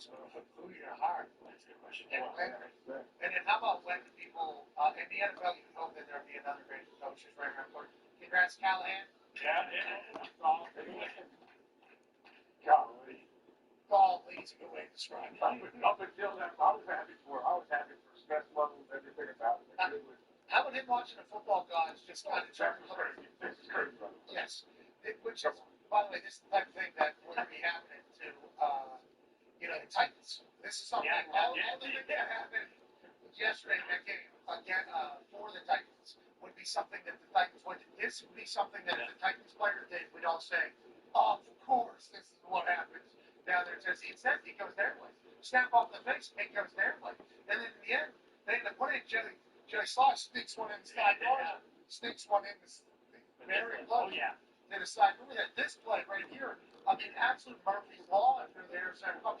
So who are you going to hire? That's a good question. And then how about when the people in the NFL, you hope that there'll be another great coach who's right around the corner. Congrats, Callahan. Golly. Golly, it's a good way to describe it. Up until that, I was happy for stress levels, everything about it. How about him watching the football gods just kind of turn? This is crazy, brother. Yes. Which is, by the way, this is the type of thing that would be happening to, the Titans. This is something, all the things that happened yesterday in that game, again, for the Titans, would be something that the Titans would, this would be something that if the Titans player did, we'd all say, oh, of course, this is what happens down there in Tennessee. Instead, he goes their way. Snap off the face, it goes their way. And then in the end, they end up putting Joey Slosh sneaks one inside, sneaks one in the very close. They decide, look at this play right here. I mean, absolute Murphy's Law after they're saying, for the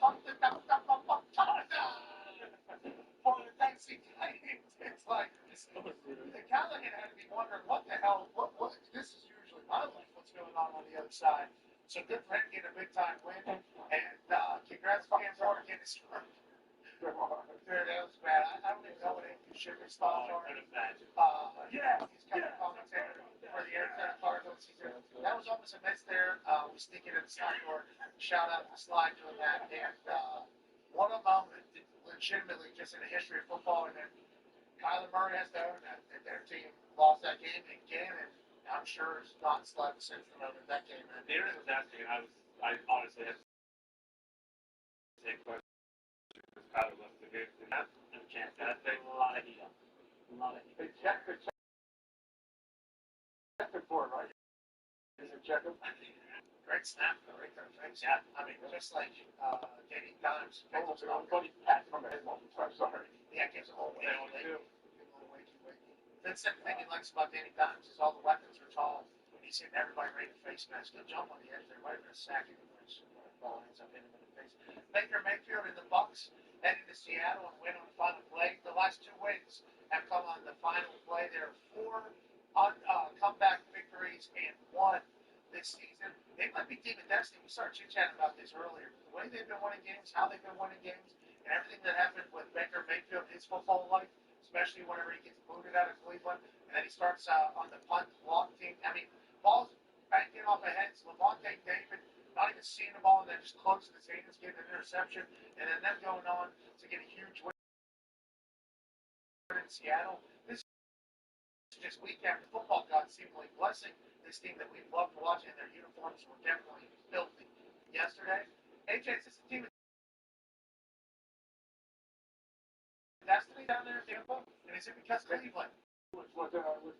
Tennessee Titans. It's like, Callahan had to be wondering, what the hell, what, this is usually my life, what's going on the other side. So good for him getting a big time win. And congrats to Cam Jordan getting his first. Dude, that was bad. I don't even know what AQ Sugar's thoughts are. He's kind of commentator for the Arizona Cardinals. That was almost a miss there. We sneak into the slide door. Shout out to Slide doing that. And what a moment, legitimately, just in the history of football. And then Kyler Murray has to own that their team lost that game again. And I'm sure it's not Slide the symptom of that game. The internet was asking, and I honestly had to take questions. Kyler left the game. Not a chance. That's a lot of heat. They checked for it, right? Is it check him? Great snap, though, right there. Yeah, I mean, just like Danny Dimes. Funny pat from the head moment. I'm sorry. Yeah, it gives a little wakey. That's the thing he likes about Danny Dimes is all the weapons are tall. When he's hitting everybody right in the face mask, he'll jump on the edge there, right in a sack, and the ball ends up hitting him in the face. Baker Mayfield and the Bucs heading to Seattle and win on the final play. The last two wins have come on the final play. There are 4 comeback victories and 1 this season. They might be team of destiny. We started chit-chatting about this earlier. The way they've been winning games, how they've been winning games, and everything that happened with Baker Mayfield, his football life, especially whenever he gets booted out of Cleveland, and then he starts on the punt block team. I mean, ball's banking off the heads. Levante David not even seeing the ball and then just closing his hands, getting an interception, and then them going on to get a huge win in Seattle. This is just week after football gods seemingly blessing this team that we've loved watching. Their uniforms were definitely filthy yesterday. AJ, is this a team of destiny down there in Tampa? And is it because Cleveland? With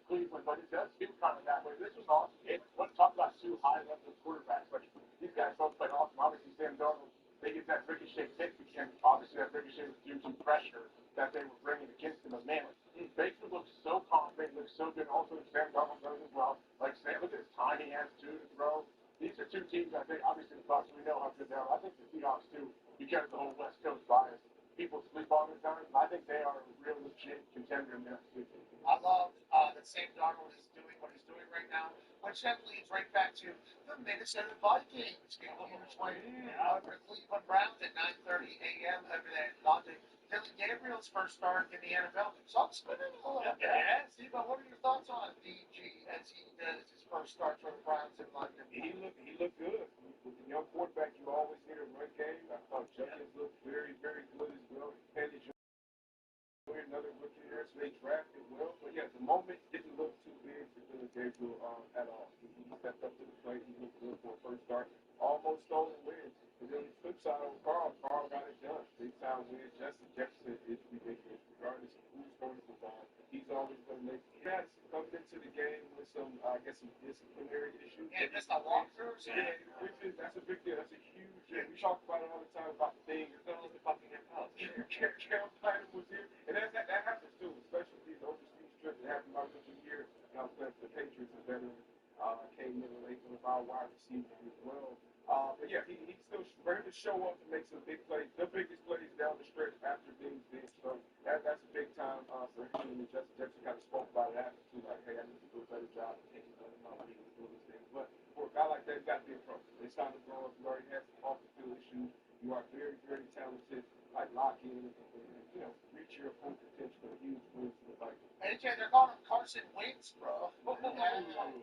Cleveland, but it does feel kind of that way. This was awesome. Let's talk about 2 high-level quarterbacks. Like, these guys both played awesome. Obviously, Sam Darnold, they get that ricochet pick, and obviously that ricochet was due to pressure that they were bringing against him. But man, Baker looks so confident, looks so good. Also, Sam Darnold does as well. Like, Sam, look at his time he has too to throw. These are 2 teams I think, obviously the Bucs, we know how good they are. I think the Seahawks too, because of the whole West Coast bias. People sleep on the time. I think they are a real legit contender in that season. I love that Sam Darnold is doing what he's doing right now, which then leads right back to the Minnesota Vikings getting a huge win over Cleveland Browns at 9:30 a.m. over there in London. Dylan Gabriel's first start in the NFL. So I'm spinning a little bit. Yeah. Steve, what are your thoughts on DG as he does his first start for the Browns in London? He looked good. With the young quarterback, you always need a run game. I thought Jenkins looked very, very good as well. Penny another rookie there, so they drafted well. But yeah, the moment didn't look too big for Dylan Gabriel at all. He stepped up to the plate. He looked good for a first start. Almost stolen wins. And then the flip side on Carl got it done. Big time win. Jefferson is ridiculous. Regardless of who's throwing the football, he's always going to make it. He has come into the game with some disciplinary issues. Yeah, that's not walkthroughs. Yeah, that's a big deal. That's a huge deal. We talk about it all the time about the thing. It's not the fucking house. Carolina was here. And that happens too, especially with these overseas trips that happen about once a year. And I was playing for the Patriots and veteran came in late with our wide receivers as well. But yeah, he still for him to show up and make some big plays, the biggest plays down the stretch after being big. So that's a big time for him. And Justin Jefferson kind of spoke about it after too, like, hey, I need to do a better job of taking my money and doing these things. But for a guy like that, you got to be a pro. It's time to grow up. You already had some off the field issues. You are very, very talented lanes, bro.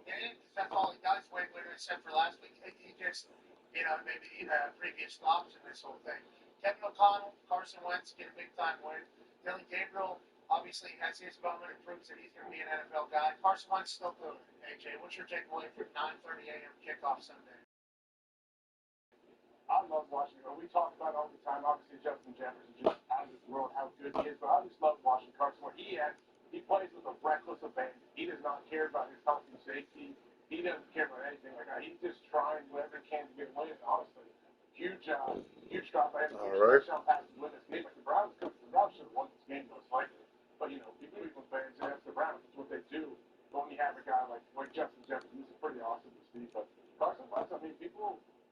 Yeah, that's all he does. Wait, except for last week, he just, maybe previous flops in this whole thing. Kevin O'Connell, Carson Wentz get a big time win. Dylan Gabriel obviously has his moment and proves that he's going to be an NFL guy. Carson Wentz still good. AJ, what's your takeaway from 9:30 a.m. kickoff Sunday? I love watching it. We talk about it all the time. Obviously, Justin Jefferson just out of this world how good he is. But I just love watching Carson Wentz. He plays with a reckless abandon. He does not care about his health and safety. He doesn't care about anything like that. He's just trying whatever he can to get wins. Honestly, huge drop by him. Touchdown pass to win this game. Like the Browns should have won this game most likely. But people fans, that's the Browns. That's what they do. But when you have a guy like Justin Jefferson, this is pretty awesome to see. But Carson Wentz, I mean,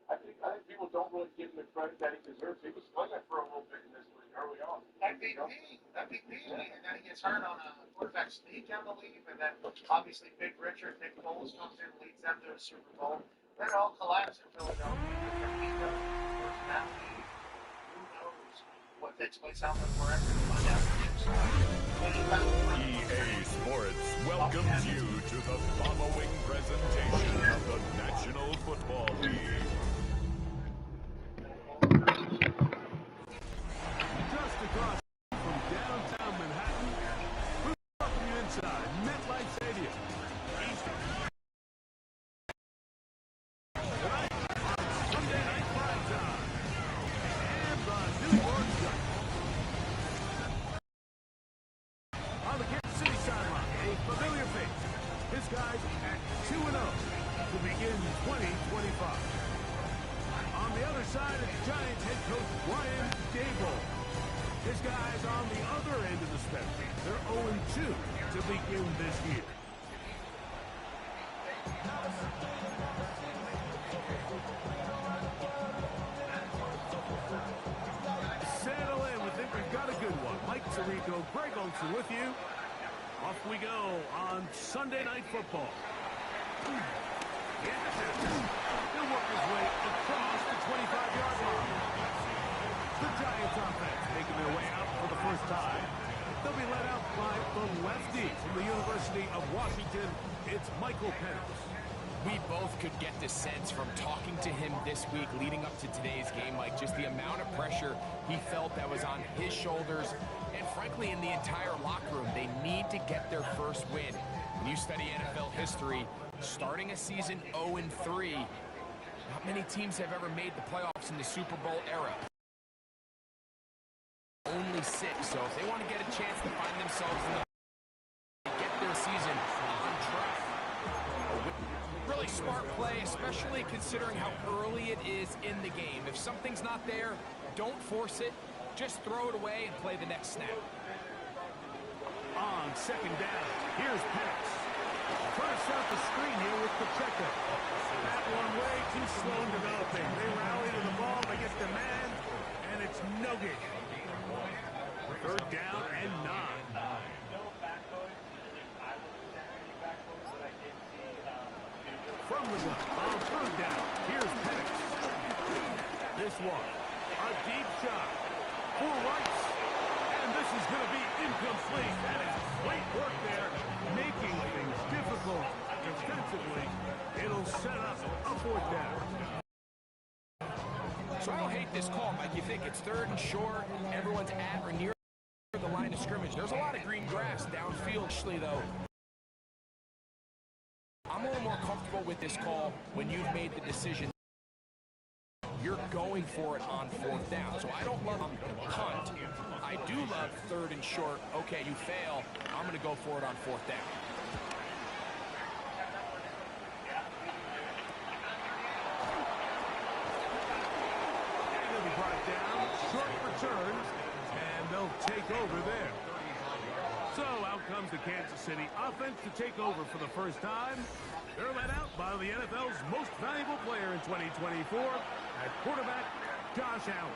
I think people don't really give him the credit that he deserves. He was slinging for a little bit in this league early on. MVP, and then he gets hurt on a quarterback sneak, I believe, and then obviously Big Richard, Nick Foles comes in and leads them to a Super Bowl. Then it all collapsed in Philadelphia. Personality, who knows what takes place out there forever to find out. EA Sports welcomes you to the following presentation of the National Football League. Just across from downtown Manhattan, we welcome you inside MetLife Stadium. Tonight, on Sunday Night Prime Time, and the New York Giants. On the Kansas City sideline, a familiar face. His guys at 2-0 to begin 2025. On the other side is Giants head coach Brian Daboll. His guys on the other end of the spectrum. They're 0-2 to begin this year. Settle in. We think we've got a good one. Mike Tirico, Greg Olson with you. Off we go on Sunday Night Football. He'll work his way across the 25-yard line. The Giants offense making their way out for the first time. They'll be led out by the lefty from the University of Washington. It's Michael Penix. We both could get the sense from talking to him this week leading up to today's game, like just the amount of pressure he felt that was on his shoulders. And frankly, in the entire locker room, they need to get their first win. When you study NFL history, starting a season 0-3, not many teams have ever made the playoffs in the Super Bowl era. Only 6, so if they want to get a chance to find themselves in the get their season on track. Really smart play, especially considering how early it is in the game. If something's not there, don't force it. Just throw it away and play the next snap. On second down, here's Penix. Trying to set up the screen here with Pacheco. That one way too slow in developing. They rally to the ball, they get the man, and it's no gain. Third down and 9. From the gun, on third down, here's Penix. This one, a deep shot for Rice. And this is going to be incomplete. That is great work there, making things difficult defensively. It'll set up a fourth down. So I don't hate this call, Mike. You think it's third and short, everyone's at or near the line of scrimmage. There's a lot of green grass downfield, actually, though. I'm a little more comfortable with this call when you've made the decision. You're going for it on fourth down. So I don't love punt. I do love third and short. Okay, you fail. I'm going to go for it on fourth down. They'll be brought down, short returns, and they'll take over there. So out comes the Kansas City offense to take over for the first time. They're led out by the NFL's most valuable player in 2024 at quarterback, Josh Allen.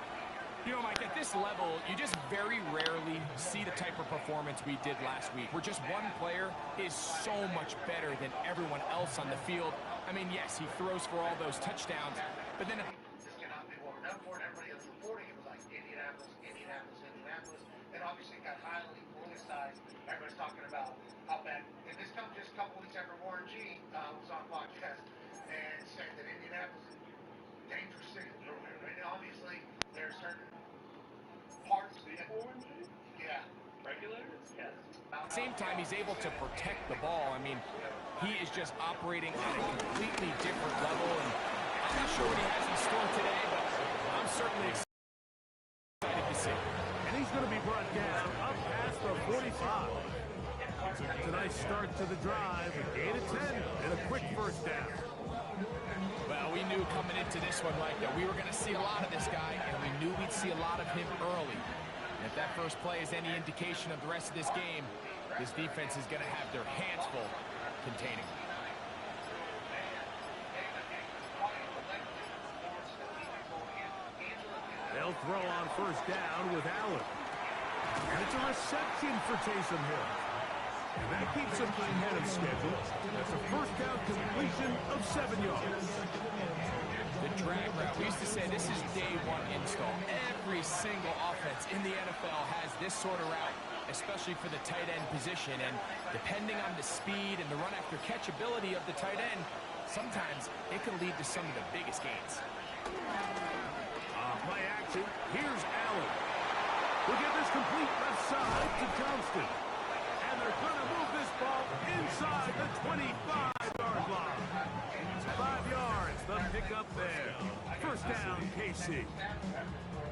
You know, Mike, at this level, you just very rarely see the type of performance we did last week, where just one player is so much better than everyone else on the field. I mean, yes, he throws for all those touchdowns, but then... Everybody was reporting it was like Indianapolis, and obviously got highly politicized. Everybody's talking about how bad, and this just the same time, he's able to protect the ball. I mean, he is just operating at a completely different level, and I'm not sure what he has in store today, but I'm certainly excited to see. And he's going to be brought down up past the 45. It's a nice start to the drive, a gain of 10, and a quick first down. Well, we knew coming into this one, Mike, that we were going to see a lot of this guy, and we knew we'd see a lot of him early. And if that first play is any indication of the rest of this game, this defense is going to have their hands full containing him. They'll throw on first down with Allen. And it's a reception for Taysom Hill. And that keeps him ahead of schedule. That's a first down completion of 7 yards. The drag route. We used to say this is day one install. Every single offense in the NFL has this sort of route, especially for the tight end position. And depending on the speed and the run after catch ability of the tight end, sometimes it can lead to some of the biggest gains. Play action. Here's Allen. We'll get this complete left side to Johnston. And they're going to move this ball inside the 25-yard line. 5 yards, the pickup there. First down, KC.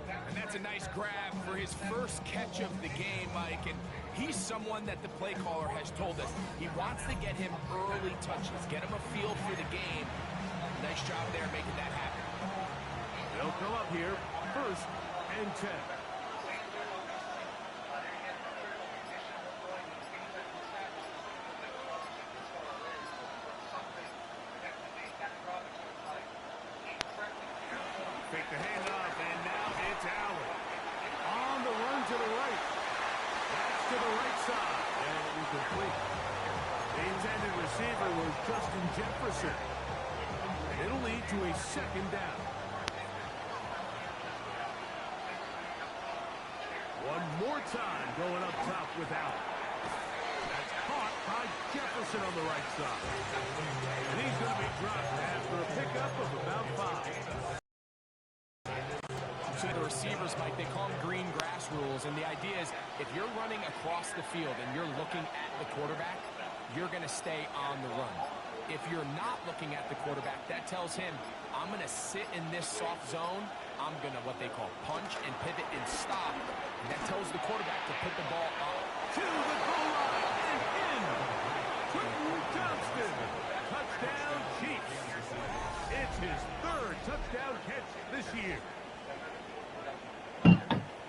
And that's a nice grab for his first catch of the game, Mike. And he's someone that the play caller has told us he wants to get him early touches, get him a feel for the game. Nice job there making that happen. They'll come up here, first and 10. Fake the handoff, and now it's Allen. On the run to the right. That's to the right side, and incomplete. The intended receiver was Justin Jefferson. It'll lead to a second down. One more time going up top with Allen. That's caught by Jefferson on the right side. And he's going to be dropped after a pickup of about 5. So the receivers, Mike, they call them green grass rules, and the idea is if you're running across the field and you're looking at the quarterback, you're going to stay on the run. If you're not looking at the quarterback, that tells him, I'm going to sit in this soft zone, I'm going to what they call punch and pivot and stop, and that tells the quarterback to put the ball up. To the goal line and in. Quentin Johnston. Touchdown, Chiefs. It's his third touchdown catch this year.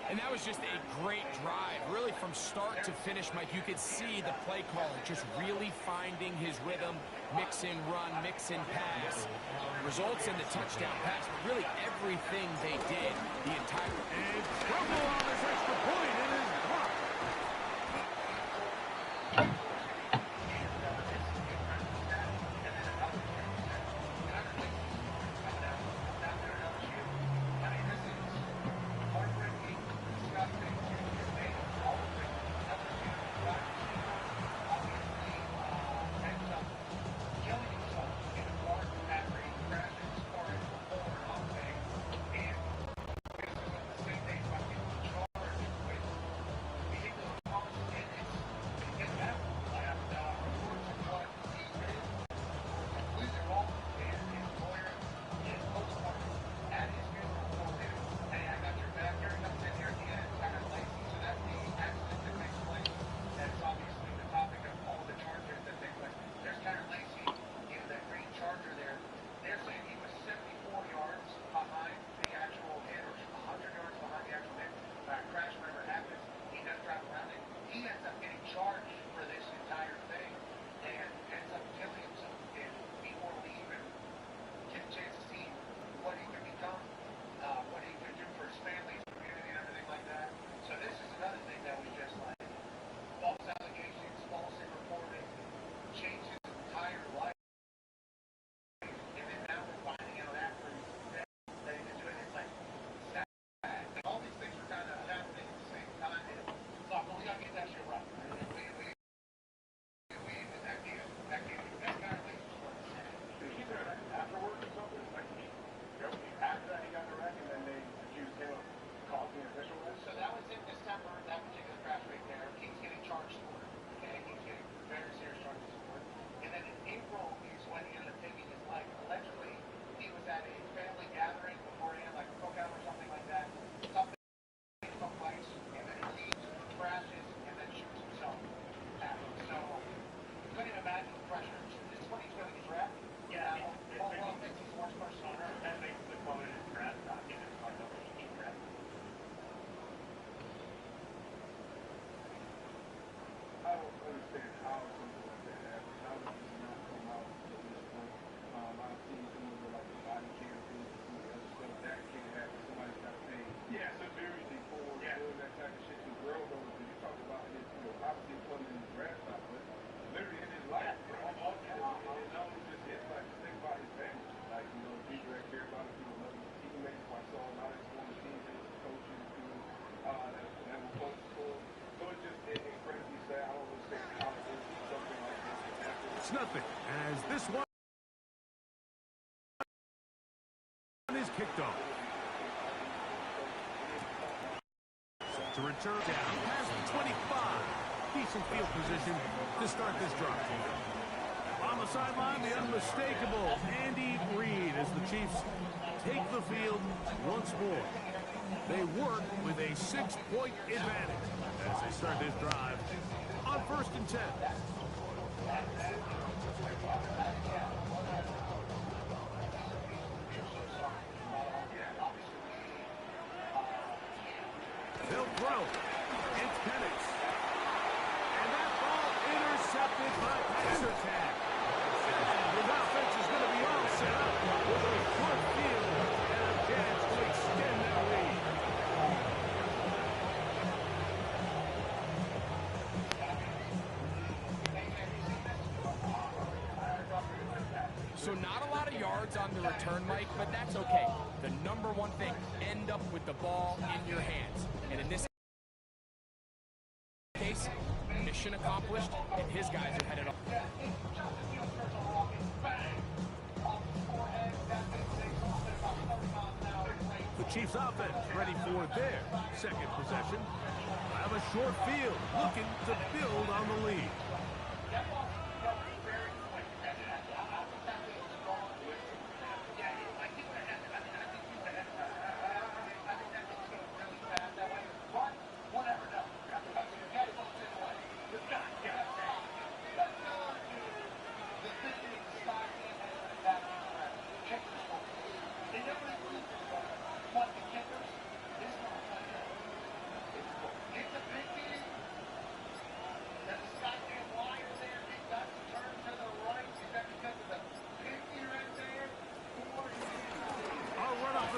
And that was just a great drive, really from start to finish, Mike. You could see the play caller just really finding his rhythm, mixing run, mixing pass. Results in the touchdown pass, but really everything they did the entire... And trouble on this extra point, it is blocked. understand how something like that happens. How does this not come out at this point? I've seen some of the like the body cam things and some of the other stuff that can't happen. Somebody's got to pay severely for doing that type of shit. The girl knows that you talk about his, obviously putting in his draft stock, but literally in his life, bro. And not only just his life, just think about his family. Like, people that care about him, people love his teammates. I saw a lot of his former teammates, coaches, people that were close to him. So it's just incredibly sad. I don't understand how it is something like this can happen. It's nothing as this one is kicked off. Set to return down past the 25. Decent field position to start this drive. On the sideline, the unmistakable Andy Reid as the Chiefs take the field once more. They work with a 6-point advantage as they start this drive on 1st and 10. They'll throw. It's Penix. And that ball intercepted by Paxertan. The offense is going to be all set up with a short field and a chance to extend their lead. So not a lot of yards on the return, Mike, but that's okay. The number one thing, end up with the ball in your hands. And in this case, mission accomplished, and his guys are headed off. The Chiefs offense ready for their second possession. Have a short field, looking to build on the lead.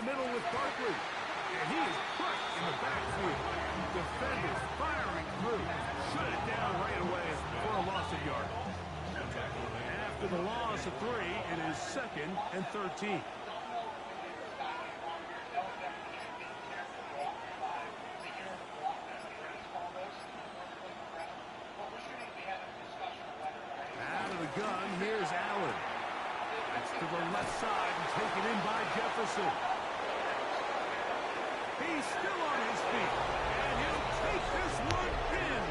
Middle with Barkley, and he is crushed in the backfield. Defenders firing through, shut it down right away for a loss of yard. After the loss of 3, it is 2nd and 13. Out of the gun, here's Allen. That's to the left side and taken in by Jefferson. He's still on his feet, and he'll take this one in.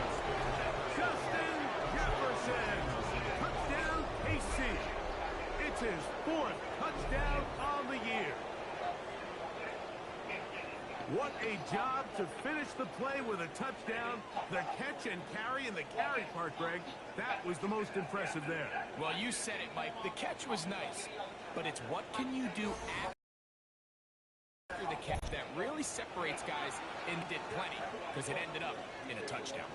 Justin Jefferson. Touchdown, KC. It's his 4th touchdown on the year. What a job to finish the play with a touchdown. The catch and carry, and the carry part, Greg, that was the most impressive there. Well, you said it, Mike. The catch was nice, but it's what can you do after the catch that really separates guys, and did plenty because it ended up in a touchdown.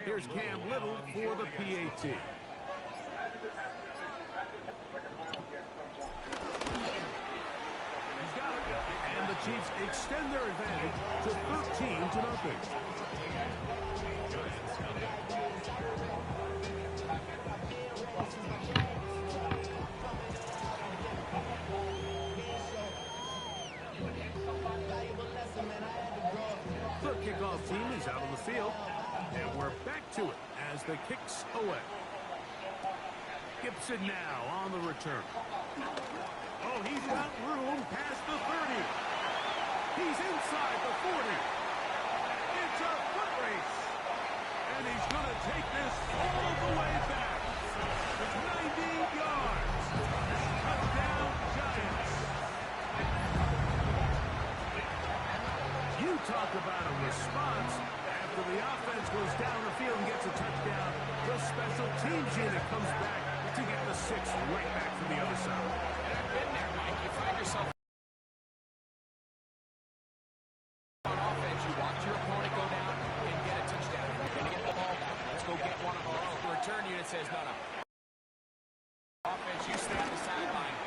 Here's Cam Little for the PAT. He's got it. And the Chiefs extend their advantage to 13-0. The kickoff team is out on the field, and we're back to it as the kicks away. Gibson now on the return. Oh, he's got room past the 30. He's inside the 40. It's a foot race. And he's going to take this all the way back. It's 90 yards. Touchdown, Giants. Moves in and comes back to get the 6 right back from the other side. And I've been there, Mike. You find yourself on offense, you watch your opponent go down and get a touchdown. You're going to get the ball back. Let's go get one of our own. The return unit says, no. Offense, you stay on the sideline.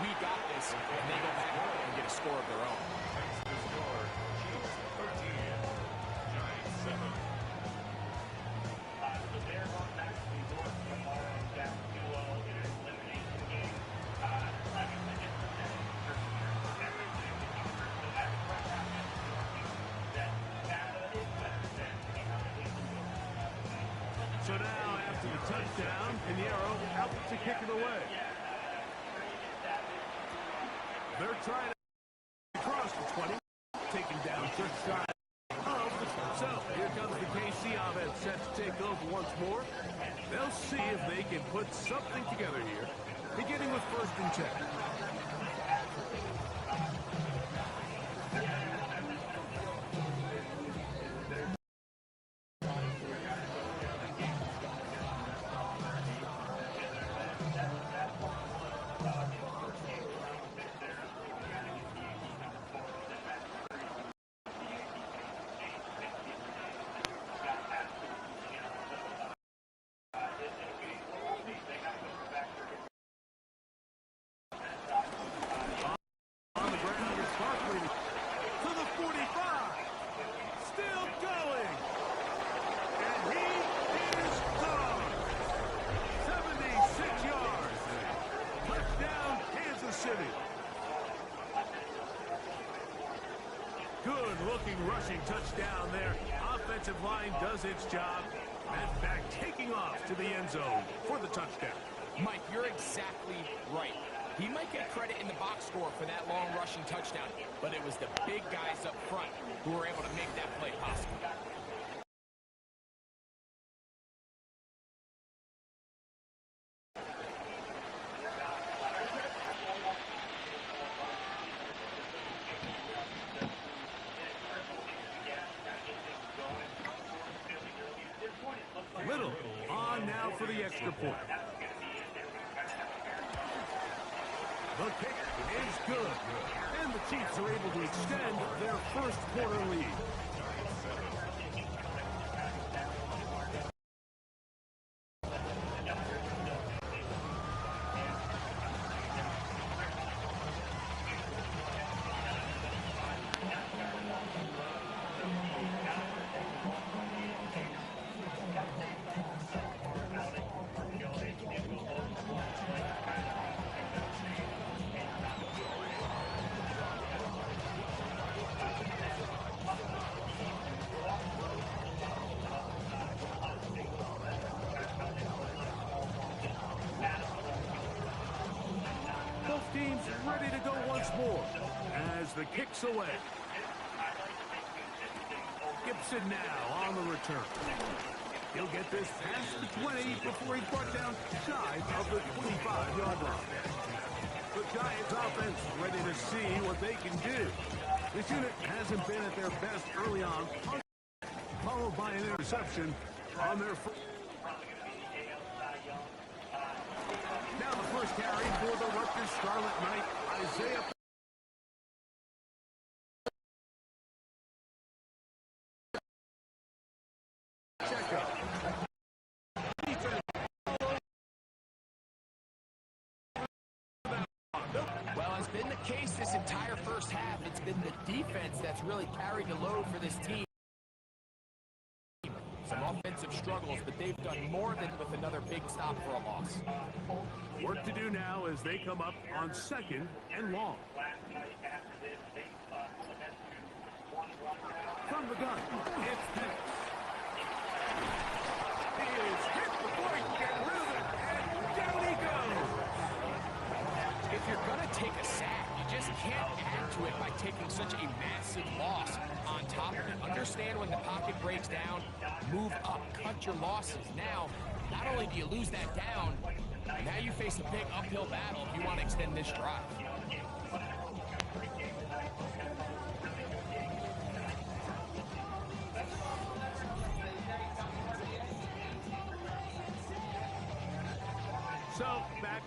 We got this. And they go back and get a score of their own. So now, after the touchdown, Pinheiro out to kick it away. They're trying to cross the 20, taking down just side of the. So here comes the KC offense set to take over once more. They'll see if they can put something together here, beginning with 1st and 10. Good-looking rushing touchdown there. Offensive line does its job. And back taking off to the end zone for the touchdown. Mike, you're exactly right. He might get credit in the box score for that long rushing touchdown, but it was the big guys up front who were able to make that play possible. Little on now for the extra point. The kick is good, and the Chiefs are able to extend their first quarter lead. Teams ready to go once more as the kick's away. Gibson now on the return. He'll get this past the 20 before he's brought down shy of the 25-yard line. The Giants offense ready to see what they can do. This unit hasn't been at their best early on, followed by an interception on their first. Now the first carry for the Rutgers Scarlet Knight, Isaiah. Well, as been the case this entire first half, it's been the defense that's really carried the load for this team. Some offensive struggles, but they've done more than with another big stop for a loss. Work to do now as they come up on 2nd and long. From the gun, it's Pitts. He is hit before he can get rid of it, and down he goes. If you're going to take a sack, you just can't add to it by taking such a massive loss on top of it. Understand when the pocket breaks down, move up, cut your losses. Now, not only do you lose that down, now you face a big uphill battle if you want to extend this drive.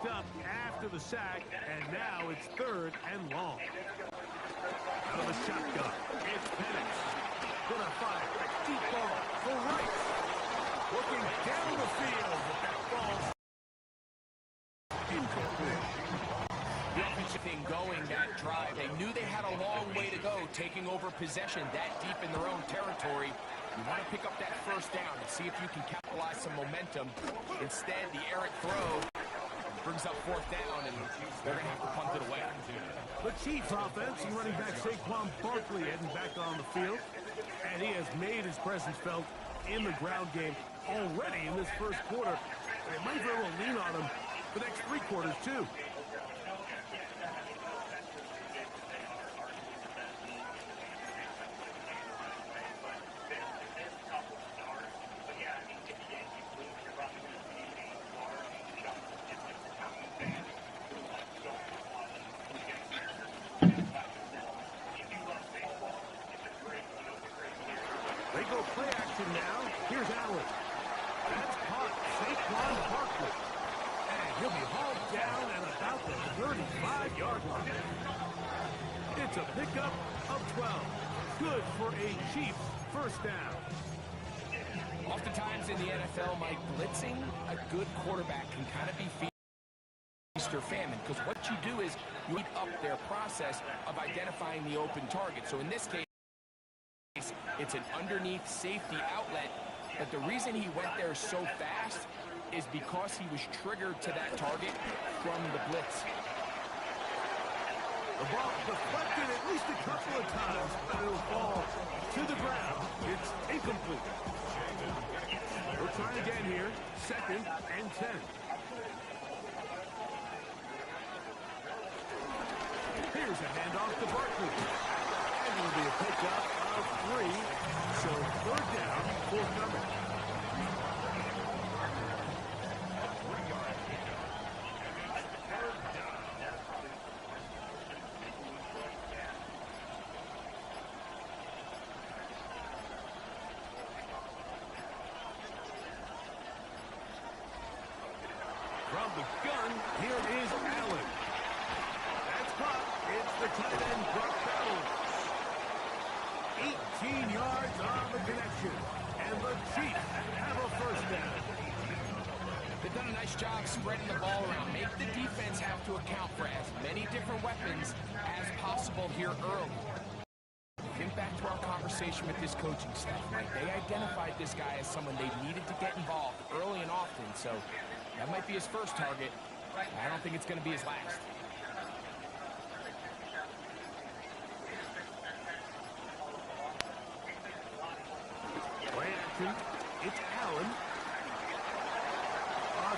picked up after the sack, and now it's 3rd and long. Out of the shotgun, it's Penix. Gonna fire a deep ball for Rice. Looking down the field, but that ball's incomplete. The offensive thing going that drive. They knew they had a long way to go, taking over possession that deep in their own territory. You want to pick up that first down and see if you can capitalize some momentum. Instead, the errant throw brings up 4th down, and they're going to have to punt it away. The Chiefs offense and running back Saquon Barkley heading back on the field. And he has made his presence felt in the ground game already in this first quarter. They might very well lean on him for the next 3 quarters, too. They go play action now. Here's Allen. That's caught. Saquon Barkley. And he'll be hauled down at about the 35-yard line. It's a pickup of 12. Good for a Chiefs first down. Oftentimes in the NFL, Mike, blitzing a good quarterback can kind of be feast or famine, because what you do is you eat up their process of identifying the open target. So in this case, it's an underneath safety outlet, but the reason he went there so fast is because he was triggered to that target from the blitz. The ball deflected at least a couple of times, but it'll fall to the ground. It's incomplete. We'll try again here. 2nd and 10. Here's a handoff to Barkley. And it'll be a pickup of 3. So 3rd down, forthcoming. From the gun, here is Allen. That's caught. It's the tight end, Brock Bowers. 18 yards on the connection. And the Chiefs have a first down. They've done a nice job spreading the ball around. Make the defense have to account for as many different weapons as possible here early. Think back to our conversation with this coaching staff, Mike. They identified this guy as someone they needed to get involved early and often, so that might be his first target. I don't think it's going to be his last. Play action. It's Allen.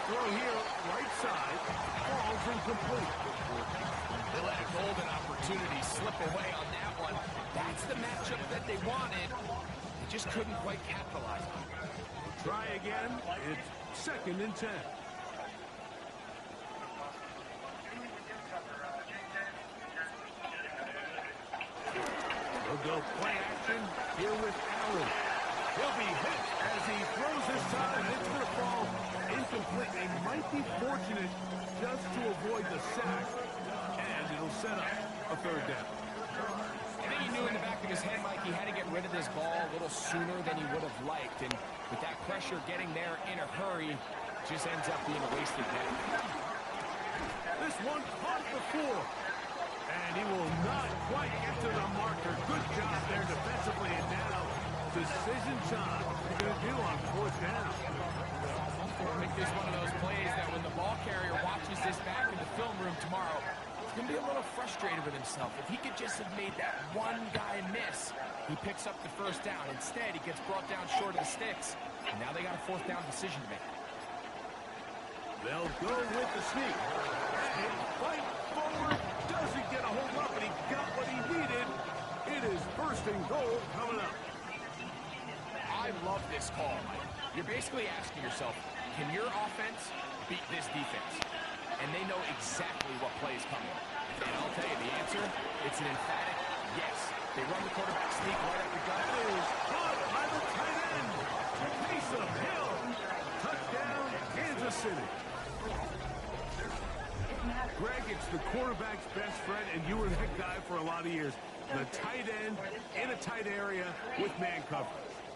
Throw here, right side. Falls incomplete. They let a golden opportunity slip away on that one. That's the matchup that they wanted. They just couldn't quite capitalize on it. Try again. It's 2nd and 10. We'll go play action here with Allen. He'll be hit as he throws this time. It's going to fall incomplete. They might be fortunate just to avoid the sack. And it'll set up a 3rd down. I think he knew in the back of his head, Mike, he had to get rid of this ball a little sooner than he would have liked. And with that pressure getting there in a hurry, just ends up being a wasted day. This one caught before. And he will not quite get to the marker. Good job there defensively. And now, decision time. What are you going to do on 4th down? I think this is one of those plays that when the ball carrier watches this back in the film room tomorrow, he's going to be a little frustrated with himself. If he could just have made that one guy miss, he picks up the first down. Instead, he gets brought down short of the sticks. And now they got a 4th down decision to make. They'll go with the sneak. And fight forward. Doesn't get a hold up, and he got what he needed. It is 1st and goal coming up. I love this call, Mike. You're basically asking yourself, can your offense beat this defense? And they know exactly what play is coming. And I'll tell you the answer, it's an emphatic yes. They run the quarterback sneak right up the gut. That is caught by the tight end. Taysom Hill. Touchdown, Kansas City. Greg, it's the quarterback's best friend, and you were that guy for a lot of years. The tight end in a tight area with man coverage.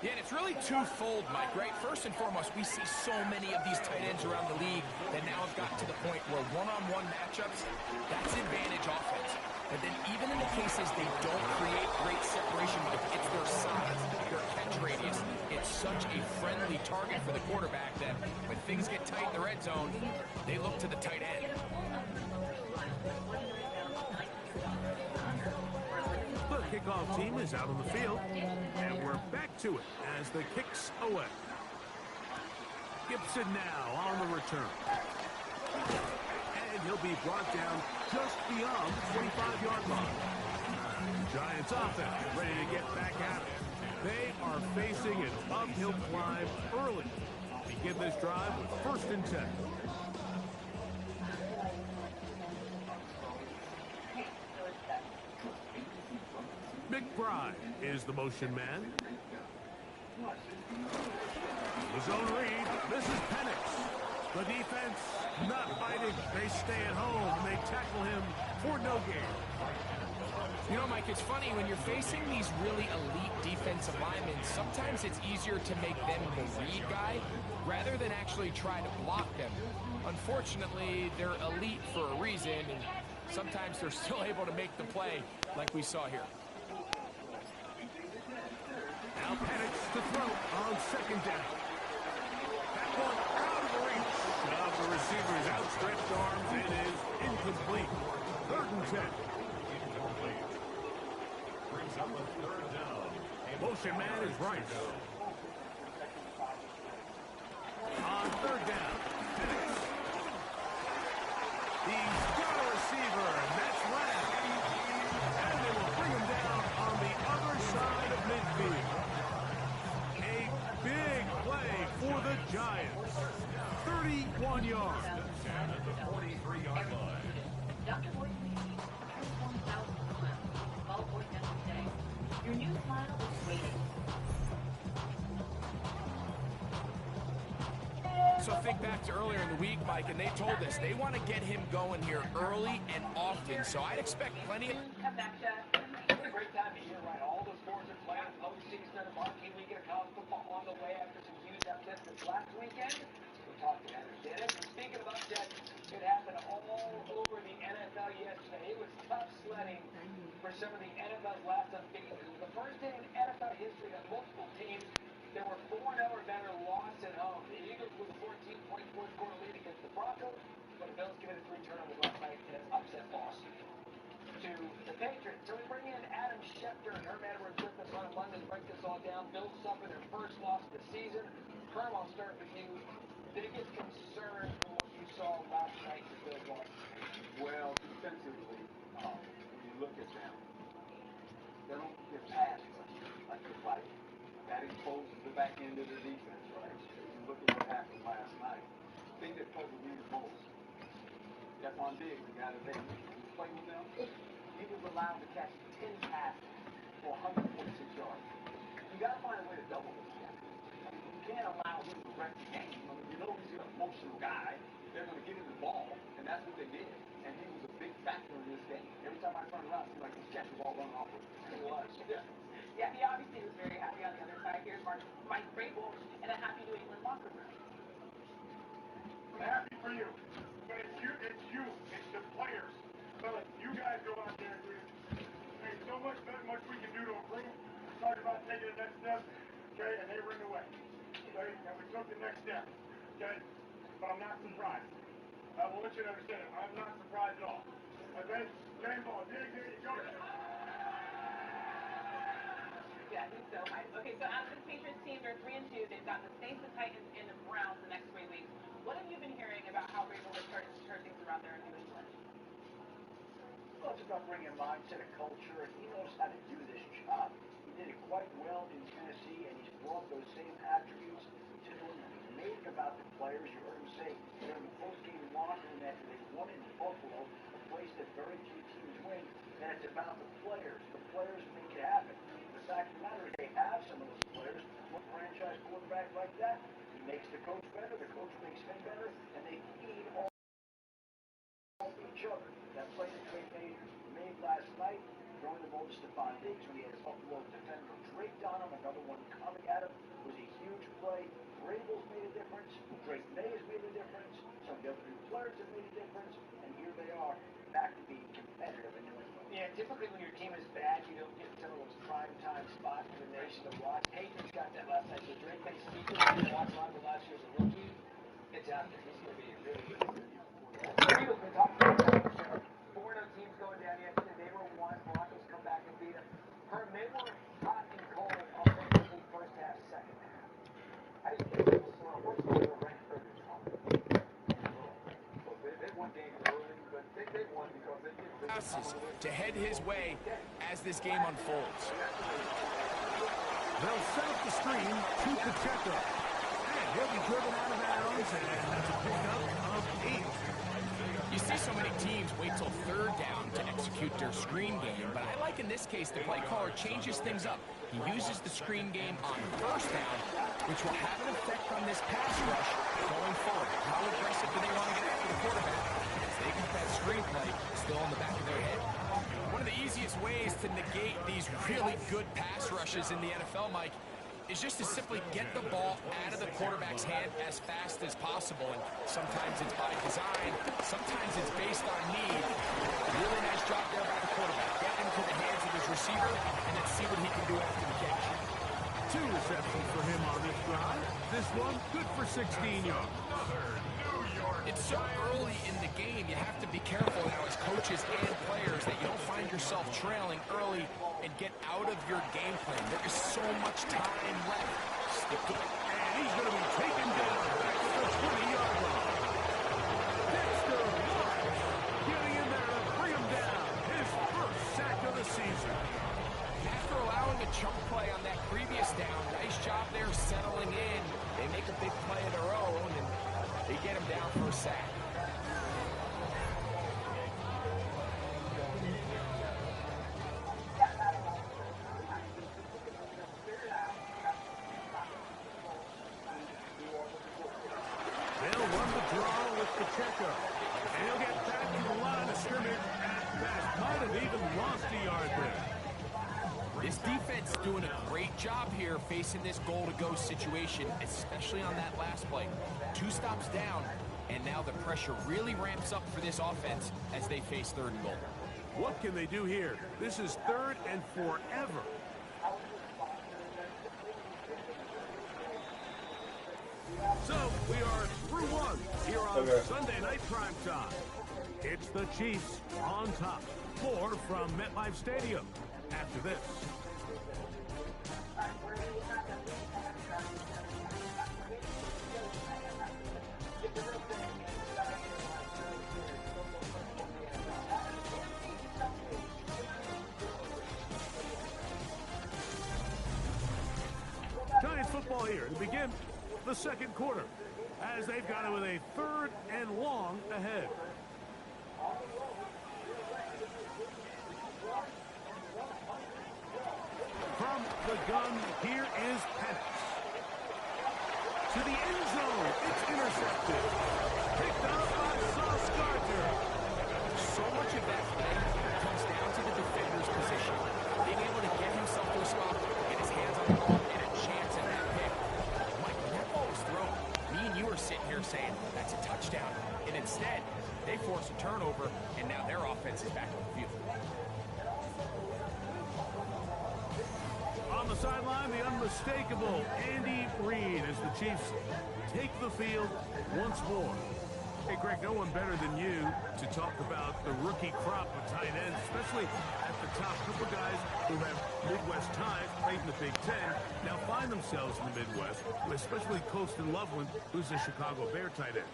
Yeah, and it's really twofold, Mike, right? First and foremost, we see so many of these tight ends around the league that now have gotten to the point where one-on-one matchups, that's advantage offense. But then even in the cases they don't create great separation, Mike, it's their size, their catch radius. It's such a friendly target for the quarterback that when things get tight in the red zone, they look to the tight end. The kickoff team is out on the field, and we're back to it as the kick's away. Gibson now on the return. And he'll be brought down just beyond the 25-yard line. Giants offense ready to get back at it. They are facing an uphill climb early. Begin this drive with 1st and 10. McBride is the motion man. The zone read. This is Penix. The defense not biting. They stay at home. They tackle him for no gain. You know, Mike, it's funny, when you're facing these really elite defensive linemen, sometimes it's easier to make them the read guy rather than actually try to block them. Unfortunately, they're elite for a reason, and sometimes they're still able to make the play like we saw here. Now Penix to throw on 2nd down. That one out of reach of the receiver's outstretched arms. It is incomplete. 3rd and 10. Brings up a 3rd down. Motion man is Rice. On 3rd down, Penix. He's got a receiver, and that's Lamb. And they will bring him down on the other side of midfield. A big play for the Giants. 31 yards. Down at the 43-yard line. Dr. Boyd, 21,000 smiles. All Boyd does today. Your new smile is waiting. So think back to earlier in the week, Mike, and they told us they want to get him going here early and often. So I'd expect plenty of... Come back, Chad. It's a great time of year, right? All the sports are playing. Postseason and marquee weekend of college football on the way after some huge upsets this last weekend. We talked to Heather Dennis. And speaking of upsets, it happened all over the NFL yesterday. It was tough sledding for some of the NFL's last unbeaten. It was the first day in NFL history that multiple teams that were 4-0 or better lost at home. The Eagles with a 14-point fourth-quarter lead against the Broncos, but the Bills committed 3 turnovers last night in an upset loss to the Patriots. So we bring in Adam Schefter and Herm Edwards with us on London to break this all down. Bills suffered their first loss of the season. Herm, I'll start with you. Biggest concern from what you saw last night in the Bills loss? Well, defensively, when you look at them, they don't get past like they like. That exposes the back end of the defense, right? If you look at what happened last night, the thing that puzzled me the most, Stephon Diggs, the guy that they played with them, he was allowed to catch 10 passes for 146 yards. You got to find a way to double this guy. You can't allow him to wreck the game. I mean, you know he's an emotional guy. They're going to give him the ball, and that's what they did. And he was a big factor in this game. Every time I turn around, it seemed like he's catching the ball running off with him. He was. Yeah. Yeah, he obviously was very happy on the other side. Here's Mike Vrabel and a happy New England locker room. I'm happy for you. But it's you. It's the players. So you guys go out there and do it. There's so much we can do to improve. Talking about taking the next step, okay, and they ran away. Okay, and we took the next step, okay? But I'm not surprised. I want you to understand it. I'm not surprised at all. Okay? Game ball. Dig, go. Yeah, I think so. Okay, so out of this Patriots team, they're 3-2. They've got the Saints, the Titans, and the Browns the next 3 weeks. What have you been hearing about how Vrabel has started to turn things around there in New England? Well, it's about bringing mindset and culture, and he knows how to do this job. He did it quite well in Tennessee, and he's brought those same attributes to New England. He's made it about the players. You heard him say during the post-game locker room after they won in Buffalo, a place that very few teams win, and it's about the players. The players make it happen. The fact of the matter is they have some of those players. One franchise quarterback like that, he makes the coach better, the coach makes him better, and they feed all each other. vulnerable to Stephon Diggs when he had a Buffalo defender draped on him. Another one coming at him was a huge play. Vrabel's made a difference. Drake May has made a difference. Some of the other new players have made a difference. And here they are, back to being competitive in New England. Yeah, typically when your team is bad, you don't get some of those prime time spots for the nation to watch. Peyton's got that last night. So Drake May's secret, I watched a lot of last year as a rookie. It's out there. He's going to be a really good Eagles been talking about that. 4-0 teams going down yesterday. They were one. Broncos come back and beat them. Herm, they were hot and cold offensively first half, second half. How do you think this is what's going to rank for this one? They won games early, but they won because they did Passes to head his way as this game unfolds. They'll set up the screen to Pacheco. And he'll be driven out of bounds, and that's a pickup of 8. You see so many teams wait till third down to execute their screen game, but I like in this case the play caller changes things up. He uses the screen game on first down, which will have an effect on this pass rush going forward. How aggressive do they want to get after the quarterback? As they get that screen play still in the back of their head. One of the easiest ways to negate these really good pass rushes in the NFL, Mike, is just to simply get the ball out of the quarterback's hand as fast as possible. And sometimes it's by design, sometimes it's based on need. Really nice job there by the quarterback. Get into the hands of his receiver and then see what he can do after the catch. 2 receptions for him on this drive. This one good for 16 yards. It's so early in the game, you have to be careful now as coaches and players that you don't find yourself trailing early and get out of your game plan. There is so much time left. Stick to it. And he's going to be taken down back at the 20-yard line. Dexter Lawrence getting in there to bring him down. His first sack of the season. After allowing a chunk play on that previous down, nice job there settling in. They make a big play of their own, and they get him down for a sack. They'll run the draw with Pacheco. And he'll get back to the line of scrimmage at best. Might have even lost a yard there. This defense doing a great job here facing this goal-to-go situation, especially on that last play. 2 stops down, and now the pressure really ramps up for this offense as they face 3rd and goal. What can they do here? This is 3rd and forever. So, we are through 1 here on Sunday Night Primetime. It's the Chiefs on top. More from MetLife Stadium after this. Giants football here to begin the 2nd quarter as they've got it with a 3rd and long ahead. From the gun, here is Penix. To the end zone, it's intercepted. Picked up by Sauce Gardner. So much of that play comes down to the defender's position. Being able to get himself to a spot, get his hands on the ball, and a chance at that pick. Mike, when that ball was thrown, me and you are sitting here saying, that's a touchdown. And instead, they force a turnover, and now their offense is back on the field. On the sideline, the unmistakable Andy Reid as the Chiefs take the field once more. Hey, Greg, no one better than you to talk about the rookie crop of tight ends, especially at the top. A couple guys who have Midwest ties, played in the Big Ten, now find themselves in the Midwest, especially Colston Loveland, who's a Chicago Bear tight end.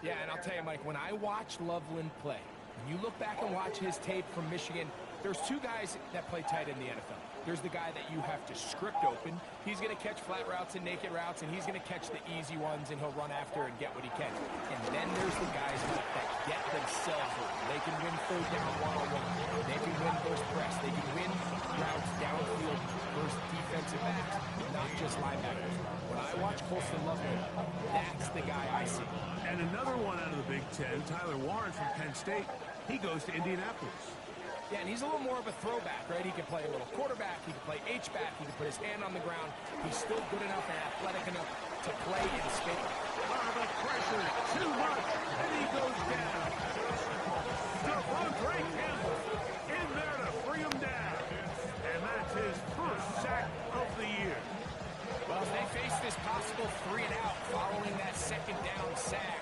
Yeah, and I'll tell you, Mike, when I watch Loveland play, when you look back and watch his tape from Michigan, there's 2 guys that play tight in the NFL. There's the guy that you have to script open. He's going to catch flat routes and naked routes, and he's going to catch the easy ones, and he'll run after and get what he can. And then there's the guys that get themselves open. They can win 3rd down one-on-one. They can win versus press. They can win routes downfield versus defensive backs, not just linebackers. When I watch Colston Loveland, that's the guy I see. And another one out of the Big Ten, Tyler Warren from Penn State, he goes to Indianapolis. Yeah, and he's a little more of a throwback, right? He can play a little quarterback, he can play H-back, he can put his hand on the ground. He's still good enough and athletic enough to play in space. The pressure, too much, and he goes down. Devontae Campbell in there to bring him down. And that's his first sack of the year. Well, they face this possible 3-and-out following that second down sack.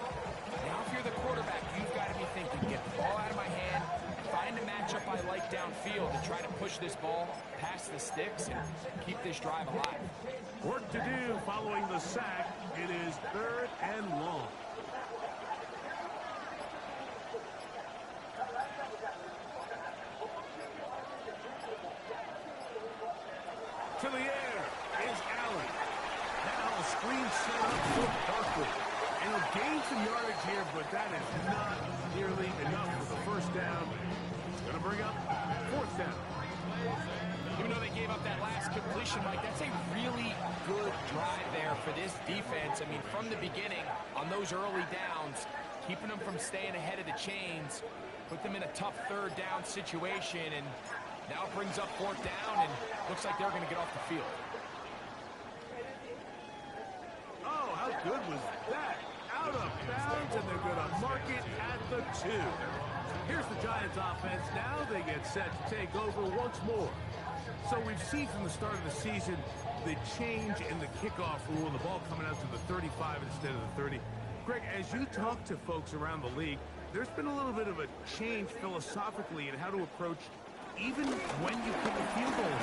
Now, if you're the quarterback, you've got to be thinking, get the ball out of my hand, find a matchup I like downfield and try to push this ball past the sticks and keep this drive alive. Work to do following the sack. It is 3rd and long. To the air is Allen. Now a screen set up for Barkley. And he'll gain some yardage here, but that is not nearly enough for the first down. It's going to bring up 4th down. Even though they gave up that last completion, Mike, that's a really good drive there for this defense. I mean, from the beginning, on those early downs, keeping them from staying ahead of the chains, put them in a tough 3rd down situation, and now it brings up 4th down, and looks like they're going to get off the field. Oh, how good was that? Out of bounds, and they're going to mark it at the 2. Here's the Giants offense. Now they get set to take over once more. So we've seen from the start of the season the change in the kickoff rule, the ball coming out to the 35 instead of the 30. Greg, as you talk to folks around the league, there's been a little bit of a change philosophically in how to approach even when you kick a field goal.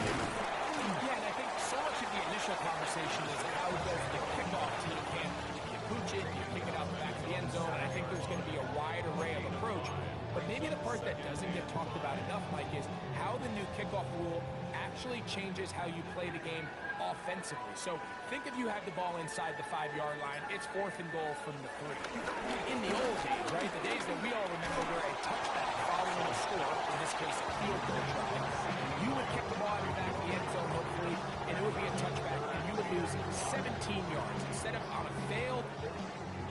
Yeah, and I think so much of the initial conversation is how does the kickoff team handle it? You pooch it, you kick it out the back of the end zone, and I think there's going to be a wide array of approach. But maybe the part that doesn't get talked about enough, Mike, is how the new kickoff rule actually changes how you play the game offensively. So think if you have the ball inside the 5-yard line, it's 4th and goal from the 3. In the old days, right, the days that we all remember were a touchback following a score, in this case a field goal try, you would kick the ball out of the back of the end zone, hopefully, and it would be a touchback, and you would lose 17 yards. Instead of on a failed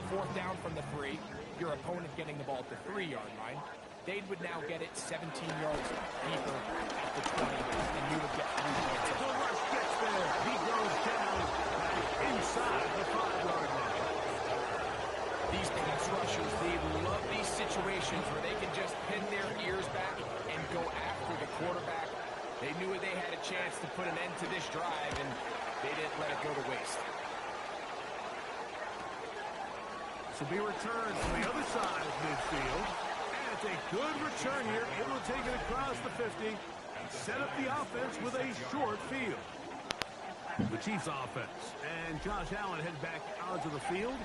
4th down from the 3, your opponent getting the ball at the 3-yard line, they would now get it 17 yards deeper at the 20, and you would get 3 points. The rush gets there. He goes down inside the 5-yard line. These pass rushers, they love these situations where they can just pin their ears back and go after the quarterback. They knew they had a chance to put an end to this drive, and they didn't let it go to waste. So be returned to the other side of midfield. And it's a good return here, able to take it across the 50 and set up the offense with a short field. The Chiefs offense. And Josh Allen head back onto the field.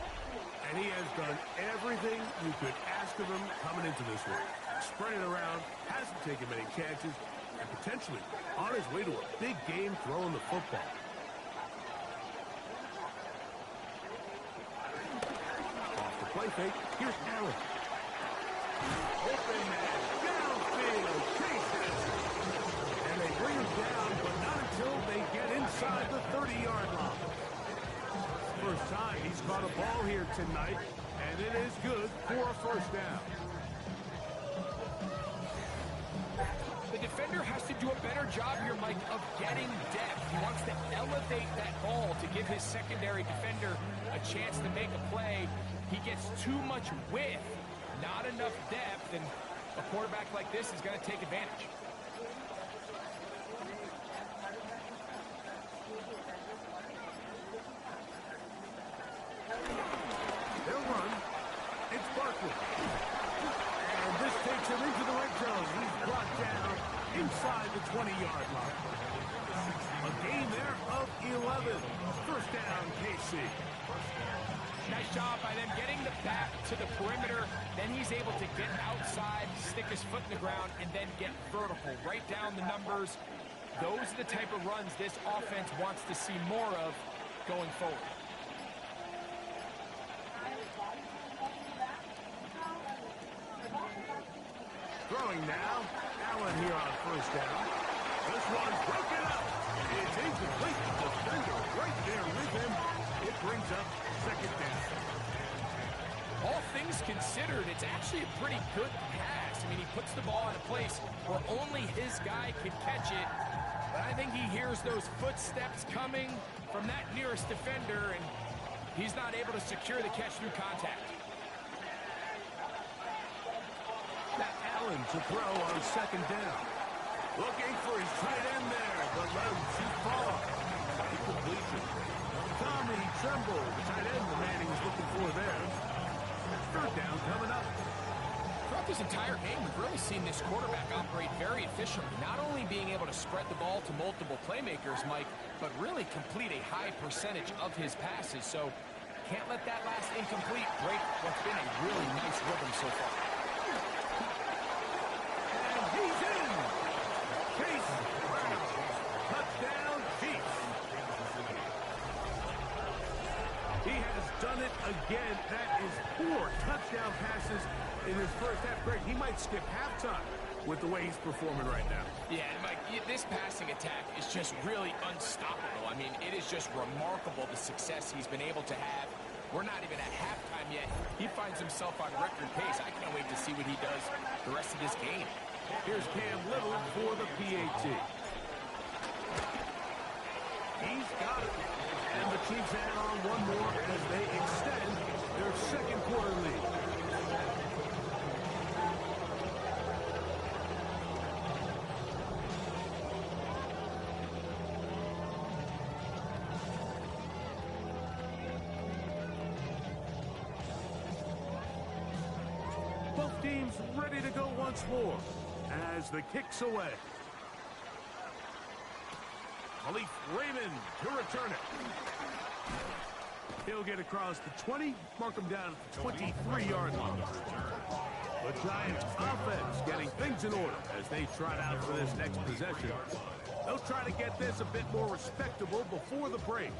And he has done everything you could ask of him coming into this one. Spread it around, hasn't taken many chances, and potentially on his way to a big game throwing the football. Play fake. Here's Allen. Open man. Downfield. Chases. And they bring him down, but not until they get inside the 30-yard line. First time he's caught a ball here tonight, and it is good for a 1st down. The defender has to do a better job here, Mike, of getting depth. He wants to elevate that ball to give his secondary defender a chance to make a play. He gets too much width, not enough depth, and a quarterback like this is going to take advantage. They'll run. It's Barkley. And this takes him into the red zone. He's brought down inside the 20-yard line. A gain there of 11. 1st down, KC. Nice job by them getting the back to the perimeter. Then he's able to get outside, stick his foot in the ground, and then get vertical. Right down the numbers. Those are the type of runs this offense wants to see more of going forward. Throwing now. Allen here on 1st down. This one's broken up. It's incomplete. Defender right there with him. It brings up 2nd down. all things considered, it's actually a pretty good pass. I mean, he puts the ball in a place where only his guy could catch it. But I think he hears those footsteps coming from that nearest defender, and he's not able to secure the catch through contact. Now Allen to throw on second down. Looking for his tight end there, but let him too far. Incompletion. Tommy Tremble, the tight end the man he was looking for there. Third down coming up. Throughout this entire game, we've really seen this quarterback operate very efficiently, not only being able to spread the ball to multiple playmakers, Mike, but really complete a high percentage of his passes. So can't let that last incomplete break what's been a really nice rhythm so far. And he's in. Chase Brown. Touchdown, Chiefs. He has done it again. That is 4 touchdown passes in his first half. Greg, he might skip halftime with the way he's performing right now. Yeah, and Mike, this passing attack is just really unstoppable. I mean, it is just remarkable the success he's been able to have. We're not even at halftime yet. He finds himself on record pace. I can't wait to see what he does the rest of this game. Here's Cam Little for the PAT. He's got it. And the Chiefs add on one more as they extend their second quarter lead. Both teams ready to go once more as the kick's away. Khalif Raymond to return it. He'll get across the 20, mark him down at the 23-yard line. The Giants offense getting things in order as they trot out for this next possession. They'll try to get this a bit more respectable before the break.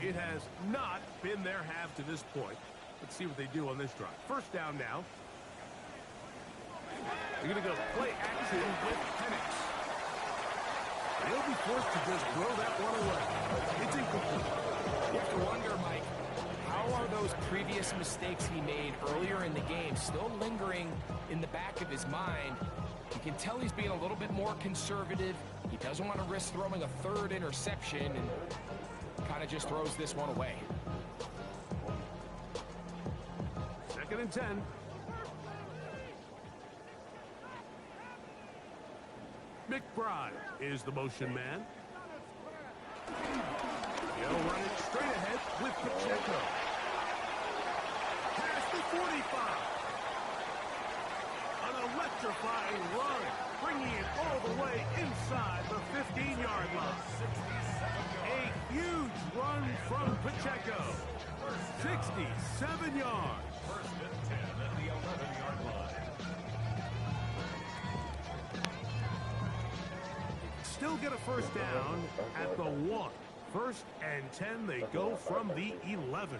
It has not been their half to this point. Let's see what they do on this drive. First down now. They're going to go play action with Penix. He'll be forced to just throw that one away. It's incomplete. You have to wonder, Mike, how are those previous mistakes he made earlier in the game still lingering in the back of his mind? You can tell he's being a little bit more conservative. He doesn't want to risk throwing a third interception and kind of just throws this one away. 2nd and 10. McBride is the motion man. He'll run it straight ahead with Pacheco. Past the 45. An electrifying run, bringing it all the way inside the 15-yard line. A huge run from Pacheco. 67 yards. First and 10 at the 11-yard line. Still get a first down at the 1. 1st and 10, they go from the 11.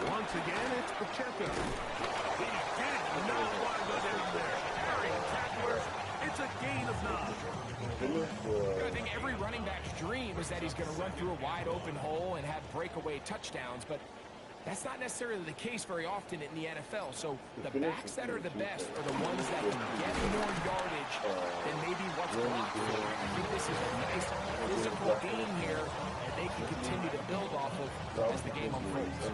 Once again, it's Pacheco. He did not want to go down there. Carrying tacklers, it's a gain of 9. I think every running back's dream is that he's going to run through a wide open hole and have breakaway touchdowns, but that's not necessarily the case very often in the NFL. So the backs that are the best are the ones that can get more yardage than maybe what's blocked for. I think this is a nice physical game here that they can continue to build off of as the game unfolds.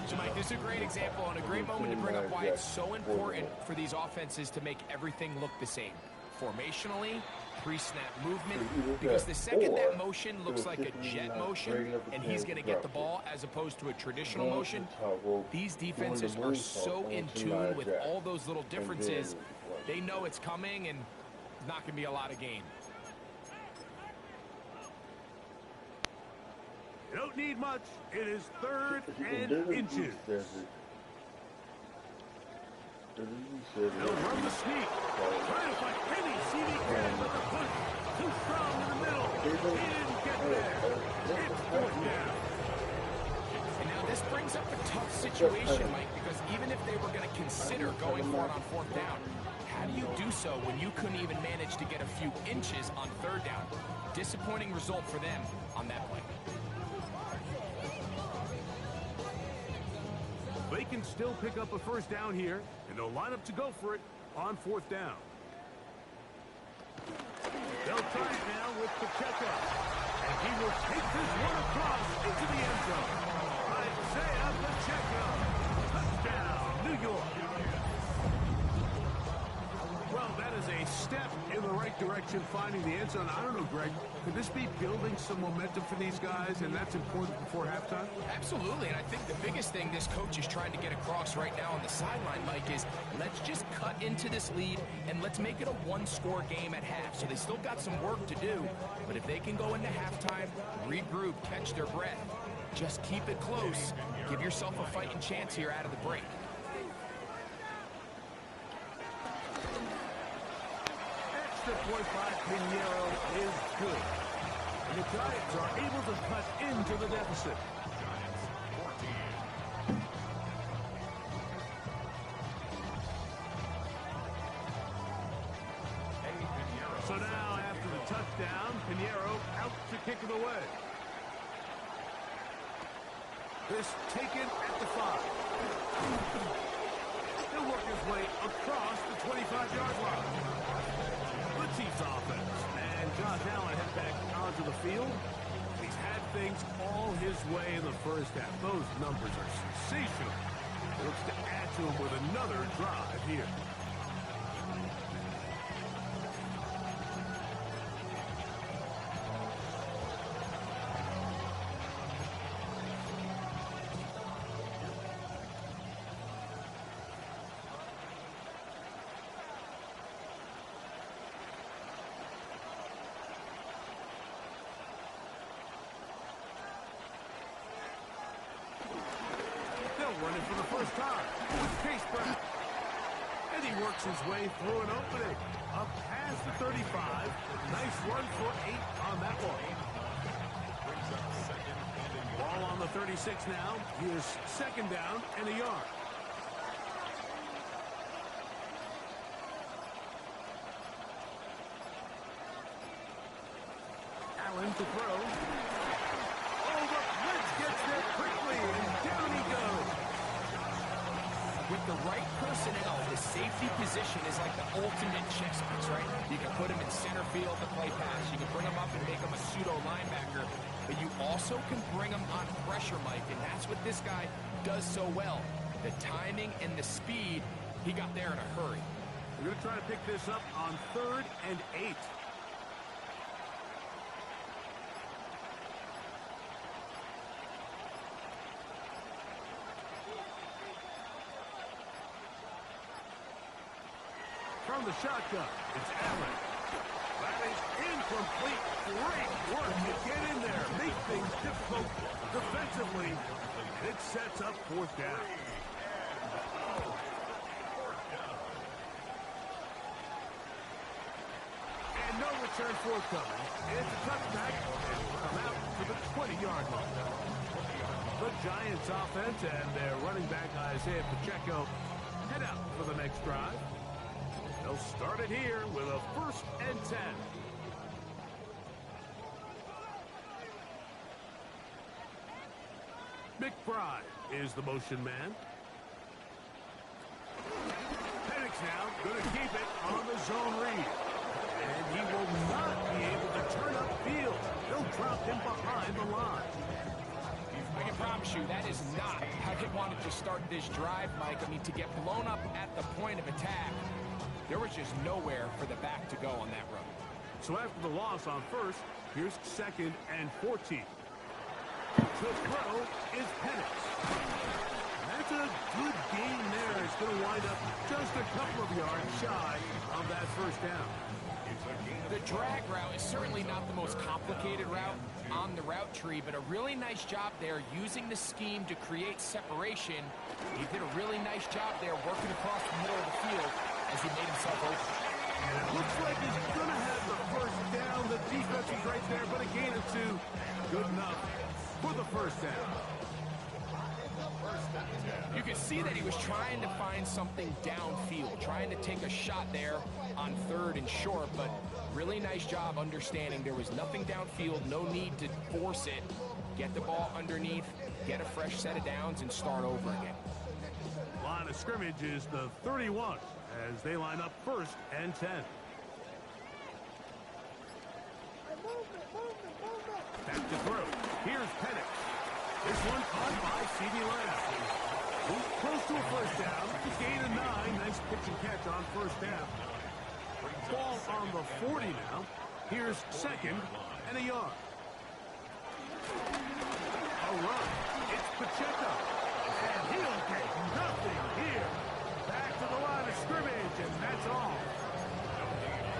So, Mike, this is a great example and a great moment to bring up why it's so important for these offenses to make everything look the same. Formationally, pre-snap movement, because the second that motion looks like a jet motion and he's going to get the ball as opposed to a traditional motion, these defenses are so in tune with all those little differences, they know it's coming and it's not going to be a lot of gain. You don't need much. It is 3rd and inches. They'll run the sneak. Trying to find any CD can, but the push too strong in the middle. He didn't get there. It's 4th down. And now this brings up a tough situation, Mike, because even if they were going to consider going for it on 4th down, how do you do so when you couldn't even manage to get a few inches on 3rd down? Disappointing result for them on that play. They can still pick up a first down here, and they'll line up to go for it on 4th down. They'll try it now with Pacheco. And he will take this one across into the end zone. Isaiah Pacheco. Touchdown, New York. Well, that is a step in the right direction, finding the end zone. I don't know, Greg, could this be building some momentum for these guys, and that's important before halftime? Absolutely, and I think the biggest thing this coach is trying to get across right now on the sideline, Mike, is let's just cut into this lead, and let's make it a one-score game at half. So they still got some work to do, but if they can go into halftime, regroup, catch their breath, just keep it close, give yourself a fighting chance here out of the break. Extra point by Pinheiro is good. And the Giants are able to cut into the deficit. So now, after the touchdown, Pinheiro out to kick it away. This taken at the 5. He'll work his way across the 25-yard line. The Chiefs offense. And Josh Allen heads back onto the field. He's had things all his way in the first half. Those numbers are sensational. He looks to add to them with another drive here. Running for the first time with Case Brown. And he works his way through an opening. Up past the 35. Nice run for 8 on that one. Ball on the 36 now. Here's 2nd down and a yard. Allen to throw. Oh, the blitz gets there quickly, and down he goes. With the right personnel, the safety position is like the ultimate chess piece, right? You can put him in center field to play pass. You can bring him up and make him a pseudo linebacker. But you also can bring him on pressure, Mike, and that's what this guy does so well. The timing and the speed, he got there in a hurry. We're going to try to pick this up on 3rd and 8. From the shotgun, it's Allen. That is incomplete. Great work to get in there. Make things difficult defensively. It sets up 4th down. And no return forthcoming. It's a touchback. And will come out to the 20-yard line. The Giants offense and their running back Isaiah Pacheco head out for the next drive. They'll start it here with a 1st and 10. McBride is the motion man. Penix now going to keep it on the zone read. And he will not be able to turn upfield. They'll drop him behind the line. I can promise you that is not how they wanted to start this drive, Mike. I mean, to get blown up at the point of attack, there was just nowhere for the back to go on that run. So after the loss on 1st, here's 2nd and 14. To throw is Penix. That's a good game there. It's going to wind up just a couple of yards shy of that 1st down. The drag route is certainly not the most complicated route on the route tree, but a really nice job there using the scheme to create separation. He did a really nice job there working across the middle of the field as he made himself open. And it looks like he's going to have the 1st down. The defense is right there, but a gain of 2. Good enough for the 1st down. You can see that he was trying to find something downfield, trying to take a shot there on 3rd and short, but really nice job understanding there was nothing downfield, no need to force it. Get the ball underneath, get a fresh set of downs, and start over again. line of scrimmage is the 31 as they line up 1st and 10. Back to throw. Here's Penix. This one caught by C.D. Lamb. Close to a first down. Gain of 9. Nice pitch and catch on first down. Ball on the 40 now. Here's 2nd and a yard. A run. It's Pacheco. And he'll get nothing here. Back to the line of scrimmage, and that's all.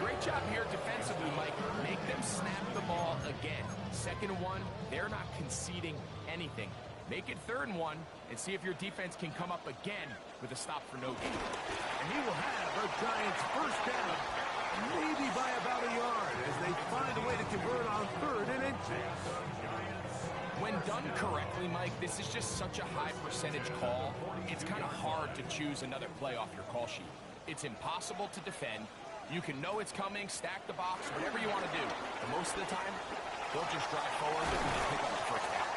Great job here defensively, Mike. Make them snap the ball again. 2nd and 1, they're not conceding anything. Make it 3rd and 1, and see if your defense can come up again with a stop for no gain. And he will have a Giants first down, maybe by about a yard, as they find a way to convert on 3rd and inches. When done correctly, Mike, this is just such a high percentage call. It's kind of hard to choose another play off your call sheet. It's impossible to defend. You can know it's coming, stack the box, whatever you want to do. But most of the time, they'll just drive forward and just pick up the first down.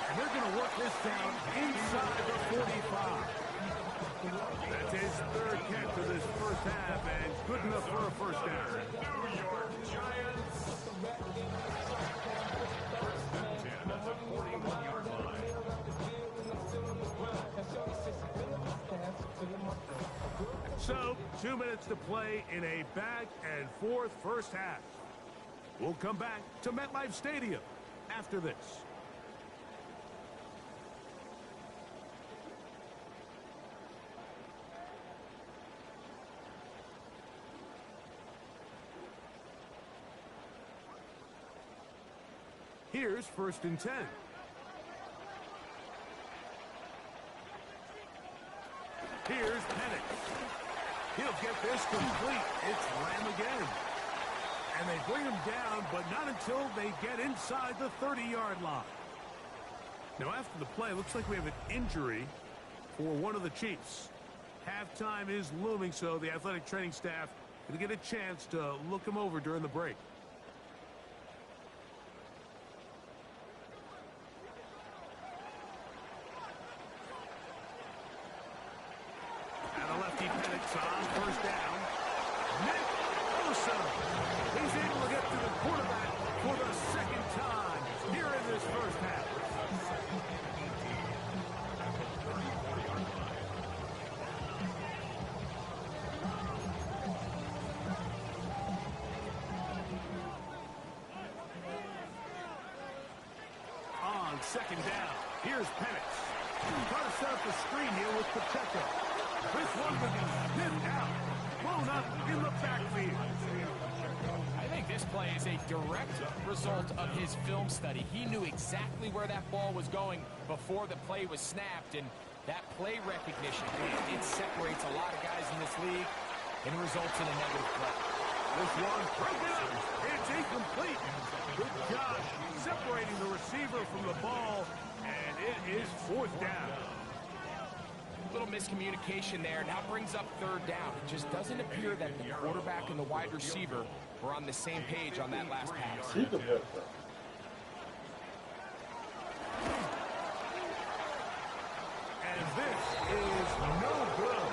And they're going to work this down inside the 45. That's his 3rd catch of this first half, and good enough for a first down. New York Giants. First and 10 at the 41-yard line. So, 2 minutes to play in a back-and-forth first half. We'll come back to MetLife Stadium after this. Here's 1st and 10. Here's Penix. He'll get this complete. It's Lamb again. And they bring him down, but not until they get inside the 30-yard line. Now, after the play, looks like we have an injury for one of the Chiefs. Halftime is looming, so the athletic training staff going to get a chance to look him over during the break. On first down, Nick Bosa. He's able to get to the quarterback for the 2nd time here in this first half. On 2nd down, here's Penix. Trying to set up the screen here with Pacheco. This one will be snipped out, blown up in the backfield. I think this play is a direct result of his film study. He knew exactly where that ball was going before the play was snapped, and that play recognition, it separates a lot of guys in this league and results in a negative play. This one broken up. It's incomplete. Good job separating the receiver from the ball, and it is 4th down. Little miscommunication there. Now brings up 3rd down. It just doesn't appear that the quarterback and the wide receiver were on the same page on that last pass. And this is no good.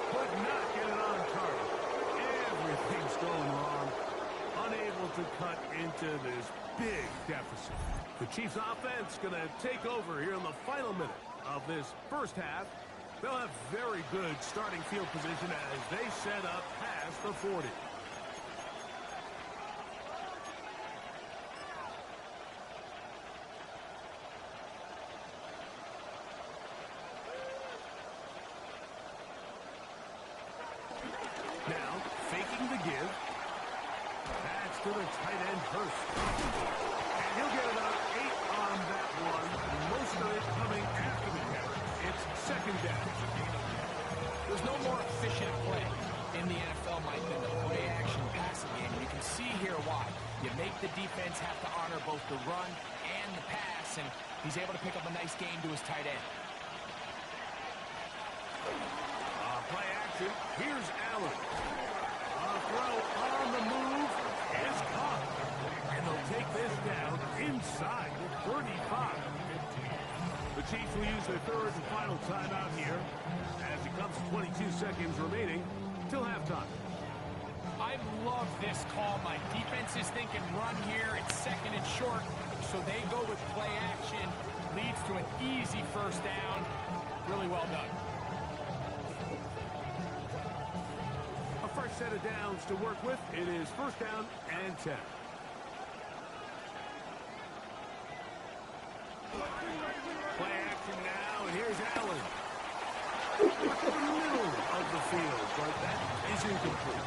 Could not get it on target. Everything's going wrong. Unable to cut into this big deficit. The Chiefs offense going to take over here in the final minute of this first half. They'll have very good starting field position as they set up past the 40. Now, faking the give. That's to the tight end Hurst. And he'll get about 8 on that one. Most of it coming after the catch. It's 2nd down. There's no more efficient play in the NFL, Mike, than the play-action passing game. You can see here why. You make the defense have to honor both the run and the pass, and he's able to pick up a nice gain to his tight end. Play action. Here's Allen. A throw on the move is caught. And they'll take this down inside the 35. The Chiefs will use their third and final timeout here as it comes to 22 seconds remaining till halftime. I love this call. My defense is thinking run here. It's second and short, so they go with play action. Leads to an easy first down. Really well done. A fresh set of downs to work with. It is first down and 10. Play action now, and here's Allen. The middle of the field, but that is incomplete.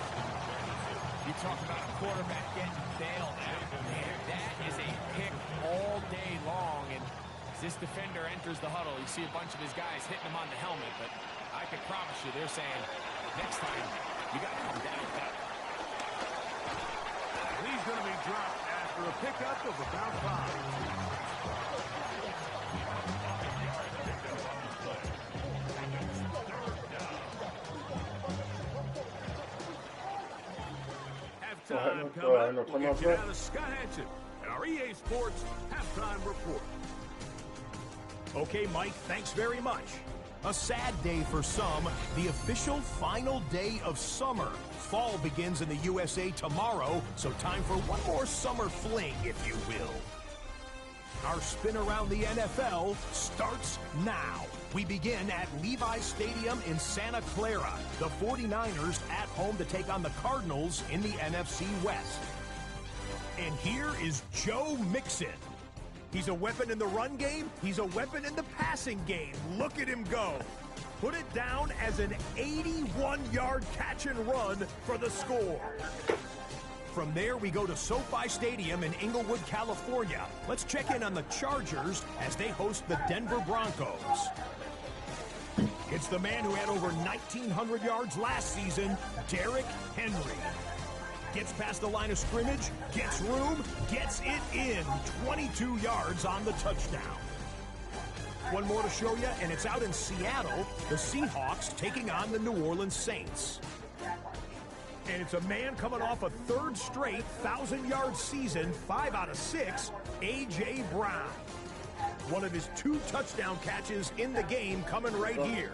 You talk about a quarterback getting bailed out. Man, that is a pick all day long. And as this defender enters the huddle, you see a bunch of his guys hitting him on the helmet. But I can promise you, they're saying, next time, you got to come down with that. He's going to be dropped after a pickup of about 5. Halftime coming up. We'll get you down to Scott Hansen and our EA Sports halftime report. Okay, Mike, thanks very much. A sad day for some, the official final day of summer. Fall begins in the USA tomorrow, so time for one more summer fling, if you will. Our spin around the NFL starts now. We begin at Levi Stadium in Santa Clara. The 49ers at home to take on the Cardinals in the NFC West. And here is Joe Mixon. He's a weapon in the run game. He's a weapon in the passing game. Look at him go. Put it down as an 81-yard catch and run for the score. From there, we go to SoFi Stadium in Inglewood, California. Let's check in on the Chargers as they host the Denver Broncos. It's the man who had over 1,900 yards last season, Derrick Henry. Gets past the line of scrimmage, gets room, gets it in. 22 yards on the touchdown. One more to show you, and it's out in Seattle, the Seahawks taking on the New Orleans Saints. And it's a man coming off a third straight 1,000-yard season, 5 out of 6, A.J. Brown. One of his 2 touchdown catches in the game coming right here.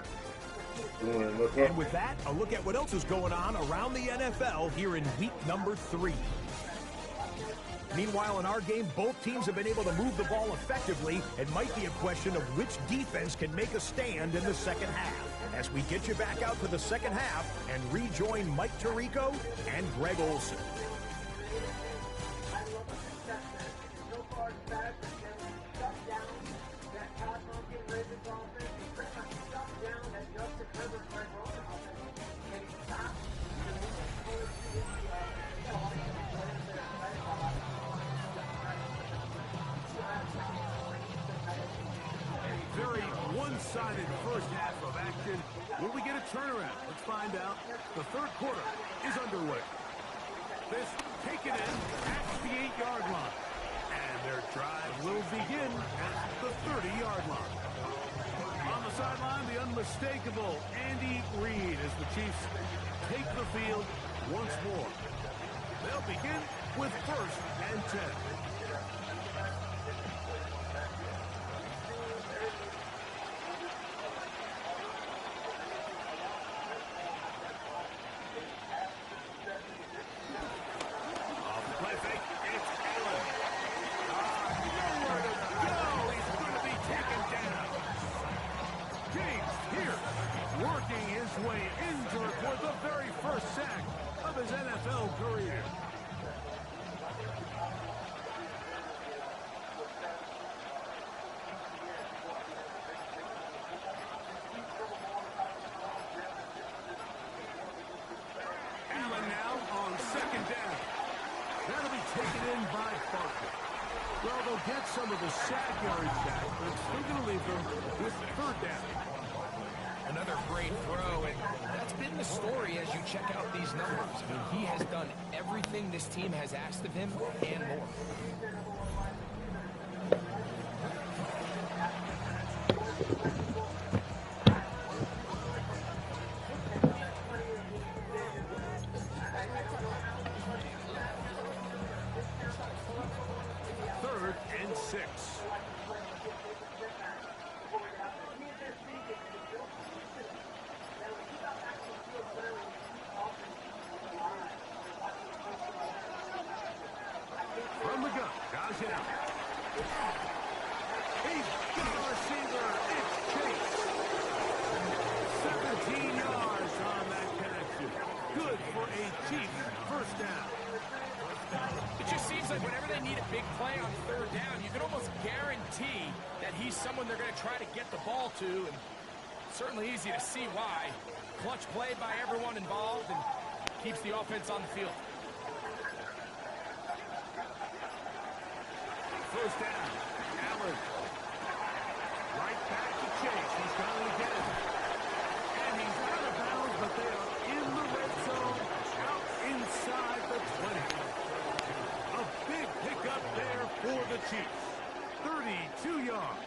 And with that, a look at what else is going on around the NFL here in week number 3. Meanwhile, in our game, both teams have been able to move the ball effectively. It might be a question of which defense can make a stand in the second half. As we get you back out to the second half and rejoin Mike Tirico and Greg Olson. Very one-sided first half of action. Will we get a turnaround? Let's find out. The third quarter is underway. This taken in at the 8-yard line. And their drive will begin at the 30-yard line. On the sideline, the unmistakable Andy Reid as the Chiefs take the field once more. They'll begin with first and 10. Well, they'll get some of the sack yards back, but it's still going to leave them with third down. Another great throw, and that's been the story as you check out these numbers. I mean, he has done everything this team has asked of him and more. He's out. He's got a receiver. It's Chase. 17 yards on that connection. Good for a Chiefs first down. It just seems like whenever they need a big play on third down, you can almost guarantee that he's someone they're going to try to get the ball to, and certainly easy to see why. Clutch play by everyone involved and keeps the offense on the field. First down, Allen. Right back to Chase. He's going to get it. And he's out of bounds, but they are in the red zone, out inside the 20. A big pickup there for the Chiefs. 32 yards.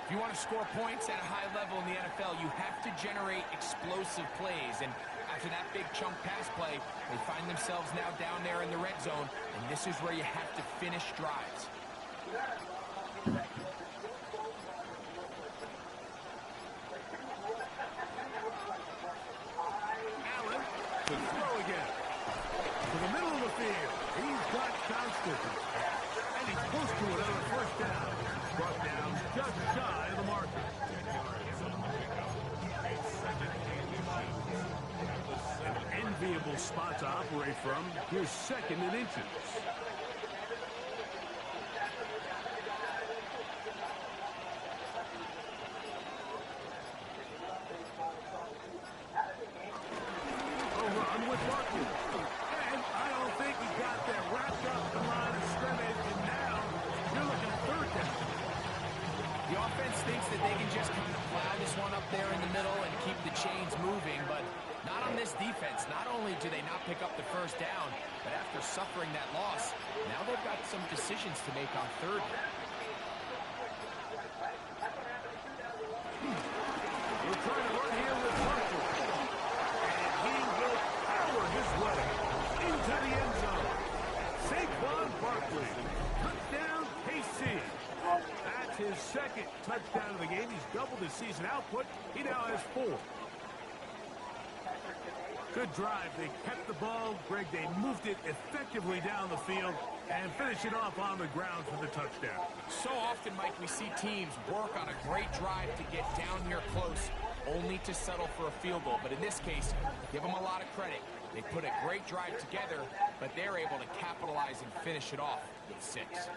If you want to score points at a high level in the NFL, you have to generate explosive plays. And after that big chunk pass play, they find themselves now down there in the red zone, and this is where you have to finish drives. Allen to throw again. To the middle of the field. He's got Johnston. And he's close to another first down. Brought down just shy of the marker. An enviable spot to operate from. Here's second and inches. A run with Barkley. And I don't think he got that wrapped up the line of scrimmage. And now you're looking at third down. The offense thinks that they can just kind of plow this one up there in the middle and keep the chains moving, but not on this defense. Not only do they not pick up the first down, but after suffering that loss, now they've got some decisions to make on third down. We're trying to run here with Barkley. And he will power his way into the end zone. Saquon Barkley. Touchdown, KC. That's his second touchdown of the game. He's doubled his season output. He now has 4. Good drive. They kept the ball. Greg, they moved it effectively down the field and finish it off on the ground for the touchdown. So often, Mike, we see teams work on a great drive to get down here close, only to settle for a field goal. But in this case, give them a lot of credit. They put a great drive together, but they're able to capitalize and finish it off with 6.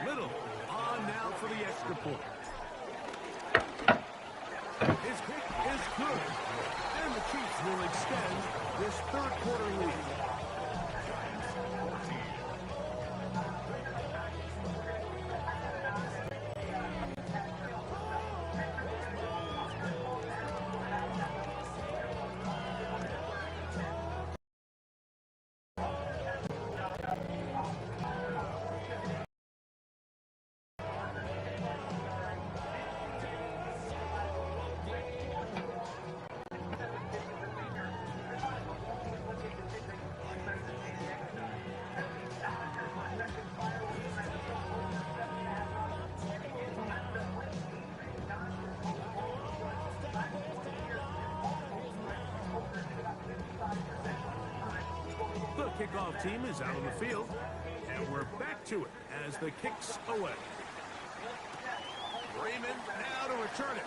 Little on now for the extra point. His kick is good. And the Chiefs will extend this third quarter lead. The kickoff team is out on the field, and we're back to it as the kick's away. Raymond now to return it.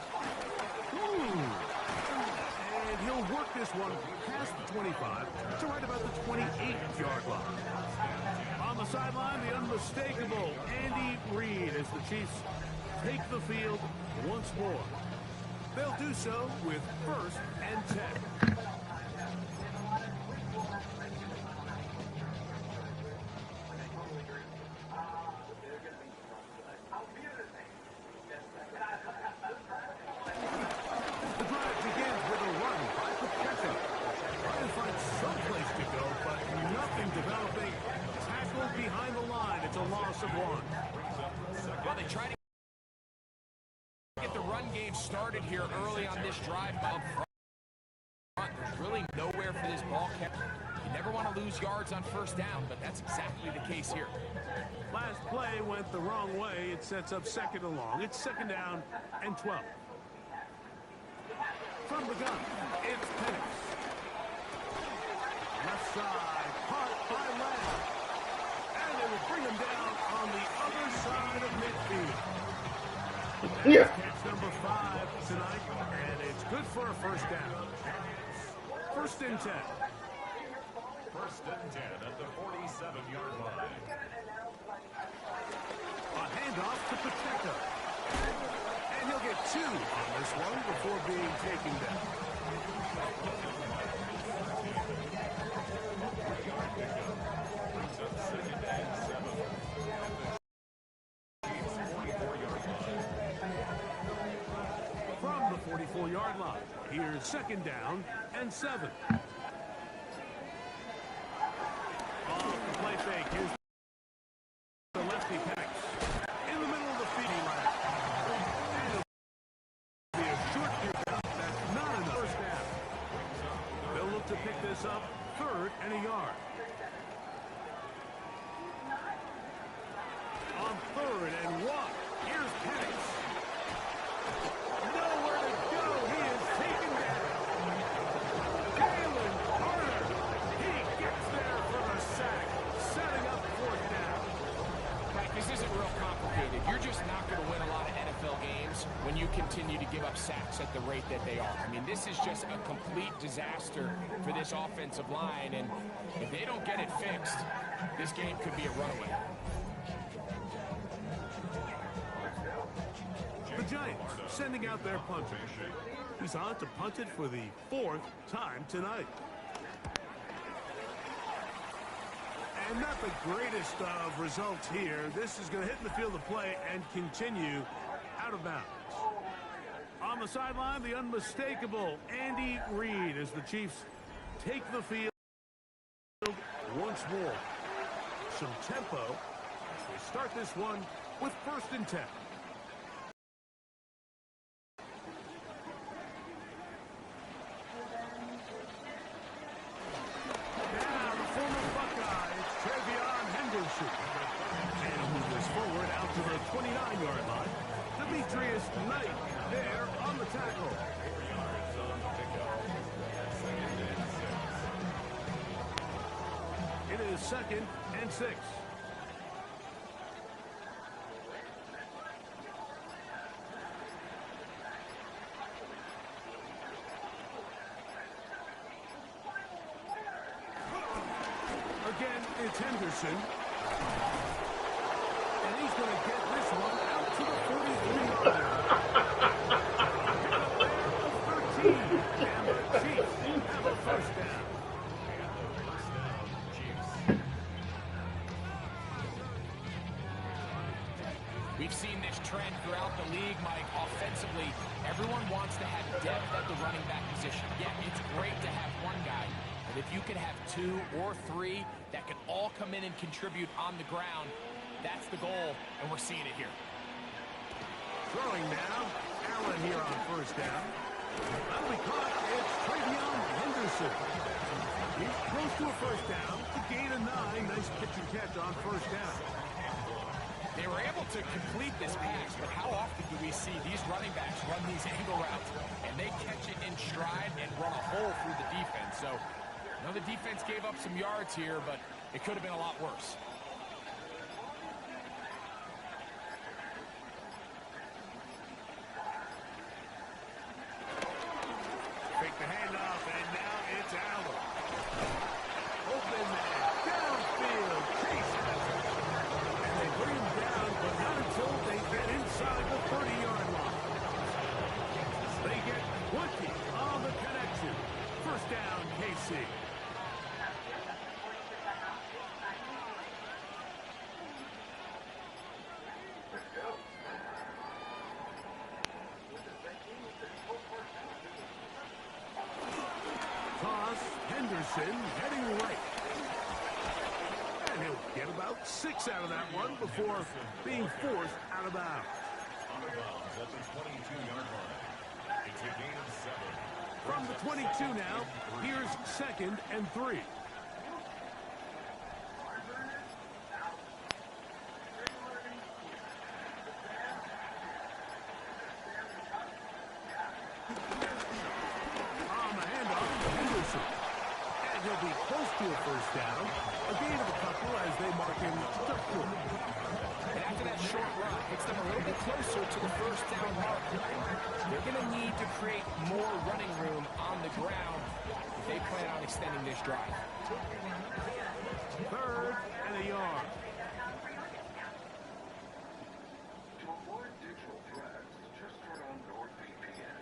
And he'll work this one past the 25 to right about the 28-yard line. On the sideline, the unmistakable Andy Reid as the Chiefs take the field once more. They'll do so with 1st and 10. Well, they try to get the run game started here early on this drive. Up front, there's really nowhere for this ball carrier. You never want to lose yards on first down, but that's exactly the case here. Last play play went the wrong way. It sets up second and long. It's second down and 12. From the gun, it's Penix. Left side, caught by Lamb. And they will bring him down on the other side of midfield. Yeah. Catch number 5 tonight, and it's good for a first down. First and 10. First and 10 at the 47-yard line. A handoff to Pacheco. And he'll get 2 on this one before being taken down. From the 44-yard line, here's second down and 7. Off the play fake, here's the lefty Penix. In the middle of the feeding line. And it'll be a short pickup. That's not enough. First down. They'll look to pick this up, 3rd and a yard. On 3rd and 1, here's Penix. Nowhere to go. He is taken down. Jalen Carter. He gets there for the sack, setting up 4th down. Mike, this isn't real complicated. You're just not going to win a lot of NFL games when you continue to give up sacks at the rate that they are. I mean, this is just a complete disaster for this offensive line, and if they don't get it fixed, this game could be a runaway. The Giants sending out their punter. He's on to punt it for the 4th time tonight. And not the greatest of results here. This is going to hit in the field of play and continue out of bounds. On the sideline, the unmistakable Andy Reid as the Chiefs take the field once more. Some tempo as they start this one with 1st and 10. And move this forward out to the 29-yard line. Demetrius Knight there on the tackle. It is 2nd and 6. Again, it's Henderson. And he's going to get this one out to the 43-yard line. There of 13. And the Chiefs have a first down. We've seen this trend throughout the league, Mike. Offensively, everyone wants to have depth at the running back position. Yeah, it's great to have one guy, but if you can have 2 or 3 that can all come in and contribute on the ground, that's the goal, and we're seeing it here. Throwing now, Allen here on first down. That'll be caught. It's Travion Henderson. He's close to a first down. The gain of 9. Nice pitch and catch on first down. They were able to complete this pass, but how often do we see these running backs run these angle routes, and they catch it in stride and run a hole through the defense? So, the defense gave up some yards here, but it could have been a lot worse. Fake the handoff, and now it's Allen. Open man, downfield, Chase has it. And they bring him down, but not until they get inside the 30-yard line. They get 20 on the connection. First down, KC. Henderson heading right. And he'll get about 6 out of that one before being forced out of bounds. Out of bounds at the 22-yard line. It's a gain of 7. From the 22 now, here's 2nd and 3. getting closer to the first down mark. They're going to need to create more running room on the ground if they plan on extending this drive. 3rd and a yard. To avoid digital threats, just turn on NordVPN.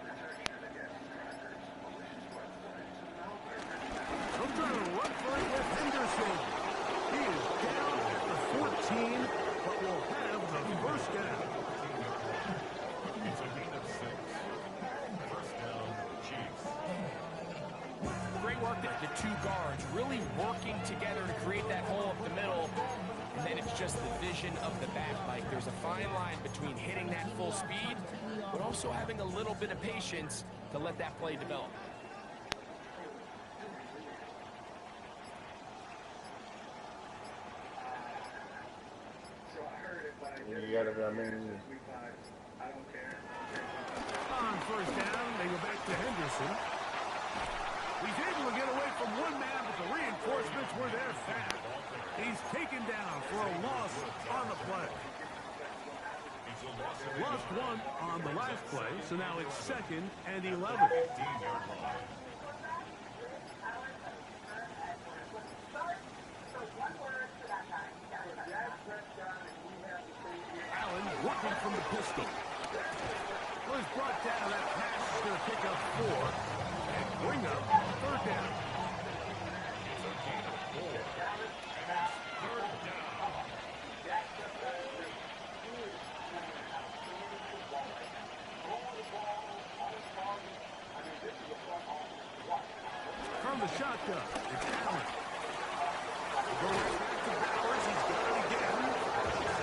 Protection against trackers, malicious websites, and malware. They'll try to run for it with Henderson. He is down at the 14, but will have the first down. It's a gain of 6. First down, Chiefs. Great work there. The two guards really working together to create that hole up the middle. And then it's just the vision of the back. Like there's a fine line between hitting that full speed, but also having a little bit of patience to let that play develop. On first down, they go back to Henderson. He's able to get away from one man, but the reinforcements were there fast. He's taken down for a loss on the play. Lost one on the last play, so now it's 2nd and 11. 15-yard line. Allen working from the pistol. Was brought down. That pass is going to pick up 4 and bring up 3rd down. It's a gain of 4. And it's 3rd down. From the shotgun, it's Allen. Go right back to Bowers. He's got it again.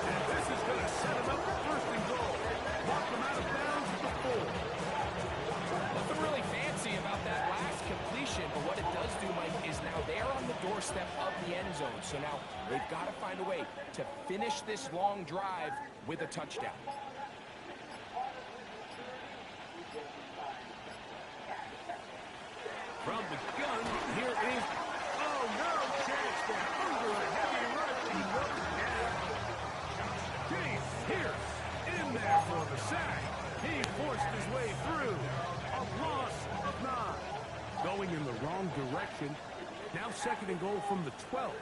And this is going to set him up for 1st and goal. Walk him out of bounds at the 4. Nothing really fancy about that last completion, but what it does do, Mike, is now they're on the doorstep of the end zone. So now they've got to find a way to finish this long drive with a touchdown. From the gun, here is, oh, no chance there. Under a heavy rush, he goes down. James Pierce in there for the sack. He forced his way through. A loss of 9. Going in the wrong direction. Now 2nd and goal from the 12.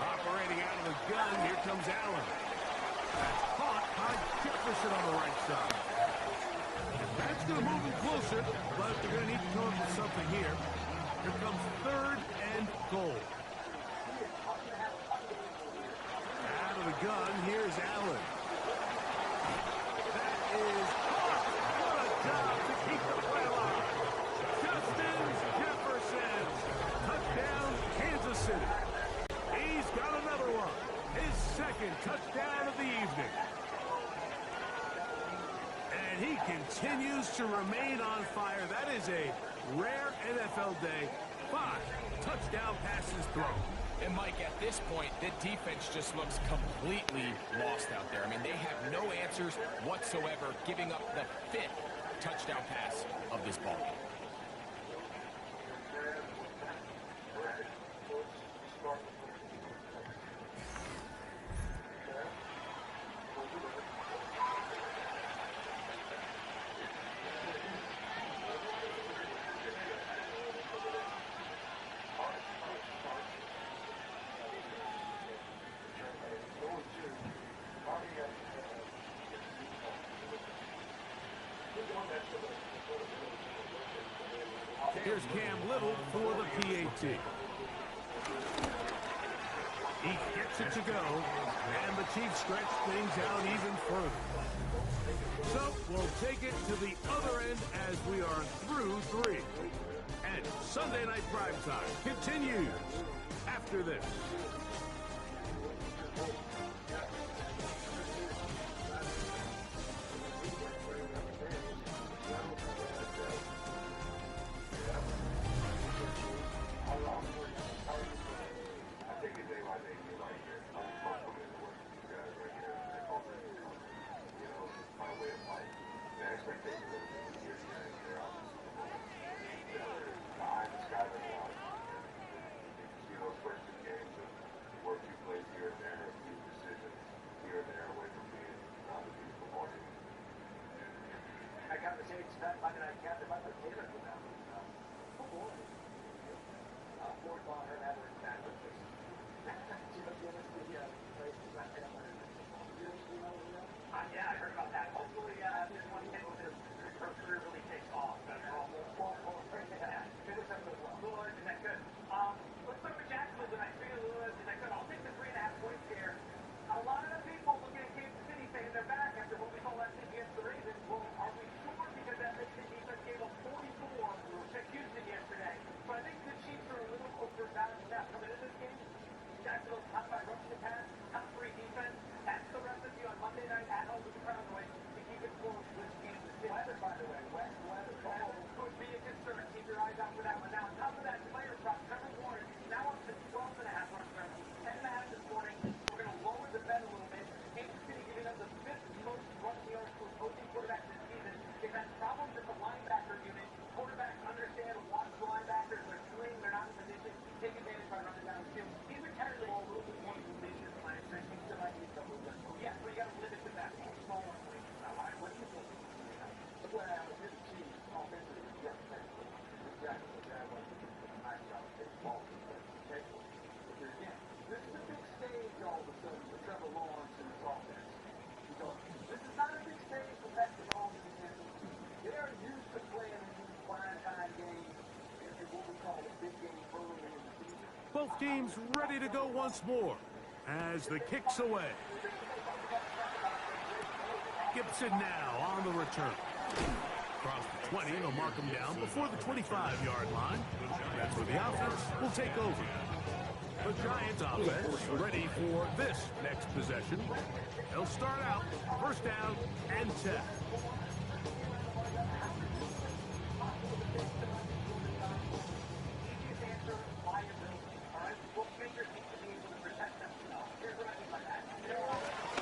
Operating out of the gun, here comes Allen. Caught by Jefferson on the right side. That's going to move him closer, but they're going to need to come up with something here. Here comes 3rd and goal. Out of the gun, here's Allen. That is caught. What a job to keep the play alive. Justin Jefferson. Touchdown, Kansas City. He's got another one. His 2nd touchdown of the evening. And he continues to remain on fire. That is a rare NFL day. 5 touchdown passes thrown. And Mike, at this point, the defense just looks completely lost out there. I mean, they have no answers whatsoever, giving up the 5th touchdown pass of this ball game. Here's Cam Little for the PAT. He gets it to go, and the Chiefs stretch things out even further. So we'll take it to the other end as we are through 3. And Sunday Night Primetime continues after this. Both teams ready to go once more as the kick's away. Gibson now on the return. Across the 20, they'll mark him down before the 25-yard line. That's where the offense will take over. The Giants offense ready for this next possession. They'll start out first down and 10.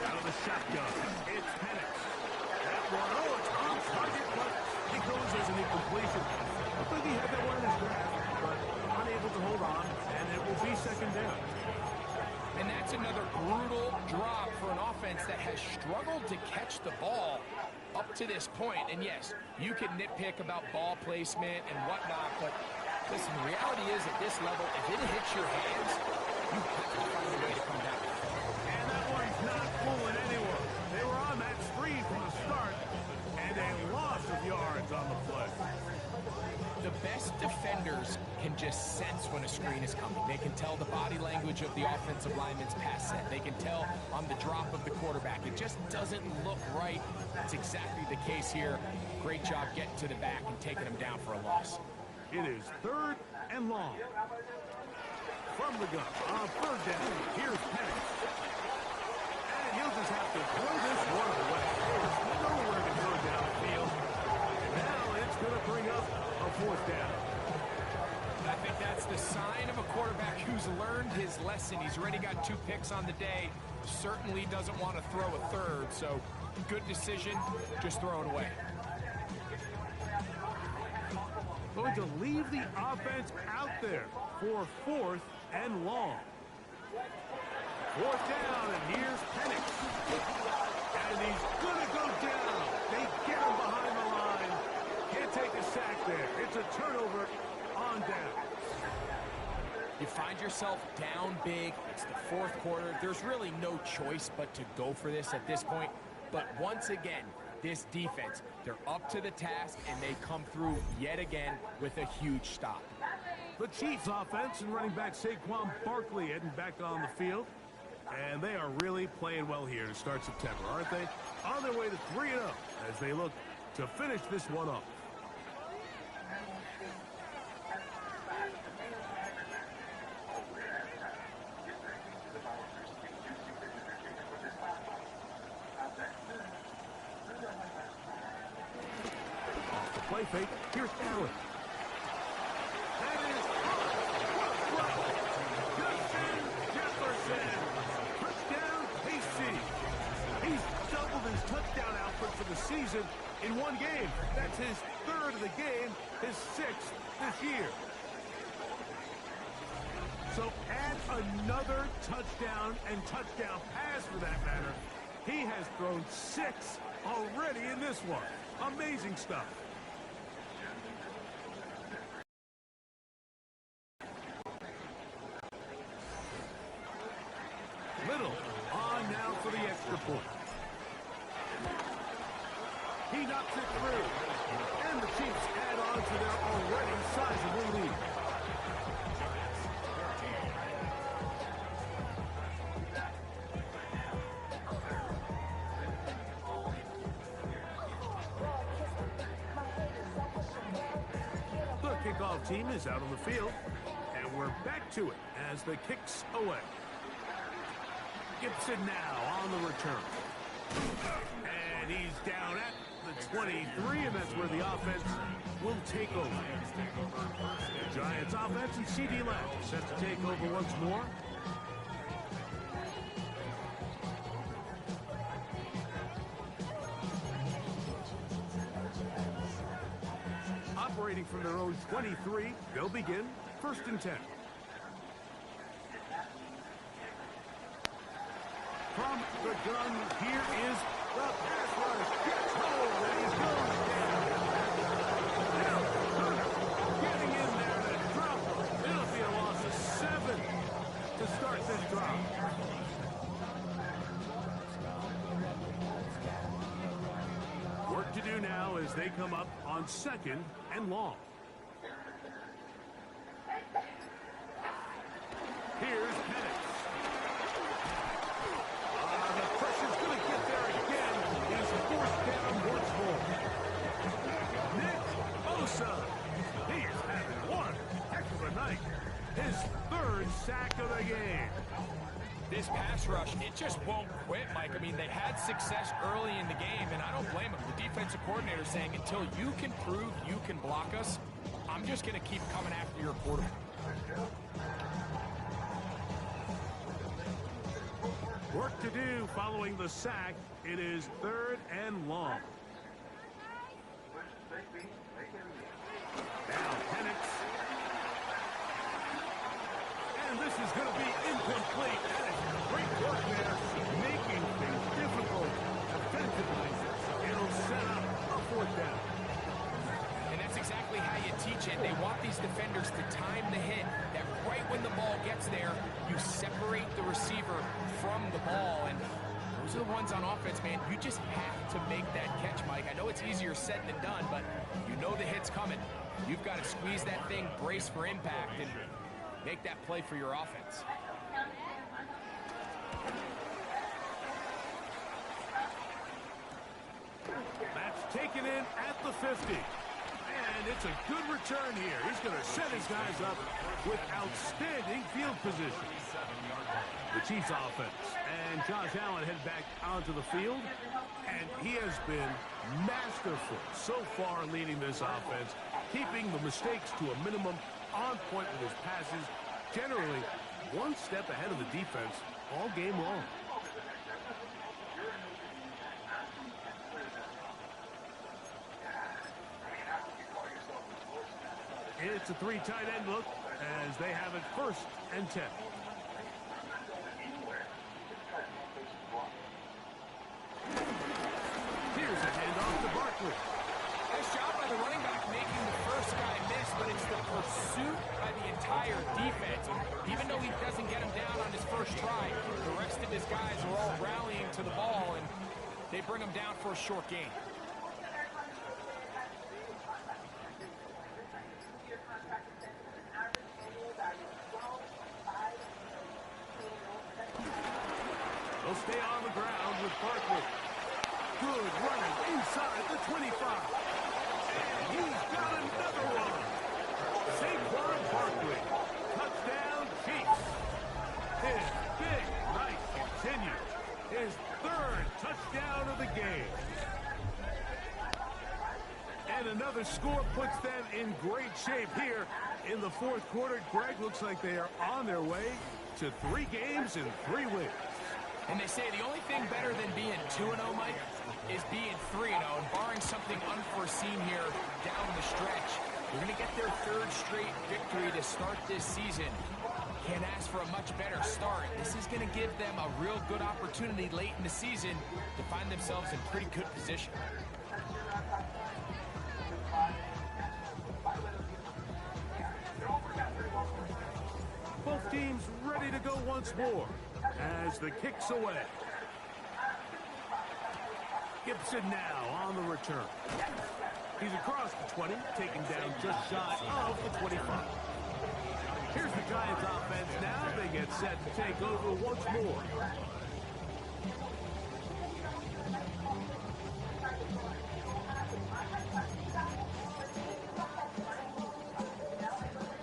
Out of the shotgun, it's Penix. That one, oh, it's on target, but it goes as an incompletion. I think he had that one in his grasp, but unable to hold on, and it will be second down. And that's another brutal drop for an offense that has struggled to catch the ball up to this point. And yes, you can nitpick about ball placement and whatnot, but listen, the reality is at this level, if it hits your hands, you have to find a way to come down. And that one's not fooling anyone. They were on that screen from the start, and a loss of yards on the play. The best defenders can just sense when a screen is coming. They can tell the body language of the offensive lineman's pass set. They can tell on the drop of the quarterback. It just doesn't look right. That's exactly the case here. Great job getting to the back and taking him down for a loss. It is third and long. From the gun, on third down, here's Penix. And he'll just have to throw this one away. There's nowhere to go downfield. And now it's going to bring up a fourth down. I think that's the sign of a quarterback who's learned his lesson. He's already got 2 picks on the day. Certainly doesn't want to throw a third, so good decision. Just throw it away. Going to leave the offense out there for fourth and long. Fourth down, and here's Penix. And he's going to go down. They get him behind the line. Can't take a sack there. It's a turnover on down. You find yourself down big. It's the fourth quarter. There's really no choice but to go for this at this point. But once again, this defense, they're up to the task, and they come through yet again with a huge stop. The Chiefs offense and running back Saquon Barkley heading back on the field. And they are really playing well here to start September, aren't they? On their way to 3-0 as they look to finish this one off. Off the play fake, here's Allen. That is Justin Jefferson. Touchdown, KC. He's doubled his touchdown output for the season in one game. That's his third of the game, his 6th this year. So add another touchdown and touchdown pass for that matter. He has thrown 6 already in this one. Amazing stuff. Little on now for the extra point. He knocks it through. And the Chiefs add on to their already sizable lead. The kickoff team is out on the field. And we're back to it as the kick's away. Gibson now on the return. And he's down at the 23, and that's where the offense will take over. The Giants offense and CD Lamb set to take over once more. Operating from their own 23, they'll begin first and 10. From the gun, here is the pass rush. Gets home, and he goes down. Now, getting in there to drop. It'll be a loss of 7 to start this drop. Work to do now as they come up on second and long. Mike, his third sack of the game. This pass rush, it just won't quit, Mike. I mean, they had success early in the game, and I don't blame them. The defensive coordinator saying, until you can prove you can block us, I'm just going to keep coming after your quarterback. Work to do following the sack. It is 3rd and long. Now Penix. And this is going to be incomplete. That is great work there, making things difficult defensively. It'll set up a 4th down. And that's exactly how you teach it. They want these defenders to time the hit, that right when the ball gets there, you separate the receiver from the ball. And those are the ones on offense, man. You just have to make that catch, Mike. I know it's easier said than done, but you know the hit's coming. You've got to squeeze that thing, brace for impact, and make that play for your offense. That's taken in at the 50. And it's a good return here. He's going to set his guys up with outstanding field position. The Chiefs offense. And Josh Allen head back onto the field. And he has been masterful so far leading this offense, keeping the mistakes to a minimum, on point with his passes, generally one step ahead of the defense all game long. It's a 3 tight end look as they have it 1st and 10. Here's a handoff to Barkley. Nice job by the running back making the first guy miss, but it's the pursuit by the entire defense. Even though he doesn't get him down on his first try, the rest of his guys are all rallying to the ball, and they bring him down for a short gain. They'll stay on the ground with Barkley. Good running inside the 25. And he's got another one. Saquon Barkley. Touchdown, Chiefs. His big night continues. His 3rd touchdown of the game. And another score puts them in great shape here in the 4th quarter. Greg, looks like they are on their way to 3 games and 3 wins. And they say the only thing better than being 2-0, Mike, is being 3-0. And barring something unforeseen here down the stretch, they're going to get their 3rd straight victory to start this season. Can't ask for a much better start. This is going to give them a real good opportunity late in the season to find themselves in pretty good position. Both teams ready to go once more as the kick's away. Gibson now on the return. He's across the 20, taken down just shy of the 25. Here's the Giants offense now. They get set to take over once more.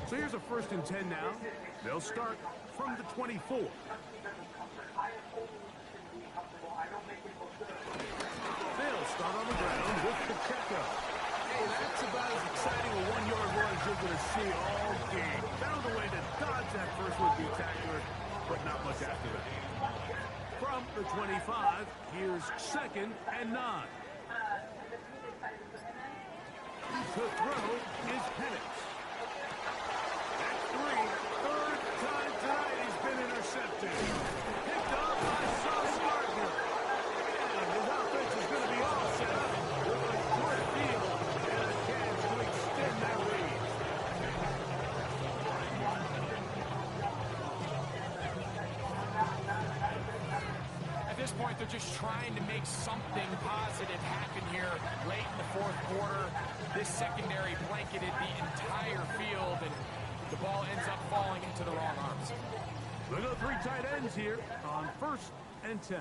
So here's a 1st and 10 now. They'll start from the 24. They'll start on the ground with Pacheco. Hey, that's about as exciting a 1-yard run as you're going to see all game. Found a way to dodge that first would-be tackler, but not much after that. From the 25, here's 2nd and 9. To throw is Penix. That's 3. 3rd time tonight he's been intercepted. Picked up by Sauce Gardner. And his offense is going to be all set up with a short field and a chance to extend that lead. At this point, they're just trying to make something positive happen here late in the 4th quarter. This secondary blanketed the entire field, and the ball ends up falling into the wrong arms. They go 3 tight ends here on 1st and 10.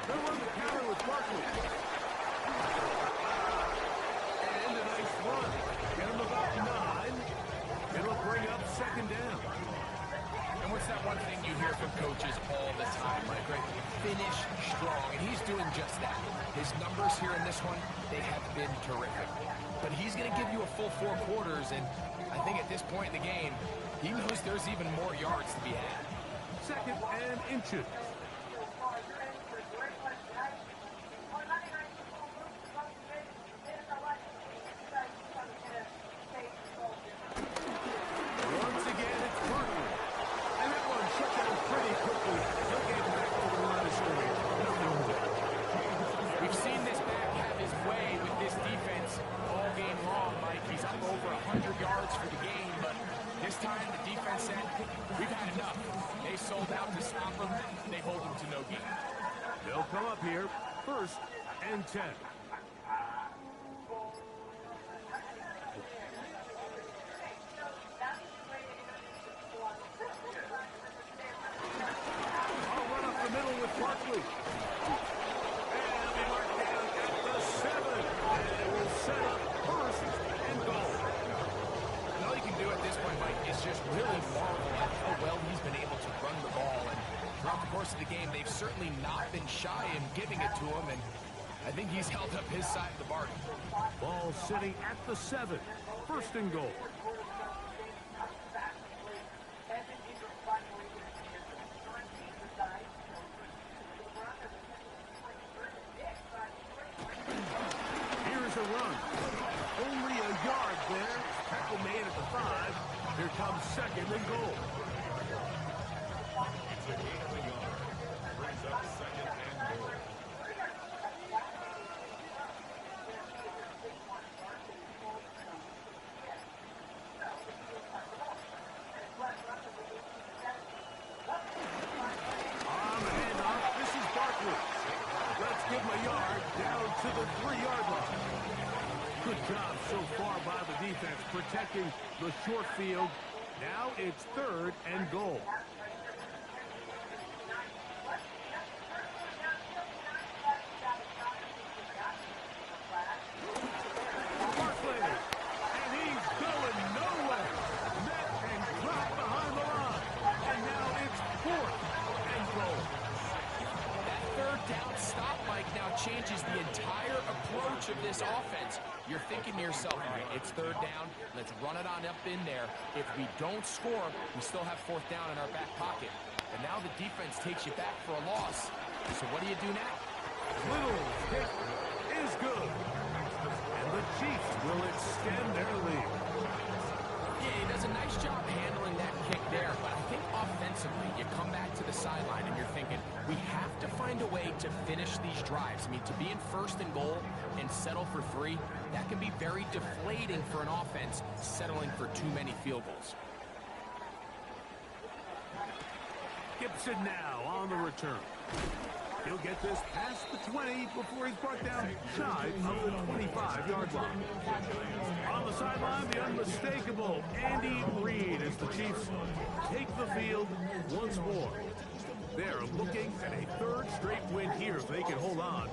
They'll run doing just that. His numbers here in this one, they have been terrific. But he's going to give you a full 4 quarters, and I think at this point in the game, he knows there's even more yards to be had. 2nd and inches. Once again, it's Barkley. And that one shut down pretty quickly. He'll get back to the line of scrimmage. Nothing more. We've seen this back have his way with this defense all game long, Mike. He's up over 100 yards for the game, but this time the defense said, we've had enough. They sold out to stop him. They hold him to no gain. They'll come up here. 1st and 10. I'll run up the middle with Barkley. And they mark down at the 7. And it will set up 1st and goal. All you can do at this point, Mike, is just really marvel at how well he's been able to run the ball. And throughout the course of the game, they've certainly not been shy in giving it to him. And I think he's held up his side of the bargain. Ball sitting at the 7. 1st and goal. Here's a run. Only a yard there. Tackle made at the 5. Here comes 2nd and goal. It's a gain of a yard. Brings up 2nd and goal. On the handoff, this is Barkley. Let's give him a yard down to the 3-yard line. Good job so far by the defense protecting the short field. Now it's 3rd and goal. Barkley, and he's going nowhere. Met and dropped behind the line. And now it's 4th and goal. That 3rd down stop, Mike, now changes the entire approach of this offense. You're thinking to yourself, all right, it's 3rd down. Let's run it on up in there. If we don't score, we still have 4th down in our back pocket. And now the defense takes you back for a loss. So what do you do now? Little's kick is good. And the Chiefs will extend their lead. Yeah, he does a nice job handling that kick there, but I think offensively, you come back to the sideline and you're thinking, we have to find a way to finish these drives. I mean, to be in 1st and goal and settle for 3, that can be very deflating for an offense settling for too many field goals. Gibson now on the return. He'll get this past the 20 before he's brought down shy of the 25-yard line. On the sideline, the unmistakable Andy Reid as the Chiefs take the field once more. They're looking at a 3rd straight win here if they can hold on,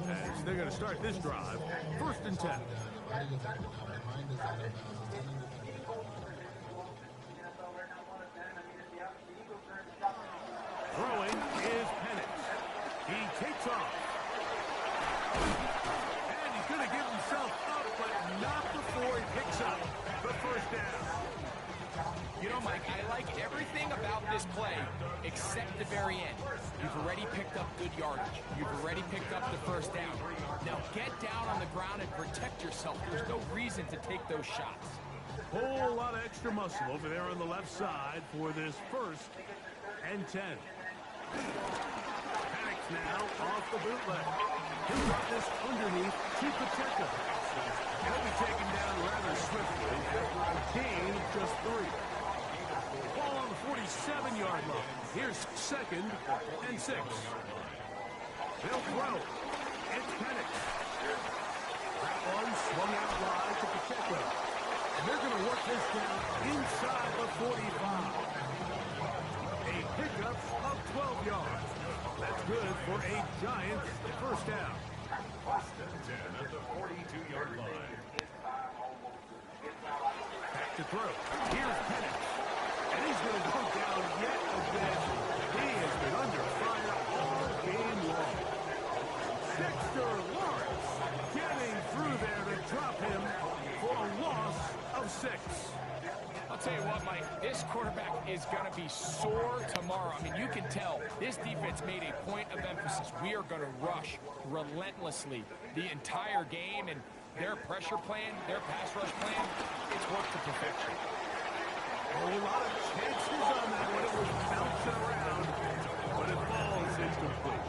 as they're going to start this drive 1st and 10. Throwing is Penix. He takes off. And he's going to give himself up, but not before he picks up the 1st down. You know, Mike, I like everything about this play except the very end. You've already picked up good yardage. You've already picked up the 1st down. Now get down on the ground and protect yourself. There's no reason to take those shots. Whole lot of extra muscle over there on the left side for this 1st and 10. Penix now off the bootleg. He'll drop this underneath to Pacheco. He'll be taken down rather swiftly after a gain of just 3. Ball on the 47-yard line. Here's 2nd and 6. They'll throw. It's Penix. That one swung out wide to Pacheco. And they're going to work this down inside the 45. A pickup of 12 yards. That's good for a Giants 1st down. 1st and 10 at the 42-yard line. Back to throw. Here's Penix. And he's going to go down yet again. He has been under fire all game long. Dexter Lawrence getting through there to drop him for a loss of 6. I'll tell you what, Mike, this quarterback is going to be sore tomorrow. I mean, you can tell this defense made a point of emphasis. We are going to rush relentlessly the entire game, and their pressure plan, their pass rush plan, it's worked to perfection. A lot of chances on that one. It was bouncing around, but it falls incomplete.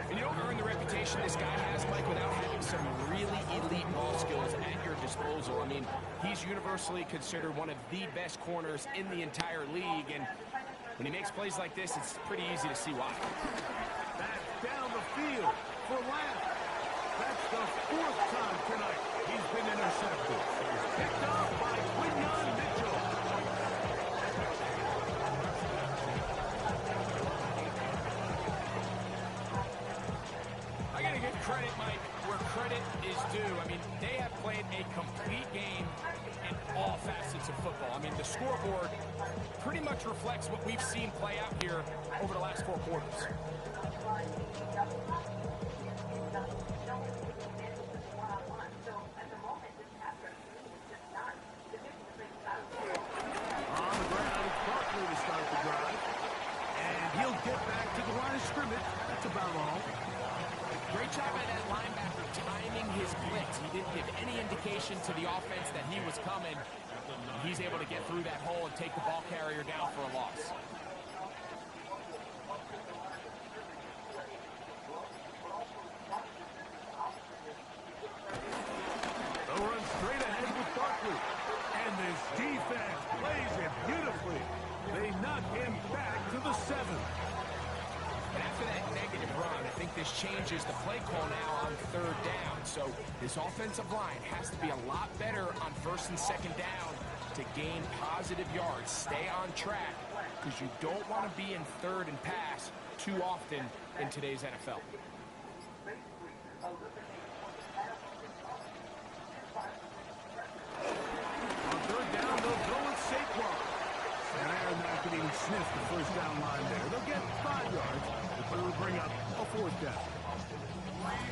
And you don't earn the reputation this guy has, Mike, without having some really elite ball skills at your disposal. I mean, he's universally considered one of the best corners in the entire league, and when he makes plays like this, it's pretty easy to see why. Back down the field for Lamb. That's the 4th time tonight he's been intercepted. Picked off by Quinyon Mitchell. I gotta give credit, Mike, where credit is due. I mean, they have played a complete game in all facets of football. I mean, the scoreboard pretty much reflects what we've seen play out here over the last 4 quarters. On the ground, Barkley to start the drive. And he'll get back to the line of scrimmage. That's about all. Great job by that linebacker timing his blitz. He didn't give any indication to the offense that he was coming. He's able to get through that hole and take the ball carrier down for a loss. They'll run straight ahead with Barkley. And this defense plays it beautifully. They knock him back to the 7. After that negative run, I think this changes the play call now on 3rd down. So this offensive line has to be a lot better on 1st and 2nd down to gain positive yards. Stay on track, because you don't want to be in 3rd and pass too often in today's NFL. On 3rd down, they'll go with Saquon. And they're not getting sniffed the 1st down line there. They'll get 5 yards, but they'll bring up a 4th down.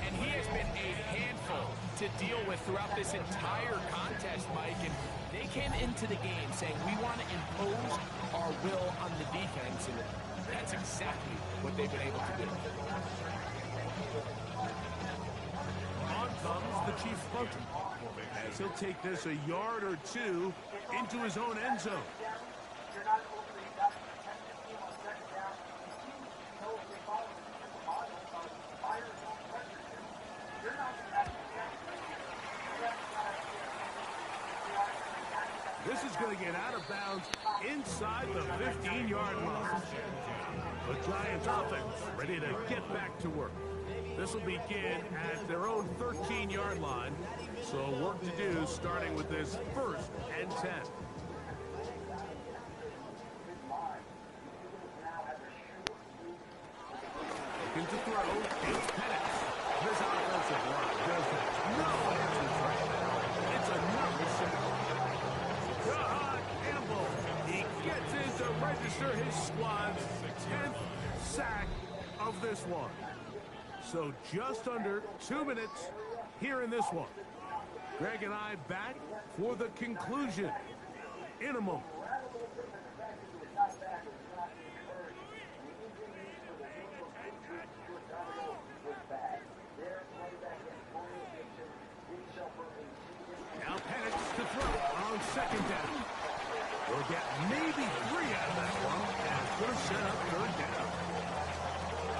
And he has been a handful to deal with throughout this entire contest, Mike. And they came into the game saying, we want to impose our will on the defense. And that's exactly what they've been able to do. On comes the Chiefs punter, as he'll take this a yard or 2 into his own end zone. This is going to get out of bounds inside the 15-yard line. The Giants offense ready to get back to work. This will begin at their own 13-yard line. So work to do starting with this 1st and 10. Looking to throw, it's Penix. This offensive line does have no answer right now. It's another sack. Campbell, he gets in to register his squad's 10th sack of this one. So just under 2 minutes here in this one. Greg and I back for the conclusion in a moment. Now Penix to throw on 2nd down. We'll get maybe 3 out of that one, and it's going to set up 3rd down.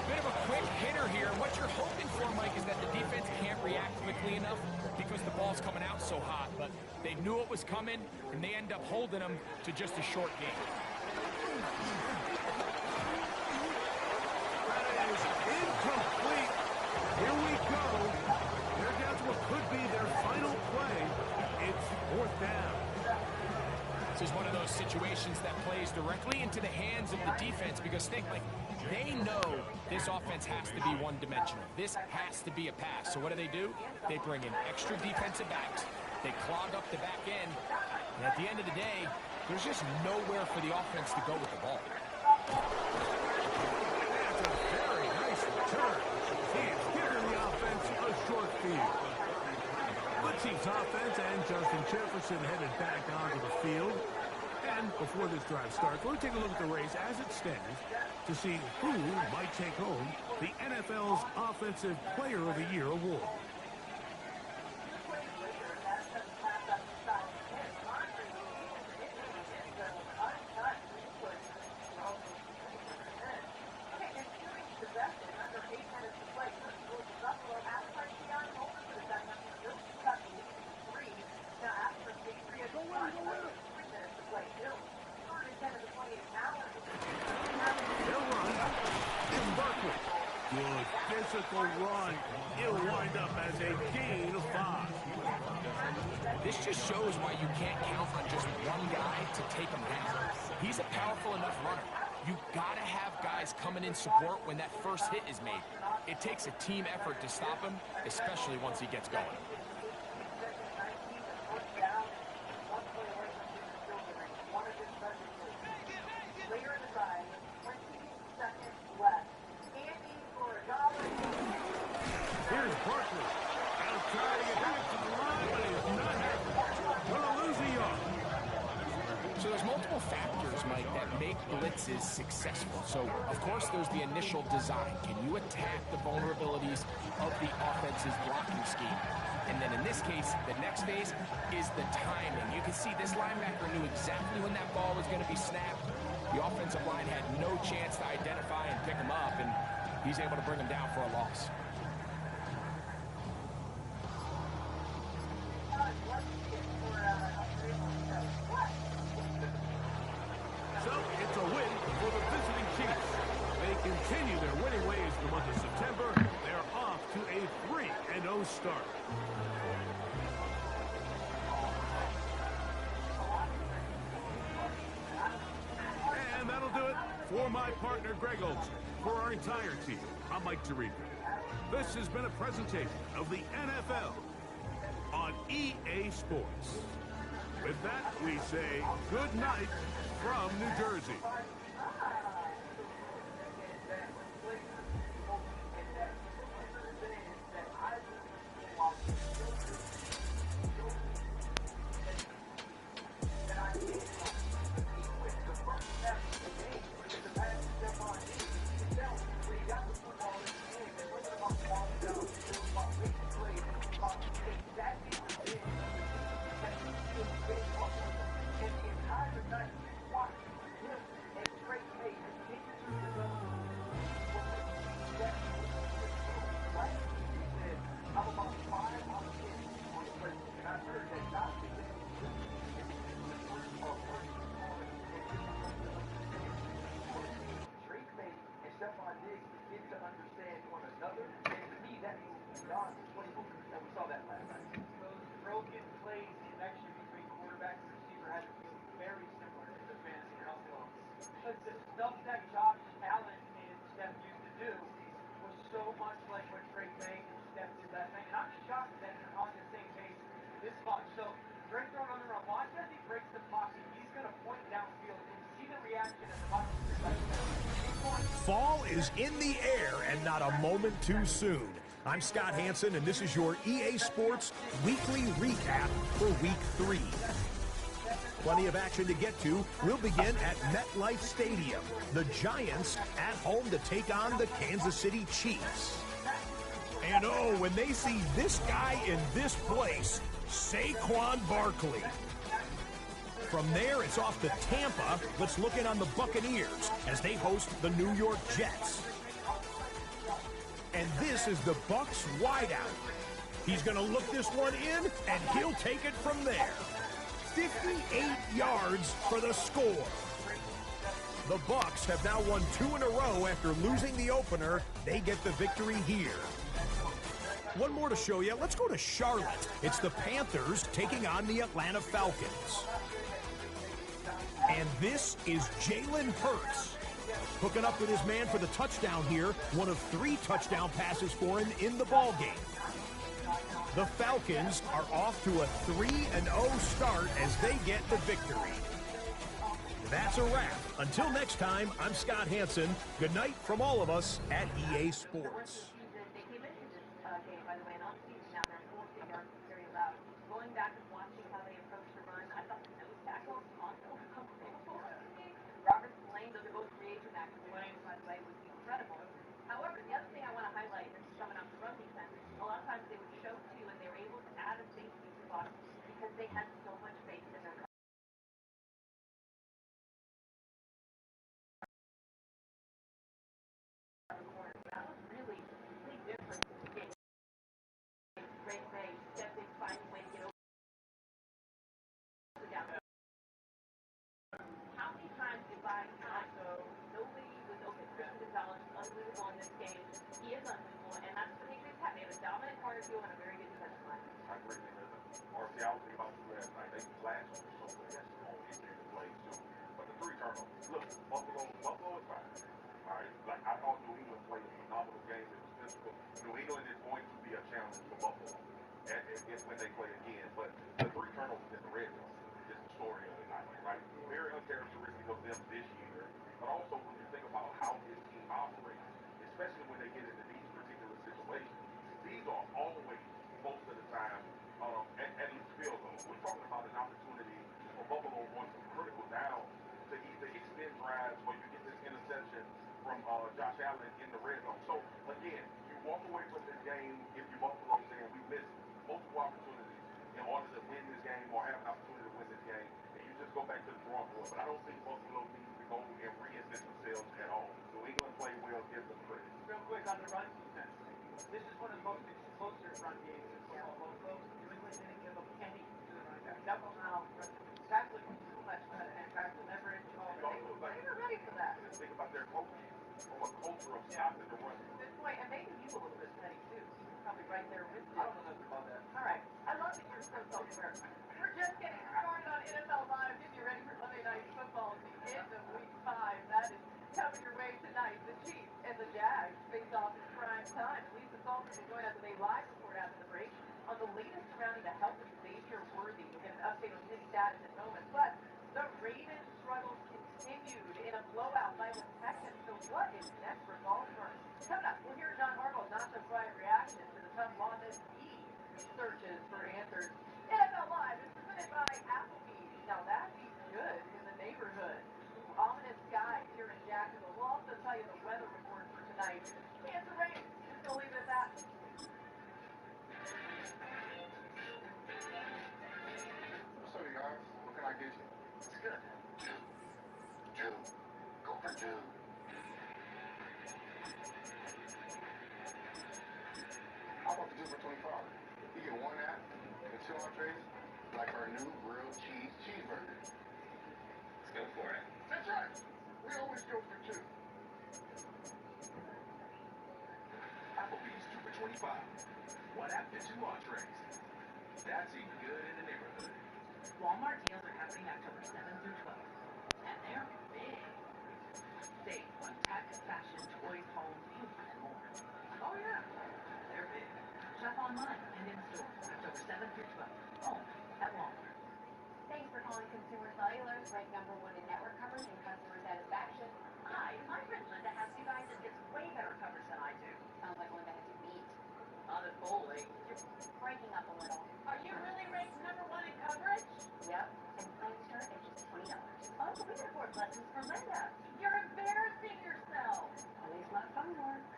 Bit of a quick hitter here. What you're hoping for, Mike, is that the defense can't react quickly enough because the ball's coming out so hot. But they knew it was coming, and they end up holding them to just a short game. That is incomplete. Here we go. They're down to what could be their final play. It's 4th down. This is one of those situations that plays directly into the hands of the defense because think, like, they know this offense has to be one-dimensional. This has to be a pass. So what do? They bring in extra defensive backs. They clog up the back end. And at the end of the day, there's just nowhere for the offense to go with the ball. That's a very nice return. He is giving Chiefs offense and Justin Jefferson headed back onto the field. And before this drive starts, we'll take a look at the race as it stands to see who might take home the NFL's Offensive Player of the Year award. Physical run. It'll wind up as a gain of 5. This just shows why you can't count on just one guy to take him down. He's a powerful enough runner. You gotta have guys coming in support when that first hit is made. It takes a team effort to stop him, especially once he gets going. Blitzes successful. So, of course, there's the initial design. Can you attack the vulnerabilities of the offense's blocking scheme? And then in this case, the next phase is the timing. You can see this linebacker knew exactly when that ball was going to be snapped. The offensive line had no chance to identify and pick him up, and he's able to bring him down for a loss. Continue their winning ways the month of September. They're off to a 3-0 start. And that'll do it for my partner, Greg Olson. For our entire team, I'm Mike Tirico. This has been a presentation of the NFL on EA Sports. With that, we say good night from New Jersey. Fall is in the air and not a moment too soon. I'm Scott Hansen, and this is your EA Sports Weekly Recap for Week 3. Plenty of action to get to. We'll begin at MetLife Stadium. The Giants at home to take on the Kansas City Chiefs. And oh, when they see this guy in this place, Saquon Barkley. From there, it's off to Tampa. Let's look in on the Buccaneers as they host the New York Jets. And this is the Bucs wideout. He's going to look this one in, and he'll take it from there. 58 yards for the score. The Bucs have now won 2 in a row after losing the opener. They get the victory here. One more to show you. Let's go to Charlotte. It's the Panthers taking on the Atlanta Falcons. And this is Jalen Hurts hooking up with his man for the touchdown here. One of 3 touchdown passes for him in the ballgame. The Falcons are off to a 3-0 start as they get the victory. That's a wrap. Until next time, I'm Scott Hansen. Good night from all of us at EA Sports. you on a very good defensive line. I agree with you. RC, I was thinking about you last night. They flashed so good. That's the only issue in the play, too. But the 3 turnovers. Look, Buffalo is fine. All right? Like, I thought New England played a phenomenal game. It was physical. New England is going to be a challenge for Buffalo when they play again. But the 3 turnovers in the red zone is the story of the night, right? Very uncharacteristic of them this year. But also, when you think about how this team operates, especially when they get into these particular situations, these are always, most of the time, at least field goals. We're talking about an opportunity for Buffalo on some critical downs to either extend drives or you get this interception from Josh Allen in the red zone. So, again, you walk away from this game if you Buffalo saying we missed multiple opportunities in order to win this game or have an opportunity to win this game, and you just go back to the drawing board. But I don't think Buffalo needs to go and reinvent themselves at all. New England played well, give them credit. Real quick on the run defense. This is one of the most explosive run games in football. Buffalo, New England didn't give up any to the running back. Double now, tackling too much credit and tackle leverage. They were ready for that. Just think about their coaching, or a culture of stopping the run. Good point, and maybe you a little bit, Penny, too. You're probably right there with you. I don't know nothing about that. All right. I love that you're so self-aware. We're just getting started on NFL Live. Get you ready for Monday Night Football at the end of Week 5. That is coming your way tonight. The Chiefs and the Jags face off in prime time. Lisa Salter will join us with a live report after the break on the latest surrounding the health of Xavier Worthy. We'll get an update on his status in moments. But the Ravens' struggles continued in a blowout by the Texans. So what is next for Baltimore? Coming up, we'll hear John Harbaugh's not-so-quiet reaction to the tough loss as he searches for answers. NFL Live is presented by Applebee's. Now that beats good in the neighborhood. Ominous skies here in Jacksonville. We'll also tell you the weather report for tonight. Chance of rain. Just gonna leave it at that. So, you guys, what can I get you? It's good. Two. Go for 2. How about the 2 for 25? You get 1 app and 2 entrees, like our new grilled cheese cheeseburger. Let's go for it. That's right. We always go for 2. Applebee's 2 for 25. 1 app and 2 entrees. That's even good in the neighborhood. Walmart deals are happening October 7th through 12th. And they're big. Save on tech, fashion, toys, home, beauty, and more. Oh yeah, they're big. Shop online and in store October 7th through 12th. Only at Walmart. Thanks for calling Consumer Cellular, ranked #1 in network coverage and customer satisfaction. Hi, my friend Linda has you guys that gets way better coverage than I do. Sounds like Linda has you beat. Not at bowling. You're breaking up a little. Are you really ranked #1 in coverage? Yep, and plan start at just $20. Oh, we can afford lessons for Linda. You're embarrassing yourself. Always my phone works.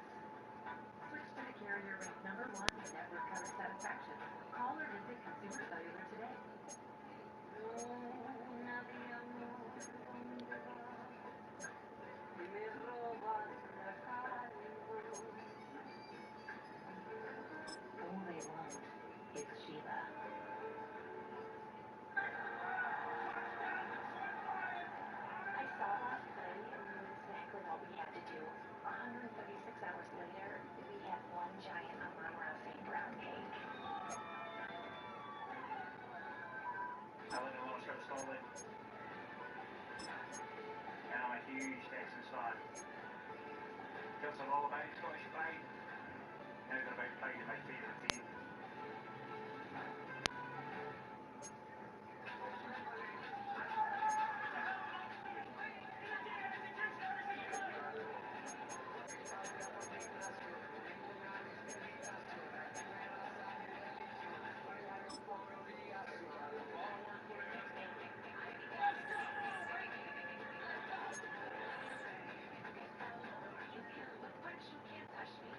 Switch to the carrier ranked #1 in network coverage satisfaction. Call or visit Consumer Cellular today. All they want is Sheila. I saw that play and knew exactly what we had to do. 136 hours later, we had one giant Amon-Ra St. Brown cake. I went a little trip slowly. Now a huge Texan spot. Tells them all about his Scottish pride. Now they're about pride in my favourite team. You can't touch me.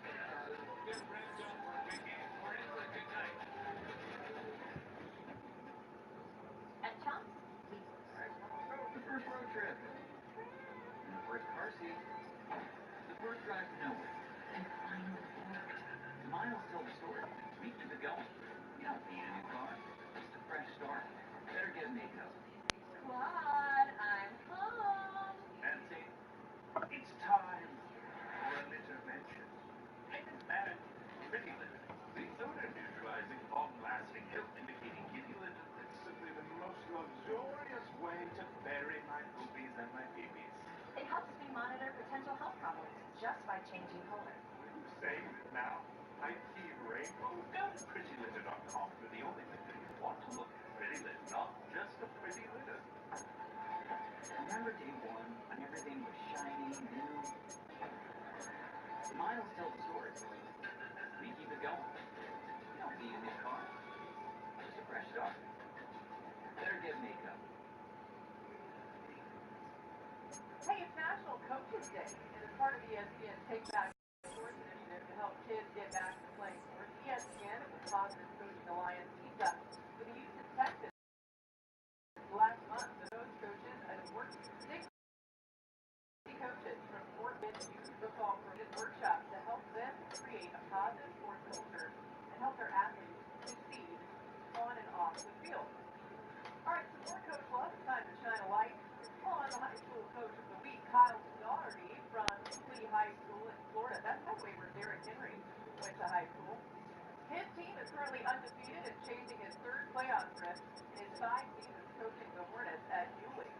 PrettyLitter.com for the only litter you want to look pretty lit, not just a pretty litter. Remember day one when everything was shiny, new? Mine will tell the story. We keep it going. You don't need a new car. Just a fresh start. Better get makeup. Hey, it's National Coaches Day, and as part of ESPN's Take Back Sports initiative to help kids get back to playing sports, ESPN and the Positive Coaching Alliance teamed up with the youth in Texas last month. Those coaches had worked with 60 coaches from Fort Bend Youth Football Program workshops to help them create a positive sports culture and help their athletes succeed on and off the field. All right, some more Coach Love. It's time to shine a light on the high school coach of the week, Kyle Daugherty from Lee High School in Florida. That's the way where Derrick Henry went to high school. His team is currently undefeated and chasing his third playoff trip in his 5 seasons coaching the Hornets at Yulee.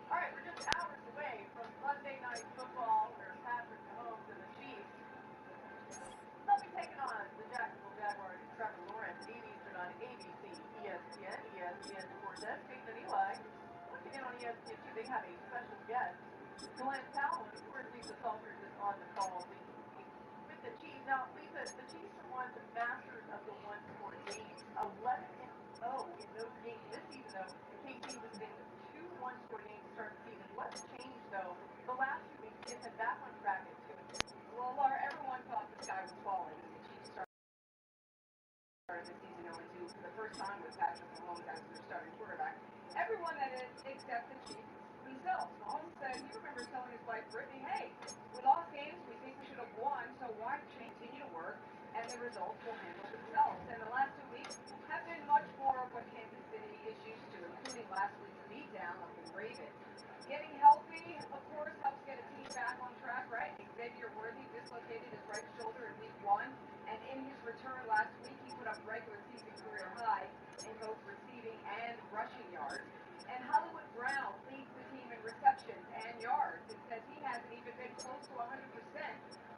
All right, we're just hours away from Monday Night Football, where Patrick Mahomes and the Chiefs they'll be taking on the Jacksonville Jaguars and Trevor Lawrence, 8 Eastern on ABC, ESPN, ESPN Sports, Peyton and Eli. Looking in on ESPN 2, they have a special guest. Glenn Powell, of course, Lisa Salters is on the call with the Chiefs. Now, Lisa, the Chiefs have won the Masters of the one-score games, 11-0 in those games this season, though. KC was in 2 one-score games to start the season. What's changed, though, the last 2 weeks to get them back on track at 2-2? Well, Laura, everyone thought the sky was falling when the Chiefs started the season 0-2 for the first time with Patrick Mahomes as their starting quarterback. Everyone that is, except the Chiefs themselves. Mahomes said, he remembers telling his wife, Brittany, hey, we lost games we think we should have won, so why continue to work, and the results will handle themselves. And the last 2 weeks have been much more of what Kansas City is used to, including last week's beatdown of the Ravens. Getting healthy, of course, helps get a team back on track, right? Xavier Worthy dislocated his right shoulder in week 1, and in his return last week, he put up regular season career high in both receiving and rushing yards. And Hollywood Brown leads the team in receptions and yards. It says he hasn't even been close to 100%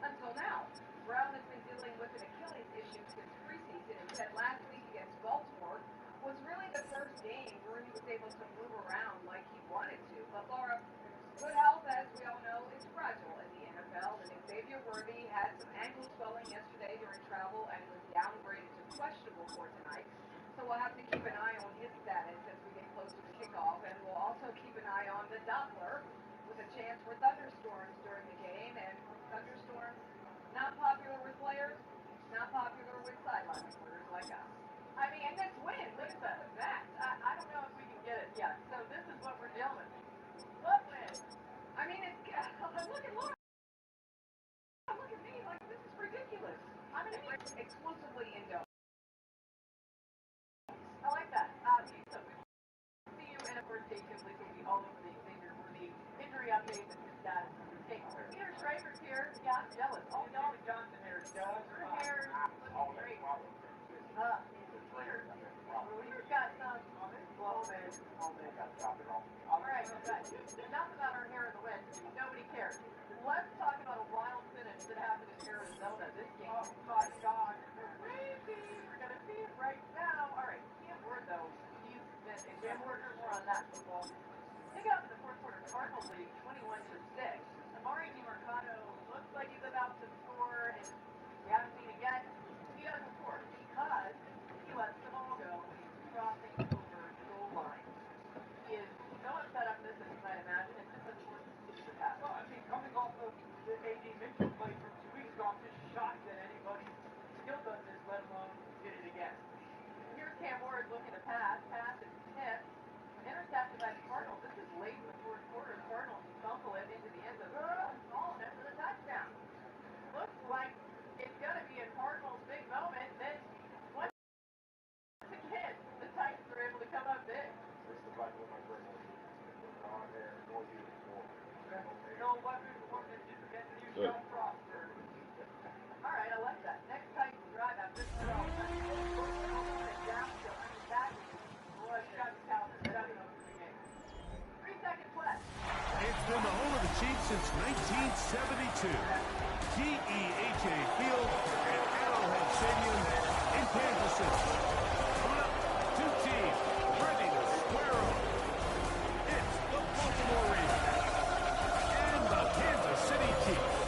until now. Brown has been dealing with an Achilles issue since preseason and said last week against Baltimore was really the first game where he was able to move around like he wanted to. But Laura, good health, as we all know, is fragile in the NFL. And Xavier Worthy had some ankle swelling yesterday during travel and was downgraded to questionable for tonight. So we'll have to keep an eye on his status as we get closer to kickoff. And we'll also keep an eye on the Doppler with a chance for thunderstorms during the game. And thunderstorms, not popular with players, not popular with sideline reporters like us. I mean, and this wind, look at that. I don't know if we can get it yet. So this is what we're dealing with. What wind? I mean, it's, look at Laura. Look at me, like, this is ridiculous. I'm in a exclusively indoors. I like that. So we will see you, and of course, Jay Kimbley will be all over the Xavier Worthy injury updates and his status. Peter Schrager's here. Yeah, I'm jealous. Oh, y'all the Johnson hair, Doug. Your hair looks great. Peter's got some. Well, man. All right, enough about our hair in the wind. Nobody cares. Let's talk about a wild finish that happened in Arizona this game. Oh, my God. Crazy. We're going to see it right now. All right, Cam Ward, though. He's been a Cam Ward, more on that football. They got in the fourth quarter Cardinals lead 21-6. Amari DiMercado looks like he's about to score, and we haven't seen it yet. He doesn't score because he lets the ball go when he's crossing over the goal line. He is so upset up this, as you might imagine, and just unfortunate to that. Well, I mean, coming off of the A.J. Mitchell play from 2 weeks ago, I'm just shocked that anybody still does this, let alone did it again. Here's Cam Ward looking to pass is tipped, intercepted by the Cardinals. This is late in the fourth quarter. The Cardinals fumble it into the end zone. Ball after the touchdown. Looks like it's going to be a Cardinals big moment. Then once again, the Titans are able to come up big. No weapon performance against you, Sean Frost. All right, I like that. Next Titans drive after this throw. Downfield. I mean, that was Chuck Calvin. 3 seconds left. It's been the home of the Chiefs since 1972. DEHA Field at Arrowhead Stadium in Kansas City. Coming up, two teams ready to square off. It's the Baltimore Ravens and the Kansas City Chiefs.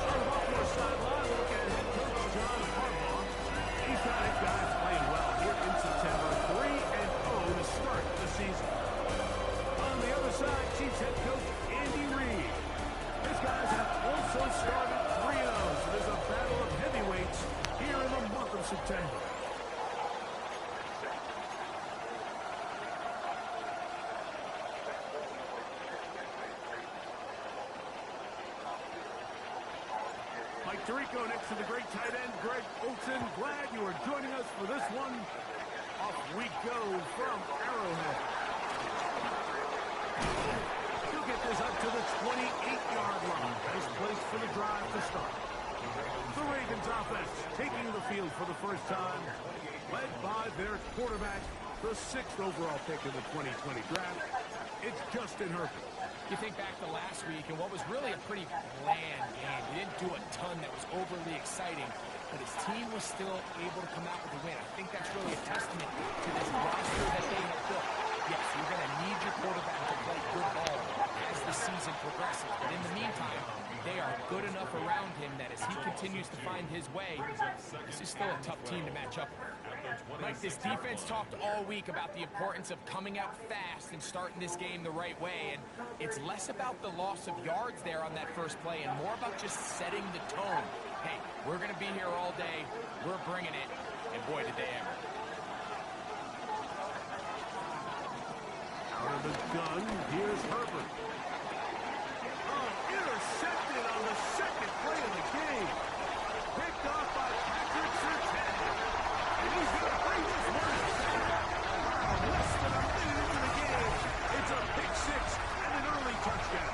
On the Baltimore sideline, we'll look at head coach John Harbaugh. He's got his guys playing well here in September. 3-0 to start the season. On the other side, Chiefs head coach Andy Reid. His guys have also started 3-0, so there's a battle of heavyweights here in the month of September. Mike Tirico next to the great tight end, Greg Olsen. Glad you are joining us for this one. Off we go from Arrowhead. He'll get this up to the 28-yard line. Nice place for the drive to start. The Ravens offense taking the field for the first time, led by their quarterback, the 6th overall pick in the 2020 draft. It's Justin Herbert. You think back to last week and what was really a pretty bland game. He didn't do a ton that was overly exciting, but his team was still able to come out with a win. I think that's really a testament to this roster that they have built. Yes, you're going to need your quarterback to play good ball as the season progresses. But in the meantime, they are good enough around him that as he continues to find his way, this is still a tough team to match up with. Mike, this defense talked all week about the importance of coming out fast and starting this game the right way. And it's less about the loss of yards there on that first play and more about just setting the tone. Hey, we're going to be here all day. We're bringing it. And boy, did they ever. Out of the gun, here's Herbert. Oh, intercepted on the second play of the game. Picked off by Patrick Surtain. And he's going to bring this one back. Less than a minute into the game, it's a pick 6 and an early touchdown.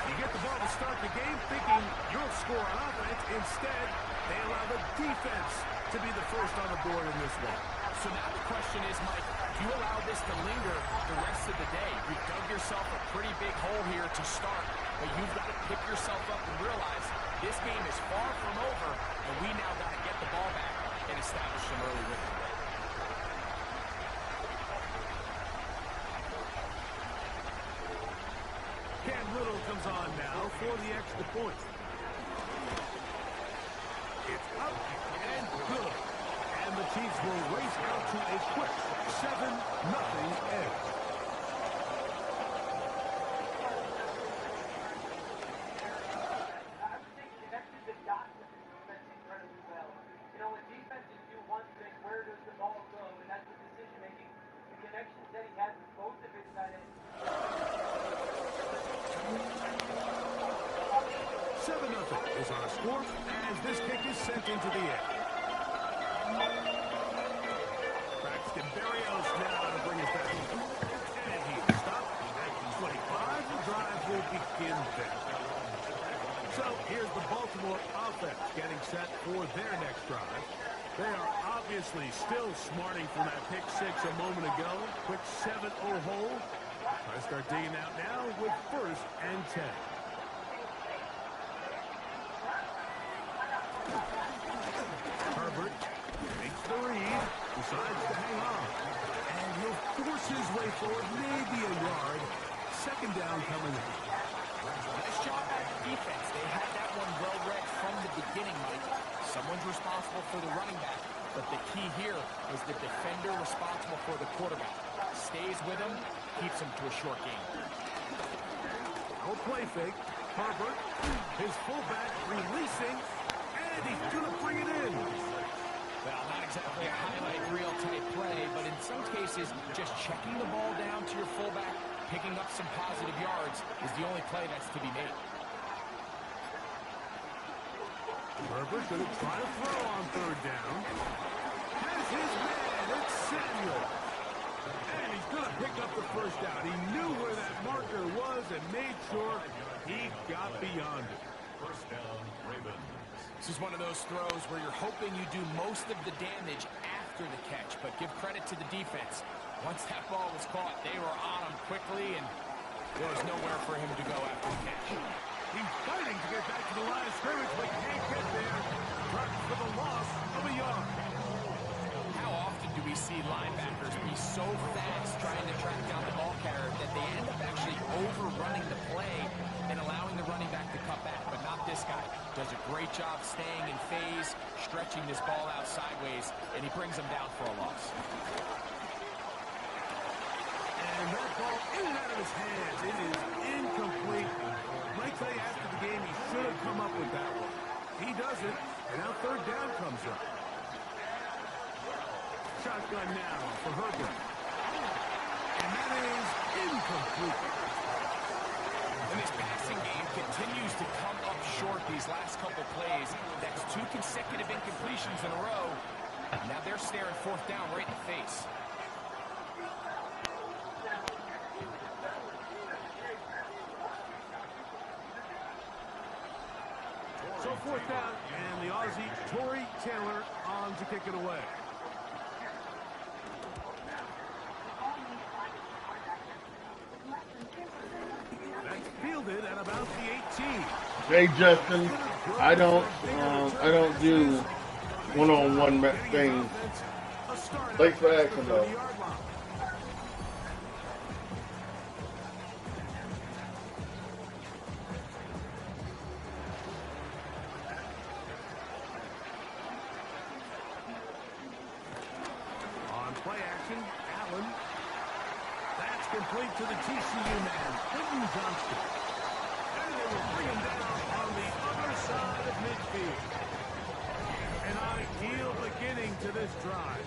You get the ball to start the game thinking you'll score on offense. Instead, they allow the defense to be the first on the board in this one. So now the question is, Mike, do you allow this to linger the rest of the day? You've dug yourself a pretty big hole here to start, but you've got to pick yourself up and realize this game is far from over, and we now got to get the ball back and establish some early wins. Cam Little comes on now for the extra point. It's up and good. And the Chiefs will race out to a quick 7-0 edge. When defenses do one thing, where does the ball go? And that's the decision making. The connections that he has with both of his tight ends. 7-0 is our score as this kick is sent into the air. Braxton Berrios now to bring us back. And he stopped at 25. The drive will begin there. So here's the Baltimore offense getting set for their next drive. They are obviously still smarting from that pick 6 a moment ago. Quick 7-0 hole. Try to start digging out now with 1st and 10. Herbert makes the read, decides to hang on. And he'll force his way forward, maybe a yard. 2nd down coming up. Nice job by the defense. They had that one well read from the beginning, Mike. Someone's responsible for the running back, but the key here is the defender responsible for the quarterback. Stays with him, keeps him to a short game. No play fake. Herbert, his fullback releasing, and he's going to bring it in. Well, not exactly a highlight reel type play, but in some cases, just checking the ball down to your fullback, picking up some positive yards is the only play that's to be made. Herbert going to try to throw on 3rd down. Has his man, it's Samuel. And he's going to pick up the 1st down. He knew where that marker was and made sure he got beyond it. 1st down, Ravens. This is one of those throws where you're hoping you do most of the damage after the catch, but give credit to the defense. Once that ball was caught, they were on him quickly, and there was nowhere for him to go after the catch. He's fighting to get back to the line of scrimmage, but can't get there. so fast trying to track down the ball carrier that they end up actually overrunning the play and allowing the running back to cut back, but not this guy. Does a great job staying in phase, stretching this ball out sideways, and he brings him down for a loss. And that ball in and out of his hands. It is incomplete. Might say after the game he should have come up with that one. He doesn't, and now third down comes up. Shotgun now for Herbert. And that is incomplete. And this passing game continues to come up short these last couple plays. That's 2 consecutive incompletions in a row. Now they're staring fourth down right in the face. So fourth down, and the Aussie, Torrey Taylor, on to kick it away. That's fielded at about the 18. Hey Justin, I don't do one-on-one things. Thanks for asking though. On play action, Allen. That's complete to the TCU man, Quentin Johnston. And they will bring him down on the other side of midfield. An ideal beginning to this drive.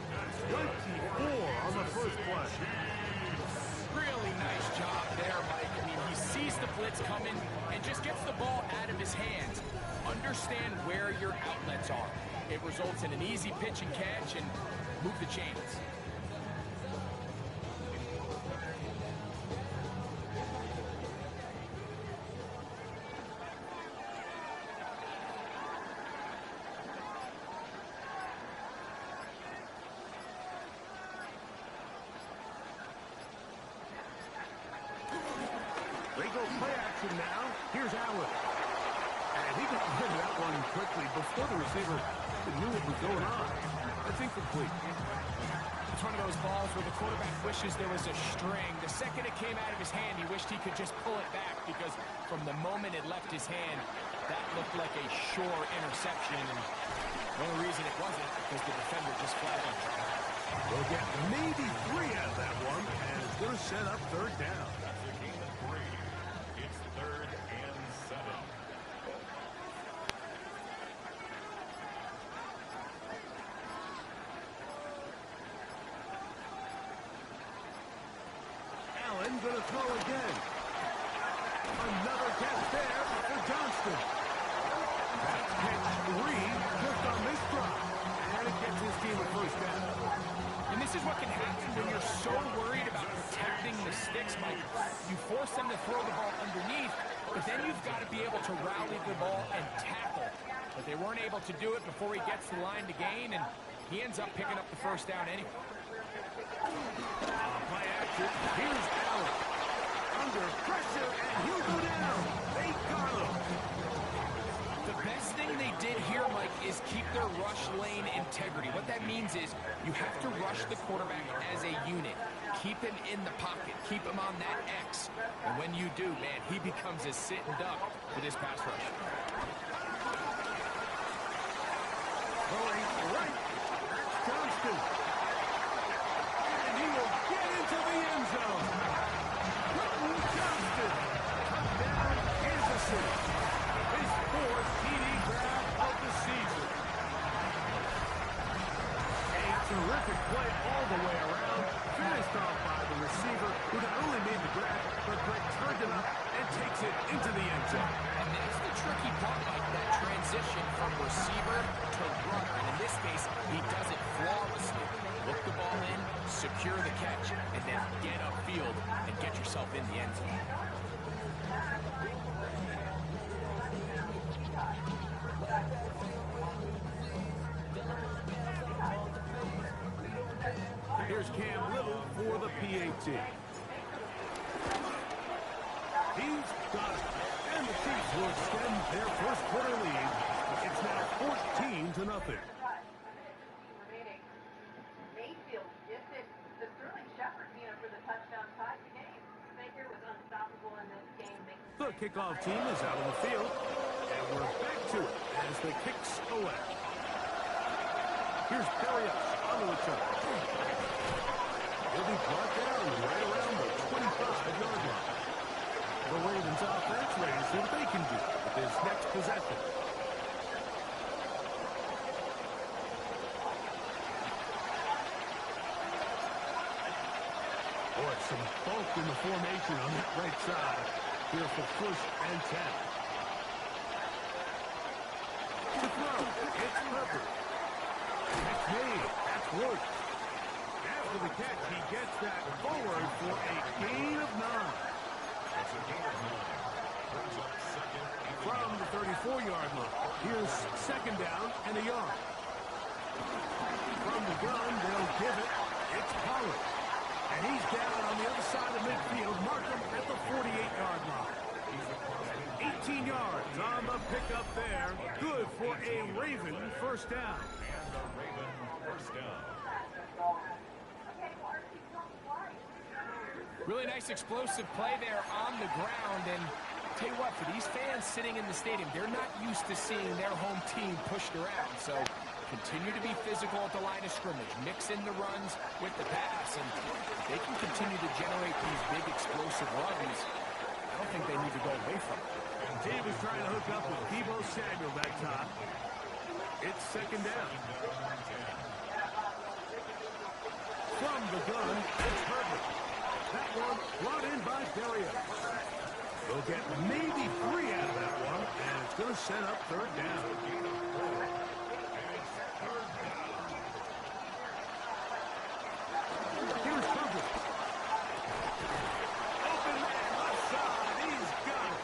24 on the first play. Really nice job there, Mike. I mean, he sees the blitz coming and just gets the ball out of his hands. Understand where your outlets are. It results in an easy pitch and catch and move the chains. They go play action now. Here's Allen. And he got rid of that one quickly before the receiver knew what was going on. That's incomplete. It's one of those balls where the quarterback wishes there was a string. The second it came out of his hand, he wished he could just pull it back because from the moment it left his hand, that looked like a sure interception. And the only reason it wasn't because the defender just flagged him. They'll get maybe 3 out of that one, and it's going to set up third down. That's a gain of 3. It's 3rd and 7. Allen going to throw again. Another catch there for Johnston. That's catch 3 just on this drive. And it gets his team a first down. And this is what can happen when you're so worried about protecting the sticks, Mike. You force them to throw the ball underneath, but then you've got to be able to rally the ball and tackle. But they weren't able to do it before he gets the line to gain, and he ends up picking up the first down anyway. Play action. Here's Allen. Under pressure, and he'll go down. They got him. The best thing they did here, Mike, is keep their rush lane integrity. What that means is you have to rush the quarterback as a unit. Keep him in the pocket. Keep him on that X. And when you do, man, he becomes a sitting duck for this pass rush. Going right. That's Johnston. And he will get into the end zone. Quentin Johnston. Touchdown, Kansas City. His 4th TD grab of the season. A terrific play all the way around. Finished off by the receiver, who not only made the grab, but turned it up and takes it into the end zone. And that's the tricky part, like that transition from receiver to runner. And in this case, he does it flawlessly. Look the ball in, secure the catch, and then get upfield and get yourself in the end zone. Here's Cam Little for the PAT. He's got it. And the Chiefs will extend their first quarter lead. It's now 14-0. Remaining. Mayfield gets it. The Sterling shot. The kickoff team is out on the field, and we're back to it as the kicks away. Here's Barry on the return. He'll be brought down right around the 25-yard line. The Ravens offense ready to see what they can do with this next possession. Boy, some bulk in the formation on that right side. Here for 1st and 10. To throw, it's Herbert. That's made. That's worked. After the catch, he gets that forward for a gain of 9. That's a gain of 9. From the 34-yard line, here's 2nd down and a yard. From the gun, they'll give it. It's Pollard. And he's down on the other side of midfield. Mark him at the 48-yard line. 18 yards on the pickup there. Good for a Raven 1st down. And a Raven 1st down. Really nice explosive play there on the ground. And tell you what, for these fans sitting in the stadium, they're not used to seeing their home team pushed around. So continue to be physical at the line of scrimmage. Mix in the runs with the pass. And they can continue to generate these big explosive runs. I don't think they need to go away from it. Dave is trying to hook up with Deebo Samuel that time. It's 2nd down. From the gun, it's Herbert. That one brought in by Darius. They'll get maybe 3 out of that one, and it's going to set up 3rd down. Here's Herbert. Open man left side. He's got it.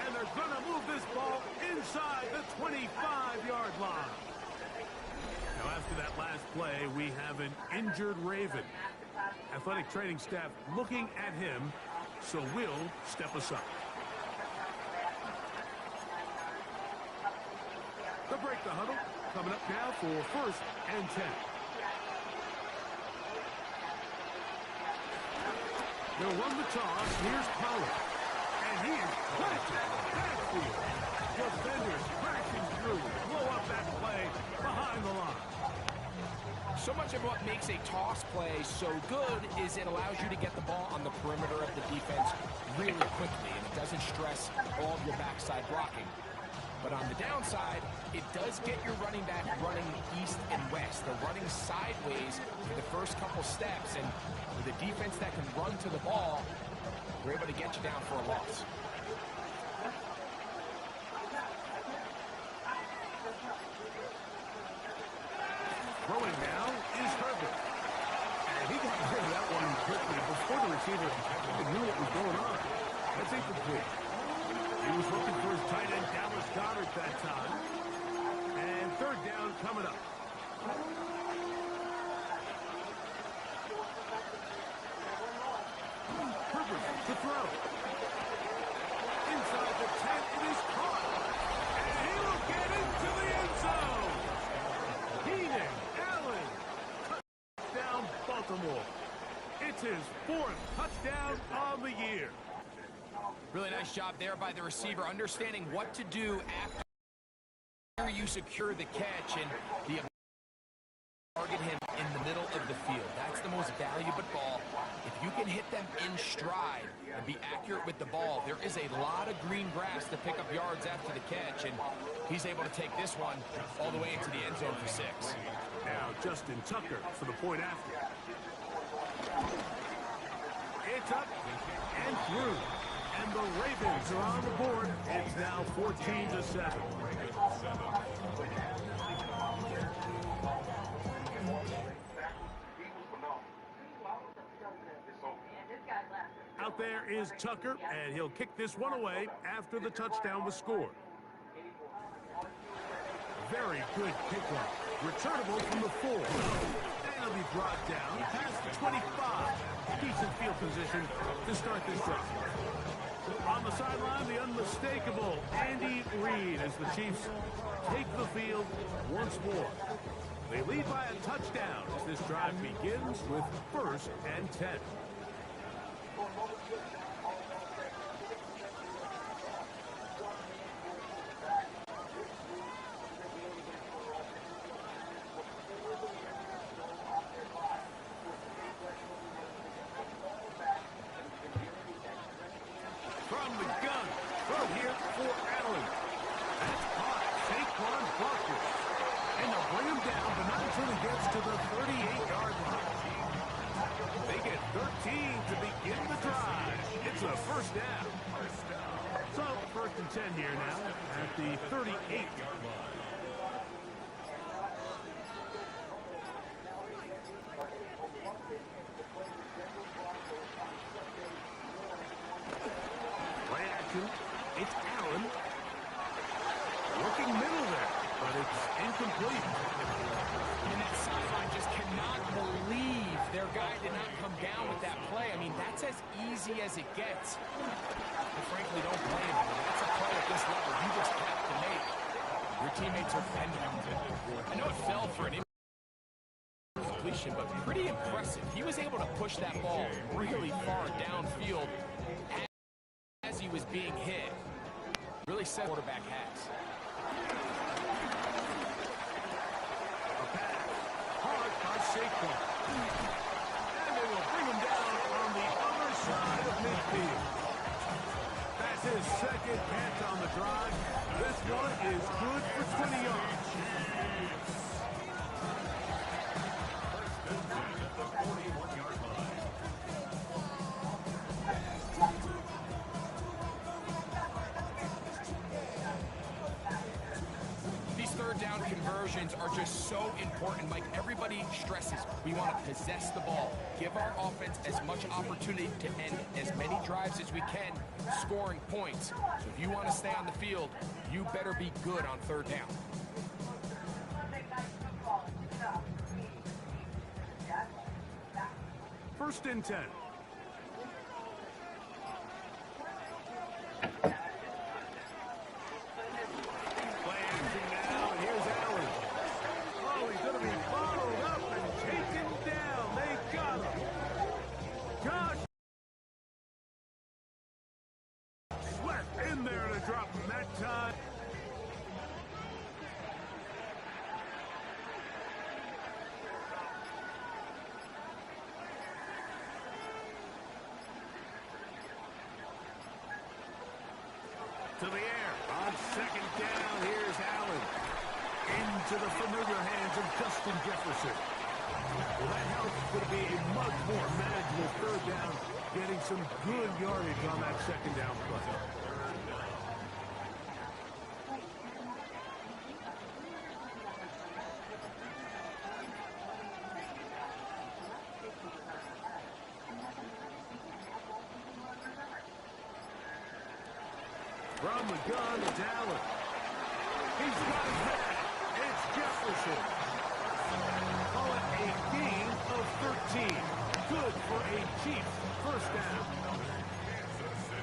And they're going to move this ball inside the 25-yard line. Now, after that last play, we have an injured Raven. Athletic training staff looking at him, so we'll step aside. The break the huddle coming up now for 1st and 10. They'll run the toss. Here's Pollard. And he is planted. Backfield. Defenders crashing through. Blow up that play behind the line. So much of what makes a toss play so good is it allows you to get the ball on the perimeter of the defense really quickly, and it doesn't stress all of your backside blocking. But on the downside, it does get your running back running east and west. They're running sideways for the first couple steps, and with a defense that can run to the ball, they're able to get you down for a loss. Throwing now is Herbert. And he got rid of that one quickly before the receiver knew what was going on. That's incomplete. He was looking for his tight end, Dallas Goedert, that time. And 3rd down coming up. Herbert to throw. Inside the 10, it is caught. And he will get into the end zone. Keenan Allen. Touchdown, Baltimore. It's his 4th touchdown on the year. Really nice job there by the receiver, understanding what to do after you secure the catch and the target him in the middle of the field. That's the most valuable ball. If you can hit them in stride and be accurate with the ball, there is a lot of green grass to pick up yards after the catch, and he's able to take this one all the way into the end zone for 6. Now Justin Tucker for the point after. It's up and through. And the Ravens are on the board. It's now 14-7. Out there is Tucker, and he'll kick this one away after the touchdown was scored. Very good kickoff. Returnable from the 4. And he'll be brought down past the 25. Decent field position to start this drive. On the sideline, the unmistakable Andy Reid as the Chiefs take the field once more. They lead by a touchdown as this drive begins with 1st and 10. 10 here now at the 38-yard line. Play action. It's Allen. Working middle there, but it's incomplete. And that sideline just cannot believe their guy did not come down with that play. I mean, that's as easy as it gets. I frankly don't blame him. That's a play at this level you just have to make. Your teammates are dependent on it. I know it fell for an incompletion, but pretty impressive. He was able to push that ball really far downfield as he was being hit. Really said quarterback has. Hard by Saquon. And they will bring him down on the other side of midfield. That's his second catch on the drive. This one is good for 20 yards. Down conversions are just so important, Mike. Everybody stresses we want to possess the ball, give our offense as much opportunity to end as many drives as we can, scoring points. So if you want to stay on the field, you better be good on third down. First and 10. To the air. On second down, here's Allen. Into the familiar hands of Justin Jefferson. Well, that helps would be a much more manageable third down, getting some good yardage on that second down play. From the gun, it's Allen. He's got his man. It's Jefferson. Call it a gain of 13. Good for a Chiefs first down.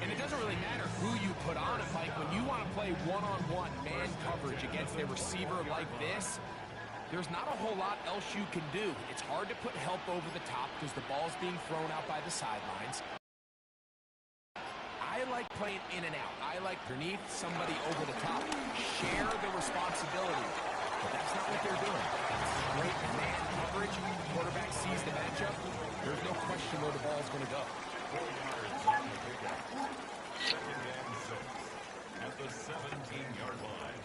And it doesn't really matter who you put on it, Mike. When you want to play one-on-one man coverage against a receiver like this, there's not a whole lot else you can do. It's hard to put help over the top because the ball's being thrown out by the sidelines. I like playing in and out. I like underneath, somebody over the top. Share the responsibility. But that's not what they're doing. Great man coverage. Quarterback sees the matchup. There's no question where the ball's going to go. 4 yards on the pickup. Second and 6 at the 17-yard line.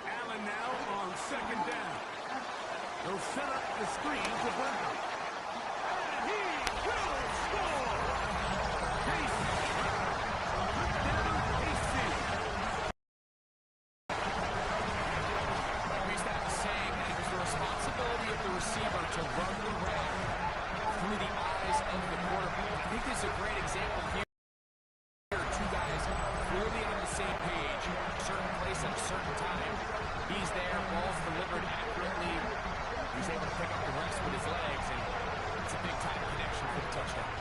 Allen now on second down. They'll set up the screen to Brown. And he will score! Casey. Touchdown, Casey. We used to have a saying that it was the responsibility of the receiver to run the route through the eyes of the quarterback. I think this is a great example here. Two guys clearly on the same page, certain place at a certain time. He's there, ball's delivered accurately. He's able to pick up the rest with his legs, and it's a big-time connection for the touchdown.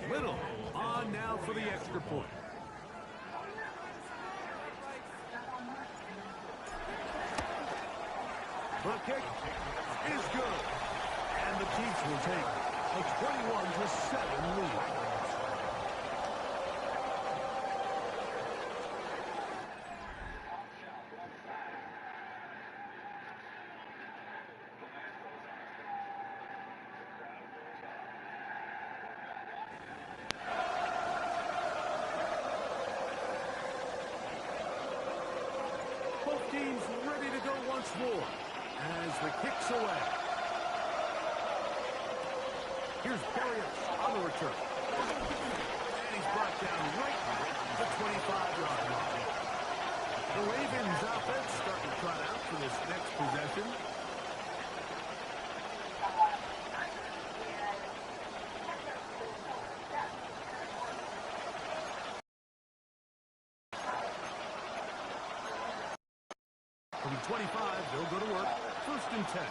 Little on now for the extra point. The kick is good. And the Chiefs will take a 21-7 lead. seems ready to go once more as the kick's away. Here's Berrios on the return. And he's brought down right at the 25-yard line. The Ravens offense starting to trot out for this next possession. From 25, they'll go to work. 1st and 10.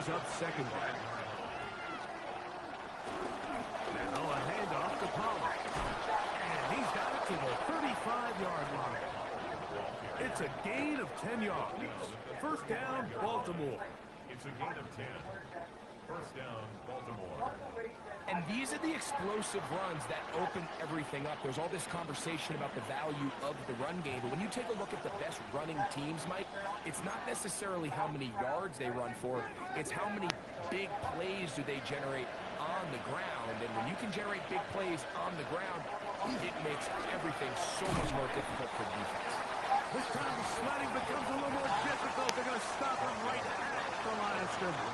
Up second. Now a handoff to Pollard. And he's got it to the 35-yard line. It's a gain of 10 yards. 1st down, Baltimore. It's a gain of 10. 1st down, Baltimore. And these are the explosive runs that open everything up. There's all this conversation about the value of the run game, but when you take a look at the best running teams, Mike, it's not necessarily how many yards they run for, it's how many big plays do they generate on the ground. And when you can generate big plays on the ground, it makes everything so much more difficult for the defense. This time the sliding becomes a little more difficult. They're going to stop him right at the line of scrimmage.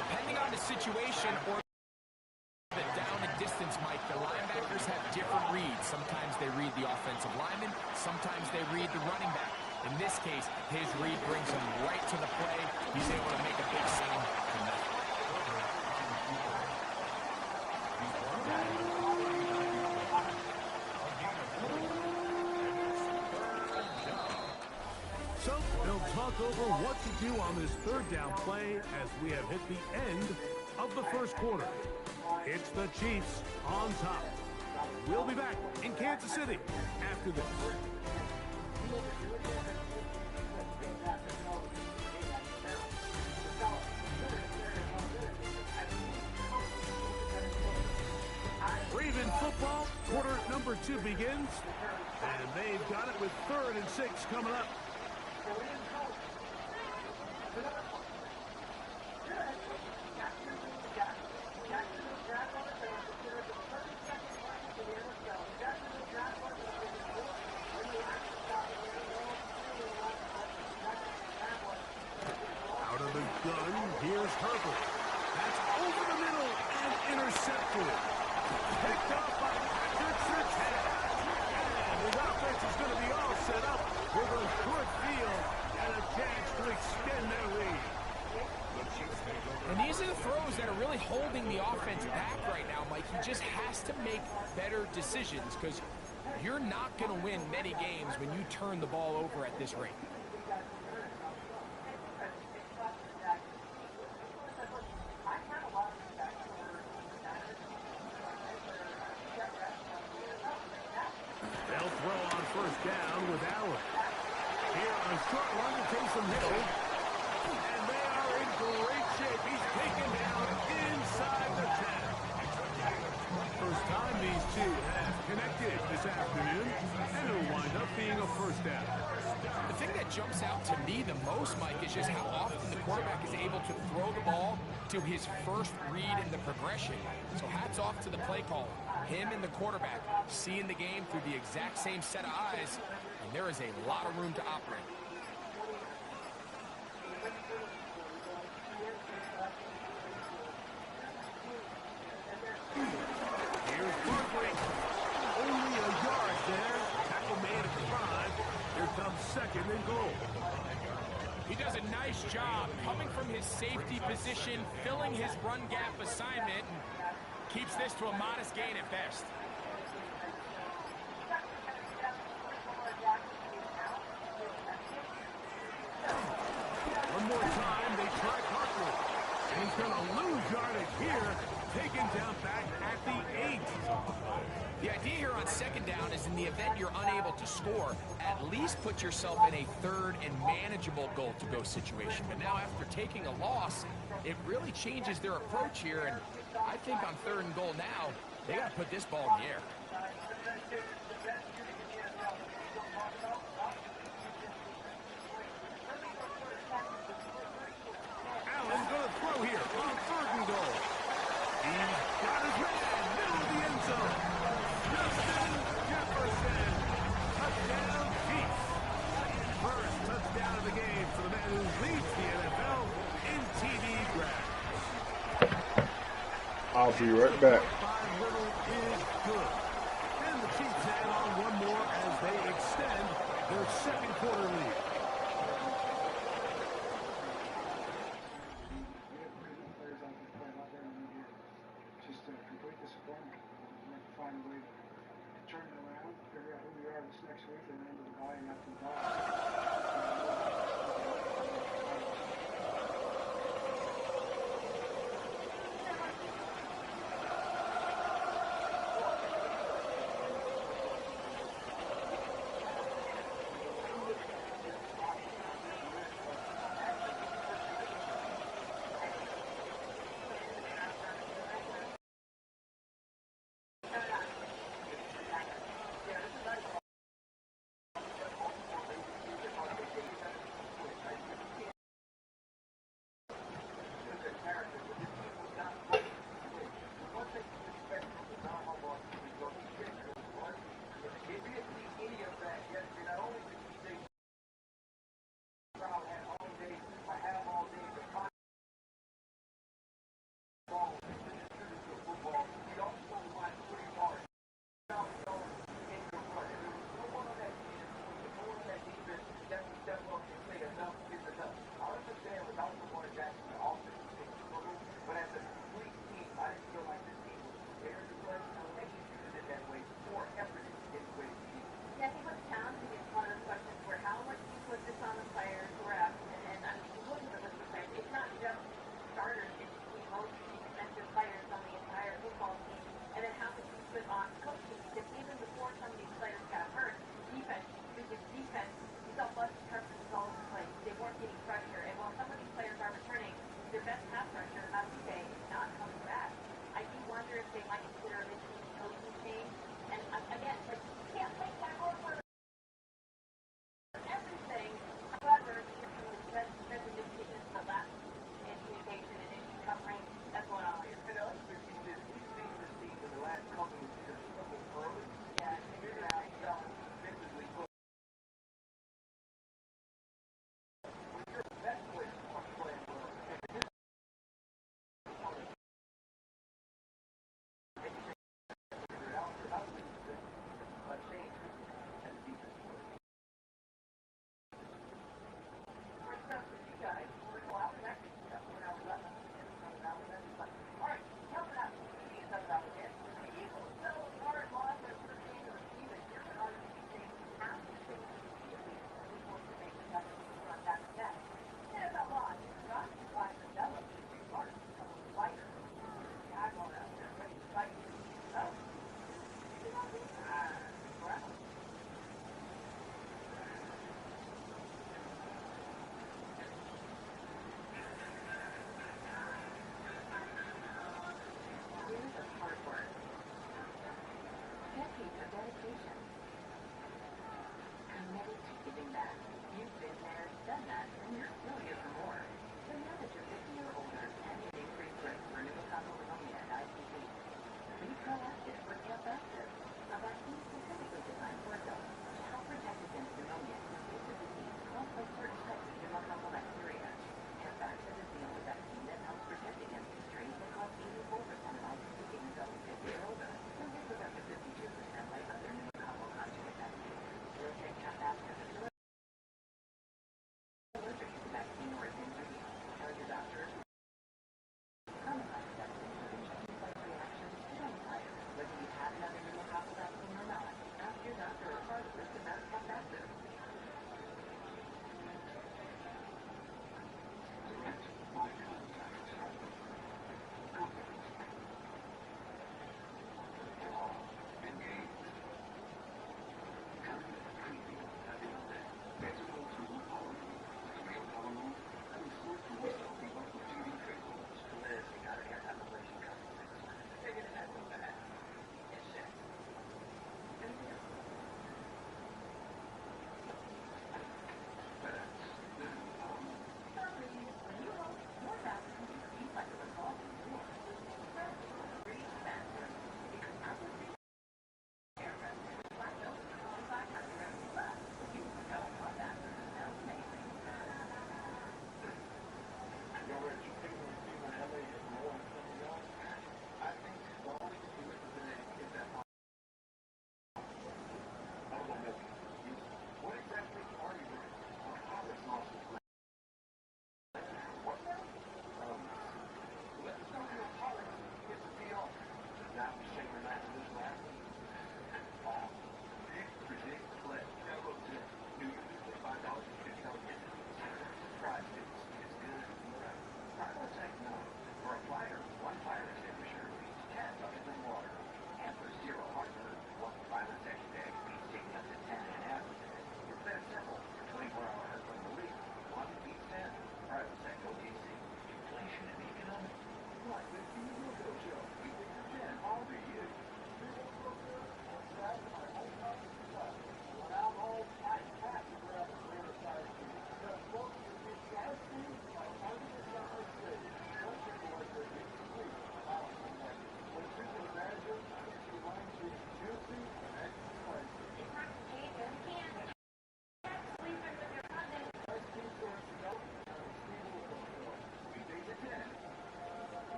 Depending on the situation or the down and distance, Mike, the linebackers have different reads. Sometimes they read the offensive lineman, sometimes they read the running back. In this case, his read brings him right to the play. He's able to make a big save from that. So they'll talk over what to do on this 3rd down play as we have hit the end of the 1st quarter. It's the Chiefs on top. We'll be back in Kansas City after this. Raven football, quarter number 2 begins, and they've got it with 3rd and 6 coming up. Out of the gun, here's Herbert. That's over the middle and intercepted. Picked up by Patrick Surtain. And his offense is going to be all set up with a good field and a chance to extend their lead. And these are the throws that are really holding the offense back right now, Mike. He just has to make better decisions because you're not going to win many games when you turn the ball over at this rate. They'll throw on 1st down with Allen. Here on short run to Taysom Hill. And they are in great shape. He's taken down inside the 10. First time these two have connected this afternoon, and it'll wind up being a 1st down. The thing that jumps out to me the most, Mike, is just how often the quarterback is able to throw the ball to his first read in the progression. So hats off to the play caller. Him and the quarterback seeing the game through the exact same set of eyes, and there is a lot of room to operate. Here's Barkley. Only a yard there. Tackle made at the 5. Here comes 2nd and goal. He does a nice job coming from his safety position, filling his run gap assignment, and keeps this to a modest gain at best. One more time, they try Barkley. And he's going to lose yardage here, taken down back at the 8. The idea here on 2nd down is in the event you're unable to score, at least put yourself in a 3rd and manageable goal-to-go situation. But now after taking a loss, it really changes their approach here, and I think on 3rd and goal now, they got to put this ball in the air. got his man, middle of the end zone. Justin Jefferson, touchdown Chiefs. First touchdown of the game for the man who leads the NFL in TD grabs. I'll be right back. Little is good. And the Chiefs add on one more as they extend their second quarter lead. Just a complete disappointment. We have to find a way to turn it around, figure out who we are this next week, and then into the bye and after the bye.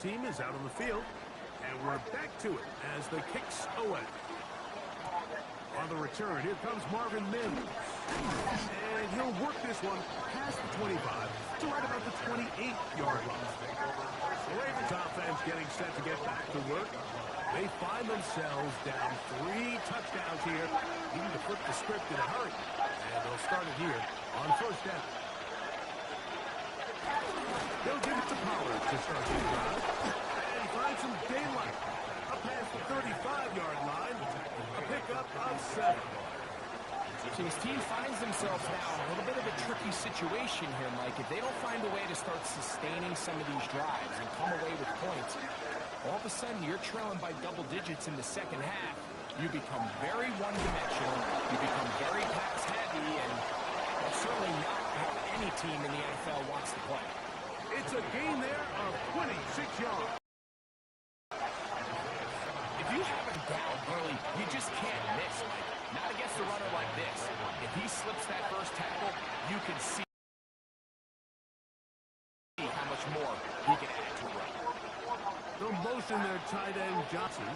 team is out on the field. And we're back to it as the kick's away. On the return, here comes Marvin Mims. And he'll work this one past the 25 to right about the 28-yard line. The Ravens offense getting set to get back to work. They find themselves down 3 touchdowns here. They need to flip the script in a hurry. And they'll start it here on first down. They'll give it to Pollard to start the drive. And he finds some daylight. Up past the 35-yard line. A pickup of 7. So his team finds themselves now in a little bit of a tricky situation here, Mike. If they don't find a way to start sustaining some of these drives and come away with points, all of a sudden you're trailing by double digits in the second half. You become very one-dimensional. You become very pass-heavy, and that's certainly not how any team in the NFL wants to play. It's a gain there of 26 yards. If you have him down early, you just can't miss, Mike. Not against a runner like this. If he slips that first tackle, you can see how much more he can add to a run. The motion there, tight end Johnson.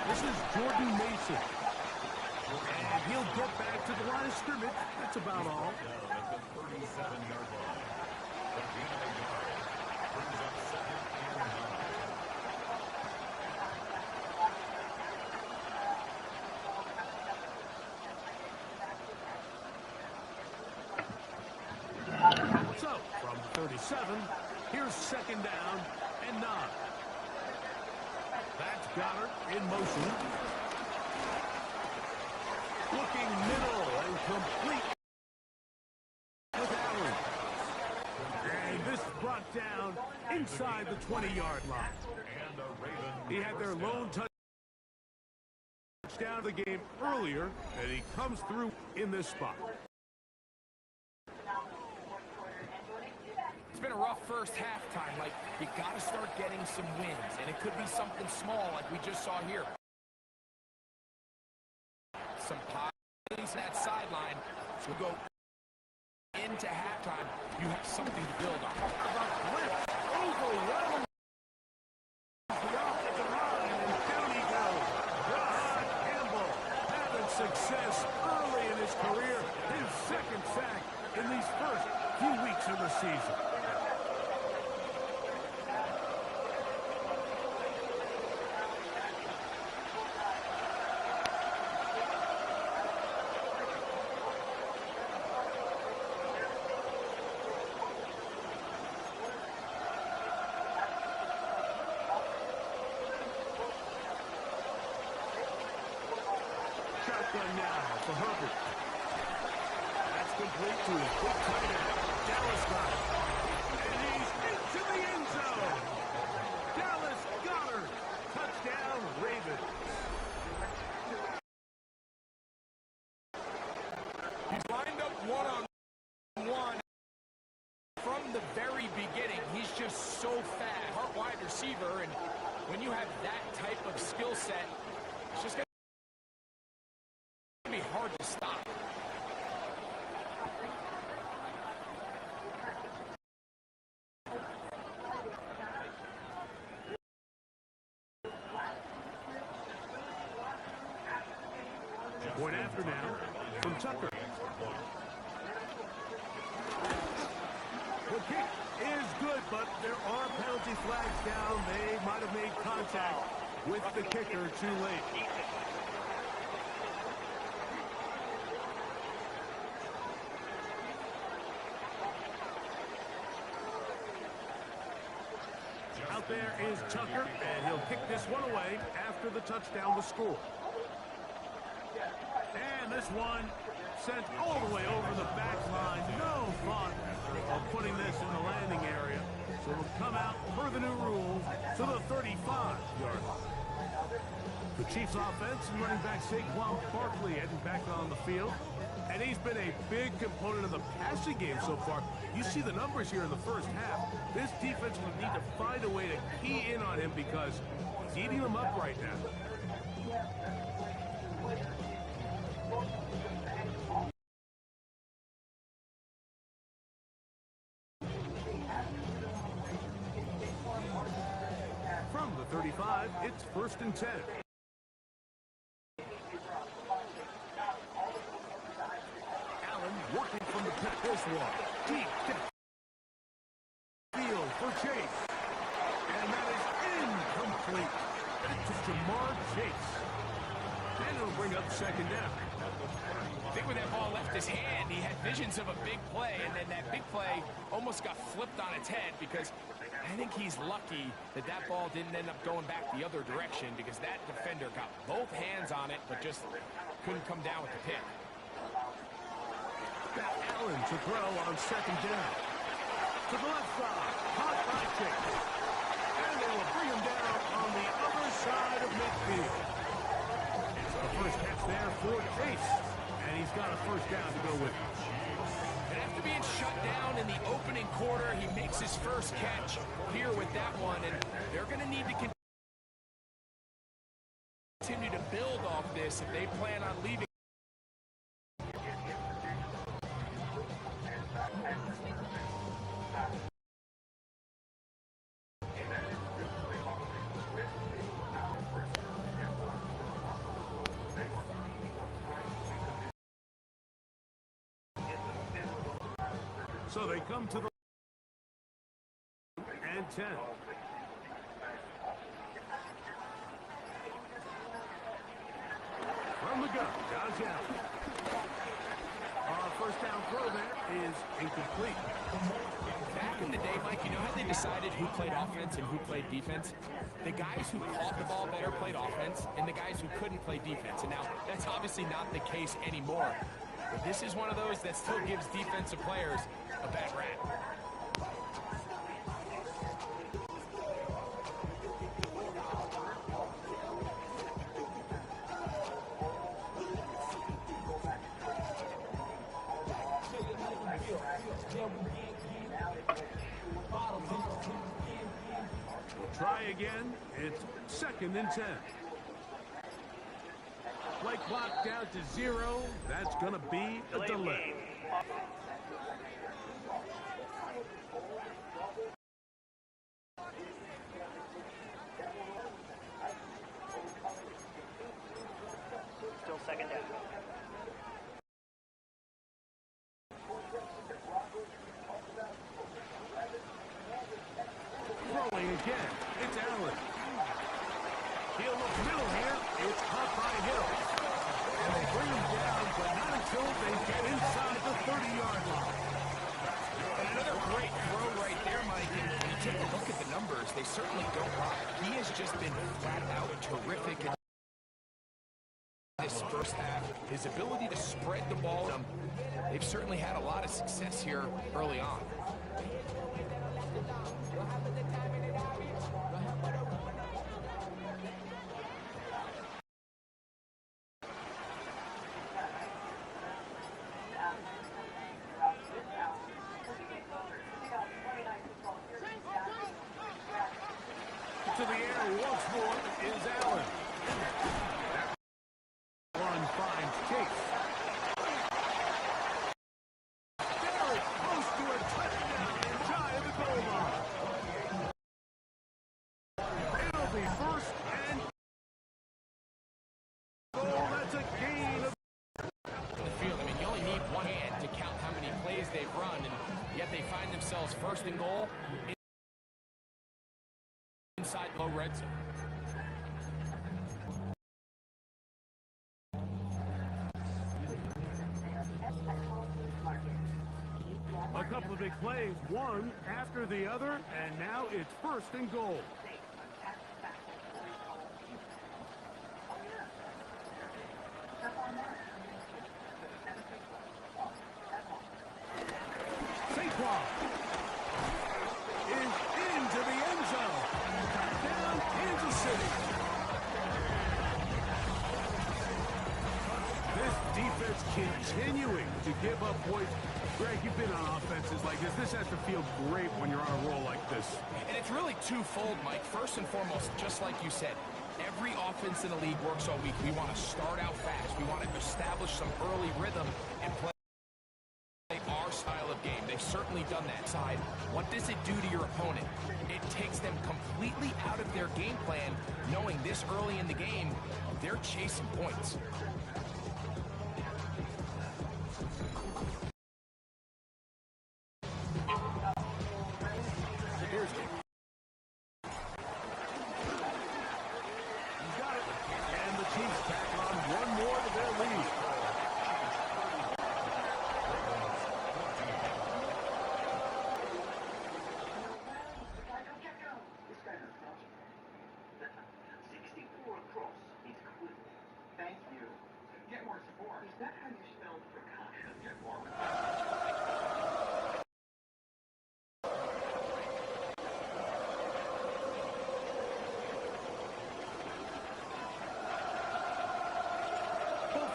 This is Jordan Mason. And he'll get back to the line of scrimmage. That's about all. So, from 37, here's second down and 9. That's Goddard in motion. Looking middle and complete with Allen. And this brought down inside the 20-yard line. He had their lone touchdown of the game earlier, and he comes through in this spot. It's been a rough first halftime. Like, you got to start getting some wins, and it could be something small like we just saw here. Some pies that sideline. So we go into halftime. You have something to build on. Overwhelming the offensive line, and down he goes. Josh Campbell having success early in his career. His second sack in these first few weeks of the season. Shotgun now for Herbert. That's complete to his quick tight end, Dallas Goddard. And he's into the end zone. Dallas Goddard. Touchdown, Ravens. He's lined up one-on-one from the very beginning. He's just so fast. Heart wide receiver, and when you have that type of skill set, it's just going to be hard to stop. Point after now from Tucker. The kick is good, but there are penalty flags down. They might have made contact with the kicker too late. Out there is Tucker, and he'll kick this one away after the touchdown was scored. And this one sent all the way over the back line. No thought of putting this in the landing area. So it'll come out per the new rules to the 35-yard line. The Chiefs offense and running back Saquon Barkley heading back on the field. And he's been a big component of the passing game so far. You see the numbers here in the first half. This defense will need to find a way to key in on him because he's eating them up right now. It's 1st and 10. Allen working from the pit. This one. Deep field for Chase. And that is incomplete. To Jamar Chase. And it'll bring up 2nd down. I think when that ball left his hand, he had visions of a big play, and then that big play almost got flipped on its head because I think he's lucky that that ball didn't end up going back the other direction because that defender got both hands on it but just couldn't come down with the pick. Got Allen to throw on 2nd down. To the left side, hot by Chase. And they will bring him down on the other side of midfield. It's the first catch there for Chase. And he's got a 1st down to go with it. And after being shut down in the opening quarter, he makes his first catch here with that one. And they're going to need to continue to build off this if they plan on leaving. So they come to the and 10. From the gun, Josh Allen. Our 1st down throw there is incomplete. Back in the day, Mike, you know how they decided who played offense and who played defense? The guys who caught the ball better played offense, and the guys who couldn't play defense. And now, that's obviously not the case anymore. But this is one of those that still gives defensive players a bad rap. Try again. It's 2nd and 10. Play clock down to 0. That's going to be a delay. Still 2nd down. Throwing again. It's Allen. He'll look middle here. It's caught by Hill. And they bring him down, but not until they get inside the 30-yard line. And another great throw right there, Mike. And when you take a look at the numbers, they certainly don't lie. He has just been flat out terrific in this first half. His ability to spread the ball, they've certainly had a lot of success here early on. To the air once more is Allen. One finds Chase. Very close to a touchdown and shy of the goal line. It'll be 1st and goal. That's a gain of The field. I mean, you only need one hand to count how many plays they've run, and yet they find themselves 1st and goal inside low red zone. a couple of big plays, one after the other, and now it's 1st and goal. Saquon is into the end zone. Down Kansas City. This defense continuing to give up points. Greg, you've been on offenses like this. This has to feel great when you're on a roll like this. And it's really twofold, Mike. First and foremost, just like you said, every offense in the league works all week. We want to start out fast. We want to establish some early rhythm and play our style of game. they've certainly done that side. What does it do to your opponent? It takes them completely out of their game plan, knowing this early in the game, they're chasing points.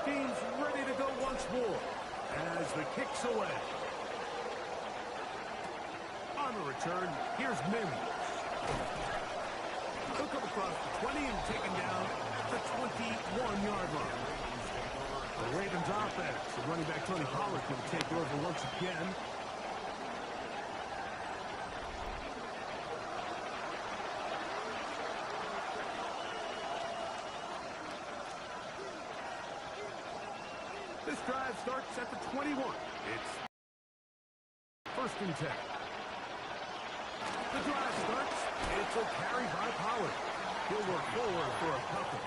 Team's ready to go once more as the kick's away. On the return, here's Mims. He'll come across the 20 and taken down at the 21-yard line. The Ravens offense, the running back Tony Pollard can take over once again. This drive starts at the 21. It's 1st and 10. The drive starts. It's a carry by Pollard. He'll work forward for a couple.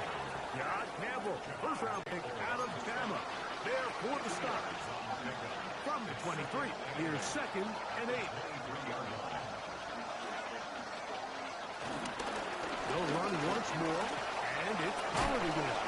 John Campbell, first-round pick out of Bama. There for the stop. From the 23, here's 2nd and 8. They'll run once more, and it's Pollard again.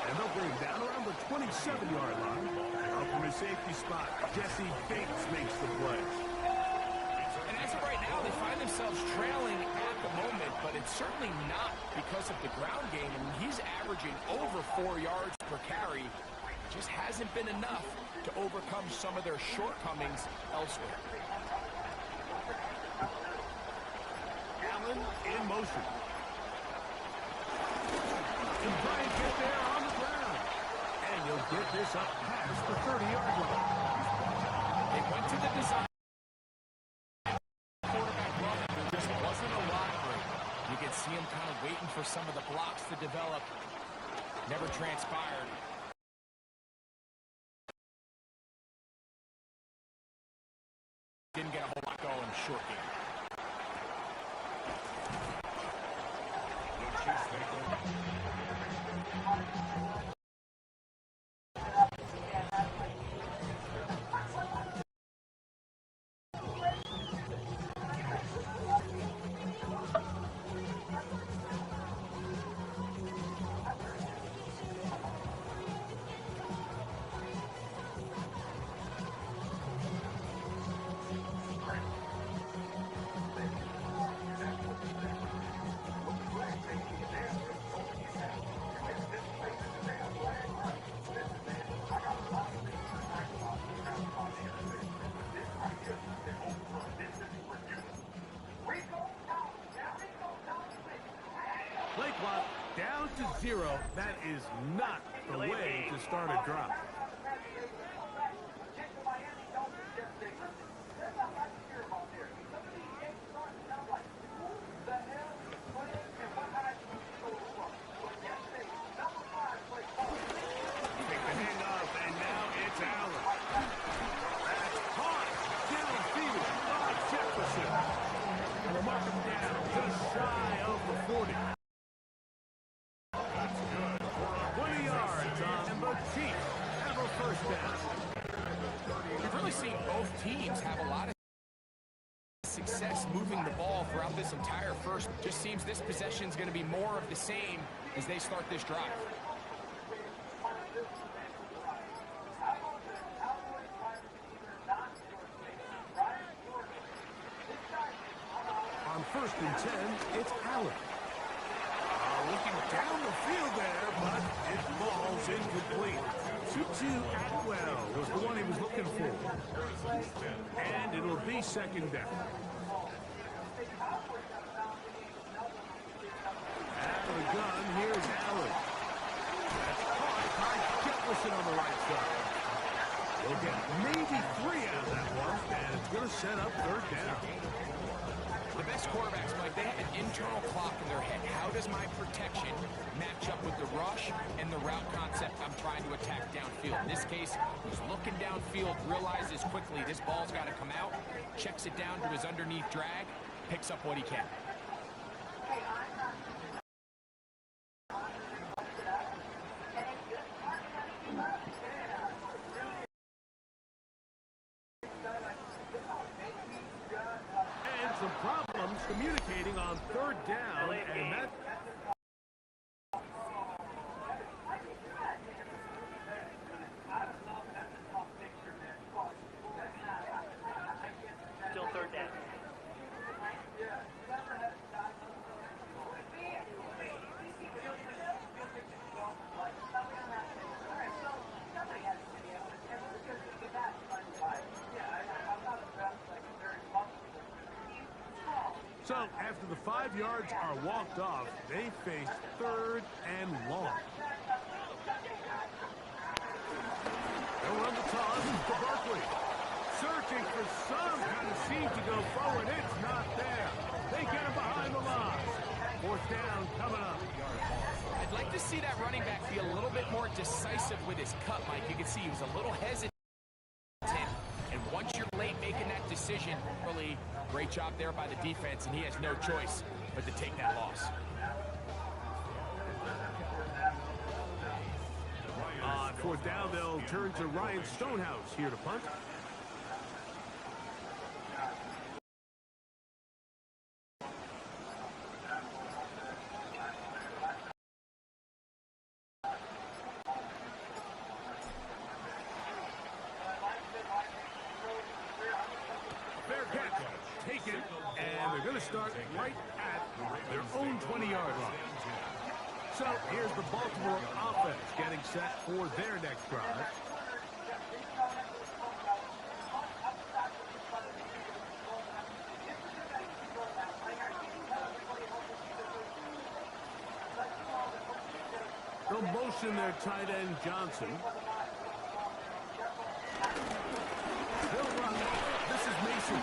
And they'll bring him down around the 27-yard line. Up from his safety spot, Jesse Bates makes the play. And as of right now, they find themselves trailing at the moment, but it's certainly not because of the ground game. I mean, he's averaging over 4 yards per carry. Just hasn't been enough to overcome some of their shortcomings elsewhere. Allen in motion. Can Bryant get there on the ground? And he'll get this up past the 30-yard line. They went to the design. Quarterback run, there just wasn't a lot for him. You can see him kind of waiting for some of the blocks to develop. Never transpired. Didn't get a whole lot going short game. Play clock down to 0. That is not the way to start a drive. Take the handoff, and now it's Allen. That's caught downfield by Jefferson. And the mark him down just shy of the 40. That's good. 20 yards on the Chiefs have a first down. We've really seen both teams have a lot of success moving the ball throughout this entire first. Just seems this possession is going to be more of the same as they start this drive. On 1st and 10, it's Allen. Looking down the field there, but it falls incomplete. Tutu Atwell was the one he was looking for. And it'll be 2nd down. Out of the gun, here's Allen. That's caught by Jefferson on the right side. We'll get maybe 3 out of that one, and it's set up third down. The best quarterbacks, Mike, they have an internal clock in their head. How does my protection match up with the rush and the route concept I'm trying to attack downfield? In this case, he's looking downfield, realizes quickly this ball's got to come out, checks it down to his underneath drag, picks up what he can. Some problems communicating on third down, and that... Still third down. So, after the 5 yards are walked off, they face third and long. They'll run the toss to Barkley. Searching for some kind of seam to go forward. It's not there. They get him behind the line. Fourth down coming up. I'd like to see that running back be a little bit more decisive with his cut, Mike. You can see he was a little hesitant. And once you're late making that decision, really great job there by the defense, and he has no choice but to take that loss. On fourth down, they'll turn to Ryan Stonehouse here to punt. Start right at their own 20-yard line. So here's the Baltimore offense getting set for their next drive. They'll motion their tight end Johnson. They'll run. This is Mason.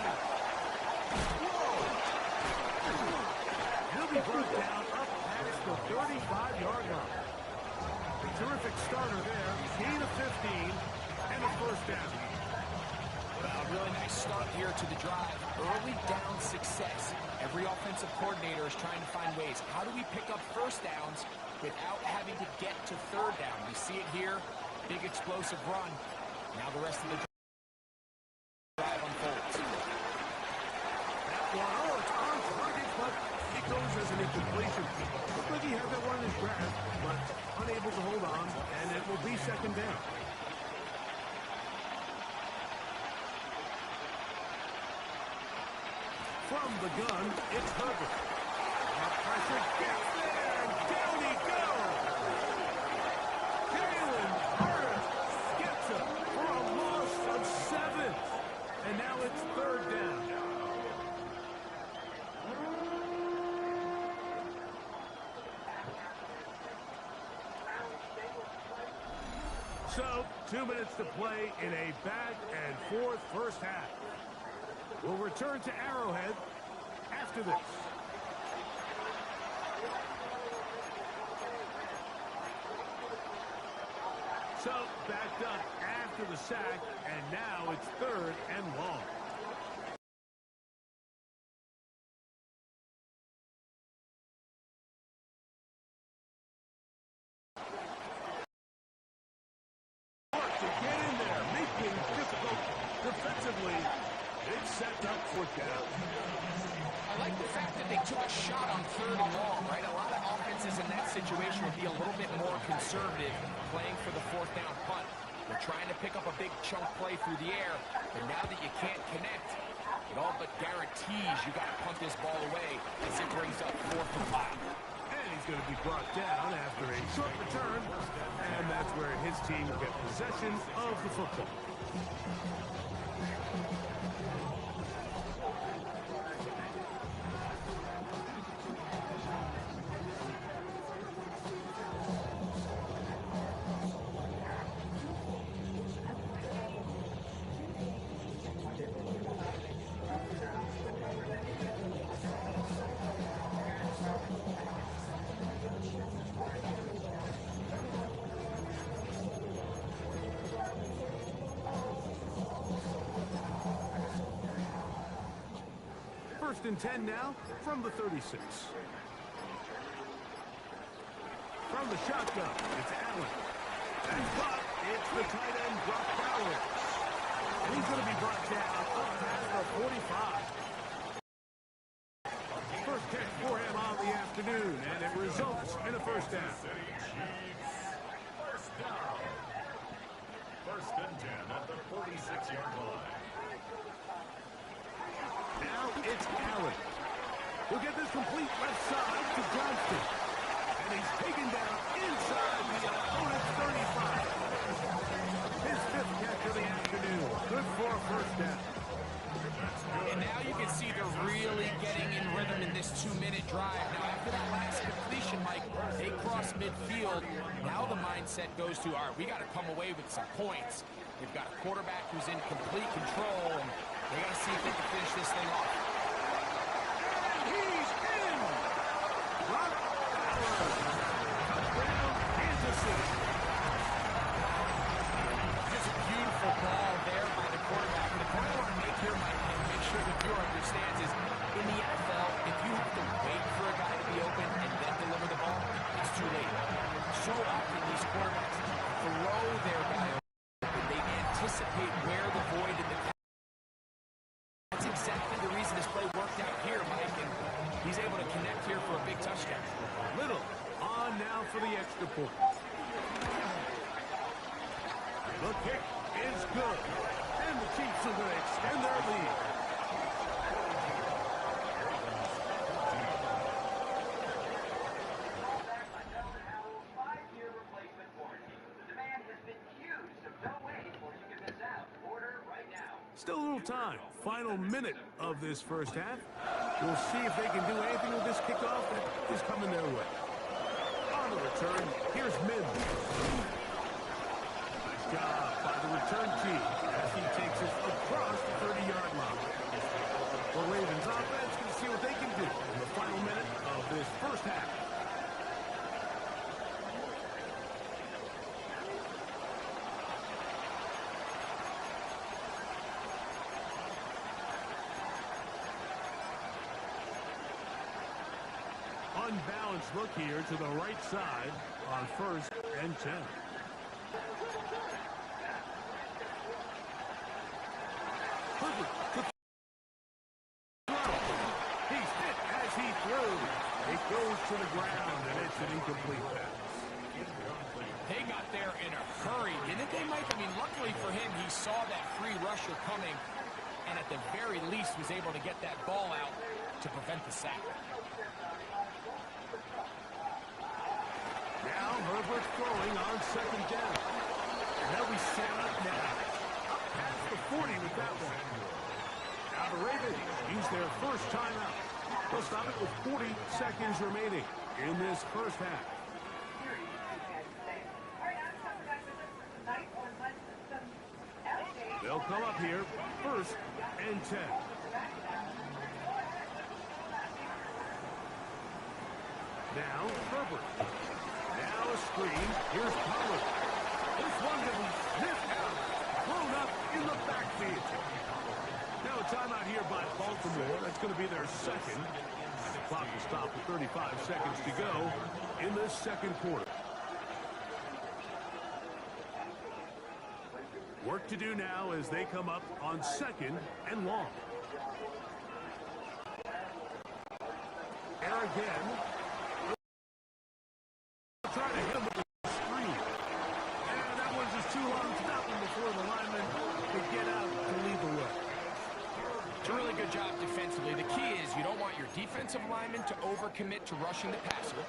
He'll be brought down up past the 35-yard line. A terrific starter there. Gain of 15 and a first down. Well, really nice start here to the drive. Early down success. Every offensive coordinator is trying to find ways. How do we pick up first downs without having to get to third down? We see it here. Big explosive run. Now the rest of the drive unfolds. That one, oh, it's on target, but it goes as an incompletion. Looks like he had that one in his grasp, but unable to hold on, and it will be second down. From the gun, it's Herbert. Pressure gets there, and down he goes. Jalen Hurts gets him for a loss of 7. And now it's third down. So, 2 minutes to play in a back-and-forth first half. We'll return to Arrowhead after this. So, backed up after the sack, and now it's third and long. To get in there, making it difficult defensively. It's set up for down. I like the fact that they took a shot on third and long, right? A lot of offenses in that situation would be a little bit more conservative playing for the fourth down punt. They're trying to pick up a big chunk play through the air, but now that you can't connect, it all but guarantees you got to punt this ball away as it brings up 4th and 5. And he's going to be brought down after a short return, and that's where his team will get possession of the football. First and 10 now from the 36. From the shotgun, it's Allen. And caught. It's the tight end, Brock Bowers. He's going to be brought down up past the 45. First catch for him on the afternoon, and it results in a first down. First down. First and 10 at the 46-yard line. Now it's Allen. He'll get this complete left side to Johnston. And he's taken down inside the opponent's 35. His fifth catch of the afternoon. Good for a first down. And now you can see they're really getting in rhythm in this 2-minute drive. Now, after that last completion, Mike, they cross midfield. Now the mindset goes to, all right, we got to come away with some points. They've got a quarterback who's in complete control, and they got to see if they can finish this thing off. He's in! Brock Bowers. Touchdown, Kansas City. Just a beautiful ball there by the quarterback. And the point I want to make here, Mike, and make sure the viewer understands is, in the NFL, if you have to wait for a guy to be open and then deliver the ball, it's too late. So often these quarterbacks throw their guy open. They anticipate where the void in the pass. That's exactly the reason this play worked out here, Mike, and he's able to connect here for a big touchdown. Little on now for the extra point. The kick is good, and the Chiefs are going to extend their lead. Still a little time. Final minute of this first half. We'll see if they can do anything with this kickoff that is coming their way. On the return, here's Mims. Nice job by the return team as he takes it across the 30-yard line. The Ravens offense can see what they can do in the final minute of this first half. Unbalanced look here to the right side on first and 10. He's hit as he threw. It goes to the ground, and it's an incomplete pass. They got there in a hurry, didn't they, Mike? I mean, luckily for him, he saw that free rusher coming, and at the very least was able to get that ball out to prevent the sack. Now Herbert's throwing on second down. And they'll be set up now. Up past the 40 with that one. Now the Ravens use their first timeout. They'll stop it with 40 seconds remaining in this first half. They'll come up here, first and 10. Now Herbert. Now a screen. Here's Pollard. This one that was sniffed out. Thrown up in the backfield. Now a timeout here by Baltimore. That's going to be their second. The clock will stop with 35 seconds to go in the second quarter. Work to do now as they come up on second and long. There again. Trying to hit him with the screen. And that one's just too long stopping before the lineman could get out to lead the way. It's a really good job defensively. The key is you don't want your defensive linemen to overcommit to rushing the passer,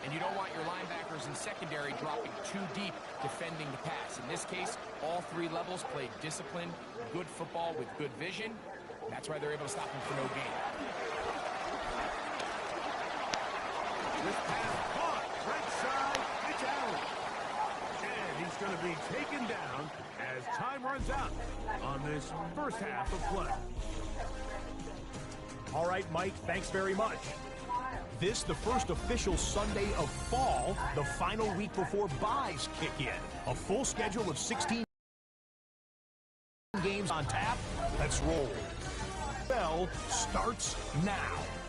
and you don't want your linebackers in secondary dropping too deep defending the pass. In this case, all three levels played disciplined, good football with good vision. That's why they're able to stop him for no gain. This pass caught. Right side, it's Allen. And he's going to be taken down as time runs out on this first half of play. All right, Mike, thanks very much. This, the first official Sunday of fall, the final week before byes kick in. A full schedule of 16 games on tap. Let's roll. NFL starts now.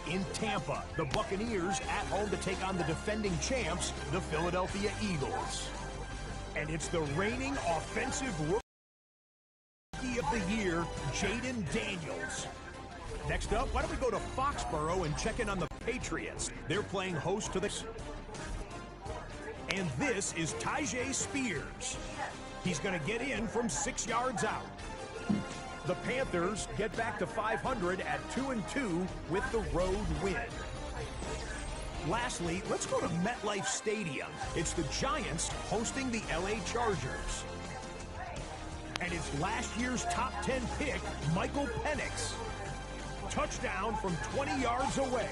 In Tampa, the Buccaneers at home to take on the defending champs, the Philadelphia Eagles. And it's the reigning offensive Rookie of the Year, Jaden Daniels. Next up, why don't we go to Foxborough and check in on the Patriots? They're playing host to the... And this is Tyjae Spears. He's going to get in from 6 yards out. The Panthers get back to 500 at 2-2 with the road win. Lastly, let's go to MetLife Stadium. It's the Giants hosting the LA Chargers. And it's last year's top 10 pick, Michael Penix. Touchdown from 20 yards away.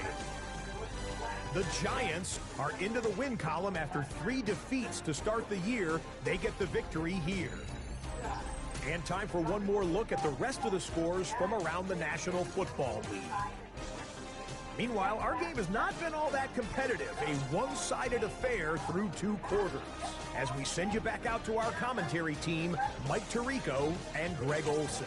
The Giants are into the win column after 3 defeats to start the year. They get the victory here. And time for one more look at the rest of the scores from around the National Football League. Meanwhile, our game has not been all that competitive, a one-sided affair through 2 quarters. As we send you back out to our commentary team, Mike Tirico and Greg Olson.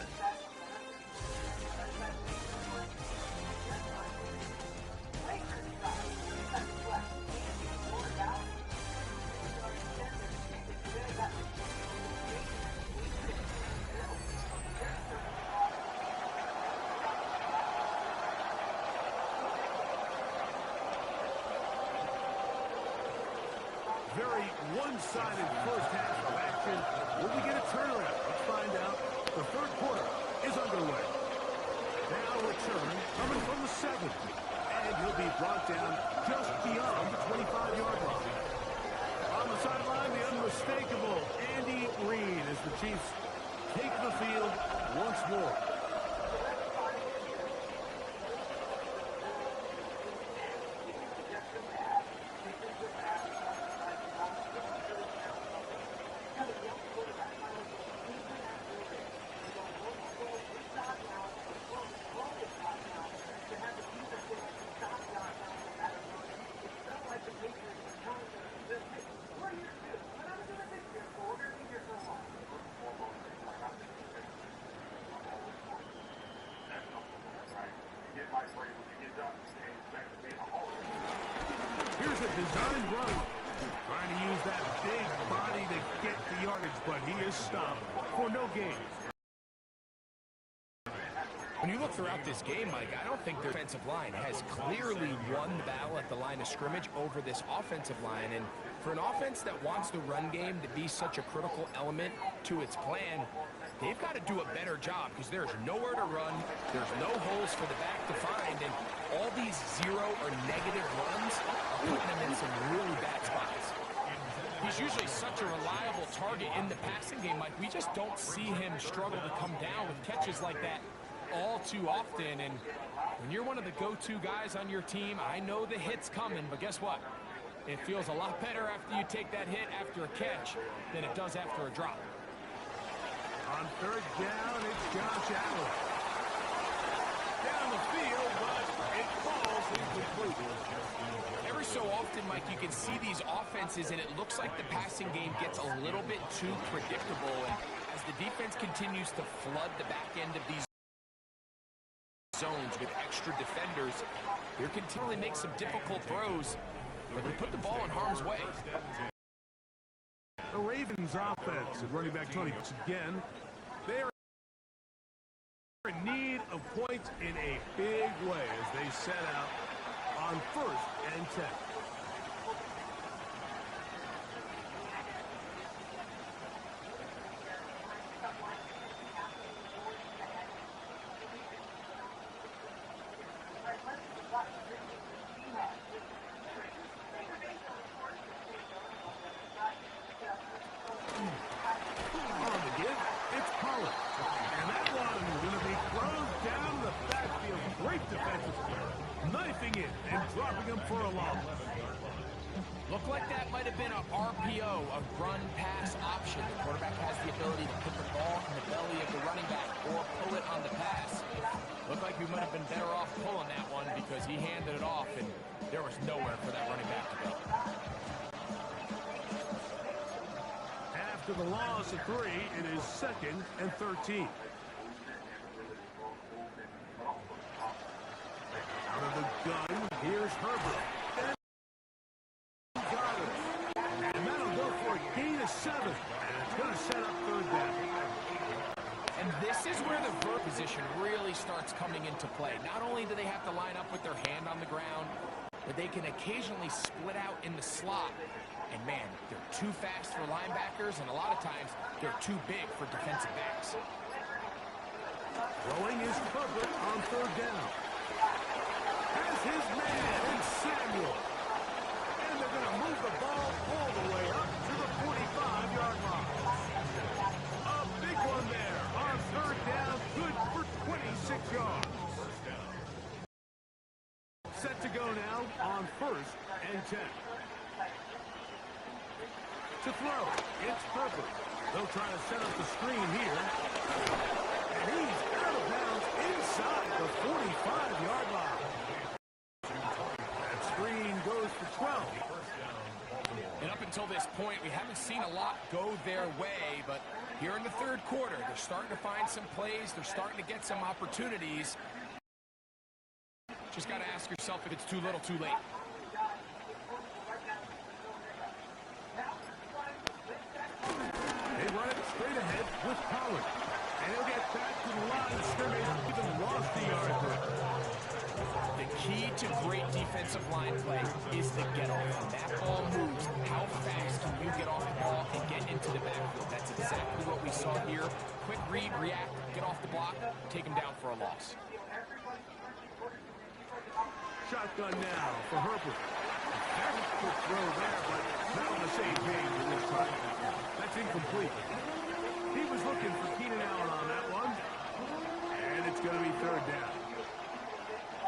Very one-sided first half of action. Will we get a turnaround? Let's find out. The third quarter is underway. Now return coming from the 7. And he'll be brought down just beyond the 25-yard line. On the sideline, the unmistakable Andy Reid as the Chiefs take the field once more. Here's a designed run. Trying to use that big body to get the yardage, but he is stopped for no gain. When you look throughout this game, Mike, I don't think their defensive line has clearly won the battle at the line of scrimmage over this offensive line. And for an offense that wants the run game to be such a critical element to its plan, they've got to do a better job because there's nowhere to run, there's no holes for the back to find, and all these 0 or negative runs are putting them in some really bad spots. He's usually such a reliable target in the passing game, Mike. We just don't see him struggle to come down with catches like that all too often. And when you're one of the go-to guys on your team, I know the hit's coming, but guess what? It feels a lot better after you take that hit after a catch than it does after a drop. On third down, it's Josh Allen. Down the field, but it falls incomplete. Every so often, Mike, you can see these offenses, and it looks like the passing game gets a little bit too predictable. And as the defense continues to flood the back end of these zones with extra defenders, they're continually make some difficult throws, but they put the ball in harm's way. The Ravens offense at running back Tony again. They're in need of points in a big way as they set out on 1st and 10. For a long. Looked like that might have been a RPO, a run-pass option. The quarterback has the ability to put the ball in the belly of the running back or pull it on the pass. Looked like we might have been better off pulling that one because he handed it off and there was nowhere for that running back to go. After the loss of 3, it is 2nd and 13. the gun, here's Herbert. And that'll go for a gain of 7. And it's going to set up third down. And this is where the vert position really starts coming into play. Not only do they have to line up with their hand on the ground, but they can occasionally split out in the slot. And man, they're too fast for linebackers, and a lot of times they're too big for defensive backs. Throwing is Herbert on third down. Has his man in Samuel. And they're going to move the ball all the way up to the 45-yard line. A big one there on third down, good for 26 yards. Set to go now on 1st and 10. To throw, it's Herbert. They'll try to set up the screen here. And he's out of bounds inside the 45-yard line. That screen goes for 12. And up until this point, we haven't seen a lot go their way, but here in the third quarter, they're starting to find some plays. They're starting to get some opportunities. Just got to ask yourself if it's too little, too late. They run it straight ahead with Pollard. And he'll get back to the line of scrimmage, even lost the yard there. The key to great defensive line play is the get-off. When that ball moves, how fast can you get off the ball and get into the backfield? That's exactly what we saw here. Quick read, react, get off the block, take him down for a loss. Shotgun now for Herbert. Very quick throw there, but not on the same page in this time. That's incomplete. He was looking for Keenan Allen on that one. And it's going to be third down.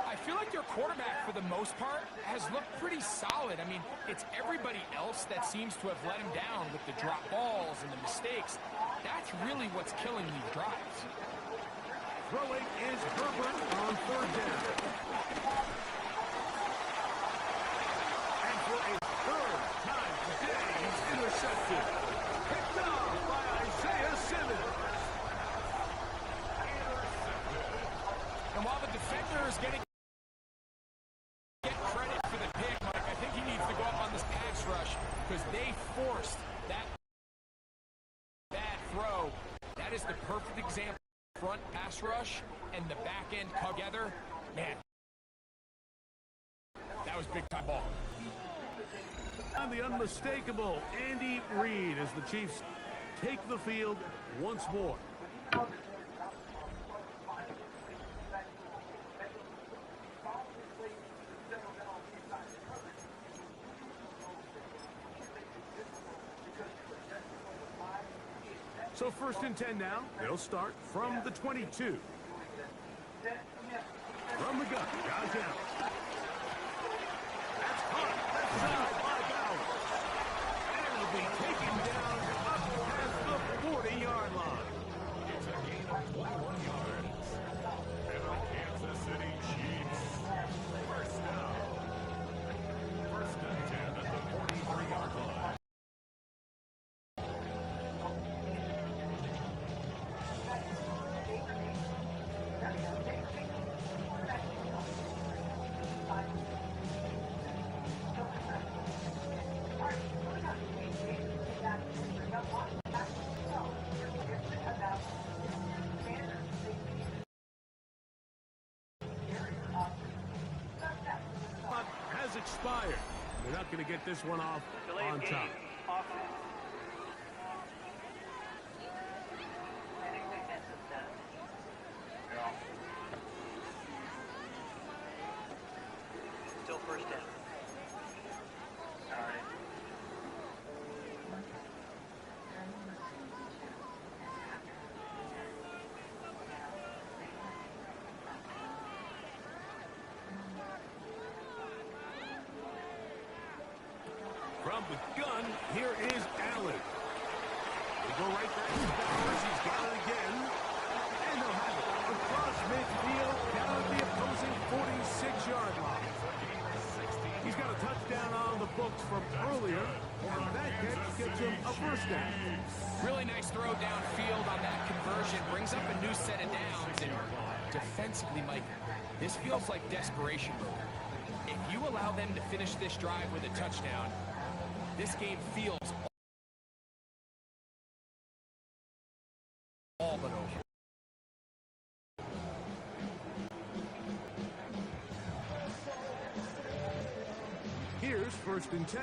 I feel like their quarterback, for the most part, has looked pretty solid. I mean, it's everybody else that seems to have let him down with the drop balls and the mistakes. That's really what's killing these drives. Throwing is Herbert on third down. And for a third time today, he's intercepted. Picked off by Isaiah Simmons. And while the defender is getting credit for the pick, Mike, I think he needs to go up on this pass rush because they forced that bad throw. That is the perfect example. Front pass rush and the back end together. Man, that was big time ball. And the unmistakable Andy Reid as the Chiefs take the field once more. So 1st and 10 now. They'll start from the 22. From the gun, Josh Allen. That's caught. That's side by Bowers. And will be taken down up past the 40-yard line. It's a gain of 21 yards. And the Kansas City Chiefs. First down. 1st and 10 at the 43-yard line. Has expired. They're not going to get this one off on time. Still first down. From the gun, here is Allen. They go right back to Bowers. He's got it again. And they'll have it across midfield down at the opposing 46-yard line. He's got a touchdown on the books from earlier. And that catch gets him a first down. Really nice throw downfield on that conversion. Brings up a new set of downs. And defensively, Mike, this feels like desperation mode. If you allow them to finish this drive with a touchdown, this game feels all but over. Here's 1st and 10.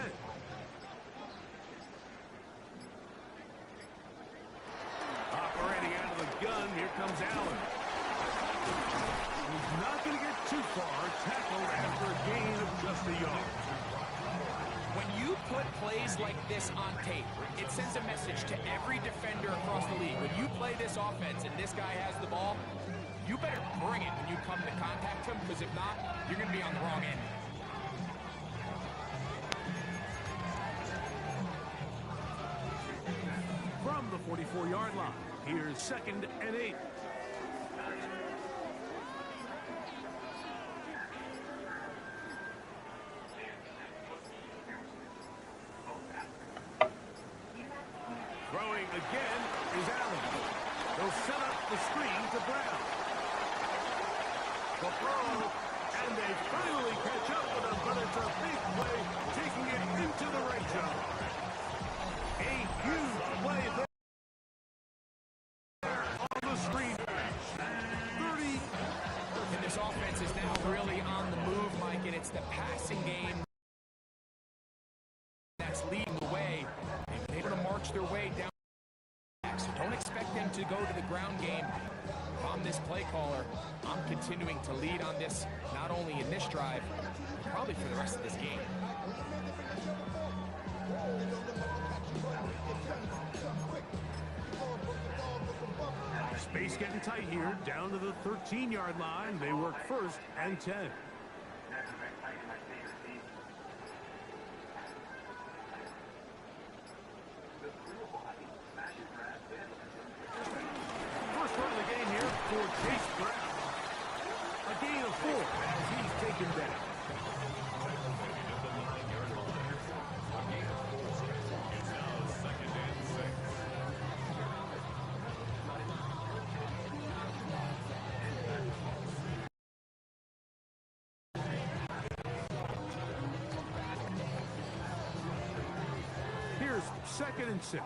Operating out of the gun, here comes Allen. He's not going to get too far, tackled after a gain of just a yard. When you put plays like this on tape, it sends a message to every defender across the league. When you play this offense and this guy has the ball, you better bring it when you come to contact him, because if not, you're going to be on the wrong end. From the 44-yard line, here's 2nd and 8. Throwing again is Allen. They'll set up the screen to Brown. The throw, and they finally catch up with him, but it's a big play, taking it into the red zone. A huge play there on the screen. 30. And this offense is now really on the move, Mike, and it's the passing game that's leading the way. They've been able to march their way down. So don't expect them to go to the ground game. If I'm this play caller, I'm continuing to lead on this, not only in this drive, but probably for the rest of this game. Space getting tight here, down to the 13-yard line. They work 1st and 10. First run of the game here for Chase Brown. A gain of 4 as he's taken down. Here's 2nd and 6.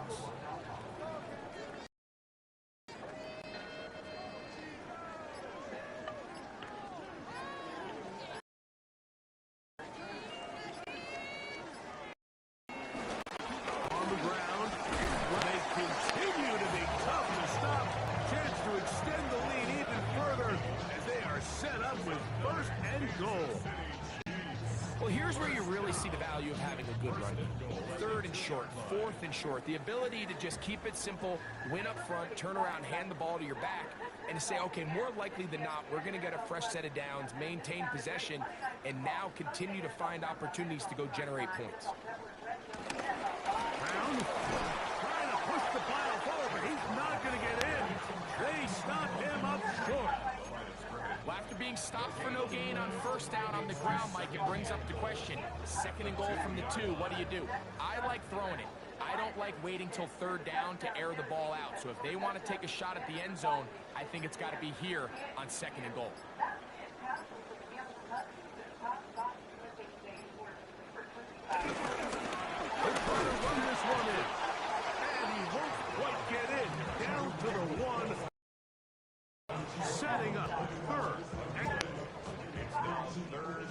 On the ground, where they continue to be tough to stop. Chance to extend the lead even further as they are set up with 1st and goal. Well, here's where you really see the value of having a good run game. 3rd and short, 4th and short. The ability to just keep it simple, win up front, turn around, hand the ball to your back, and to say, okay, more likely than not, we're going to get a fresh set of downs, maintain possession, and now continue to find opportunities to go generate points. Brown trying to push the pile forward, but he's not going to get in. They stop him up short. Well, after being stopped for no gain on 1st down on the ground, Mike, it brings up the question. 2nd and goal from the 2, what do? I like throwing it. I don't like waiting till 3rd down to air the ball out. So if they want to take a shot at the end zone, I think it's got to be here on 2nd and goal. They're trying to run this one in. And he won't quite get in. Down to the 1. Setting up 3rd. It's now 3rd.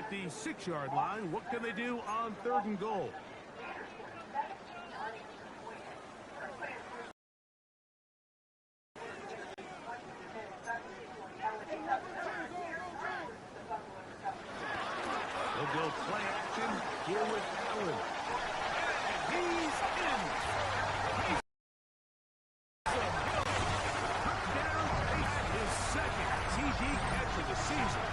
at the 6-yard line. What can they do on 3rd and goal? They'll go play action here with Allen. And he's in. His second TD catch of the season.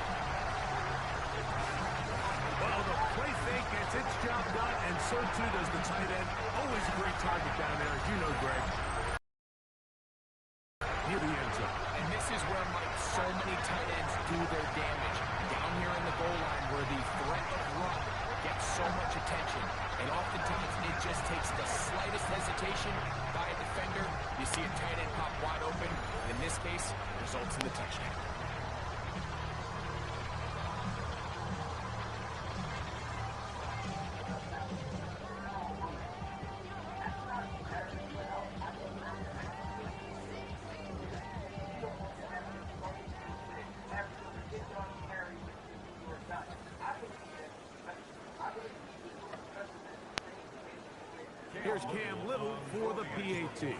Well, the play fake gets its job done, and so too does the tight end. Always a great target down there, as you know, Greg. Near the end zone. And this is where, Mike, so many tight ends do their damage. Down here in the goal line where the threat of run gets so much attention. And oftentimes it just takes the slightest hesitation by a defender. You see a tight end pop wide open. In this case, results in the touchdown. Here's Cam Little for the PAT. He's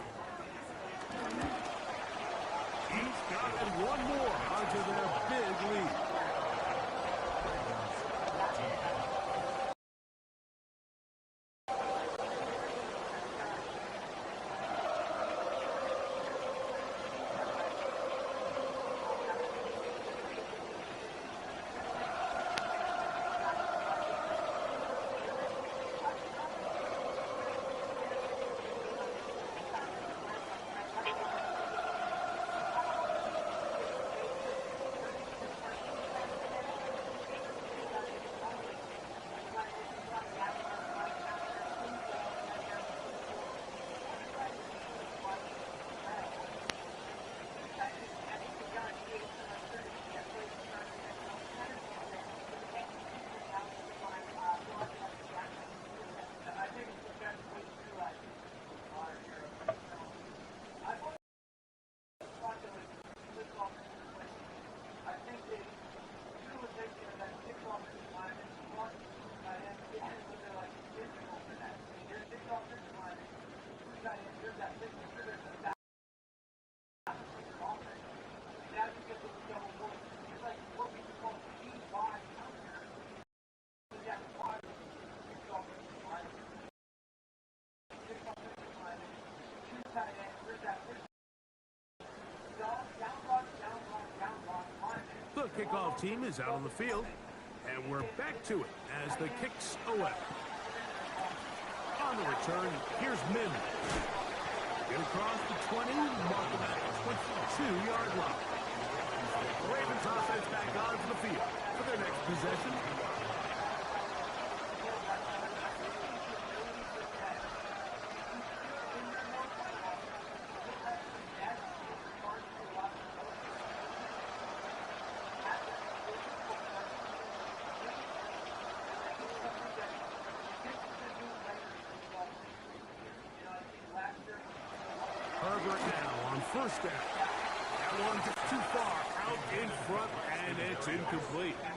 got one more onto their big lead. The kickoff team is out on the field, and we're back to it as the kicks away. On the return, here's Min. Get across the 20, mark him at the 22-yard line. The Ravens offense back onto the field for their next possession. Herbert now on first down. That one just too far out in front, and it's incomplete. I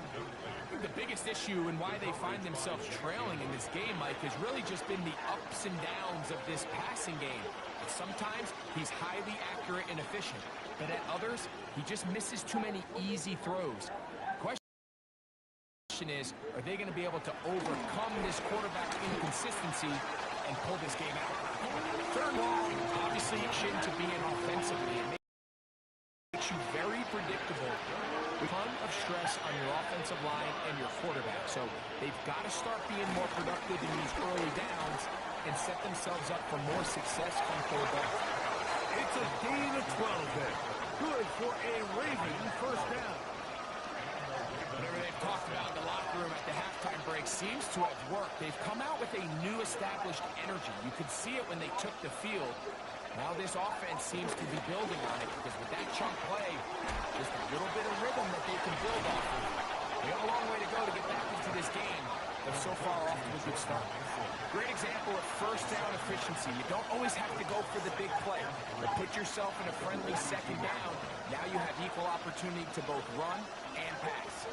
think the biggest issue and why they find themselves trailing in this game, Mike, has really just been the ups and downs of this passing game. Sometimes he's highly accurate and efficient, but at others, he just misses too many easy throws. Question is, are they going to be able to overcome this quarterback inconsistency and pull this game out? Third long, obviously to be in offensively. It makes you very predictable. A ton of stress on your offensive line and your quarterback. So they've got to start being more productive in these early downs and set themselves up for more success on third down. It's a gain of 12 there. Good for a Raven first down. Whatever they've talked about in the locker room at the halftime break seems to have worked. They've come out with a new established energy. You could see it when they took the field. Now this offense seems to be building on it because with that chunk play, just a little bit of rhythm that they can build off of. They have a long way to go to get back into this game, but so far off to a good start. Great example of first down efficiency. You don't always have to go for the big play, but put yourself in a friendly second down. Now you have equal opportunity to both run and pass.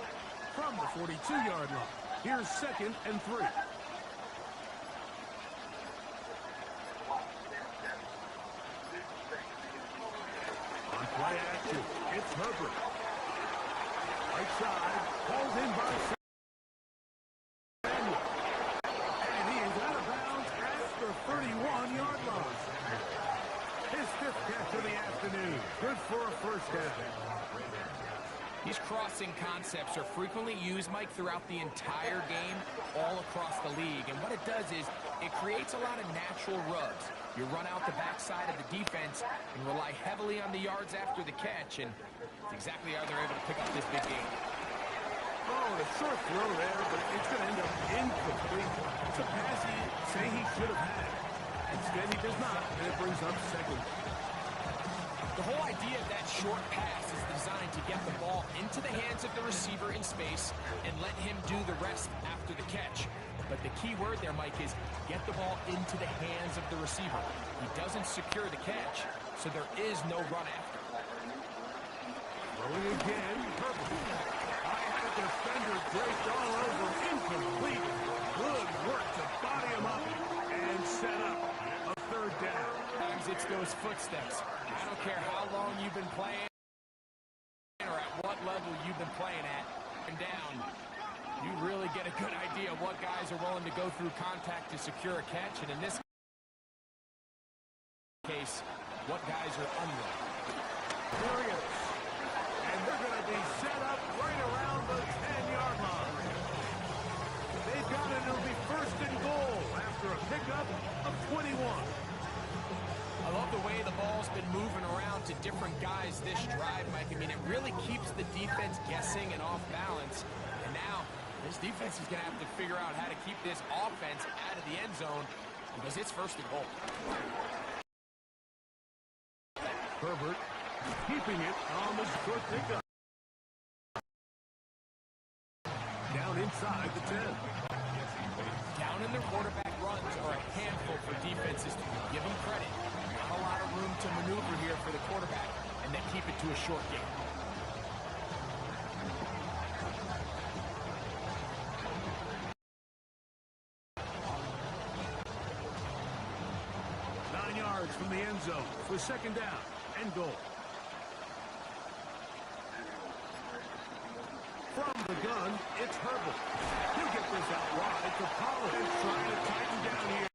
From the 42-yard line. Here's 2nd and 3. On play action, it's Herbert. Right side, hauled in by Samuel. And he is out of bounds at the 31-yard line. His 5th catch of the afternoon. Good for a first down. These crossing concepts are frequently used, Mike, throughout the entire game, all across the league. And what it does is it creates a lot of natural rubs. You run out the backside of the defense and rely heavily on the yards after the catch, and it's exactly how they're able to pick up this big game. Oh, the short throw there, but it's going to end up incomplete. It's a pass he say he should have had. Instead, he does not, and it brings up 2nd. The whole idea of that short pass is designed to get the ball into the hands of the receiver in space and let him do the rest after the catch. But the key word there, Mike, is get the ball into the hands of the receiver. He doesn't secure the catch, so there is no run after. Throwing again, Herbert. I had a defender draped all over, incomplete. Good work to body him up and set up a 3rd down. Sometimes it's those footsteps. I don't care how long you've been playing or at what level you've been playing at and down. You really get a good idea of what guys are willing to go through contact to secure a catch, and in this case, what guys are unwilling. There he is. And they're going to be set up right around the 10-yard line. They've got it. It'll be 1st and goal after a pickup of 21. I love the way the ball's been moving around to different guys this drive, Mike. I mean, it really keeps the defense guessing and off balance. And now, this defense is going to have to figure out how to keep this offense out of the end zone because it's 1st and goal. Herbert keeping it on the short pickup. Down inside the 10. Down in their quarterback runs are a handful for defenses to give them credit. Not a lot of room to maneuver here for the quarterback, and they keep it to a short game. From the end zone for 2nd down and goal. From the gun, it's Herbert. He'll get this out wide to Pollard. Trying to tighten down here.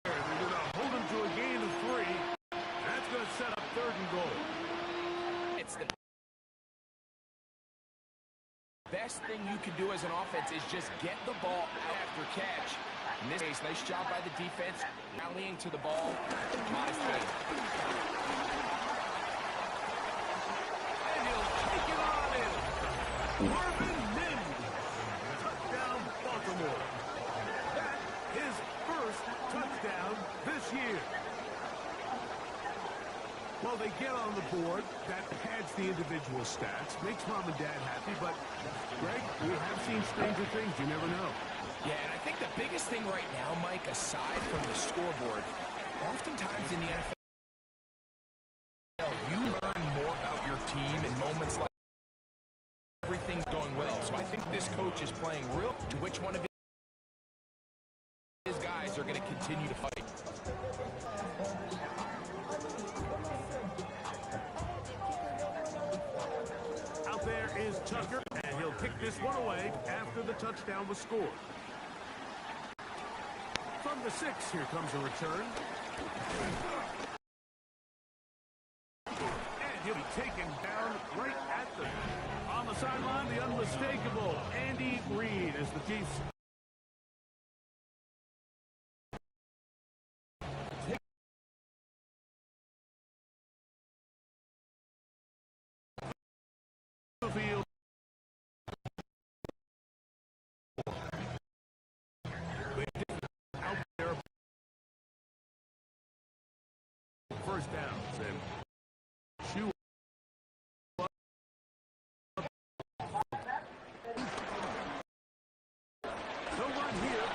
They're going to hold him to a gain of 3. That's going to set up 3rd and goal. It's the best thing you can do as an offense is just get the ball out after catch. In this case, nice job by the defense, rallying to the ball. Modest play. And he'll take it on in. Marvin Mims. Touchdown, Baltimore. That is 1st touchdown this year. Well, they get on the board. That pads the individual stats. Makes mom and dad happy, but, Greg, we have seen stranger things. You never know. Yeah, and I think the biggest thing right now, Mike, aside from the scoreboard, oftentimes in the NFL, you learn more about your team in moments like everything's going well. So I think this coach is playing real to which one of his guys are going to continue to fight. Out there is Tucker, and he'll kick this one away after the touchdown was scored. From the 6, here comes a return. And he'll be taken down right at the... On the sideline, the unmistakable Andy Reid as the Chiefs... field. Out there. First downs and shoe. No run here,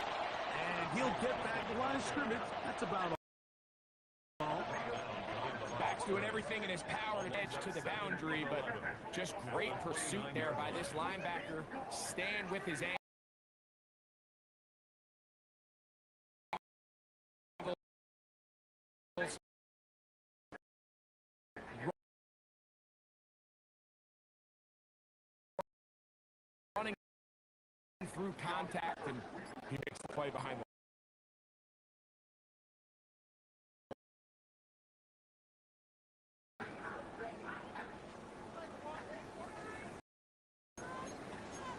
and he'll get back the line of scrimmage. That's about all. Backs doing everything in his power to edge to the boundary, but just great pursuit there by this linebacker, staying with his ankle. Running through contact, and he makes the play behind the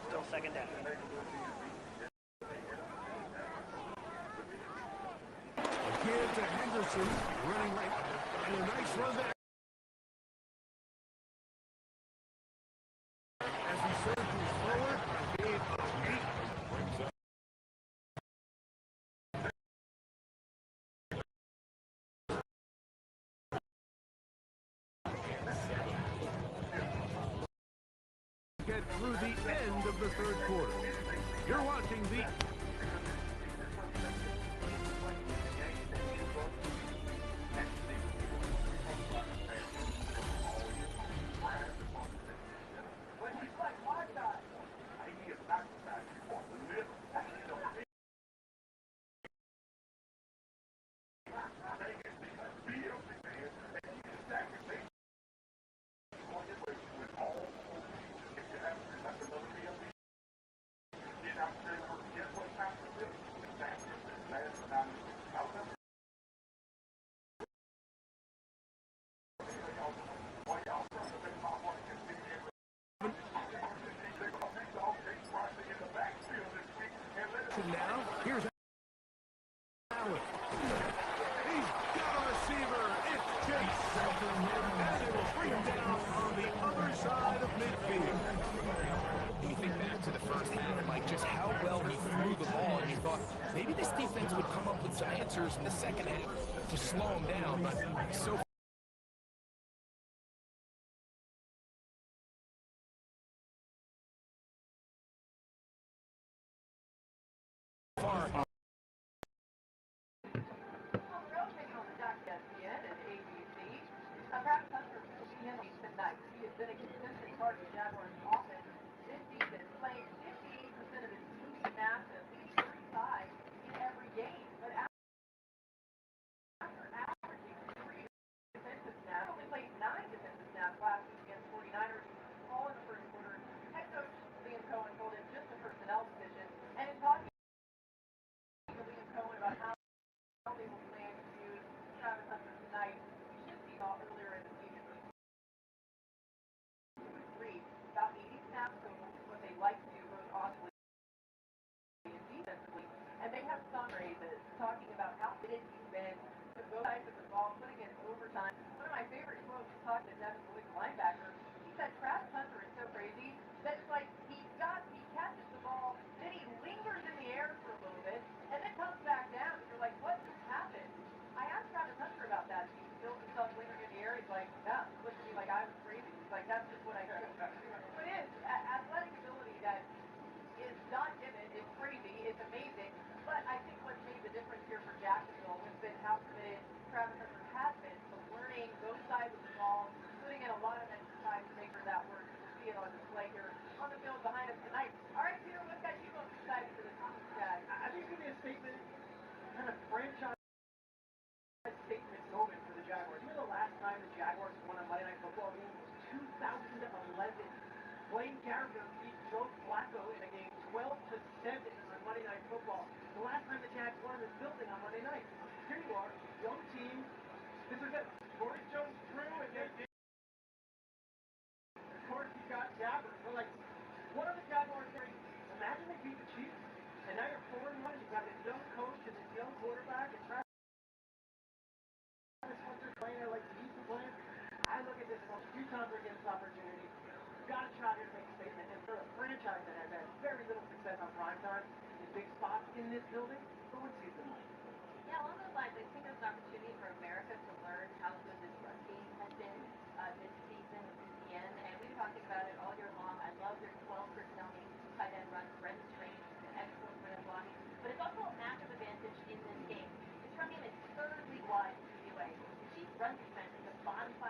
Still second down. Again to Henderson, running right, and a nice run there. As he surges forward, gain of 8. Brings up. Get through the end of the third quarter. You're watching the now. Here's Allen. He's got a receiver. It's Chase. And they will bring him down on the other side of midfield. And you think back to the first half, like just how well he threw the ball, and you thought maybe this defense would come up with some answers in the second half to slow him down, but so far. Travis Hunter will be in tonight. He has been a consistent part of the Jaguars' offense this season, playing 58% of his team snaps and at least 35 in every game. But after averaging 3 defensive snaps, he only played 9 defensive snaps last week against 49ers, all in the first quarter. Head coach Liam Cohen told him just the personnel decision, and in talking to Liam Cohen about how they will plan to use Travis Hunter tonight, we should see off earlier in the season. About 80 snaps total, what they like to do both offensively and defensively. And they have some raises talking about how fitted he's been to both sides of the ball, putting in overtime. One of my favorite quotes was talking to Devin Lloyd, linebacker. He said Travis Hunter is so crazy that it's like he catches the ball, then he lingers in the air for a little bit, and then comes back down. And you're like, what just happened? I asked Travis Hunter about that. He feels himself lingering in the air. He's like, yeah, look at me like I was crazy. He's like, that's just what I do. It is athletic ability that is not given. It's crazy. It's amazing. But I think what's made the difference here for Jacksonville has been how committed Travis Hunter has been to learning both sides of the ball, putting in a lot of extra time to make sure that works. We'll see it on display here on the field behind us tonight. All right, Peter, what's got you most excited for this season, Jag? I think it's going to be a statement, kind of franchise statement moment for the Jaguars. You know the last time the Jaguars won a Monday Night Football game was 2011. Blaine Gabbert beat Joe Flacco in a game 12-7 on Monday Night Football. The last time the Jags won in this building on Monday night. Here you are, young team. This is it. Corey Jones threw, and then of course you got Gabbert. We're like, what are the Jaguars doing? Imagine they beat the Chiefs, and now you're 4-1. You got this young coach and this young quarterback, and Travis Hunter playing there like he used to play. I look at this as a few times against this opportunity. Got to try to make a statement. And for a franchise that has had very little success on primetime in big spots in this building, go and see them. Yeah, along those lines, I think there's an opportunity for America to learn how good this run game has been this season with BTN. And we've been talking about it all year long. I love their 12 personnel names, tight end run, Brendan Strange, excellent run blocking. But it's also a massive advantage in this game. This run game is third league wide in the UA. The Chiefs' run defense is the bottom 5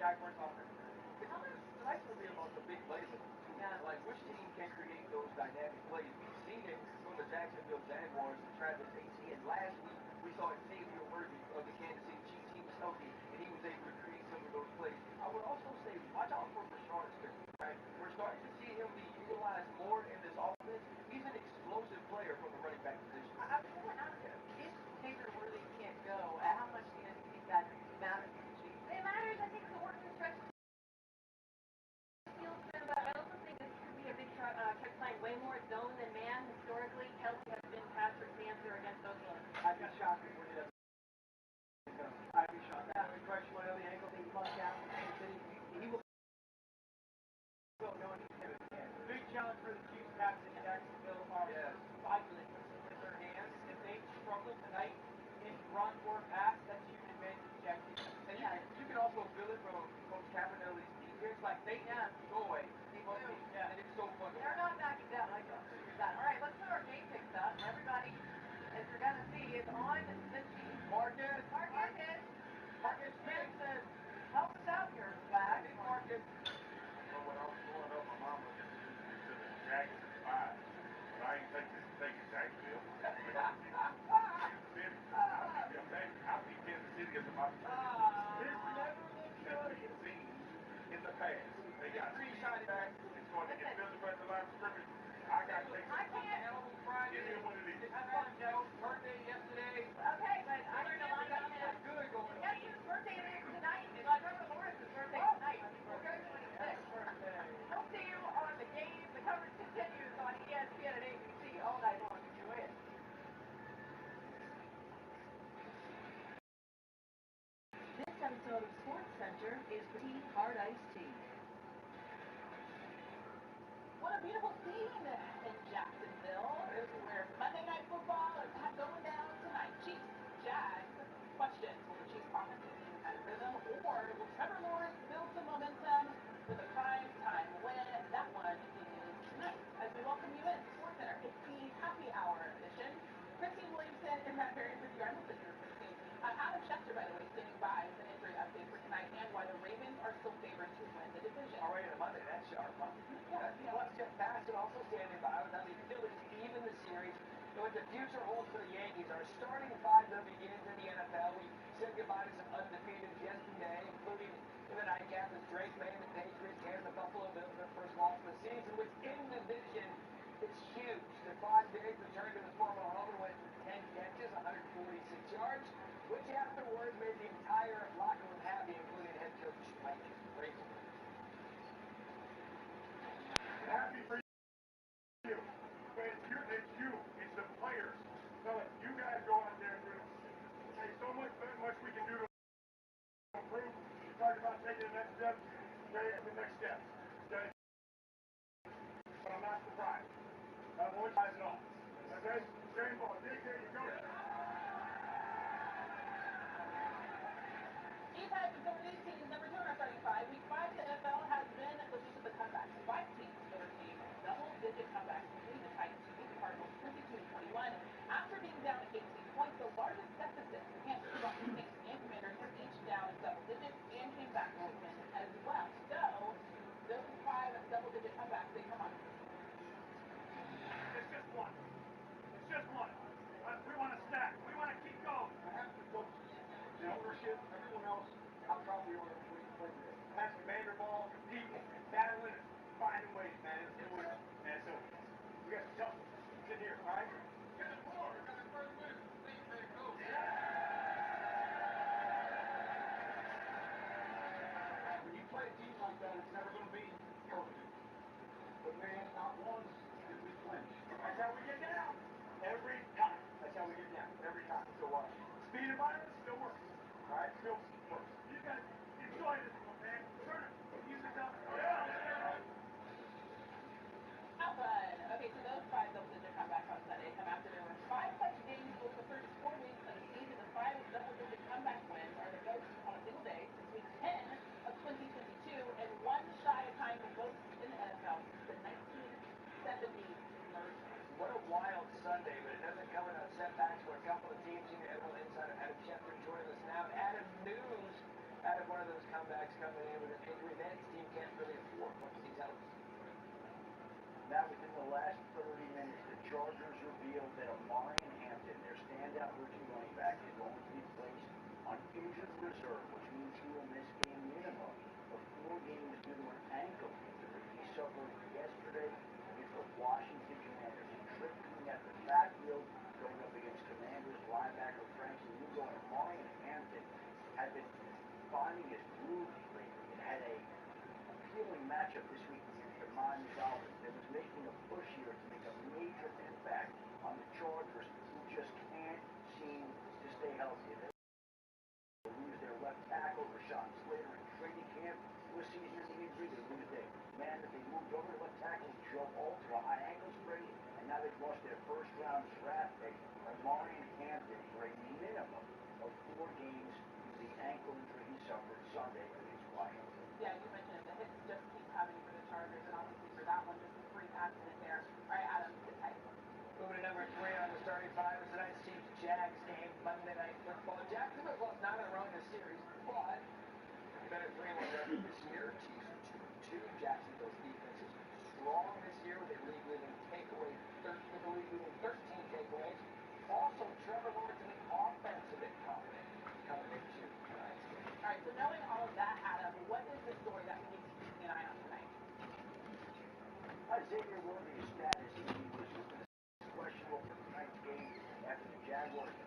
Jaguars offense. It's nice to be about the big plays. Yeah. Like, which team can create those dynamic plays? We've seen it from the Jacksonville Jaguars and Travis Etienne. Last week, we saw Xavier Worthy of the Kansas City Chiefs. He was healthy, and he was able to create some of those plays. I would also say, watch out for Rashard Smith, right? We're starting to see him be utilized more in this offense. He's an explosive player from the running back position. I was going to ask you, if Xavier Worthy can't go, how much do you think that matters to the Chiefs? It matters. I think the Orton stretch feels good, but I also think this could be a big try playing way more zone than man. Historically, Kelsey has been Patrick's answer against those zones. I'd be shocked if we're going to. I'd be shocked. After crush one on the ankle, they bumped out. He will go knowing he's going to get. Big challenge for the Chiefs backs in Jacksonville are violent with their hands. If they struggle tonight in run or pass, that's a huge advantage to Jacksonville. And you can also feel it from Coach Cavanelli's defense. Like, they enjoy and it's so fun. They're not backing down. I can figure that. All right, let's put our game picks up. Everybody, as you're going to see, is on the Chiefs. Marcus Benson, help us out here, Swag. Marcus. Well, when I was growing up, my mama used to the Jackson 5. But I ain't taking Jacksonville. I beat Kansas City as a my It's never looked good. In the past. They got three-shot back. It's going to get physical at the line of scrimmage. I got to take Friday. Give me what it is. I thought Joe's birthday yesterday. Okay, but I don't know why that's Good going on. Guess whose birthday it is tonight? It's Trevor Lawrence's birthday tonight. Okay, 26. We'll see you on the game. The coverage continues on ESPN and ABC all night long. Enjoy it. This episode of Sports Center is Tea Hard Iced Tea. What a beautiful scene in Jacksonville, where Monday Night Football is going down tonight. Chiefs, Jags. Question: will the Chiefs offense continue kind of rhythm, or will Trevor Lawrence build some momentum with a prime time win? That one is tonight. As we welcome you in Sports Center, it's the happy hour edition. Christine Williamson and Matt Barry with you. I'm with you, Christine. Adam Schefter, by the way, standing by with an injury update for tonight and why the Ravens are still favored to win the division. Already on a Monday, that's sharp, huh? Plus, Jeff Passan also standing by with how the Phillies even the series. And what the future holds for the Yankees, our starting five that begins in the NFL. We said goodbye to some undefeated yesterday, including in the nightcap with Drake May and the Patriots and the Buffalo Bills, their first loss of the season, which in division is huge. The 5 days returned to his former home and went 10 catches, 146 yards, which afterwards made the entire locker room happy, including head coach Mike Vrabel. Happy for you. But it's you. It's the players. So you guys go out there and do it. Hey, so much we can do to improve. You talk about taking the next step. Okay, the next step. Okay? But I'm not surprised. I won't pass it off. Okay? Same ball. Dig, there you go. Chiefs have been going into teams number 2 in our starting five. Week 5 of the NFL has been the week of the comebacks. 5 teams that are seeing double-digit comebacks, including the Titans, who beat the Cardinals 22-21 after being down 18 points, the largest deficit. The Kansas City Chiefs and Commanders were each down double digits and came back to win as well. So those 5 double-digit comebacks, they come on. It's just one. It's just one. We want to Chargers revealed that Amarian Hampton, their standout rookie running back, is going to be placed on injured reserve, which means he will miss a minimum of 4 games due to an ankle injury he suffered yesterday against the Washington Commanders. He tripped coming out of the backfield, going up against Commanders linebacker Frankie Lugo, and Amarian Hampton had been finding his groove lately and had a appealing matchup this week against the Miami Dolphins. They was making a push here to make a major impact on the Chargers, who just can't seem to stay healthy. They lose their left tackle, Rashawn Slater, in training camp. It was season-ending injury. They lose their man that they moved over to left tackle, Joe Alter, a high ankle sprain, and now they've lost their first-round draft pick, Amarian Hampton, for a minimum of 4 games due to the ankle injury he suffered Sunday against Washington. Yeah, you mentioned it. The hits just keep coming for the Chargers, and obviously for that one, just a freak accident there. All right, Adam, sit tight. Moving to number 3 on the starting 5 is tonight's Chiefs-Jags game, Monday Night Football. Jacksonville's lost 9 in a row in this series, but better 3-1 record this year. Chiefs are 2-2. Jacksonville's defense is strong this year with a league-leading 13 takeaways. Also, Trevor Lawrence in the offense a bit confident coming into tonight's game. All right, so knowing all of that, Adam, what is the story that we need to keep an eye on tonight? Xavier Worthy's status was questionable for tonight's game after the Jaguars.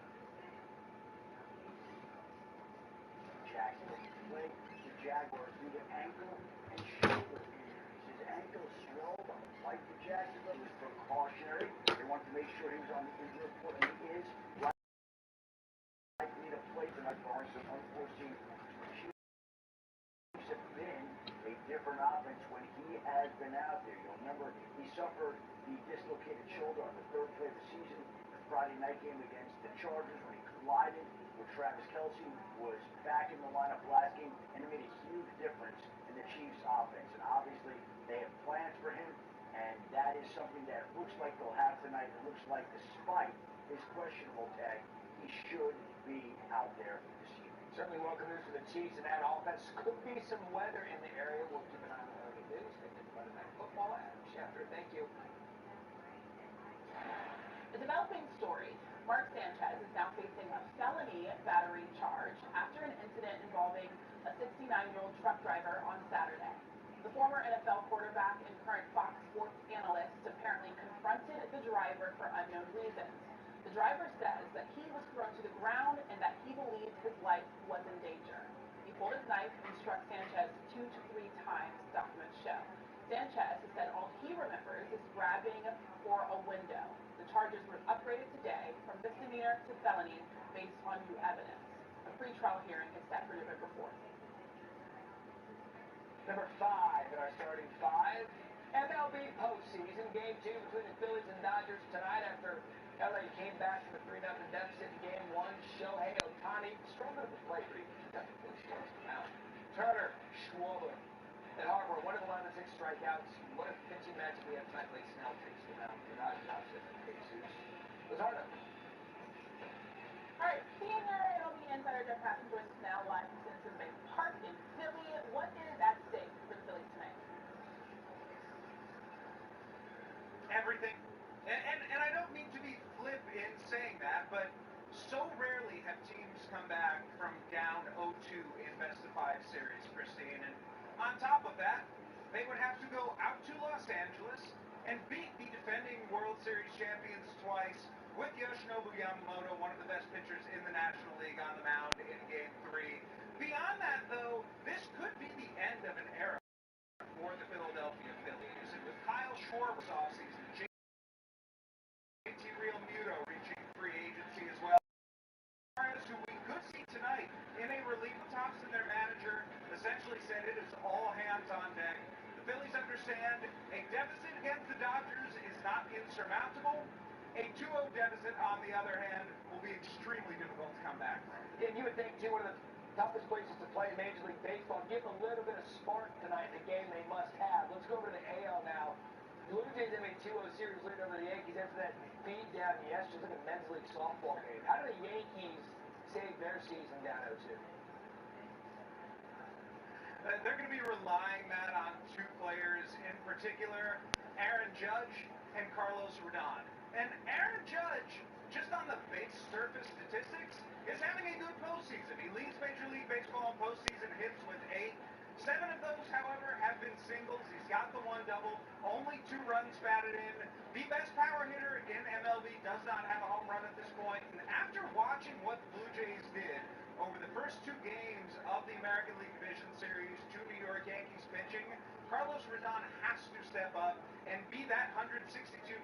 Jacksonville played the Jaguars due to ankle and shoulder injuries. His ankle swelled on the flight to Jacksonville. It was precautionary. They wanted to make sure he was on the injury report, and he is likely to play tonight, barring some unforeseen issues. Have been a different offense when he has been out there. You'll remember he suffered the dislocated shoulder on the 3rd play of the season, the Friday night game against the Chargers, when he collided with Travis Kelce, was back in the lineup last game, and it made a huge difference in the Chiefs' offense. And obviously, they have plans for him, and that is something that looks like they'll have tonight. It looks like, despite his questionable tag, he should be out there this evening. Certainly welcome news for the Chiefs and that offense. Could be some weather in the area. We'll keep an eye on the news. Take it to Monday Night Football. Adam Schefter, thank you. A developing story. Mark Sanchez is now facing a felony battery charge after an incident involving a 69-year-old truck driver on Saturday. The former NFL quarterback and current Fox Sports analyst apparently confronted the driver for unknown reasons. The driver says that he was thrown to the ground and that he believed his life was in danger. He pulled his knife and struck Sanchez 2 to 3 times, documents show. Sanchez has said all he remembers is grabbing for a window. The charges were upgraded today from misdemeanor to felony based on new evidence. A pretrial hearing is set for November 4th. Number 5 in our starting 5. MLB postseason, game 2 between the Phillies and Dodgers tonight after LA came back from a 3-0 deficit in game 1. Shohei Ohtani struggled to play, but he got the Phillies close to out. Turner, Schwarber, and Harper, 1 of 11, 6 strikeouts. What a pitching matchup we have tonight. Blake Snell takes the mound for the Dodgers opposite Jesus Luzardo. All right, senior MLB insider Jeff Passan joins us now live from Citizens Bank Park in Philly. What is at stake for the Phillies tonight? Everything. And I don't mean to be flip in saying that, but so rarely have teams come back from down 0-2 in best-of-5 series, Christine. And on top of that, they would have to go out to Los Angeles and beat the defending World Series champions twice with Yoshinobu Yamamoto, one of the best pitchers in the National League, on the mound in Game 3. Beyond that, though, this could be the end of an era for the Philadelphia Phillies. And with Kyle Schwarber's offseason, JT Realmuto reaching free agency as well, who we could see tonight in a relief. Thompson, their manager, essentially said it is all hands on deck. The Phillies understand a deficit against the Dodgers is not insurmountable. A 2-0 deficit, on the other hand, will be extremely difficult to come back from. Yeah, you would think, too, one of the toughest places to play in Major League Baseball. Give them a little bit of spark tonight in the game they must have. Let's go over to the AL now. The Blue Jays have a 2-0 series lead over the Yankees after that beat down yesterday. Look at men's league softball game. How do the Yankees save their season down 0-2? They're going to be relying, Matt, on 2 players in particular, Aaron Judge and Carlos Rodon. And Aaron Judge, just on the base surface statistics, is having a good postseason. He leads Major League Baseball in postseason hits with 8. 7 of those, however, have been singles. He's got the 1 double, only 2 runs batted in. The best power hitter in MLB does not have a home run at this point. And after watching what the Blue Jays did over the first 2 games of the American League Division Series to New York Yankees pitching, Carlos Rodon has to step up and be that $162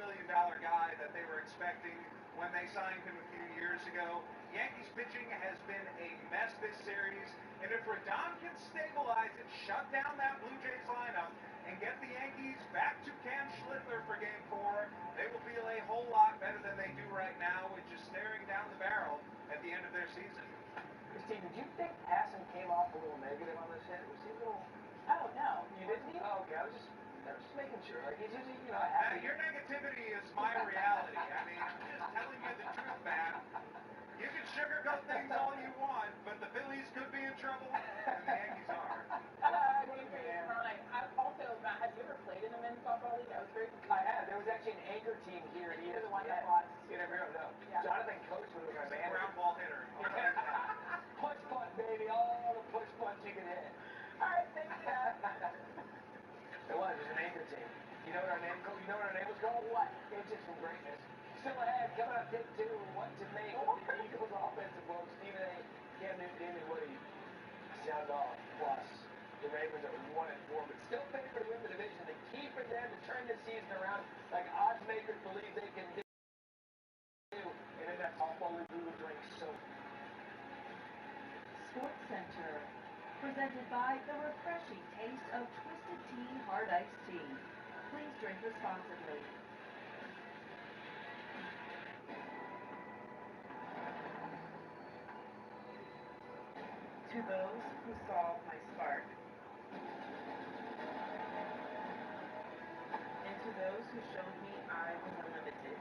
million guy that they were expecting when they signed him a few years ago. Yankees pitching has been a mess this series, and if Rodon can stabilize it, shut down that Blue Jays lineup, and get the Yankees back to Cam Schlittler for Game 4, they will feel a whole lot better than they do right now, which is staring down the barrel at the end of their season. Christine, did you think Hassan came off a little negative on this hit? Was he a little... Oh, no. You didn't? Oh, okay. I was just making sure. Like, he's usually, you know, happy. Your negativity is my reality. I mean, I'm just telling you the truth, man. You can sugarcoat things all you want, but the Phillies could be in trouble, and the Yankees are. I also, Matt, have you ever played in a men's softball league? I was very confused. I have. There was actually an anchor team here. You're the one that was. You never know. Yeah. Jonathan Coates was my man. Ground ball hitter. Push punt, baby. All the push punts you can hit. All right, thanks, Dad. It was an anchor team. You know what our name was called? What? Inches from Greatness. Still ahead, coming up take 2, what to make of the Eagles offensive woes. Stephen A. Cam Newton, Damien Woody, sound off. Plus, the Ravens are 1-4, but still favored to win the division. The key for them to turn this season around, like odds makers believe they can do. And in that softball league, we will drink so. Sports Center, presented by the refreshing taste of Twisted Tea Hard Iced Tea. Please drink responsibly. To those who saw my spark, and to those who showed me I was unlimited,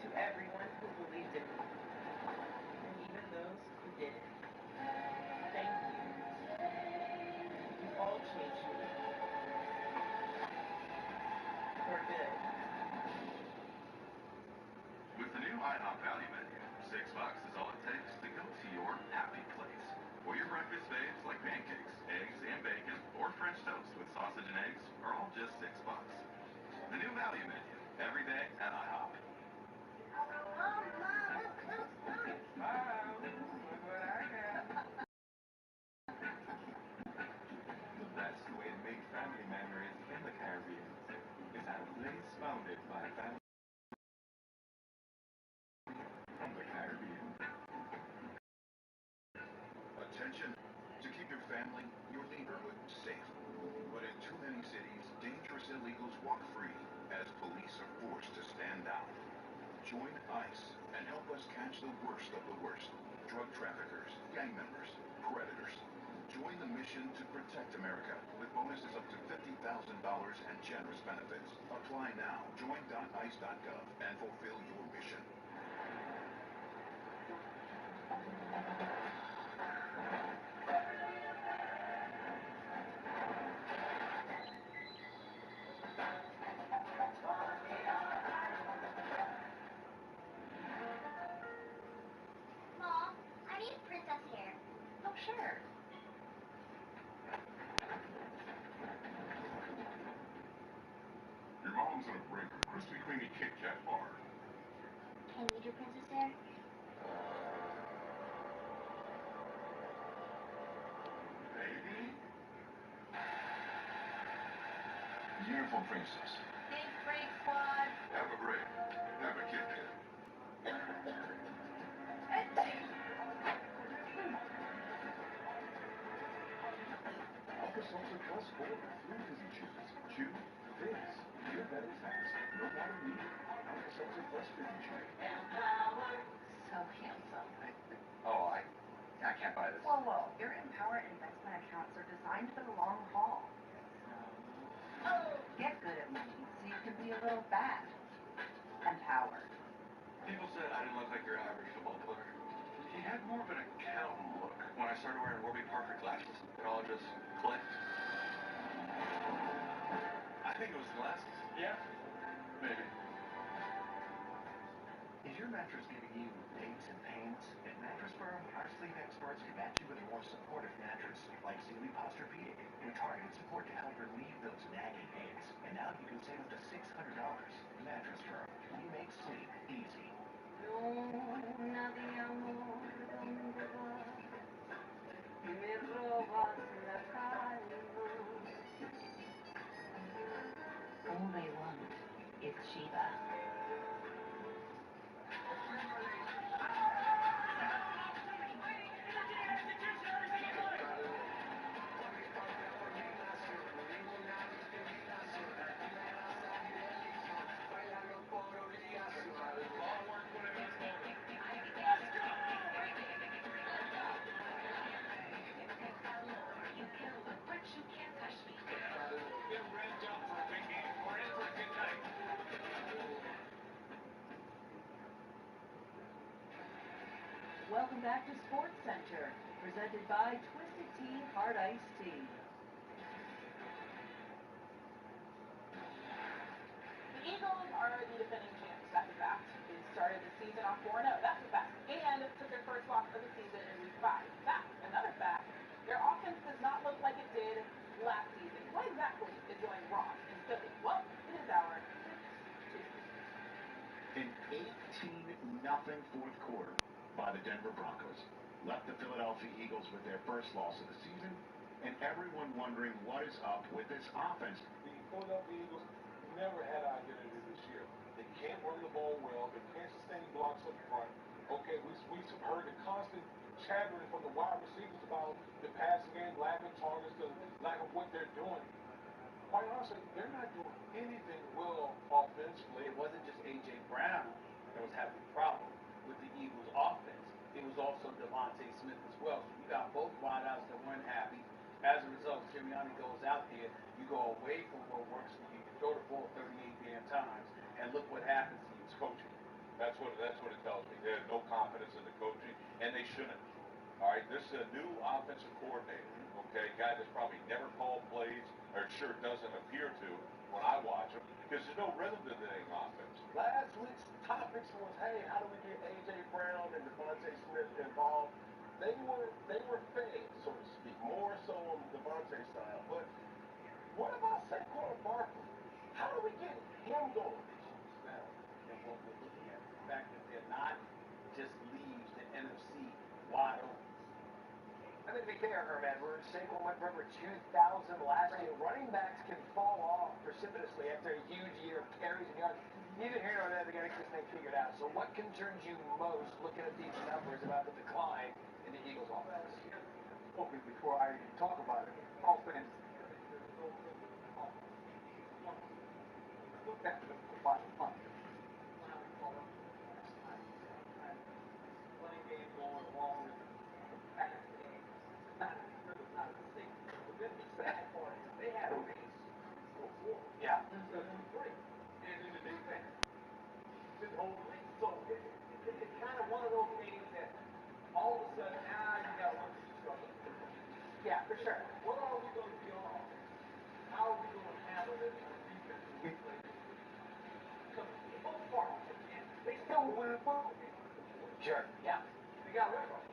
to everyone who believed in me, and even those who didn't, thank you. You all changed me. For good. With the new IHOP value menu, $6 is all it takes to go to your happy place. For your breakfast faves like pancakes, eggs, and bacon, or French toast with sausage and eggs are all just $6. The new value menu, every day at IHOP. The best way to make family memories in the Caribbean is at a place founded by a family from the Caribbean. Attention to keep your family, your neighborhood safe. But in too many cities, dangerous illegals walk free as police are forced to stand down. Join ICE and help us catch the worst of the worst. Drug traffickers, gang members, predators. Join the mission to protect America with bonuses up to $50,000 and generous benefits. Apply now. Join.ice.gov and fulfill your mission. Mom, I need princess hair. Oh, sure. Your mom's gonna break her Krispy Kreme Kit Kat bar. Can you do princess hair? Baby? Beautiful princess. Thanks, Break Squad. Have a break. Have a Kit Kat. Alka-Seltzer Plus 4. 3 fizzy chews. Chew. Fizz. Feel better fast. No water needed. Alka-Seltzer Plus Fizzy Chew. So handsome. Oh, I can't buy this. Whoa. Your Empower investment accounts are designed for the long haul. So, get good at money so you can be a little bad. Empower. People said I didn't look like your average football player. He had more of an accountant look. When I started wearing Warby Parker glasses, it all just clicked. I think it was the glasses. Yeah, maybe. your mattress giving you aches and pains? At Mattress Firm, our sleep experts can match you with a more supportive mattress, like Sealy Posturepedic, with targeted support to help relieve those nagging aches. And now you can save up to $600. Mattress Firm, we make sleep easy. Luna de amor, ¿dónde vas? Me robas la calma. All they want is Shiva. Welcome back to Sports Center, presented by Twisted Tea Hard Iced Tea. The Eagles are the defending champs, that's a fact. They started the season off 4-0, that's a fact. And took their first loss of the season in Week 5. Fact. Another fact, their offense does not look like it did last season. What exactly is going wrong in Philly? Well, it is our An 18-0 fourth quarter by the Denver Broncos left the Philadelphia Eagles with their first loss of the season, and everyone wondering what is up with this offense. The Philadelphia Eagles never had identity this year. They can't run the ball well. They can't sustain blocks up front. Okay, we've heard the constant chattering from the wide receivers about the passing game, lack of targets, the lack of what they're doing. Quite honestly, they're not doing anything well offensively. It wasn't just A.J. Brown that was having a problem with the Eagles' offense. It was also Devontae Smith as well. So you got both wideouts that weren't happy. As a result, Sirianni goes out there. You go away from what works for you. You throw the ball 38 damn times, and look what happens to you. It's coaching. That's what it tells me. They have no confidence in the coaching, and they shouldn't. All right, this is a new offensive coordinator. Okay, guy that's probably never called plays, or sure doesn't appear to when I watch him, because there's no rhythm to the dang offense. Last week's topics was, hey, how do we get A.J. Brown and Devontae Smith involved? They were fed, so to speak, more so on Devontae's side. But what about Saquon Barkley? How do we get him going? Now, and what we're looking at, the fact that they're not just leaves the NFC wide open. I mean, to be fair, Herm Edwards, Saquon went for over 2,000 last year. Running backs can fall off precipitously after a huge year of carries and yards. Neither here nor there, they got to get this thing figured out. So what concerns you most looking at these numbers about the decline in the Eagles' offense? Okay, before I even talk about it, offense. Look at the bottom line. Running game going along with the passing game. Not a thing. But then the sad part is they had a race for 4. Yeah. Great. And in the defense, didn't hold the lead. So it's kind of one of those games that all of a sudden, you got one struggle. Yeah, for sure. What are we going to be on offense? How are we going to handle this on defense when we play this? Because for the most part, they still win football games. Sure. Yeah. They got rid of them.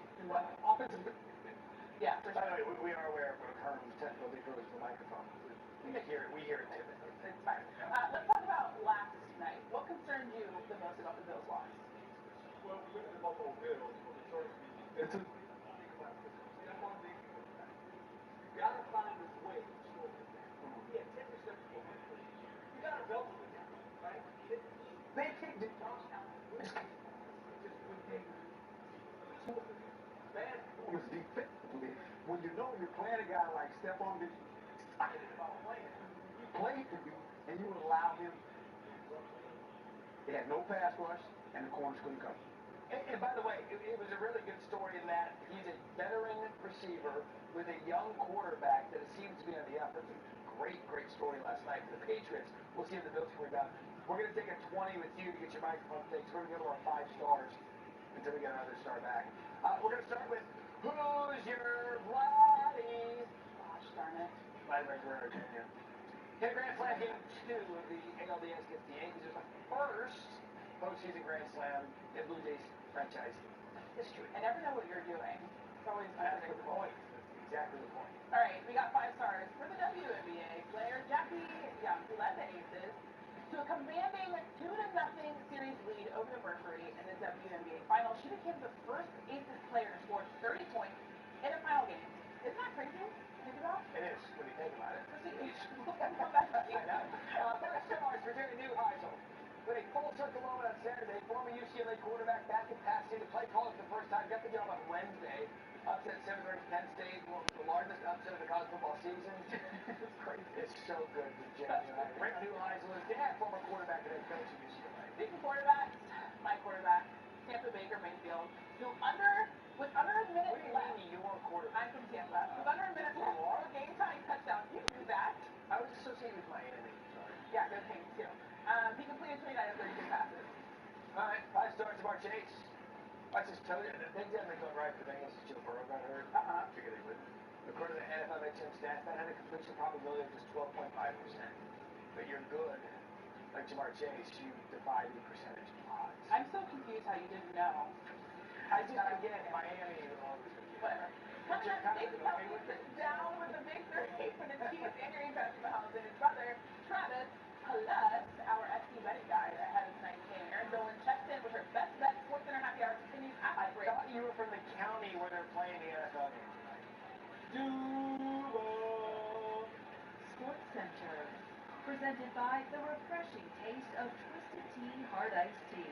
Offensive. Yeah. By the way, we are aware of Herm's technical difficulties with the microphone. We hear it too. It's fine. Let's talk about last night. What concerned you the most about the Bills' loss? Well, we look at the Buffalo Bills, what concerns me is to think about this. Step on the you gotta find this way to slow this down. He had 10 receptions for 100 plays. You gotta double it down, right? They kicked it. Josh Allen. Just would be bad performance defensively. When you know you're playing a guy like Stephon Diggs, excited about playing. He played to be, and you would allow him. They had no pass rush, and the corners couldn't cover. And by the way, it was a really good story in that he's a veteran receiver with a young quarterback that seems to be on the up. That's a great story last night for the Patriots. We'll see if the Bills can rebound. We're going to take a 20 with you to get your microphone fixed. We're going to go to our 5 stars until we get another star back. We're going to start with Who's Your Vladdy? Gosh darn it. Vladimir Guerrero Jr. Hit a grand slam game 2 of the ALDS against the Yankees. It was the first postseason grand slam in Blue Jays franchise history. I never know what you're doing. It's always That's the point. That's exactly the point. All right, we got 5 stars for the WNBA. Player Jackie Young led the Aces to a commanding 2-0 series lead over the Mercury in the WNBA final. She became the first Aces player to score 30 points in a final game. Isn't that crazy? Think about it. It is when you think about it. I know. 5 stars for Jerry Neuheisel. With a full circle moment on Saturday, former UCLA quarterback back in Pasadena, play call for the first time, got the job on Wednesday. Upset 7th-ranked Penn State, the largest upset of the college football season. It's crazy. It's so good with Jerry. Rick Neuheisel, his dad, former quarterback and head coach at UCLA. Speaking of quarterbacks, my quarterback, Tampa Baker Mayfield, who with under a minute left. What do you mean your quarterback? I'm from Tampa. With under a minute left for a game-tying touchdown. You knew that. I was associated with Miami. Sorry. Yeah, good thing too. He completed 29 of 32 passes. All right, 5 stars to Mark Chase. Watch this tell you, things haven't been going right for the Bengals since Joe Burrow got hurt. Figured they wouldn't. According to the NFL XM stats, that had a completion probability of just 12.5%. But you're good. Like Jamar Chase, you defy the percentage odds. I'm so confused how you didn't know. Again, Miami, whatever. Stacey Kelsey sits down with the victory for the Chiefs, entering Patrick Mahomes and his brother, Travis, plus our SC betting guide ahead of tonight's game. Aaron Dolan checks in with her best bet. Sports Center Happy Hour continues after break. I thought you were from the county where they're playing the NFL game tonight. Duval. Sports Center, presented by the refreshing taste of Twisted Tea Hard Iced Tea.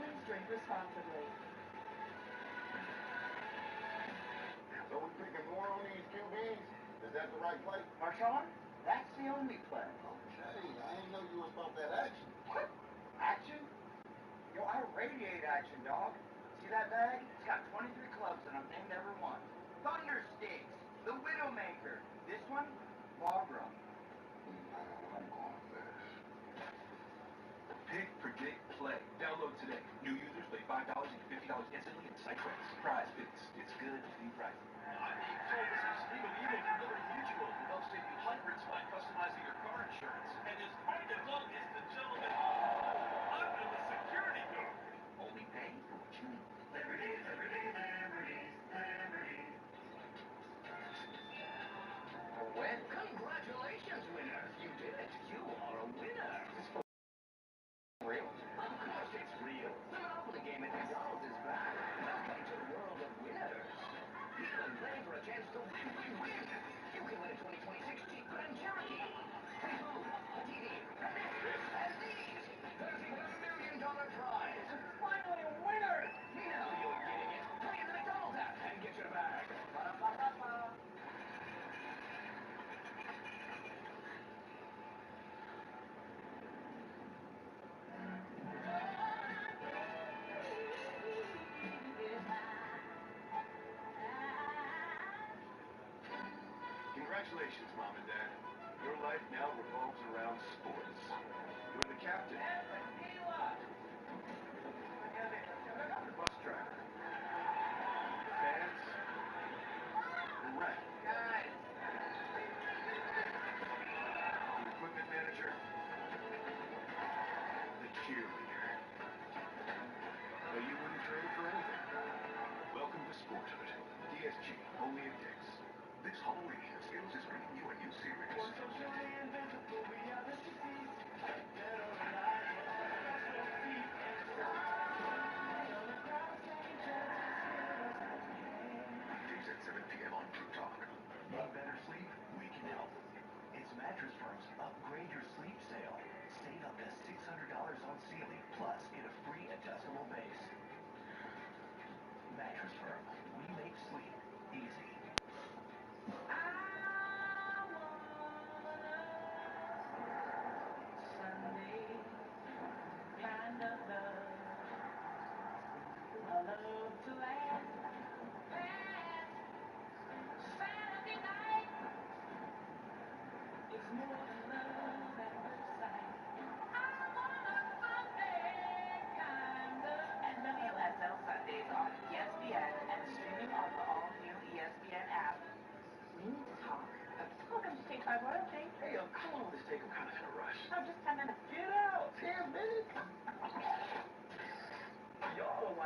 Please drink responsibly. So we picking more on these QBs? Is that the right play? Marshawn, that's the only play. Okay, I didn't know you was about that action. What? Action? Yo, I radiate action, dog. See that bag? It's got 23 clubs and I've named every one. Thunder Sticks, the Widowmaker. This one, Barbara. I'm going first. Pick, predict, play. Download today. New users pay $5 and get $50 instantly in site trades. Prize Picks. It's good to be right. I'm being told this is Stephen Eagle from Liberty Mutual, who helps save you hundreds by customizing your car insurance. And his partner, Doug, is the gentleman under the security guard. Only pay for what you need. Liberty, Liberty, Liberty, Liberty. For when? Congratulations, winners. You did it. You are a winner. Is this for real? Of course it's real. The Monopoly game at McDonald's is back. Welcome to the world of winners. People are playing for a chance to win, win, win. You can win a 2026 Jeep Grand Cherokee. Free food, a TV, a mattress, and these. There's even $1 million prize. Finally a winner. Now you're getting it. Play in the McDonald's app and get your bag. Ba-da-ba-ba-ba. Congratulations, Mom and Dad. Your life now revolves around sports. You're the captain. The bus driver. The fans. The ref. The equipment manager. The cheerleader. But you wouldn't trade it for anything. Welcome to Sportshood. DSG, only at Dick's. This Halloween, Skittles is bringing you a new series. We're socially invisible, we are the disease. Dead or alive, we're all the best we'll see. Inside, the crowd saying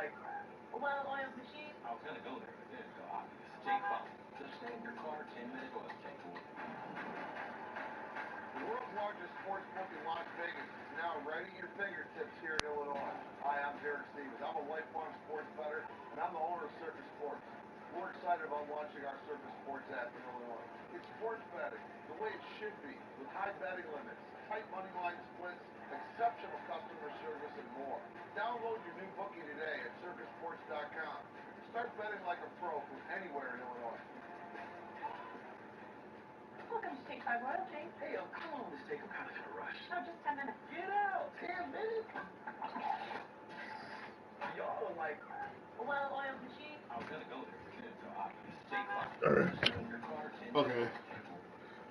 like, Well, oil's the sheep. I was gonna go there, but then it's so obvious. Jake Paul. Just name your car 10-minute oil change. The world's largest sports book in Las Vegas is now right at your fingertips here in Illinois. Hi, I'm Derek Stevens. I'm a lifelong sports bettor, and I'm the owner of Circus Sports. We're excited about launching our Circus Sports app in Illinois. It's sports betting, the way it should be, with high betting limits, tight money line splits, exceptional customer service, and more. Download your new bookie today at circusports.com. Start betting like a pro from anywhere in Illinois. Welcome to Stateside Royalty. Hey, how long will this take? I'm kind of in a rush. Oh, just 10 minutes. Get out! 10 minutes? Y'all are like, well, oil's the sheep. I was gonna go there, but then it's so obvious. Jake Paul. All right. Just name your car 10 minutes. Okay.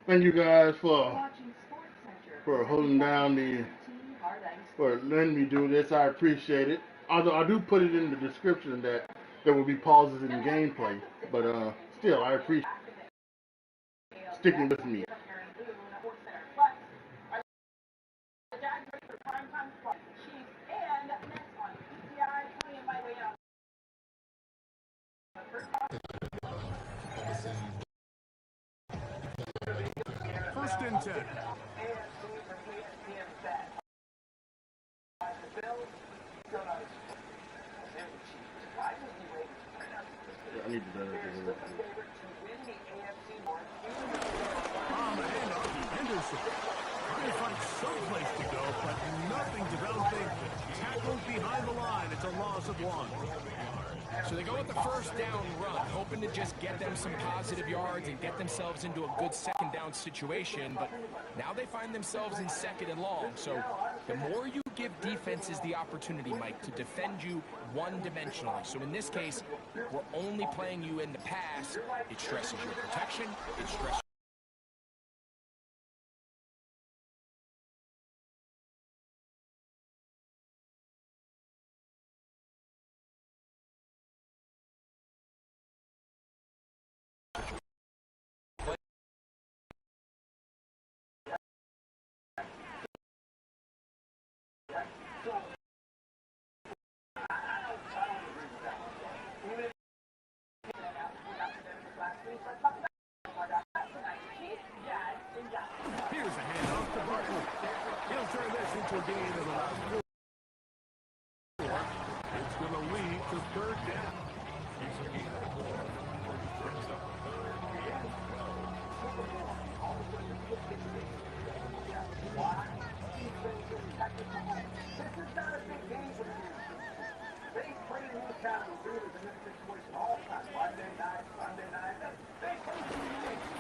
Thank you guys for holding down for letting me do this. I appreciate it. Although I do put it in the description that there will be pauses in the gameplay, but still I appreciate sticking with me. First and 10. I need to better Henderson trying to find someplace to go, but nothing developing. Tackled behind the line. It's a loss of 1. So they go with the first down run, hoping to just get them some positive yards and get themselves into a good second down situation, but now they find themselves in second and long. So the more you give defenses the opportunity, Mike, to defend you one-dimensionally. So in this case, we're only playing you in the pass. It stresses your protection. It stresses Here's a handoff to Barkley. He'll turn this into a gain of about 4. It's going to lead to third down.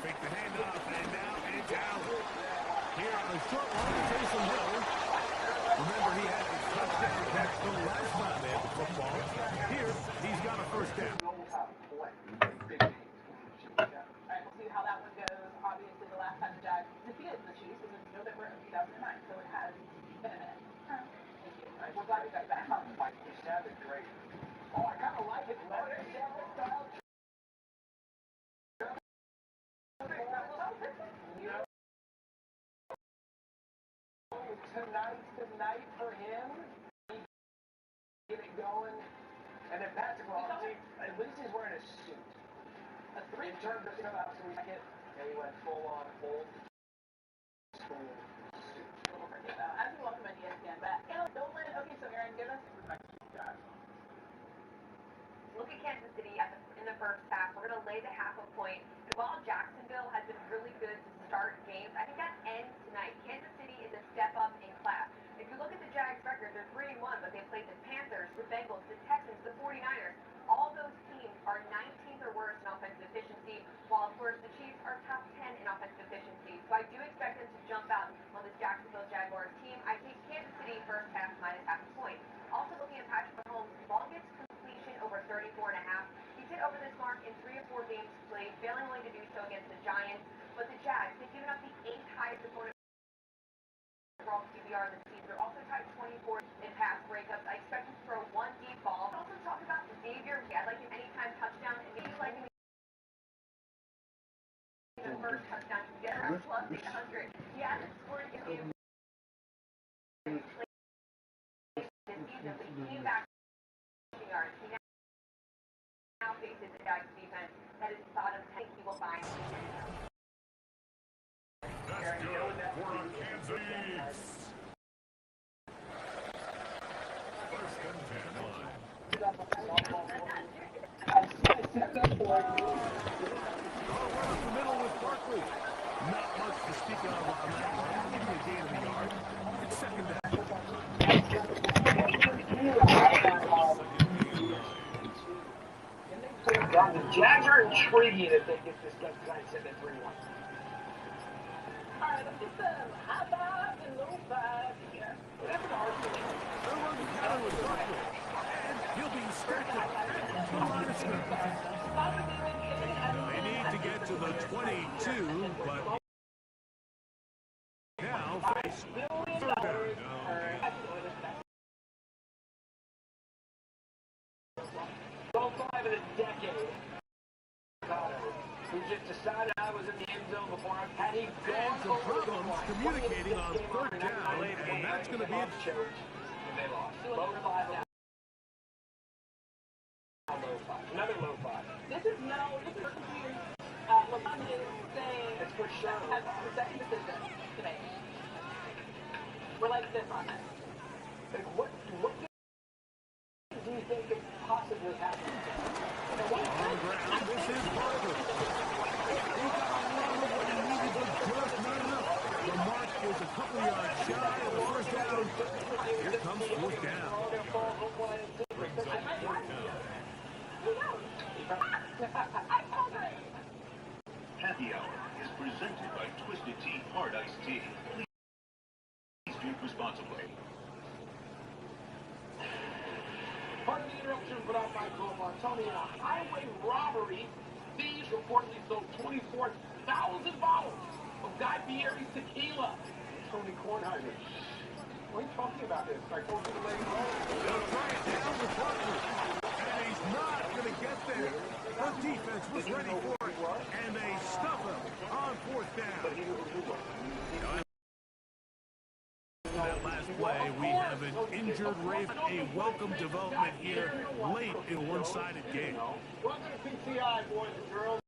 Fake the handoff, and now it's Allen. Here on the short one to Taysom Hill. Remember, he had a touchdown catch the last time they had the football. Here, he's got a first down. All right, we'll see how that one goes. Obviously, the last time the Jags defeated the Chiefs was in November of 2009, so it has been a minute. Thank you. All right, we're glad we got back on the fight. you sounded great. Oh, I kind of like it. Larry Sanders style. Tonight's the night for him. Get it going. And then Patrick Mahomes, at least he's wearing a suit. In terms of stuff, so we get, and he went full on old school suit. As we welcome at ESPN, but Dolan. Okay, so Aaron, give us. Look at Kansas City in the first half. We're going to lay the half a point. And while Jacksonville has been really good to start games, I think that ends tonight. Kansas City is a step up in class. If you look at the Jags record, they're 3-1, but they played the Panthers, the Bengals, the Texans, the 49ers. All those teams are 19th or worse in offensive efficiency, while of course the Chiefs are top 10 in offensive efficiency. So I do expect them to jump out on this Jacksonville Jaguars team. I think Kansas City first half minus half a point. Also looking at Patrick Mahomes' longest completion over 34.5. He's hit over this mark in 3 or 4 games played, failing only to do so against the Giants. But the Jags, they've given up the 8th highest opponent overall QBR this season. They're also tied 24 in pass breakups. I expect him to throw 1 deep ball. I'll also talk about Xavier. I'd like an anytime touchdown, and maybe like him the first touchdown to get her plus 800. He hasn't scored in the this season, but he came back yards. up the middle with Barkley. Not much to speak of on that one. Maybe a gain of a yard. It's second down. The Jags are intriguing if they get this done tonight, sitting at 3-1. Alright, let's get some high fives and low fives here. That's an argument. They'll run the counter with Barkley. And he'll be stacked up at the line of scrimmage. They need to get to the 22, but now face third down. In a decade. Who just decided I was in the end zone before I had he gone some problems communicating on third down, and that's going to be it. They lost. Low five now. Low five. Another low five. This is confused. LeBron is saying it's for sure. Has the second decision to make. We're like this on it. Like what do you think could possibly happen? On ground, this is Barkley. He got a lot of what he needed, but just not enough. The mark is a couple yards shy of the first down. Here comes fourth down. Brings up fourth down. Happy Hour is presented by Twisted Tea Hard Iced Tea. Please drink responsibly. Pardon the interruption, but on my call, Tony, in a highway robbery, thieves reportedly sold 24,000 bottles of Guy Fieri's tequila. Tony Kornheiser. What are you talking about this? I told you to let it go. They'll try it down with Barkley. And he's not going to get there. The defense was ready for it. And they stuff him on fourth down. That last play, we have an injured Raven, a welcome development here late in a one-sided game. Welcome to PCI, boys and girls.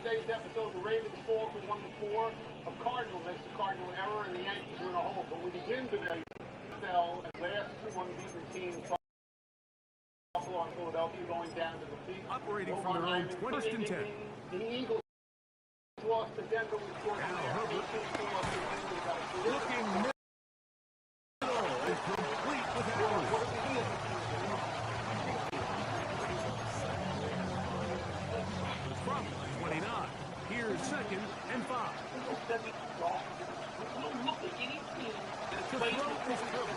Today's episode, the Ravens fall to 1-4. A Cardinal makes a Cardinal error, and the Yankees win a home. But we begin today, Bell, as last two unbeaten teams, Buffalo and Philadelphia, going down to the feet. Operating from their own 20th and 10. The Eagles lost to Denver with 4 looking middle and complete with Howard. From 29, here's second and 5. To throw is Kirby.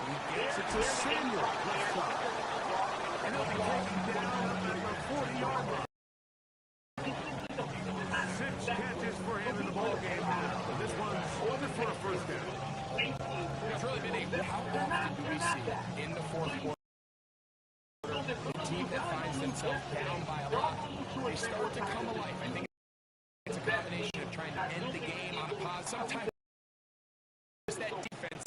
He gets it to Samuel, left side. And he'll be taken down at the 40-yard line. 6 catches for him in the ballgame now. This one's good for a first down. It's really been how often do we see in the fourth quarter a team that finds themselves down by a lot, they start to come alive. I think it's a combination of trying to end the game on a pause. Sometimes it's that defense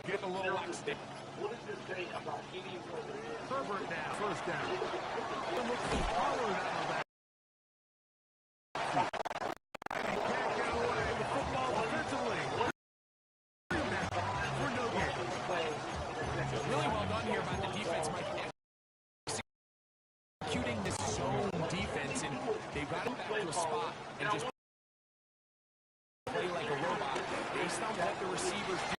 get a little laxity. What does this say about any Herbert now, first down. It looks Pollard out of that. And he can't get away with football defensively. For no gain. Really well done here by the defense, Mike. Executing this zone defense, and they got it back to a spot and just play like a robot based on what the receivers do.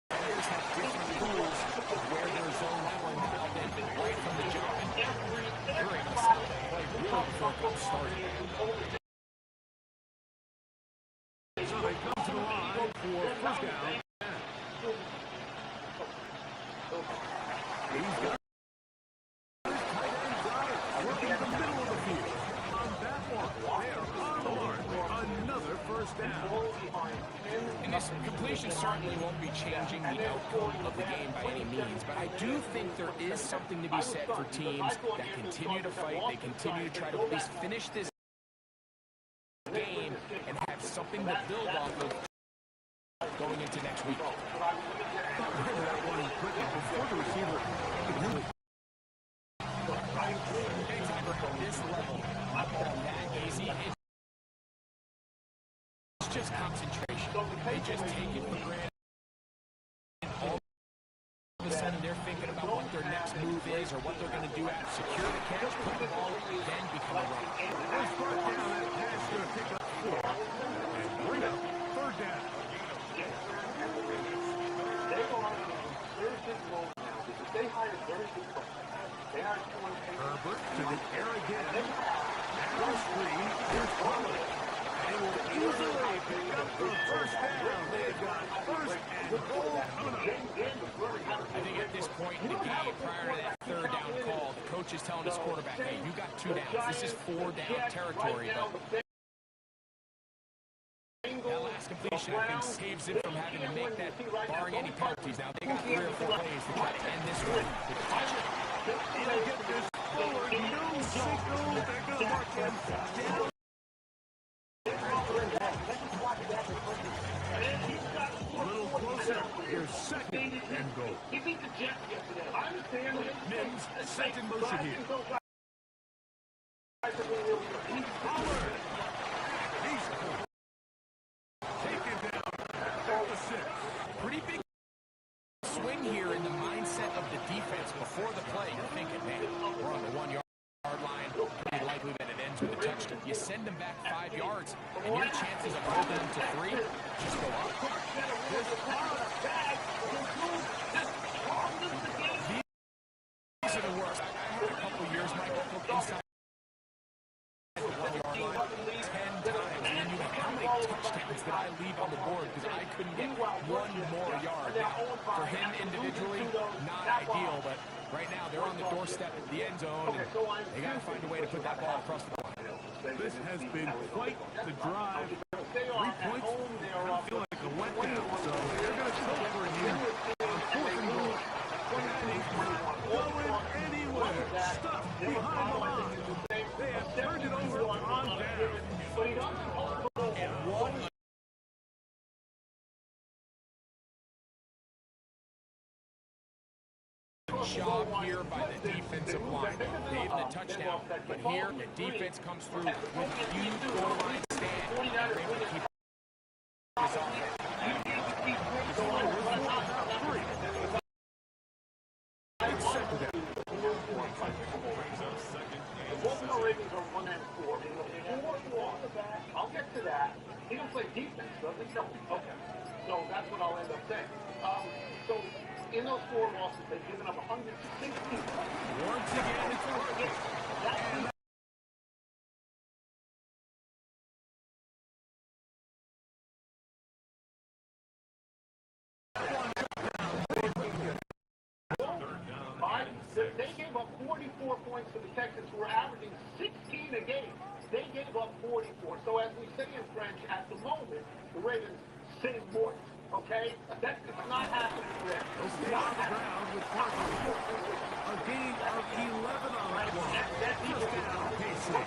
Players have different rules of where their zone leveling out and right from the jump. And they're able to stop that play really before it gets started. So they come to the line for first down. He's got tight end drive working in the middle of the field. On that one, they are on the mark for another first down. And this completion certainly won't be changing the outcome of the game by any means, but I do think there is something to be said for teams that continue to fight, they continue to try to at least finish this game and have something to build off of going into next week. That one quickly before the receiver. Anytime at this level, that easy, it's just concentration. They just take it for granted. All of a sudden they're thinking about what their next move is or what they're going to do after secure the catch, put the ball, then become a runner. This first down, that pass going to pick up 4. And bring up third down. They are third and goal now because they hired very good coaches. They hired someone. Herbert to the air again. Now screen. Here's Pollard. They will easily pick up the first down. They've got first and goal coming up. I think at this point in the game, prior to that third down call, the coach is telling his quarterback, hey, you got 2 downs. This is 4 down territory. But that last completion, I think, saves it from having to make that, barring any penalties. Now, they got 3 or 4 plays to try to end this one with a touchdown. He'll get this forward. No signal. They're going to mark him down. A little closer. Here's second and goal. He beat the Jets yesterday. I understand. Mims, second motion here. Pollard. He's taken down at the 6. Pretty big swing here in the mindset of the defense before the play. You're thinking, man, we're on the 1-yard line. Pretty likely that it ends with a touchdown. You send them back 5 yards, and your chances of holding them to 3 just go up. These are the worst. I had a couple years, Michael, inside the 1-yard line 10 times. And you know, how many touchdowns did I leave on the board because I couldn't get 1 more yard? Now, for him individually, not ideal, but right now they're on the doorstep of the end zone, and they got to find a way to put that ball across the line. This has been quite the drive. 3 points. I feel like a letdown, so they're going to go for it here on 4th and goal. Going anywhere. Stuffed behind the line. They have turned it over on down. And one job here by the defensive line. Gave the touchdown, but here the defense comes through with a huge goal line stand. They're able to keep this offense. I'll get to that. He don't play defense, does he? No. Okay. So that's what I'll end up saying. So in those 4 losses, they've given up 160. Once again, it's a They gave up 44 points to the Texans, who were averaging 16 a game. They gave up 44. So as we say in French, at the moment, the Ravens sitting more. Okay? That's not happening for them. Stay on the ground with Parker. A gain of 11 on that one. First down, Payson.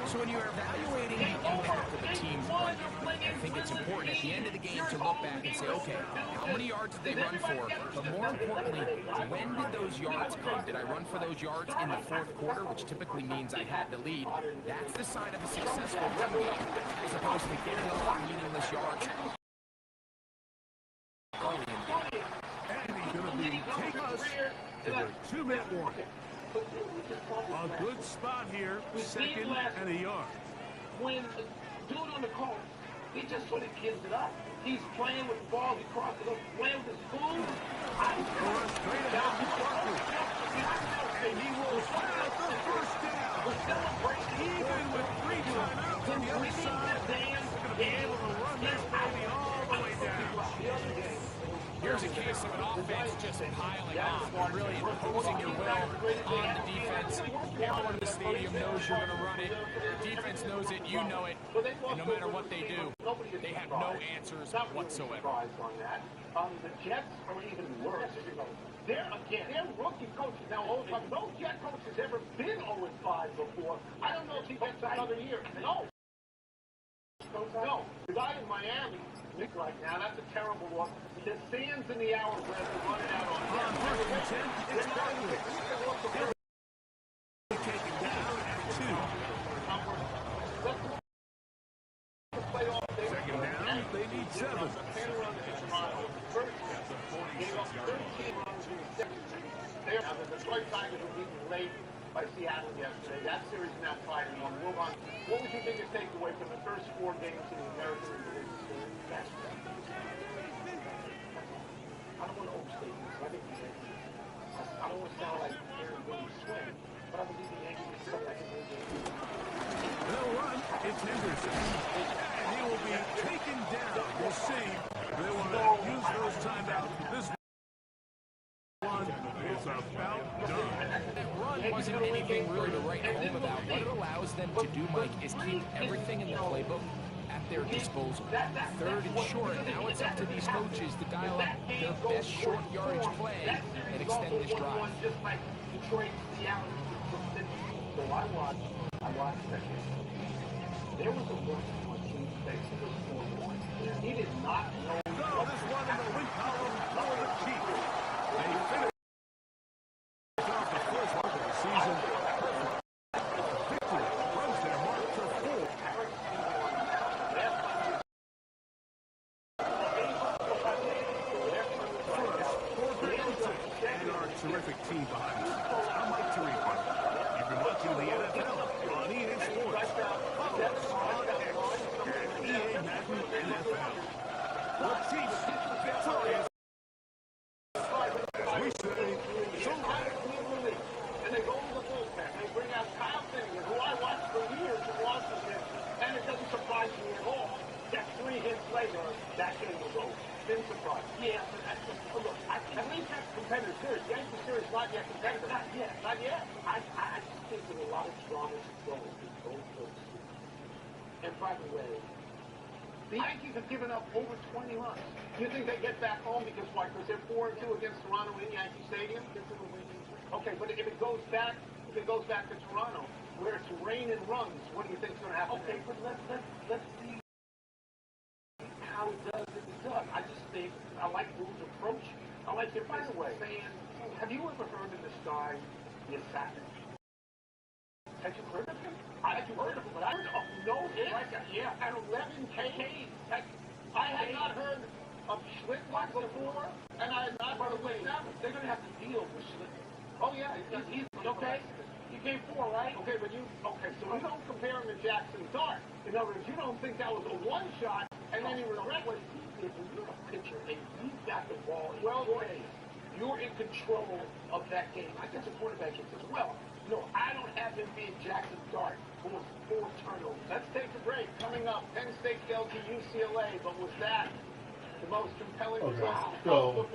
So when you're evaluating the impact of a team's play, I think it's important at the end of the game to look back and say, okay, how many yards did they run for? But more importantly, when did those yards come? Did I run for those yards in the 4th quarter, which typically means I had the lead? That's the sign of a successful run game, as opposed to getting a lot of meaningless yards early in the game. And he's going to be taking us to the 2-minute warning. A good spot here, second and a yard. When dude on the corner, he just sort of gives it up. He's playing with the ball, he crosses it up, playing with his food. Run straight ahead to Parker. And he will have the first down. Even with 3 timeouts on the other side, they're going to be able to run this baby all the way down. Here's a case of an offense just piling on, really imposing your will on the defense. Everyone in the stadium knows you're going to run it. The defense knows it, you know it, and no matter what they do, they have no answers whatsoever. The Jets are even worse. They're rookie coaches. Now, no Jet coach has ever been 0-5 before. I don't know if he gets another year. No. No. The guy in Miami, right now, that's a terrible look. The sands in the hour where they're running out on him. It's Barkley. Taken down at 2. Second down, they need 7. The Detroit Tigers were beaten late by Seattle yesterday. That series is now 5-1. Move on. What was your biggest takeaway from the first 4 games in the American League Series? I don't want to overstate this. I think the Yankees. I don't want to sound like Aaron Boone swing, but I believe the Yankees will come back and win games. They'll run. It's Henderson. And he will be taken down. We'll see. They want to use those timeouts. This one is about done. That run wasn't anything really to write home about. What it allows them to do, Mike, is keep everything in the playbook at their disposal. 3rd and short. Now it's up to these coaches to dial up their best short yardage play and extend this drive. Just like Detroit, Seattle. So I watched that game. There was a look on Chief's face that was 4 points. He did not know. So this one in the win column for the Chiefs. They finished off the first half of the season. Victory runs their mark to 4. And our terrific team behind us. I'm Mike Tirico. You've been watching the NFL on EA Sports. Follow us on X at EA Madden NFL. The Chiefs victorious. We say so long. And they go to the bullpen. They bring out Kyle Finnegan, who I watched for years in Washington, and it doesn't surprise me at all that 3 hits later, that game was over. Didn't surprise me. Yeah, but look, at least that's competitive series. Yankee series not yet competitive. Not yet. Not yet. I just think there's a lot of drama to go with both those series. And by the way, the Yankees have given up over 20 runs. You think they get back home because why? Because they're 4-2 against Toronto in Yankee Stadium? Okay, but if it goes back to Toronto, where it's rain and runs, what do you think's going to happen? Okay, but let's see how it does if it does. I just think I like Boone's approach. I like it. By the way, have you ever heard of this guy, the assassin? Had you heard of him? I had heard of him, but I heard of no hit. Yeah, at 11 Ks. I had not heard of Schlittwag before, and I had not heard of Wade. They're going to have to deal with Schlittwag. Oh yeah, he's okay. He came 4, right? Okay, but so you don't compare him to Jackson Dart. In other words, you don't think that was a one shot, and then you regret what he did. When you're a pitcher and you got the ball, you're in control of that game. I guess the quarterback as well. No, I don't have him being Jackson Dart, who was 4 turnovers. Let's take a break. Coming up, Penn State fell to UCLA, but was that the most compelling result? So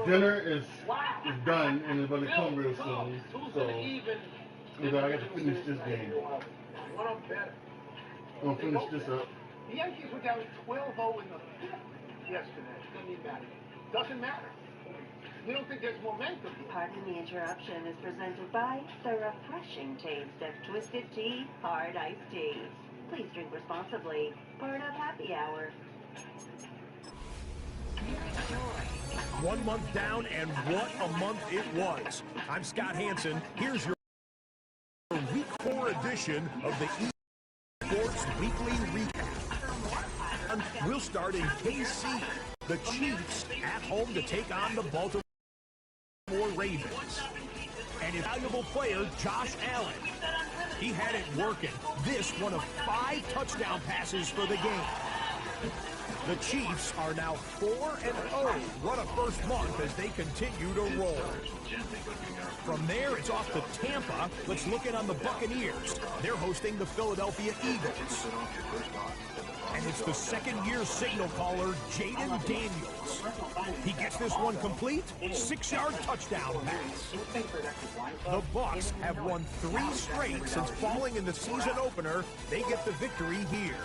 dinner is done and it's going to come real soon. So I got to finish this game. I'm going to finish this up. The Yankees were down 12-0 in the 5th yesterday. Doesn't even matter. Doesn't matter. You don't think there's momentum? Pardon the interruption is presented by the refreshing taste of Twisted Tea Hard Iced Tea. Please drink responsibly. Part of Happy Hour. 1 month down, and what a month it was. I'm Scott Hansen. Here's your Week 4 edition of the Sports Weekly Recap. We'll start in KC. The Chiefs at home to take on the Baltimore Ravens. And his valuable player, Josh Allen. He had it working. This one of 5 touchdown passes for the game. The Chiefs are now 4-0. What a first month as they continue to roll. From there, it's off to Tampa. Let's look in on the Buccaneers. They're hosting the Philadelphia Eagles. And it's the second-year signal caller, Jaden Daniels. He gets this one complete, 6-yard touchdown pass. The Bucs have won 3 straight since falling in the season opener. They get the victory here.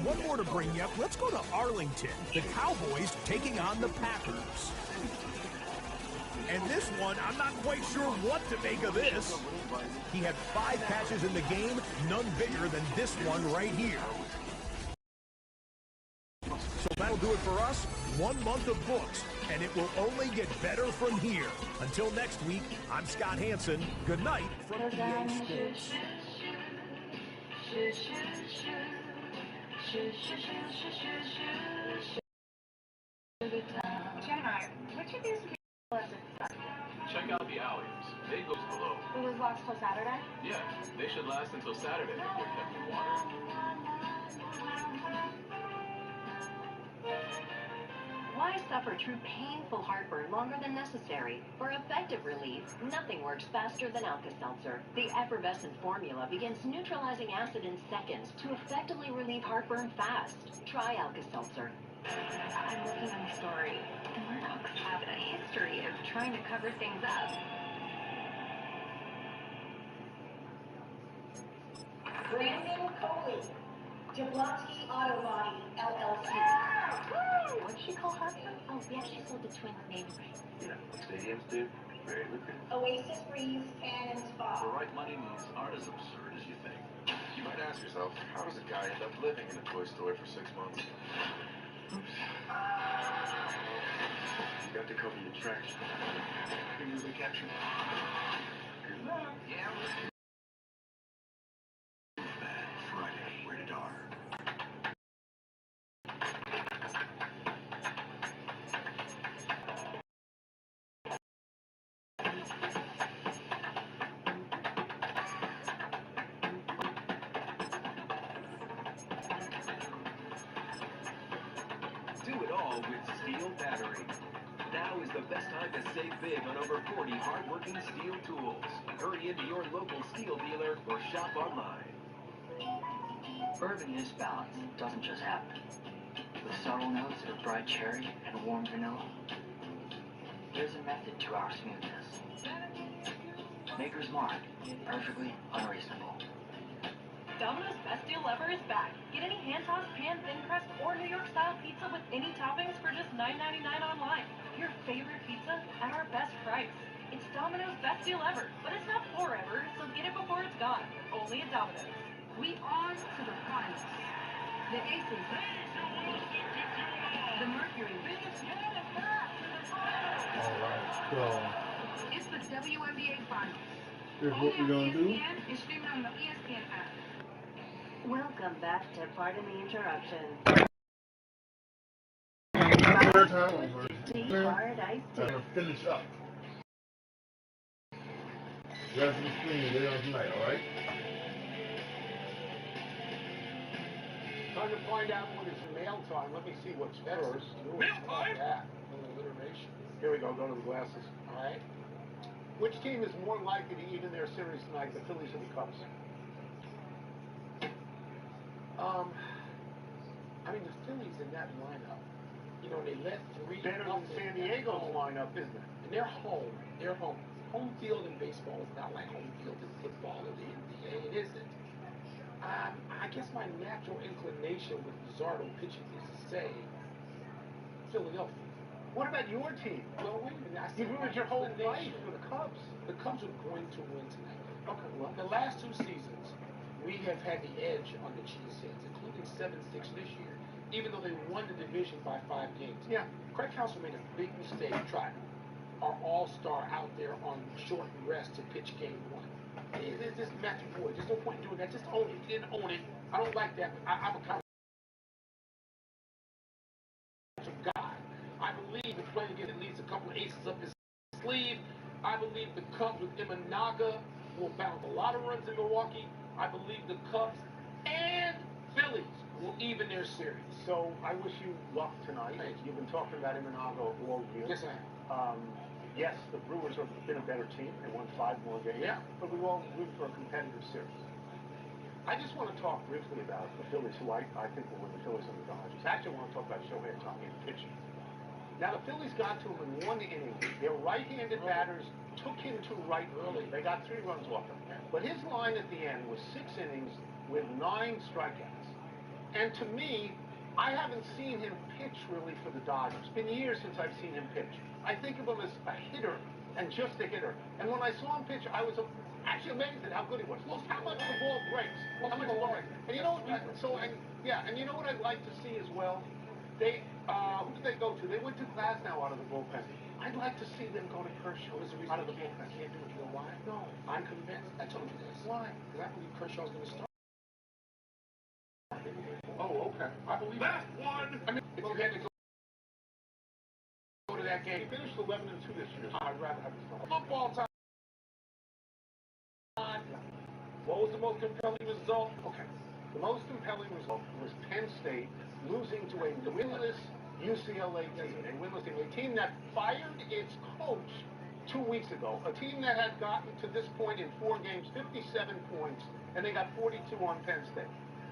One more to bring you up. Let's go to Arlington. The Cowboys taking on the Packers. And this one, I'm not quite sure what to make of this. He had 5 catches in the game, none bigger than this one right here. So that'll do it for us. 1 month of books, and it will only get better from here. Until next week, I'm Scott Hansen. Good night from EA Sports. Gemini, which of these day goes below. Will those last till Saturday? Yeah, they should last until Saturday if they're kept in water. Why suffer through painful heartburn longer than necessary? For effective relief, nothing works faster than Alka-Seltzer. The effervescent formula begins neutralizing acid in seconds to effectively relieve heartburn fast. Try Alka-Seltzer. I'm looking on the story. The Murdochs have a history of trying to cover things up. Brandon Coley, Jablonski Auto Body, LLC. What'd she call Hartford? Oh, we actually sold the twins name right. You know, stadiums do. Very lucrative. Oasis Breeze Cannon Spa. The right money moves aren't as absurd as you think. You might ask yourself, how does a guy end up living in a toy store for 6 months? Oops. You got to cover your tracks. Fingers and capture. Good luck. Yeah. Friday, rated R. Do it all with Steel Battery. Now is the best time to save big on over 40 hard-working steel tools. Hurry into your local steel dealer or shop online. Bourbon News Balance doesn't just happen. With subtle notes of bright cherry and warm vanilla, there's a method to our smoothness. Maker's Mark, perfectly unreasonable. Domino's Best Deal Ever is back. Get any hand-tossed, pan, thin-crust, or New York-style pizza with any toppings for just $9.99 online. Your favorite pizza at our best price. It's Domino's Best Deal Ever, but it's not forever, so get it before it's gone. Only at Domino's. We on to the finals. The Aces. The Mercury. Alright, so It's the WNBA Finals. here's what we're gonna do. It's streaming on the ESPN app. Welcome back to Pardon the Interruption. Third time over. Hard iced tea. I'm gonna finish up. You guys can screen later on tonight, alright? Time to find out when it's mail time. Let me see what's first. Mail time? That. Alliteration. Here we go. Go to the glasses. All right. Which team is more likely to even their series tonight, the Phillies or the Cubs? I mean, the Phillies in that lineup, you know, they led 3 better than San Diego's lineup, isn't it? And they're home. They're home. Home field in baseball is not like home field in football or the NBA. It isn't. I guess my natural inclination with Luzardo pitching is to say Philadelphia. What about your team? Well, wait a minute. You ruined your whole life for the Cubs. The Cubs are going to win tonight. Okay, well, the last 2 seasons, we have had the edge on the Cheeseheads, including 7-6 this year, even though they won the division by 5 games. Yeah, Craig Counsell made a big mistake trying our all-star out there on short rest to pitch game 1. It's just Matthew Boyd. There's no point in doing that. Just own it. He didn't own it. I don't like that. I'm a kind of guy. I believe the player at least a couple of aces up his sleeve. I believe the Cubs with Imanaga will bounce a lot of runs in Milwaukee. I believe the Cubs and Phillies will even their series. So I wish you luck tonight. You've been talking about Imanaga all year. Yes, I have. Yes, the Brewers have been a better team. They won 5 more games. Yeah. But we all root for a competitive series. I just want to talk briefly about the Phillies, who I think will win the Phillies and the Dodgers. Actually, I want to talk about Shohei Ohtani and pitching. Now, the Phillies got to him in 1 inning. Their right-handed batters took him to right early. They got 3 runs off him. But his line at the end was 6 innings with 9 strikeouts. And to me, I haven't seen him pitch really for the Dodgers. It's been years since I've seen him pitch. I think of him as a hitter and just a hitter. And when I saw him pitch, I was actually amazed at how good he was. Look how much the ball breaks. How much the ball breaks. And you know what? And you know what I'd like to see as well? They who did they go to? They went to Glasnow out of the bullpen. I'd like to see them go to Kershaw out of the bullpen. Can't do it. You know why? No, I'm convinced. I told you this. Why? Because I believe Kershaw's going to start. Oh, okay. I believe that one. I mean, if you had to go to that game, finished 11-2 this year. I'd rather have football time. What was the most compelling result? Okay. The most compelling result was Penn State losing to a winless UCLA team, a team that fired its coach 2 weeks ago, a team that had gotten to this point in 4 games, 57 points, and they got 42 on Penn State.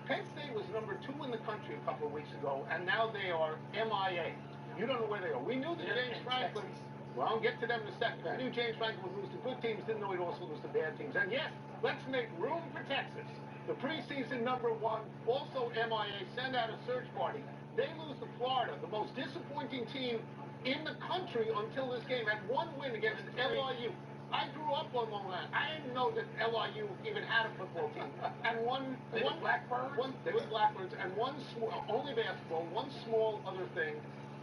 Penn State was number 2 in the country a couple of weeks ago, and now they are MIA. You don't know where they are. We knew that James Franklin, well, I'll get to them in a second. I knew James Franklin would lose to good teams, didn't know he'd also lose to bad teams. And yes, let's make room for Texas. The preseason number 1, also MIA, send out a search party. They lose to Florida, the most disappointing team in the country until this game. Had 1 win against LIU. I grew up on Long Island. I didn't know that LIU even had a football team. And one Blackbirds, they were Blackbirds, and one small, only basketball, one small other thing.